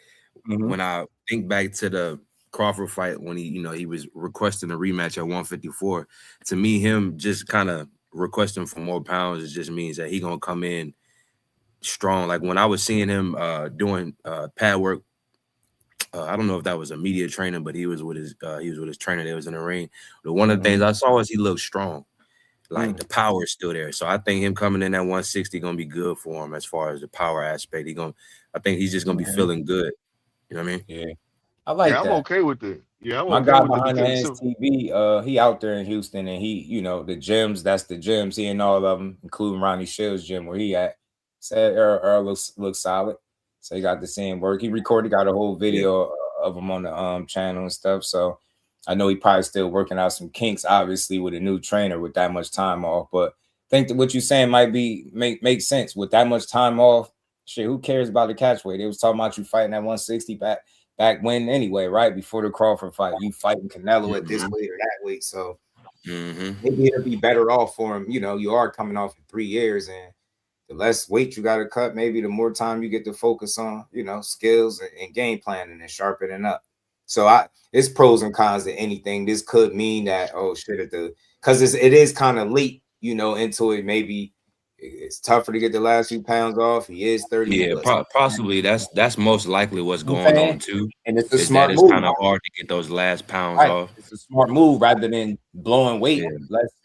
when I think back to the Crawford fight when he was requesting a rematch at 154, to me, him just kind of requesting for more pounds, it just means that he gonna come in strong. Like when I was seeing him doing pad work, I don't know if that was a media trainer, but he was with his trainer that was in the ring. But one of the things I saw is he looked strong. Like the power is still there. So I think him coming in at 160 gonna be good for him as far as the power aspect. I think he's just gonna be feeling good. You know what I mean? Yeah. I like that. I'm okay with it. Yeah, I'm my okay guy with behind it. the hands TV, he out there in Houston, and he, the gyms, that's the gyms. He and all of them, including Ronnie Shields' gym where he at. Said Errol looks solid. So he got to see him work. He got a whole video of him on the channel and stuff. So I know he probably still working out some kinks, obviously, with a new trainer with that much time off. But I think that what you're saying might make sense. With that much time off, shit, who cares about the catch weight? They was talking about you fighting at 160 back when anyway, right? Before the Crawford fight. You fighting Canelo at this weight or that weight. So maybe it'll be better off for him. You are coming off in 3 years, and the less weight you got to cut, maybe the more time you get to focus on, skills and game planning and sharpening up. So it's pros and cons to anything. This could mean that, because it is kind of late, into it. Maybe it's tougher to get the last few pounds off. He is 30. Yeah, possibly that's most likely what's going on too. And it's a smart move. It's kind of hard to get those last pounds off. It's a smart move rather than blowing weight.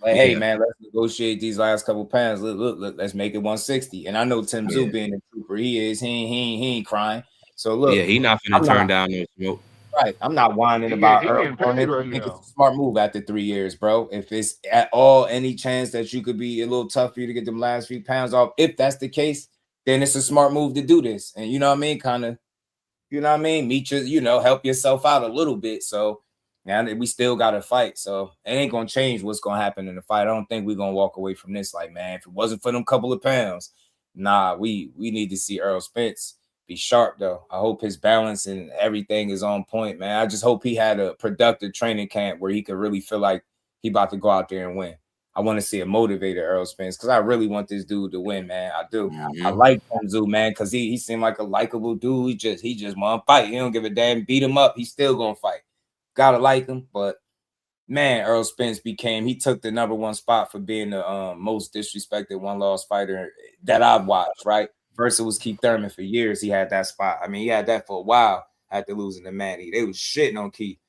Hey man, let's negotiate these last couple pounds. Look, let's make it 160. And I know Tim Tszyu being a trooper, he ain't crying. So look, he not gonna turn down no smoke. Right, I'm not whining about Errol. I think it's a smart move after 3 years, bro. If it's at all any chance that you could be a little tough for you to get them last few pounds off, if that's the case, then it's a smart move to do this. And you know what I mean? Kind of, meet your, help yourself out a little bit. So now we still got to fight. So it ain't going to change what's going to happen in the fight. I don't think we're going to walk away from this like, man, if it wasn't for them couple of pounds, nah, we need to see Errol Spence be sharp, though. I hope his balance and everything is on point, man. I just hope he had a productive training camp where he could really feel like he about to go out there and win. I want to see a motivated Errol Spence because I really want this dude to win, man. I do. I like Tszyu, man, because he seemed like a likable dude. He just want to fight. He don't give a damn. Beat him up. He's still going to fight. Gotta like him. But, man, Errol Spence he took the #1 spot for being the most disrespected one-loss fighter that I've watched, right? First, it was Keith Thurman for years. He had that spot. I mean, he had that for a while after losing to Manny. They was shitting on Keith.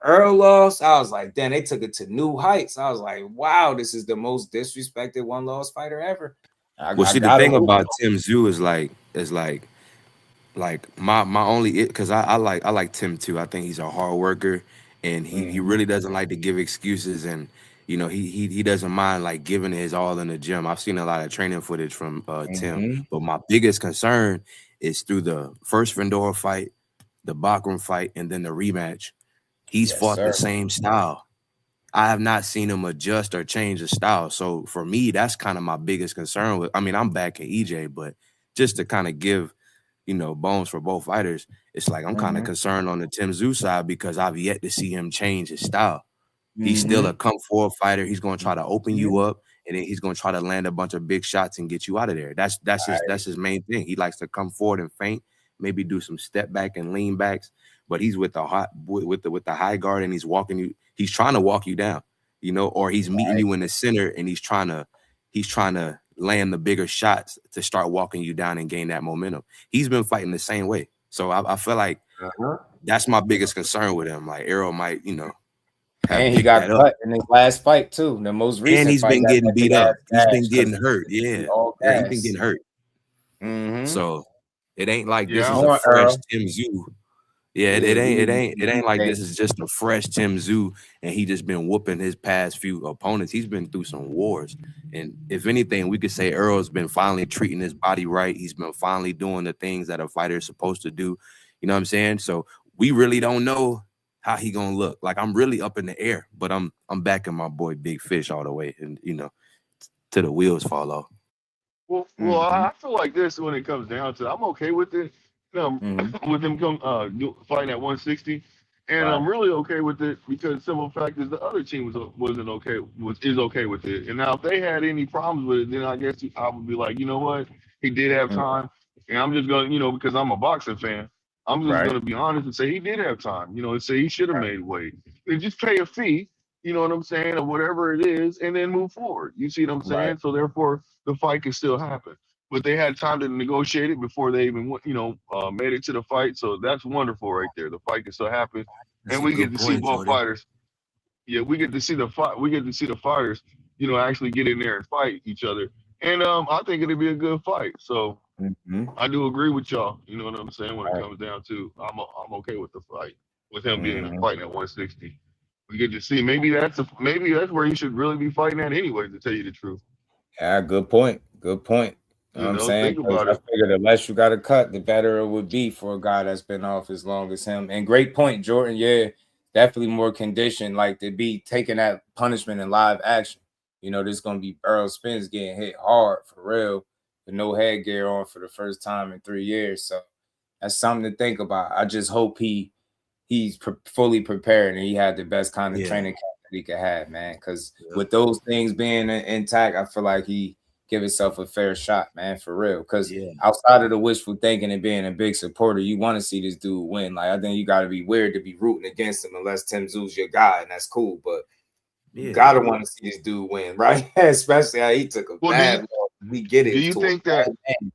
Errol lost. I was like, damn, they took it to new heights. I was like, wow, this is the most disrespected one-loss fighter ever. Well, see, the thing about Tim Tszyu is my only because I like Tim too. I think he's a hard worker, and he really doesn't like to give excuses, and he doesn't mind like giving his all in the gym. I've seen a lot of training footage from Tim, but my biggest concern is through the first Fedor fight, the Bachram fight, and then the rematch. He's fought the same style. I have not seen him adjust or change the style. So for me, that's kind of my biggest concern. I'm back at EJ, but just to kind of give, bones for both fighters, it's like I'm kind of concerned on the Tim Tszyu side because I've yet to see him change his style. He's still a come forward fighter. He's going to try to open you up, and then he's going to try to land a bunch of big shots and get you out of there. That's his main thing. He likes to come forward and feint, maybe do some step back and lean backs. But he's with the high guard, and he's walking you. He's trying to walk you down, or he's meeting you in the center, and he's trying to land the bigger shots to start walking you down and gain that momentum. He's been fighting the same way, so I feel like that's my biggest concern with him. Like Errol might, and he got cut in his last fight too. The most recent, and he's been getting beat up. He's been getting hurt. He's been getting hurt. So it ain't like this is a fresh Tim Tszyu. Yeah, it ain't like this is just a fresh Tim Tszyu and he just been whooping his past few opponents. He's been through some wars. And if anything, we could say Errol's been finally treating his body right. He's been finally doing the things that a fighter is supposed to do. You know what I'm saying? So we really don't know how he gonna look. Like I'm really up in the air, but I'm backing my boy Big Fish all the way, and till the wheels fall off. Well, I feel like this when it comes down to it. I'm okay with it. With him fighting at 160, and I'm really okay with it because simple fact is the other team is okay with it. And now if they had any problems with it, then I guess I would be like, you know what, he did have time, and I'm just gonna, because I'm a boxing fan, I'm just gonna be honest and say he did have time, and say he should have made weight. And just pay a fee, you know what I'm saying, or whatever it is, and then move forward. You see what I'm saying? So therefore, the fight can still happen. But they had time to negotiate it before they even, made it to the fight. So that's wonderful right there. The fight can still happen, and we get to see both fighters. Yeah, we get to see the fight. We get to see the fighters, actually get in there and fight each other. And I think it'll be a good fight. So I do agree with y'all. You know what I'm saying? When it comes down to, I'm okay with the fight, with him being fighting at 160. We get to see maybe that's where he should really be fighting at anyway. To tell you the truth. Yeah, good point. Good point. You know what I'm saying? I figured the less you got to cut, the better it would be for a guy that's been off as long as him. And great point, Jordan. Yeah, definitely more conditioned, like to be taking that punishment in live action. There's going to be Errol Spence getting hit hard for real with no headgear on for the first time in 3 years. So that's something to think about. I just hope he's fully prepared and he had the best kind of training camp that he could have, man. Because with those things being intact, I feel like he give himself a fair shot, man, for real. Because outside of the wishful thinking and being a big supporter, you want to see this dude win. Like, I think you got to be weird to be rooting against him unless Tim Tszyu's your guy, and that's cool. But you got to want to see this dude win, right? Especially how he took a bad loss. We get it. Do you think that?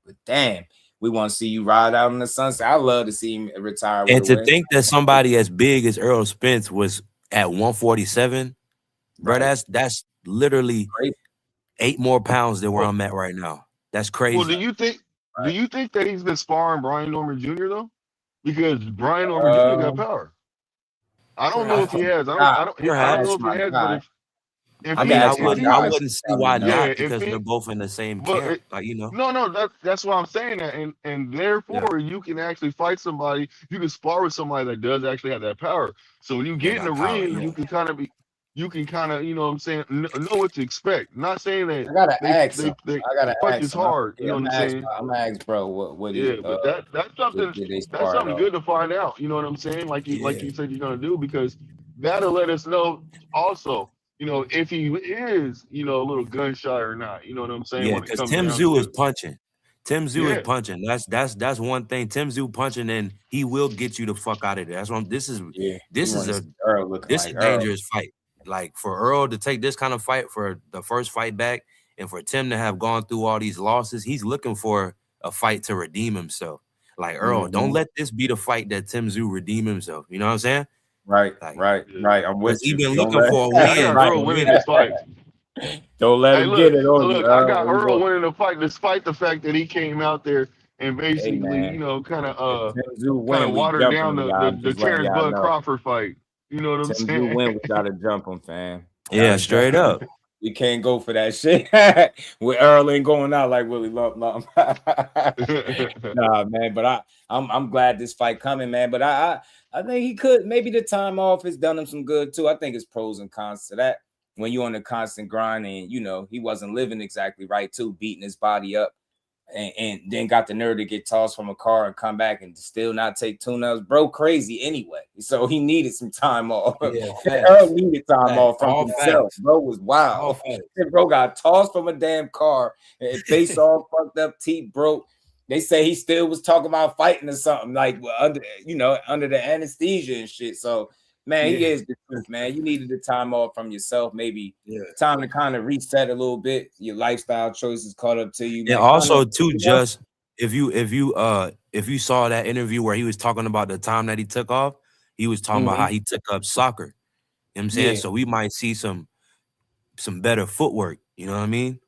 But damn, we want to see you ride out in the sunset. I love to see him retire. And to think that somebody as big as Errol Spence was at 147, bro, that's literally crazy. 8 more pounds than where I'm at right now. That's crazy. Well, do you think that he's been sparring Brian Norman Jr. though? Because Brian Norman Jr. got power. I don't know if he has. I don't know if he has, but I wouldn't see why not because they're both in the same camp. No, that's why I'm saying that, and therefore you can actually fight somebody. You can spar with somebody that does actually have that power. So when you get in the ring, you can kind of be. You can kind of, you know what I'm saying, know what to expect. Not saying that I gotta ask they ask punch is hard. You know what I'm saying? I'm gonna ask, bro, what but that's something good to find out. You know what I'm saying? Like you said you're gonna do, because that'll let us know also, if he is, a little gun shy or not. You know what I'm saying? Yeah, because Tim Tszyu is punching. Tim Tszyu is punching. That's one thing. Tim Tszyu punching, and he will get you the fuck out of there. That's what this is a dangerous fight. Like for Errol to take this kind of fight for the first fight back, and for Tim to have gone through all these losses, he's looking for a fight to redeem himself. Like Errol, don't let this be the fight that Tszyu redeem himself. You know what I'm saying? Right. I'm with He you. been Don't looking let- for a I win. got Earl winning this fight. Don't let Hey, him look, get it on you. look, I got We Earl go- winning the fight despite the fact that he came out there and Hey, basically, man. you know, kind of Tszyu win, we watered down jumping him, y'all. I'm the just letting Terrence y'all Bud know. Crawford fight. You know what I'm Tszyu saying? win, we gotta jump him, fam. Yeah, Gotta straight jump up. him. We can't go for that shit. With Earl ain't going out like Willie Lump. Nah, man. But I'm glad this fight coming, man. But I think he could. Maybe the time off has done him some good too. I think it's pros and cons to that. When you're on the constant grind and you know he wasn't living exactly right too, beating his body up, and then got the nerve to get tossed from a car and come back and still not take tune-ups. Bro, crazy anyway. So he needed some time off. Yeah, Earl needed time off from All himself. facts. Bro was wild. All facts. Bro got tossed from a damn car, and face all fucked up, teeth broke. They say he still was talking about fighting or something, like under the anesthesia and shit. So man, he is the truth, man. You needed the time off from yourself, maybe time to kind of reset a little bit. Your lifestyle choices caught up to you. And Man. also Conor, too, just if you saw that interview where he was talking about the time that he took off, he was talking about how he took up soccer. You know what I'm saying? Yeah. So we might see some better footwork. You know what I mean?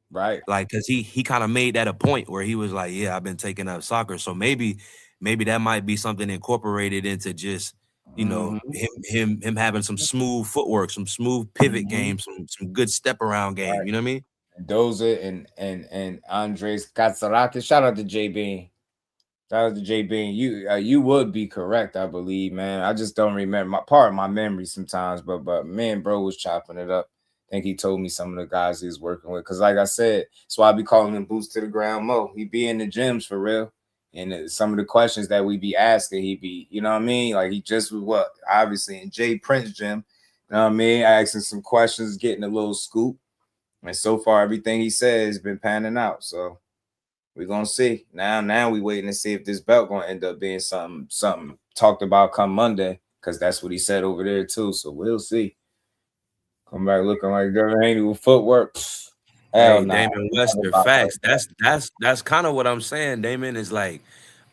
Right. Like, cause he kind of made that a point where he was like, yeah, I've been taking up soccer. So maybe that might be something incorporated into just, you know, him having some smooth footwork, some smooth pivot game, some good step around game. Right. You know what I mean? Doza and Andres Katsarakis. Shout out to JB. Shout out to JB. You would be correct, I believe, man. I just don't remember part of my memory sometimes, but man, bro was chopping it up. I think he told me some of the guys he was working with. Cause like I said, that's why I be calling him boots to the ground Mo. He be in the gyms for real. And some of the questions that we be asking, he be, you know what I mean? Like he just was obviously in Jay Prince gym. You know what I mean? Asking some questions, getting a little scoop. And so far, everything he said has been panning out. So we're gonna see. Now we waiting to see if this belt gonna end up being something talked about come Monday, because that's what he said over there too. So we'll see. Come back looking like Devin Haney with footwork. Hell Hey, nah. Damon Wester, facts. That's kind of what I'm saying. Damon is like,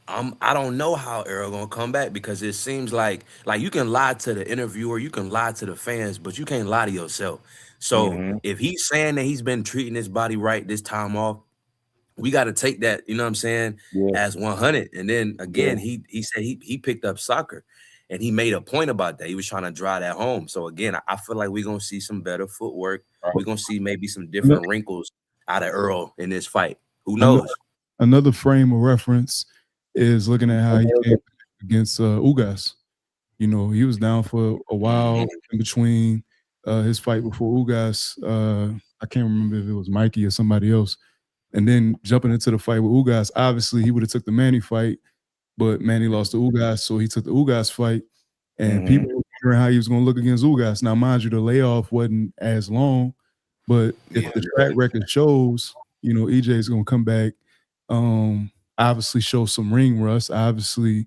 I don't know how Errol gonna come back, because it seems like you can lie to the interviewer, you can lie to the fans, but you can't lie to yourself. So if he's saying that he's been treating his body right this time off, we got to take that, you know what I'm saying, as 100. And then again, he said he picked up soccer, and he made a point about that. He was trying to drive that home. So again, I feel like we're gonna see some better footwork. We're gonna see maybe some different wrinkles out of Errol in this fight. Who knows? Another frame of reference is looking at how he came against Ugas. You know, he was down for a while in between his fight before Ugas. I can't remember if it was Mikey or somebody else. And then jumping into the fight with Ugas, obviously he would have took the Manny fight, but Manny lost to Ugas, so he took the Ugas fight. And people were wondering how he was going to look against Ugas. Now, mind you, the layoff wasn't as long, but if the track record shows, you know, EJ is going to come back, obviously show some ring rust. Obviously,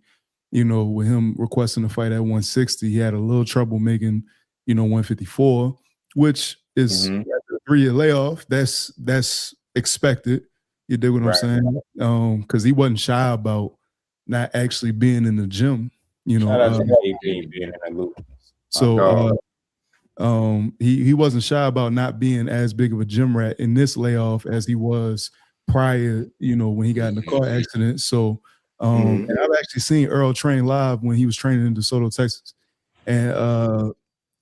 you know, with him requesting to fight at 160, he had a little trouble making, you know, 154, which is a 3-year layoff. That's expected. You dig what I'm saying? Because he wasn't shy about not actually being in the gym. You know, Shout out to JB being in the loop. so he wasn't shy about not being as big of a gym rat in this layoff as he was prior, you know, when he got in the car accident. So and I've actually seen Errol train live when he was training in DeSoto, Texas. And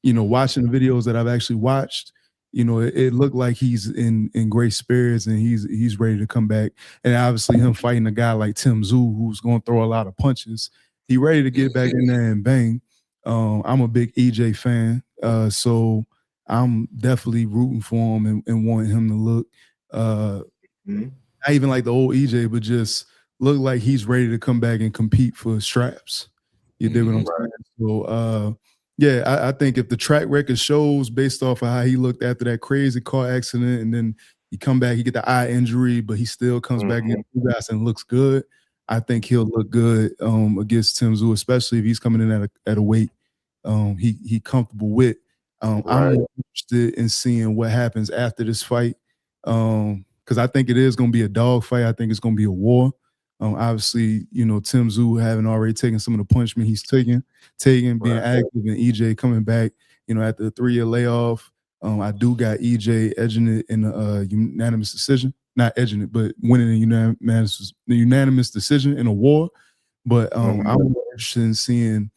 you know, watching the videos that I've actually watched, you know, it looked like he's in great spirits and he's ready to come back. And obviously him fighting a guy like Tszyu, who's going to throw a lot of punches, he ready to get back in there and bang. I'm a big EJ fan, so I'm definitely rooting for him and wanting him to look not even like the old EJ, but just look like he's ready to come back and compete for straps. You dig what I'm saying? So yeah, I think if the track record shows based off of how he looked after that crazy car accident, and then he come back, he get the eye injury, but he still comes back against you guys and looks good, I think he'll look good against Tszyu, especially if he's coming in at a weight he comfortable with. I'm more interested in seeing what happens after this fight, because I think it is going to be a dog fight. I think it's going to be a war. Obviously, Tim Tszyu having already taken some of the punishment he's taking, being active, and EJ coming back, after a 3-year layoff. I do got EJ edging it in a unanimous decision. Not edging it, but winning a unanimous decision in a war. But I'm more interested in seeing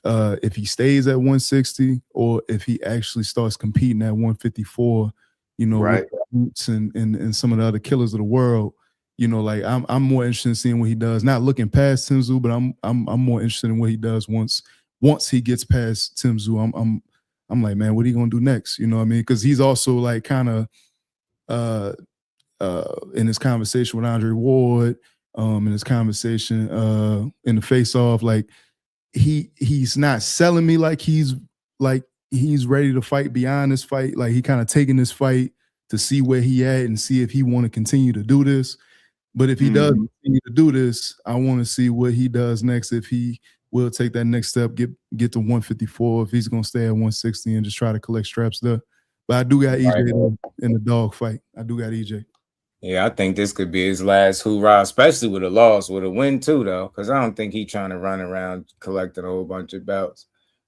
if he stays at 160 or if he actually starts competing at 154, with Boots and some of the other killers of the world. I'm more interested in seeing what he does. Not looking past Tim Tszyu, but I'm more interested in what he does once he gets past Tim Tszyu. I'm like, man, what are you gonna do next? You know what I mean? Because he's also like kind of in his conversation with Andre Ward, in his conversation in the face-off, like he's not selling me like he's ready to fight beyond this fight. Like he kind of taking this fight to see where he at and see if he want to continue to do this. But if he does continue to do this, I want to see what he does next. If he will take that next step, get to 154, if he's gonna stay at 160 and just try to collect straps there. But I do got EJ in the dog fight. I do got EJ. Yeah, I think this could be his last hoorah, especially with a loss. With a win too, though, because I don't think he's trying to run around collecting a whole bunch of belts.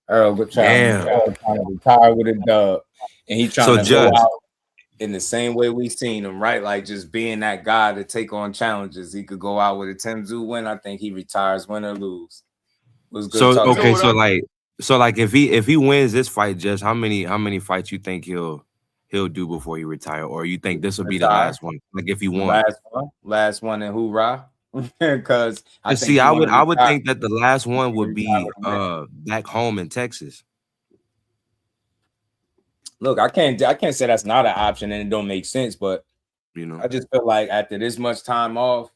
Errol trying to retire with a dub, and he trying to go out in the same way we seen him, right? Like just being that guy to take on challenges. He could go out with a Tim Tszyu win. I think he retires, win or lose. Was good. So if he wins this fight, just how many fights you think he'll do before he retire, or you think this will be the last one? Like if he won, last one in hoorah. Because I would think that the last one would be back home in Texas. Look, I can't say that's not an option and it don't make sense, but I just feel like after this much time off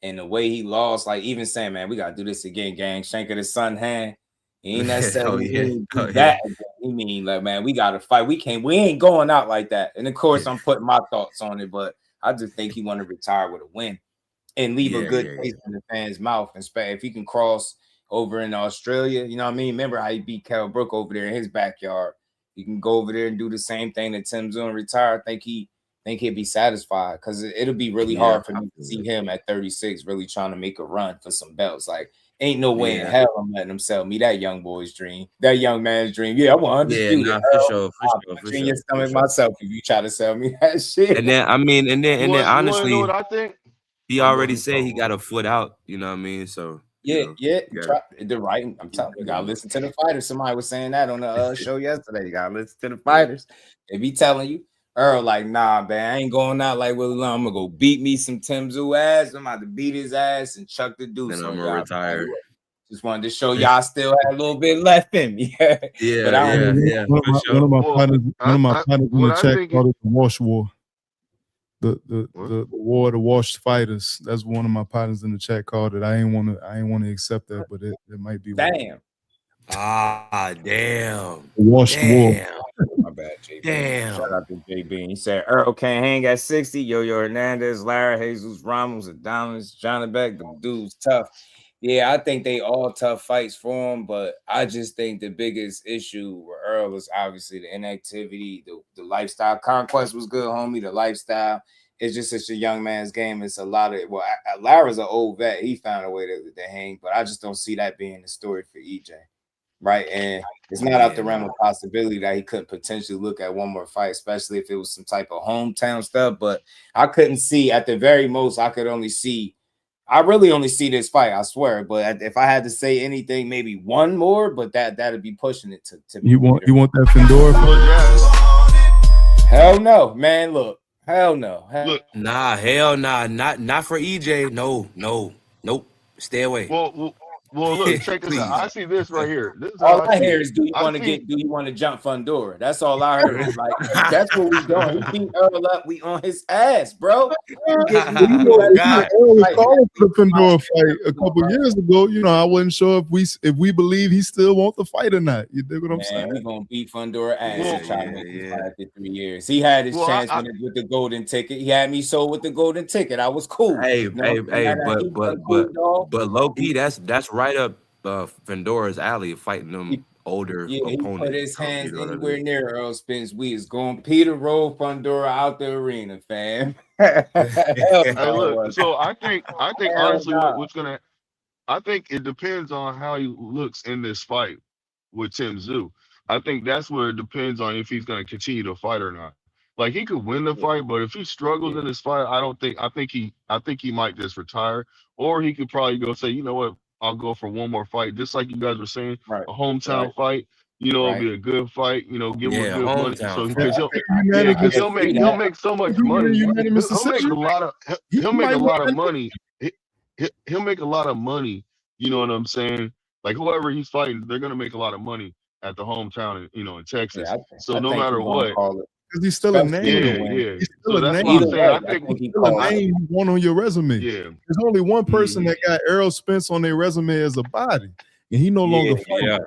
and the way he lost, like even saying, man, we gotta do this again, gang. Shank of the sun hand. He ain't necessarily that. He mean like, man, we gotta fight. We ain't going out like that. And of course, I'm putting my thoughts on it, but I just think he want to retire with a win and leave a good taste in the fans' mouth. And if he can cross over in Australia, you know what I mean? Remember how he beat Kell Brook over there in his backyard? He can go over there and do the same thing that Tim's doing, retire. I think he'd be satisfied because it'll be really hard for me to see him at 36 really trying to make a run for some belts. Like, ain't no way in hell I'm letting him sell me that young boy's dream, that young man's dream. Yeah, I want to undisputed. Yeah, for sure. In your stomach myself if you try to sell me that shit. And then honestly, you know what I think? He already said he got a foot out. You know what I mean? So the right. I'm telling you, gotta listen to the fighters. Somebody was saying that on the show yesterday. You gotta listen to the fighters. They be telling you, Errol, like, nah, man, I ain't going out like Willie Long. I'm gonna go beat me some Tim Tszyu ass. I'm about to beat his ass and chuck the deuce. Then I'm gonna retire. Just wanted to show y'all still had a little bit left in me. One of my partners in the chat called it the Wash War. The war to wash fighters. That's one of my partners in the chat called it. I ain't want to accept that, but it might be. Damn. Damn. Wash war. My bad, JB. Damn. Shout out to JB. He said Errol can't hang at 60. Yo Hernandez, Lara, Jesus Ramos, Adonis, Johnny Beck. The dude's tough. Yeah, I think they all tough fights for him, but I just think the biggest issue with Errol is obviously the inactivity, the lifestyle. Conquest was good, homie. The lifestyle. It's just such a young man's game. It's a lot of Lara's an old vet. He found a way to hang, but I just don't see that being the story for EJ. Right. And it's not out the realm of possibility that he couldn't potentially look at one more fight, especially if it was some type of hometown stuff. But I couldn't see at the very most, I really only see this fight, I swear. But if I had to say anything, maybe one more, but that'd be pushing it to me. You want that Fendora fight? Hell no, man. Look, hell no. Hell nah. Not for EJ. No, nope. Stay away. Well, look, check this out. I see this right here. This is all I hear is, do you want to jump Fundora? That's all I heard. Like, that's what we doing. We beat Errol up. We on his ass, bro. Errol was calling for the Fendora fight a couple years ago. I wasn't sure if we believe he still want the fight or not. You dig what I'm saying? We're gonna beat Fundora ass and try to make this fight after 3 years. He had his chance with the golden ticket. He had me sold with the golden ticket. I was cool. But low key, that's right up Fendora's alley of fighting them older Yeah, he opponent. put his So, hands you know what I anywhere mean? near Errol Spence. We is going Peter roll Fundora out the arena, fam. Hey, no. look. So I think Hell honestly, no. what's gonna I think it depends on how he looks in this fight with Tszyu. I think that's where it depends on if he's going to continue to fight or not. Like he could win the fight, but if he struggles in this fight, I think he might just retire, or he could probably go say, you know what, I'll go for one more fight, just like you guys were saying, Right. a hometown fight. You know, it'll be a good fight. You know, give him a Yeah, good money. hometown So fight. because Unanimous- he'll make so much money. unanimous He'll make a decision. lot of he'll make a lot of money. He'll make a lot of money. You know what I'm saying? Like whoever he's fighting, they're gonna make a lot of money at the hometown, in Texas. So no matter what, Because he's still a name. yeah. He's still So a that's name. what I'm saying. I think He's still a name you want on your resume. Yeah. There's only one person that got Errol Spence on their resume as a body, and he no longer fights. Yeah.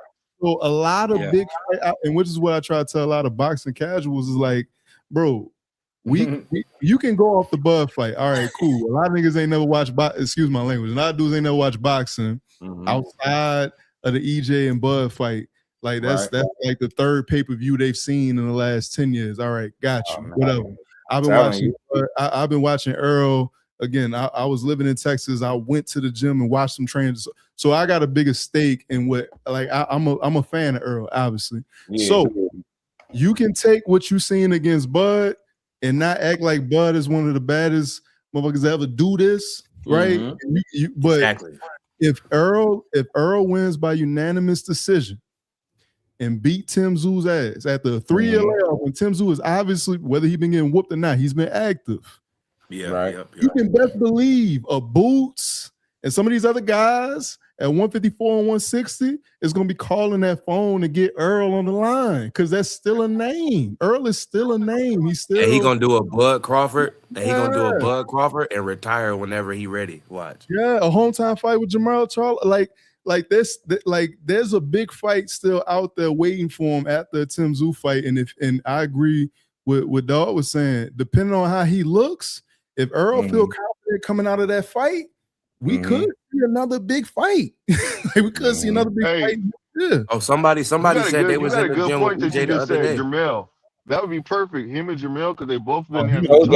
So a lot of big fight, and which is what I try to tell a lot of boxing casuals is like, bro, you can go off the Bud fight. All right, cool. A lot of niggas ain't never watched excuse my language. A lot of dudes ain't never watched boxing outside of the EJ and Bud fight. Like that's like the third pay-per-view they've seen in the last 10 years. All right, got you. Whatever. I've been watching Errol. Again, I was living in Texas. I went to the gym and watched some trainers. So I got a bigger stake in what I'm a fan of Errol, obviously. Yeah. So you can take what you seen against Bud and not act like Bud is one of the baddest motherfuckers that ever do this, right? But exactly. if Errol wins by unanimous decision and beat Tszyu's ass at the 3-year layoff, when Tszyu is obviously, whether he been getting whooped or not, he's been active. Yeah, You can best believe a Boots and some of these other guys at 154 and 160 is going to be calling that phone to get Errol on the line because that's still a name. Errol is still a name. He's still. And he gonna do a Bud Crawford. And he gonna do a Bud Crawford and retire whenever he ready. Watch. Yeah, a hometown fight with Jamal Charles. Like this, there's a big fight still out there waiting for him after the Tszyu fight. And I agree with what Dawg was saying. Depending on how he looks, if Errol feel confident coming out of that fight, we could see another big fight. We could see another big fight. Yeah. Oh, somebody said they was in the gym with EJ the other day. Jamel. That would be perfect. Him and Jamel, because they both been having That's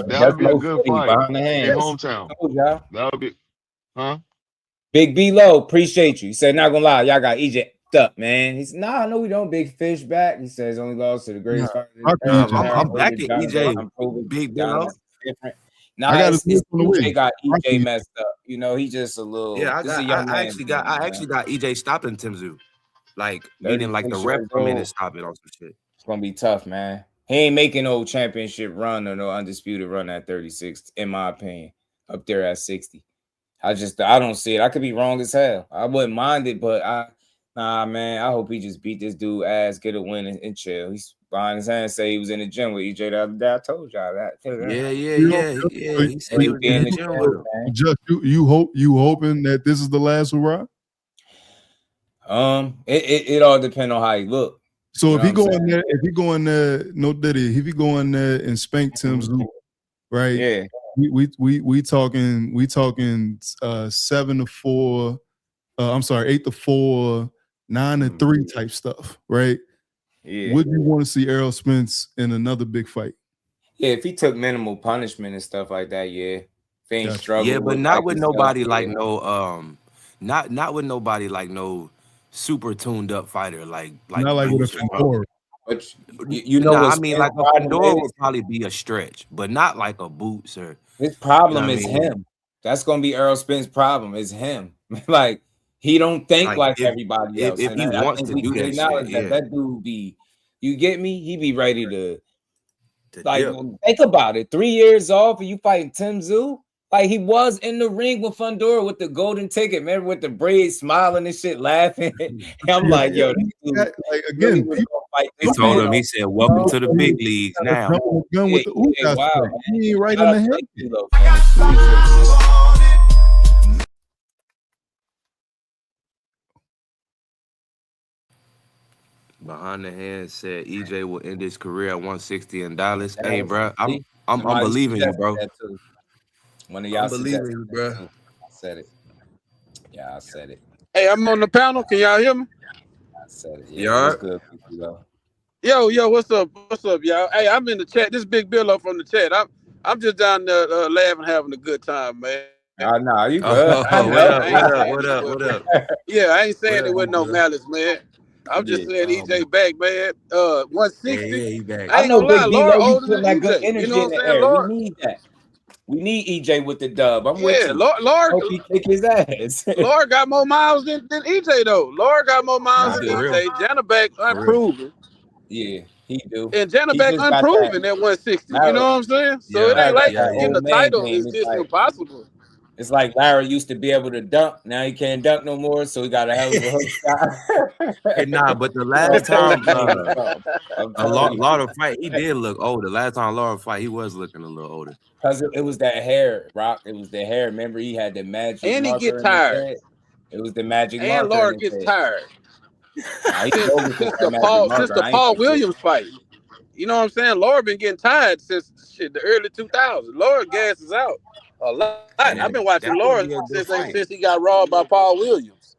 that would be a good fight behind the hands. in hometown. That would be, Big B-Low, appreciate you. He said, not gonna lie, y'all got EJ up, man. He said, nah, no, we don't. Big fish back. He says only lost to the greatest fighter. I'm back at EJ. Big B-Low. Now EJ got EJ messed up. You know, he just a little. Yeah, I actually got EJ stopping Tszyu. Like meaning like the ref come in and stop it on some shit. It's gonna be tough, man. He ain't making no championship run or no undisputed run at 36, in my opinion. Up there at 60. I don't see it. I could be wrong as hell. I wouldn't mind it, but nah, man. I hope he just beat this dude ass, get a win, and chill. He's behind his hand, say he was in the gym with EJ the other day. I told y'all that. Yeah. He said he was in the gym with him. Just you hoping that this is the last hurrah? It all depends on how he look. So if he go in there, no Diddy, if he go in there and spank Tszyu, right? Yeah. We talking 7-4. I'm sorry, 8-4, 9-3 type stuff, right? Yeah. Would you want to see Errol Spence in another big fight? Yeah, if he took minimal punishment and stuff like that, yeah. If he ain't struggle. Yeah, but not with nobody like no not with nobody like no super tuned up fighter like not like with a Conor. But you know, I mean, like a Conor would probably be a stretch, but not like a Boots or. His problem is him. That's gonna be Errol Spence's problem. Is him. Like he don't think like everybody else. If he wants to do that shit, yeah. That dude be. You get me? He be ready to like dip. think about it. 3 years off, and you fighting Tszyu. Like he was in the ring with Fundora with the golden ticket, remember, with the braids, smiling and shit, laughing. I'm like, yo, this dude, like again, he told him, he said, "Welcome to the big leagues now." Gun with the wow, he ain't right in the head. Behind the hand said EJ will end his career at 160 in Dallas. Hey, bro, I'm believing you, bro. One of y'all believing you, bro. I said it. Yeah, I said it. Hey, I'm on the panel. Can y'all hear me? I said it. Yeah, what's good, people? Yo, what's up? What's up, y'all? Hey, I'm in the chat. This Big Bill up from the chat. I'm just down there laughing, having a good time, man. Nah, you good. What up? Yeah, I ain't saying it with no malice, man. I'm just saying EJ back, man. 160. Yeah, he back. I ain't know, gonna lie, Big Laura D-Lo, you older putting than that good EJ. energy You know in what I'm the saying, air. Laura? We need that. We need EJ with the dub. I'm with you. Laura Hope he kick his ass. Laura got more miles than EJ though. Laura got more miles than For EJ. Janaback unproven. Yeah, he do. And He Janaback just got that. unproven at 160. You know what I'm saying? So it Larry ain't got like that getting old the man title game. is It's just like impossible. It's like Larry used to be able to dunk. Now he can't dunk no more, so he got a hell of a hook shot. Hey, nah, but the last time a Laura fight, he did look older. Last time Laura fight, he was looking a little older. Because it was that hair, Rock. It was the hair. Remember, he had the magic And he marker get in his tired. head. It was the magic And marker. Laura in his gets head. tired. Nah, he Since the Paul Williams fight. You know what I'm saying? Laura been getting tired since the early 2000s. Laura gas is out a lot. I've been watching Laura since he got robbed by Paul Williams.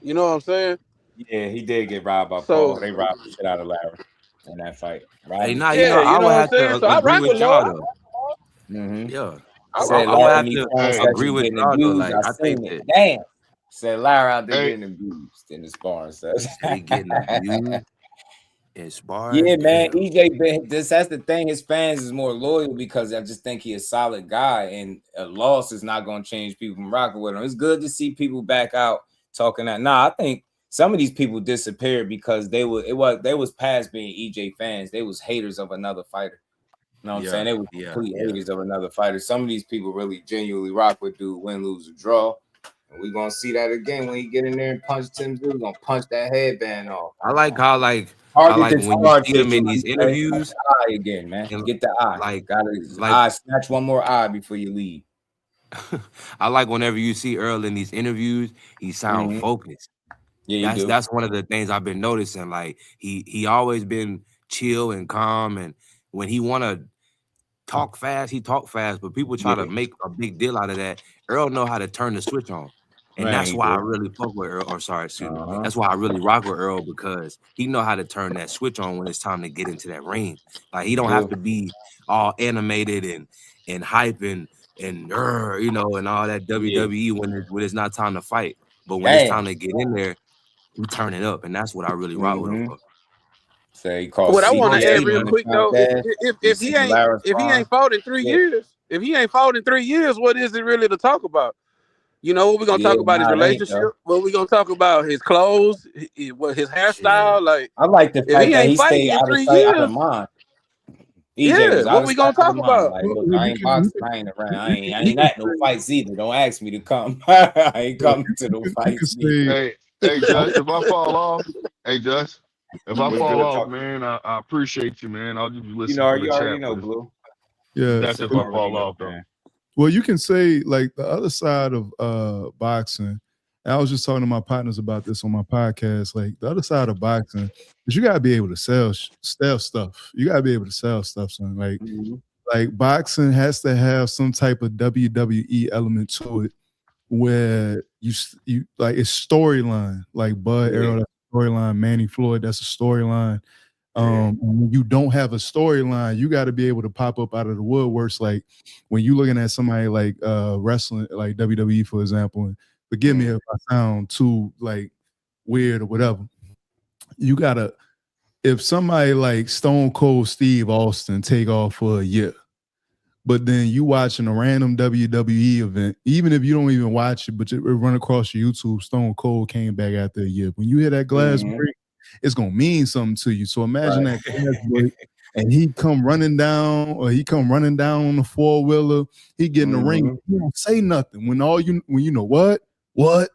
You know what I'm saying? Yeah, he did get robbed by So- Paul. They robbed the shit out of Larry in that fight. Hey, nah, Yeah, I you know would what I'm have saying? to So I agree rock with with y'all Laura. though. Mm-hmm. Yeah, Said I would Larry have in these to phone agree sessions with getting y'all though. abused. Like, I I seen think it. that Damn. Said Larry out there Hey. getting abused in the sparring session. he getting abused and sparring. Yeah, man. Damn. EJ, that's the thing. His fans is more loyal because I just think he's a solid guy, and a loss is not going to change people from rocking with him. It's good to see people back out talking that. Nah, I think some of these people disappeared because they was past being EJ fans. They was haters of another fighter. You know what I'm saying? They were complete haters of another fighter. Some of these people really genuinely rock with dude, win, lose, or draw. And we're gonna see that again when he get in there and punch Tim Tszyu. We're gonna punch that headband off. I like how when you see him in these interviews. Eye again, man. Get the eye. Eye. Snatch one more eye before you leave. I like whenever you see Earl in these interviews, he sound focused. Yeah, that's one of the things I've been noticing. Like he always been chill and calm, and when he wanna talk fast, he talk fast. But people try to make a big deal out of that. Earl know how to turn the switch on. And that's why I really fuck with Earl. Or sorry, excuse me. That's why I really rock with Earl, because he know how to turn that switch on when it's time to get into that ring. Like, he don't have to be all animated and hype and and all that WWE when it's not time to fight. But when it's time to get in there, we turn it up, and that's what I really rock with him for. Say What I want to add real quick though, if he ain't fought in 3 years, what is it really to talk about? You know, what we're gonna talk about his relationship. What we gonna talk about his clothes, his hairstyle. Like, I like the fact that he stayed out of sight, out of mind. Yeah, what we gonna talk about? Like, look, I ain't boxing, I ain't around, I ain't at no fights either. Don't ask me to come. I ain't coming to no fights. Hey, Judge, if I fall off, if I fall off, man, I appreciate you, man. I'll just listen to the you chat. already know, Blue. Yeah, That's if I fall off, though. Well, you can say, like, the other side of boxing, and I was just talking to my partners about this on my podcast, like, the other side of boxing is you got to be able to sell stuff. You got to be able to sell stuff, son. Like boxing has to have some type of WWE element to it, where you like, it's storyline. Like Bud Errol, that's a storyline. Manny Floyd, that's a storyline. When you don't have a storyline, you got to be able to pop up out of the woodworks. Like when you looking at somebody like wrestling, like WWE, for example, and forgive me if I sound too like weird or whatever. You gotta, if somebody like Stone Cold Steve Austin take off for a year, but then you watching a random WWE event, even if you don't even watch it, but it run across your YouTube, Stone Cold came back after a year. When you hear that glass break, it's gonna mean something to you. So imagine that glass break, and he come running down on the 4-wheeler. He get in the ring. You don't say nothing when you know what, like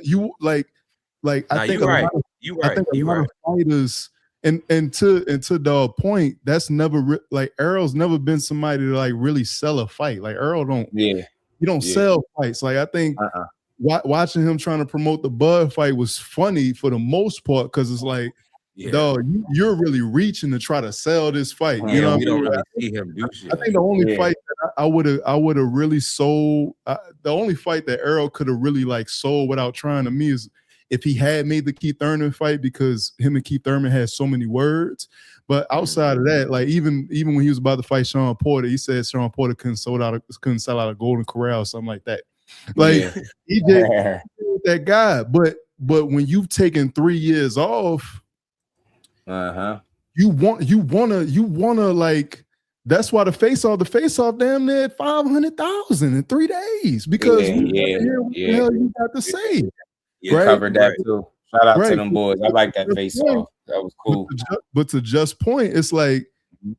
you like I think a lot of fighters. And to the point, that's never like Errol's never been somebody to like really sell a fight. Like Errol don't sell fights. Like I think watching him trying to promote the Bud fight was funny for the most part, because it's like dog, you're really reaching to try to sell this fight. You know, we don't really see him do shit. I think the only fight that I would have really sold, the only fight that Errol could have really like sold without trying to me is if he had made the Keith Thurman fight, because him and Keith Thurman had so many words. But outside of that, like even when he was about to fight Sean Porter, he said Sean Porter couldn't sell out a Golden Corral or something like that. Like EJ, that guy. But when you've taken 3 years off, you wanna like. That's why the face off damn near 500,000 in 3 days because what the hell you got to say. You covered that too. Shout out to them boys. I like that face off. That was cool. But to just point, it's like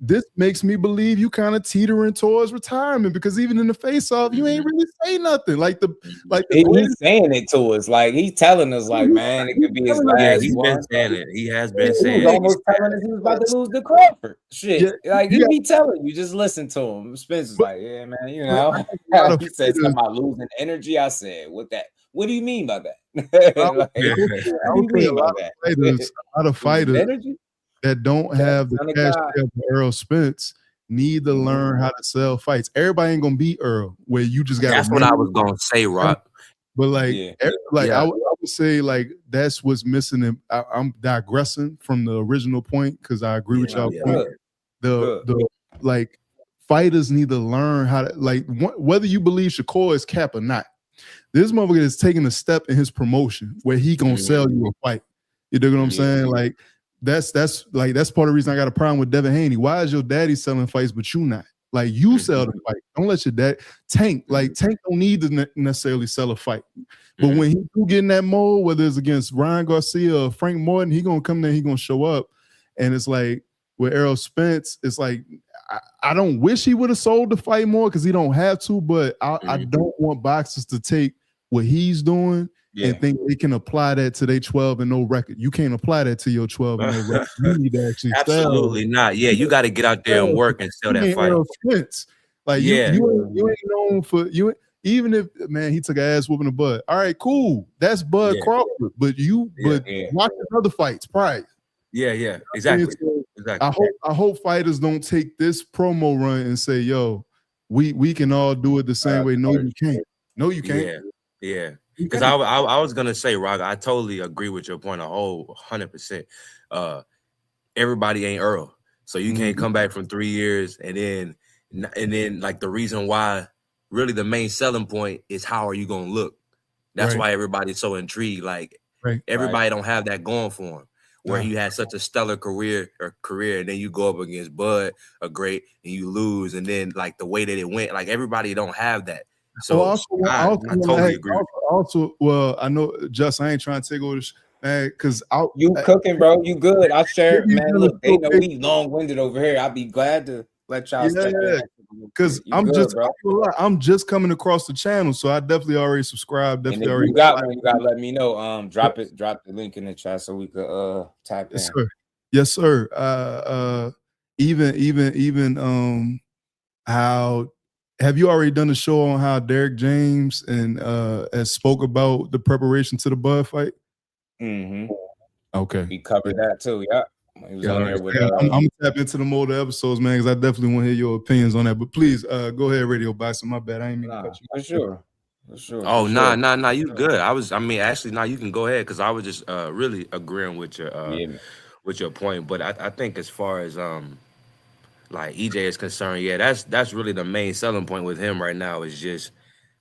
this makes me believe you kind of teetering towards retirement because even in the face off, you ain't really say nothing. He's saying it to us. Like he's telling us, like, man, it could be his last. He's been saying it. He has been saying it. Almost telling us he was about to lose to Crawford. Shit. Like he be telling you, just listen to him. Spence is like, yeah, man, you know. He said something about losing energy. I said, what do you mean by that? A lot of fighters that don't have the cash of Errol Spence need to learn how to sell fights. Everybody ain't gonna beat Errol where you just got. That's what I was gonna say, Rock. But I would say like that's what's missing. I'm digressing from the original point because I agree with y'all. Point. The like fighters need to learn how to like whether you believe Shakur is cap or not. This motherfucker is taking a step in his promotion where he gonna sell you a fight. You dig what I'm saying? Like that's part of the reason I got a problem with Devin Haney. Why is your daddy selling fights but you not? Like you sell the fight. Don't let your dad Tank. Like Tank don't need to necessarily sell a fight. But when he do get in that mode, whether it's against Ryan Garcia or Frank Morton, he gonna come there, he gonna show up. And it's like with Errol Spence, it's like I don't wish he would have sold the fight more because he don't have to, but I don't want boxers to take what he's doing and think they can apply that to their 12-0 record. You can't apply that to your 12-0 record. You need to actually absolutely not. Yeah, you got to get out there and work and sell that fight. Spence. Like you ain't known for you. Even if he took an ass whooping the Bud. All right, cool. That's Bud Crawford. But watch his other fights, prior. Yeah, exactly. I hope fighters don't take this promo run and say, "Yo, we can all do it the same way." No, you can't. No, you can't. Yeah. Because I was gonna say, Rock, I totally agree with your point. 100%. Everybody ain't Earl, so you can't come back from 3 years and then like the reason why, really the main selling point is how are you gonna look. That's why everybody's so intrigued. Like everybody don't have that going for them. Where you had such a stellar career, and then you go up against Bud, a great, and you lose, and then like the way that it went, like everybody don't have that. So I totally agree. Well, I know, Justin, I ain't trying to take over this, man, because you cooking, bro. You good? I share, man. Look, they know we long-winded over here. I'd be glad to let y'all step in. Because I'm just coming across the channel, so I definitely already subscribed. Definitely already. You gotta let me know. Drop the link in the chat so we could type in. Yes, sir. Even how have you already done a show on how Derek James and has spoke about the preparation to the Bud fight? Okay, we covered that too. Yeah. I'm gonna tap into the more episodes, man, because I definitely want to hear your opinions on that. But please, go ahead, Radio Bison. My bad, I ain't mean to cut you. For sure. Oh, nah, you good. Actually, you can go ahead because I was just really agreeing with your point. But I think as far as like EJ is concerned, that's really the main selling point with him right now is just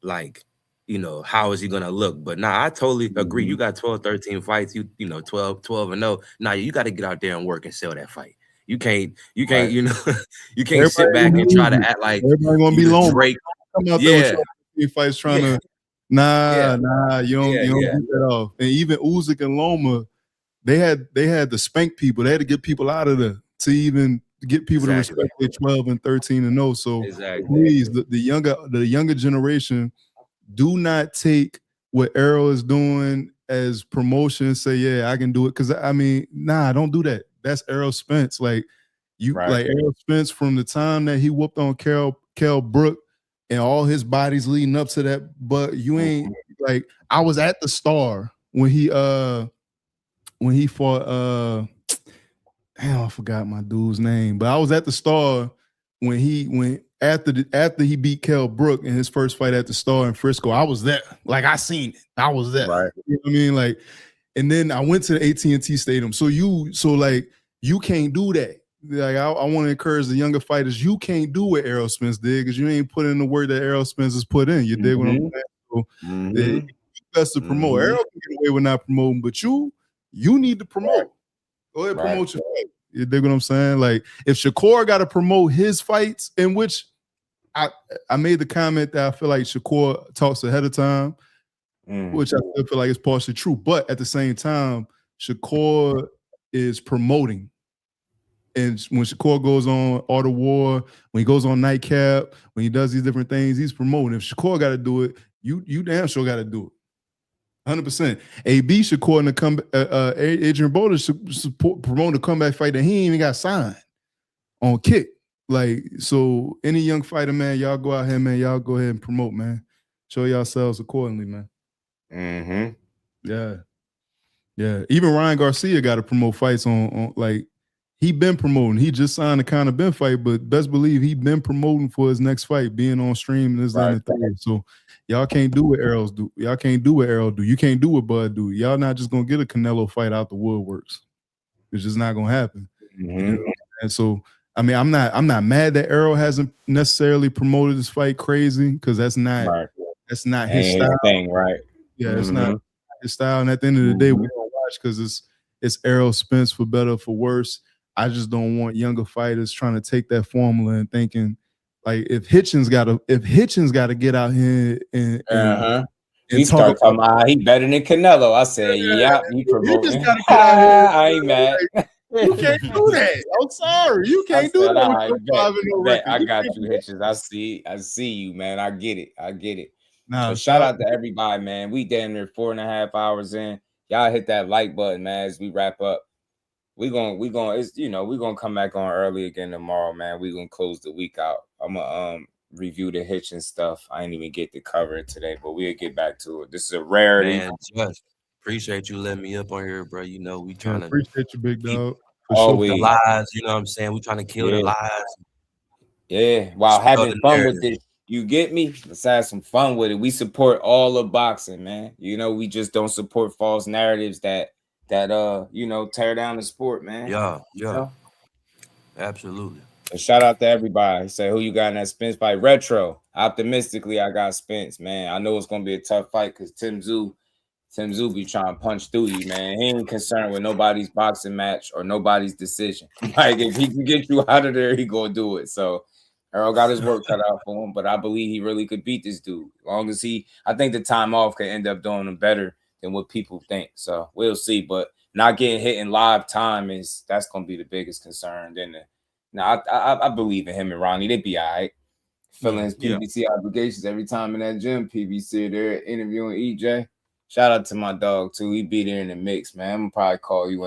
like, you know, how is he gonna look? But I totally agree. You got 12, 13 fights, you know, 12-0. You got to get out there and work and sell that fight. You can't, you know, you can't sit back and try to act like everybody gonna be long. Come out there with fights trying to you don't get that off. And even Usyk and Loma, they had to spank people. They had to get people out of there to even get people to respect their 12 and 13-0. So please, the younger generation, do not take what Errol is doing as promotion and say, yeah, I can do it. Because don't do that. That's Errol Spence. Like like Errol Spence from the time that he whooped on Kell Brook and all his bodies leading up to that. But you ain't like, I was at the Star when he fought damn, I forgot my dude's name, but I was at the Star when after he beat Kell Brook in his first fight at the Star in Frisco. I was there, like I seen it. I was there. Right. You know what I mean? Like, and then I went to the AT&T Stadium. So you can't do that. Like I want to encourage the younger fighters. You can't do what Errol Spence did because you ain't put in the work that Errol Spence has put in. You dig what I'm saying? So you best to promote. Errol can get away with not promoting, but you need to promote. Go ahead, promote your fight. You dig what I'm saying? Like if Shakur got to promote his fights, in which I made the comment that I feel like Shakur talks ahead of time, which I still feel like is partially true. But at the same time, Shakur is promoting. And when Shakur goes on Art of War, when he goes on Nightcap, when he does these different things, he's promoting. If Shakur got to do it, you damn sure got to do it. 100%. AB Shakur in the comeback, Adrian Bowler promoting the comeback fight that he ain't even got signed on Kick. Like, so any young fighter, man, y'all go out here, man. Y'all go ahead and promote, man. Show yourselves accordingly, man. Yeah. Even Ryan Garcia got to promote fights on like. He been promoting. He just signed a Conor Benn fight, but best believe he been promoting for his next fight, being on stream and this and the thing. So y'all can't do what Errol's do. Y'all can't do what Errol do. You can't do what Bud do. Y'all not just gonna get a Canelo fight out the woodworks. It's just not gonna happen. You know? And so I mean, I'm not mad that Errol hasn't necessarily promoted this fight crazy because that's not his style. Thing, right? Yeah, it's not his style. And at the end of the day, we don't watch because it's Errol Spence for better or for worse. I just don't want younger fighters trying to take that formula and thinking like if Hitchins got to get out here and he started talking about he better than Canelo. I said, yeah, he promoting. Just gotta get out here. I ain't mad. You can't do that. I'm sorry. You can't do that. I got you, Hitchins. I see you, man. I get it. So shout out to everybody, man. We damn near 4.5 hours in. Y'all hit that like button, man, as we wrap up. We're gonna come back on early again tomorrow, man. We're gonna close the week out. I'm gonna review the Hitchins stuff. I didn't even get to cover it today, but we'll get back to it. This is a rarity. Man, just appreciate you letting me up on here, bro. You know, we trying to appreciate you, big dog. Always the lies, you know what I'm saying? We trying to kill the lies. Yeah, while having fun with it. You get me? Let's have some fun with it. We support all of boxing, man. You know, we just don't support false narratives that tear down the sport, man. Yeah. You know? Absolutely. So shout out to everybody. Say who you got in that Spence fight. Retro. Optimistically, I got Spence, man. I know it's gonna be a tough fight because Tszyu be trying to punch through you, man. He ain't concerned with nobody's boxing match or nobody's decision. Like if he can get you out of there, he gonna do it. So Errol got his work cut out for him, but I believe he really could beat this dude. As long as I think the time off could end up doing him better than what people think. So we'll see. But not getting hit in live time that's gonna be the biggest concern. I believe in him and Ronnie. They be all right. Filling his PBC obligations every time in that gym. PBC there interviewing EJ. Shout out to my dog too. He be there in the mix, man. I'm gonna probably call you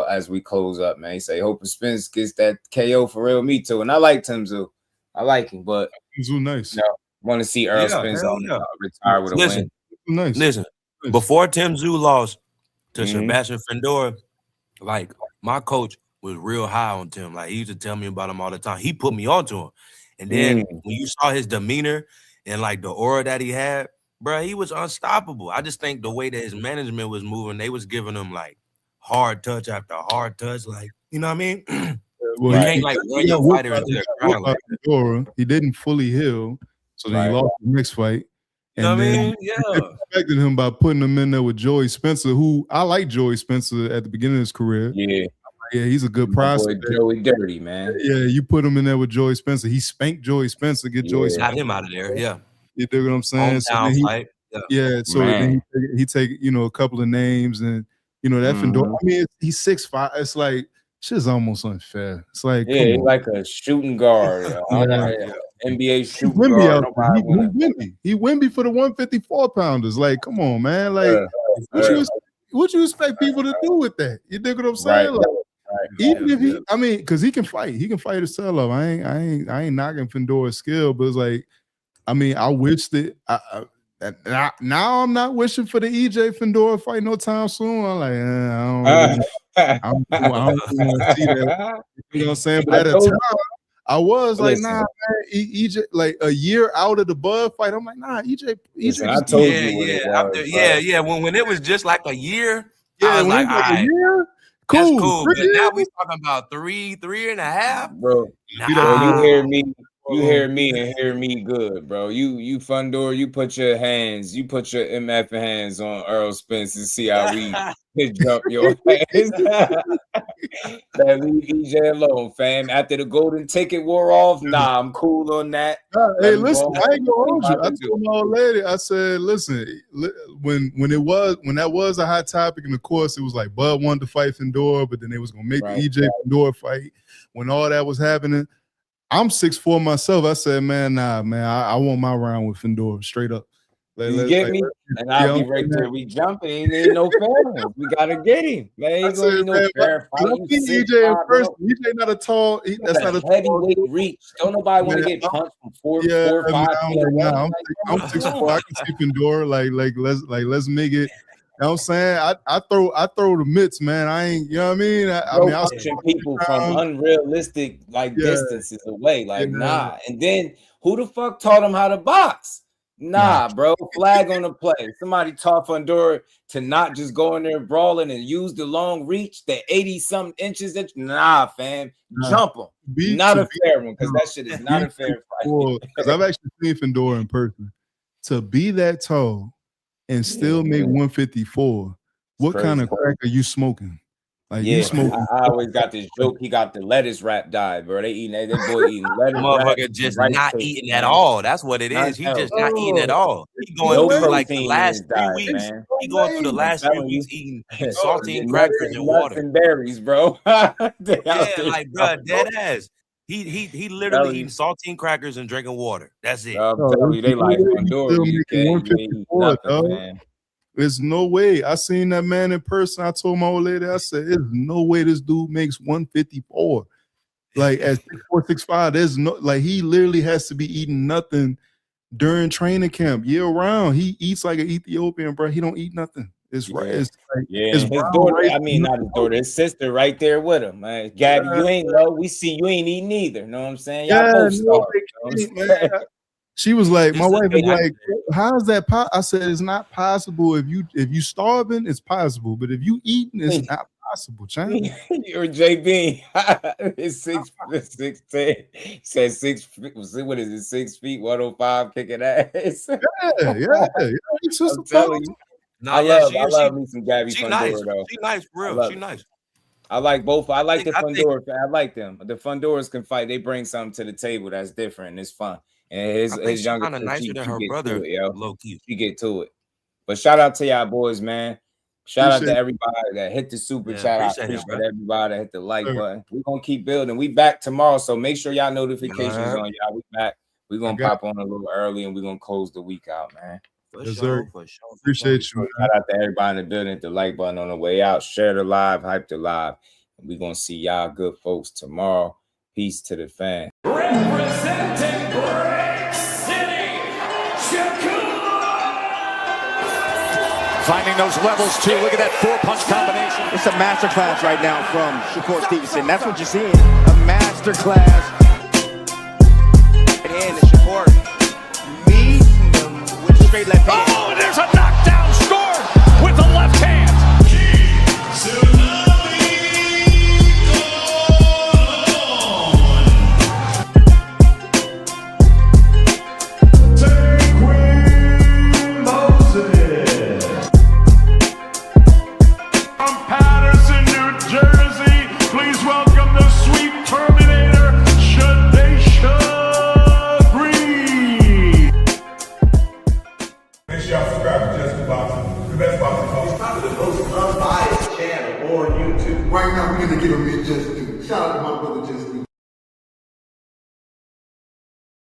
as we close up, man. He say, hope Spence gets that KO for real. Me too. And I like Tszyu. I like him, but Tszyu nice. Want to see Earl Spence retire with a win. Nice. Listen, before Tszyu lost to Sebastian Fendora, like my coach was real high on Tim. Like he used to tell me about him all the time. He put me onto him. And then when you saw his demeanor and like the aura that he had, bro, he was unstoppable. I just think the way that his management was moving, they was giving him like hard touch after hard touch. Like, you know what I mean? Well, you can't like run your fighter into the crowd like that. He didn't fully heal, so then he lost the next fight. And you know what I then mean? Yeah. they affected him by putting him in there with Joey Spencer, who I like Joey Spencer at the beginning of his career. Yeah, he's a good prospect. Joey Dirty, man. Yeah, you put him in there with Joey Spencer. He spanked Joey Spencer, Joey Spencer. Got him out of there, yeah. You dig what I'm saying? Hometown fight. So then he take a couple of names and that Fendora. I mean, he's 6'5". It's like shit's almost unfair. It's like he's like a shooting guard, NBA shooting guard. He Wimby for the 154 pounders. Like, come on, man. Like, what you expect people to do with that? You dig what I'm saying? Like, even if because he can fight. He can fight his tail off. I ain't knocking Fendora's skill, but it's like, I mean, I wish that now I'm not wishing for the EJ Fendora fight no time soon. I'm like, I don't I don't want to see that. You know what I'm saying? But at the time, I was like, nah, man, EJ, like a year out of the Bud fight. I'm like, nah, EJ. I told you what it was. Yeah. When it was just like a year, I was when like, it was all like a right, year, that's cool. cool. But now we talking about three and a half, bro. Nah. You hear me? You hear me and hear me good, bro. You Fundor, you put your MF hands on Errol Spence and see how we jump your hands. That leave EJ alone, fam. After the golden ticket wore off, nah, I'm cool on that. Hey, listen, I ain't gonna hold you. I told my old lady, I said, listen, when that was a hot topic, and of course it was like Bud wanted to fight Fundor, but then they was gonna make the EJ Fundor fight. When all that was happening, I'm 6'4" myself. I said, man, nah, man, I want my round with Fundor straight up. You get me? And I'll be right there. We jumping. Ain't no fair. We gotta get him. Man, ain't gonna be no fair fight. EJ in person. EJ not a tall. That's not a heavyweight reach. Don't nobody want to get punched from 4 or 5 feet away. I'm 6'4". I can see Fundor. Let's make it. You know what I'm saying? I throw the mitts, man. I ain't, you know what I mean? I mean, I'll punching people from unrealistic distances away. Nah. And then who the fuck taught him how to box? Nah, bro. Flag on the play. Somebody taught Fundor to not just go in there brawling and use the long reach, the 80-something inches. Nah, fam. Jump him. Not a fair one, because that shit is not a fair fight. Because I've actually seen Fundor in person. To be that tall and still make 154, what kind of crack are you smoking? Like you smoking? I always got this joke. He got the lettuce wrap diet, bro. They eating that boy eating lettuce. Motherfucker just not eating at all. That's what it is. He just not eating at all. He going through like the last 3 weeks. He going through the last 3 weeks eating saltine crackers and water and berries, bro. Yeah, like bro, dead ass. He literally eating saltine crackers and drinking water. That's it. I'm telling you, they like Fundor. There's no way. I seen that man in person. I told my old lady, I said, there's no way this dude makes 154. Like at 6'4", 6'5", there's no, like he literally has to be eating nothing during training camp year round. He eats like an Ethiopian, bro. He don't eat nothing. It's right. It's like, his daughter. Right, I mean, not his daughter, his sister right there with him. Man. Gabby, you ain't low. We see you ain't eating either. Know what I'm saying? Y'all both starving. She was like, my wife was like, how is that possible? I said, it's not possible. If you starving, it's possible. But if you eating, it's not possible, China. You're JB. It's 6'10". He said 6 feet. What is it? 6 feet, 105, kicking ass. Yeah. I'm telling you. I love me some Gabby Fundor, though. She nice, for real. She nice. I like both. I like the Fundor. I like them. The Fundoras can fight. They bring something to the table that's different. It's fun. And his younger kind of nicer than her brother. Low key. She get to it. But shout out to y'all boys, man. Shout out to everybody that hit the super chat. I appreciate everybody that hit the like button. We're gonna keep building. We back tomorrow, so make sure y'all notifications on y'all. We back. We're gonna pop on a little early and we're gonna close the week out, man. For sure. Appreciate you. Shout out to everybody in the building. Hit the like button on the way out. Share the live, hype the live. And we're gonna see y'all good folks tomorrow. Peace to the fans. Representing Brick City, Shakur. Finding those levels too. Look at that 4-punch combination. It's a masterclass right now from Shakur Stevenson. That's what you're seeing. A masterclass. And Shakur meeting them with a straight left hand. Oh, and there's a knockdown scored with the left hand. Right now, we're going to give him his just due. Shout out to my brother Just Due.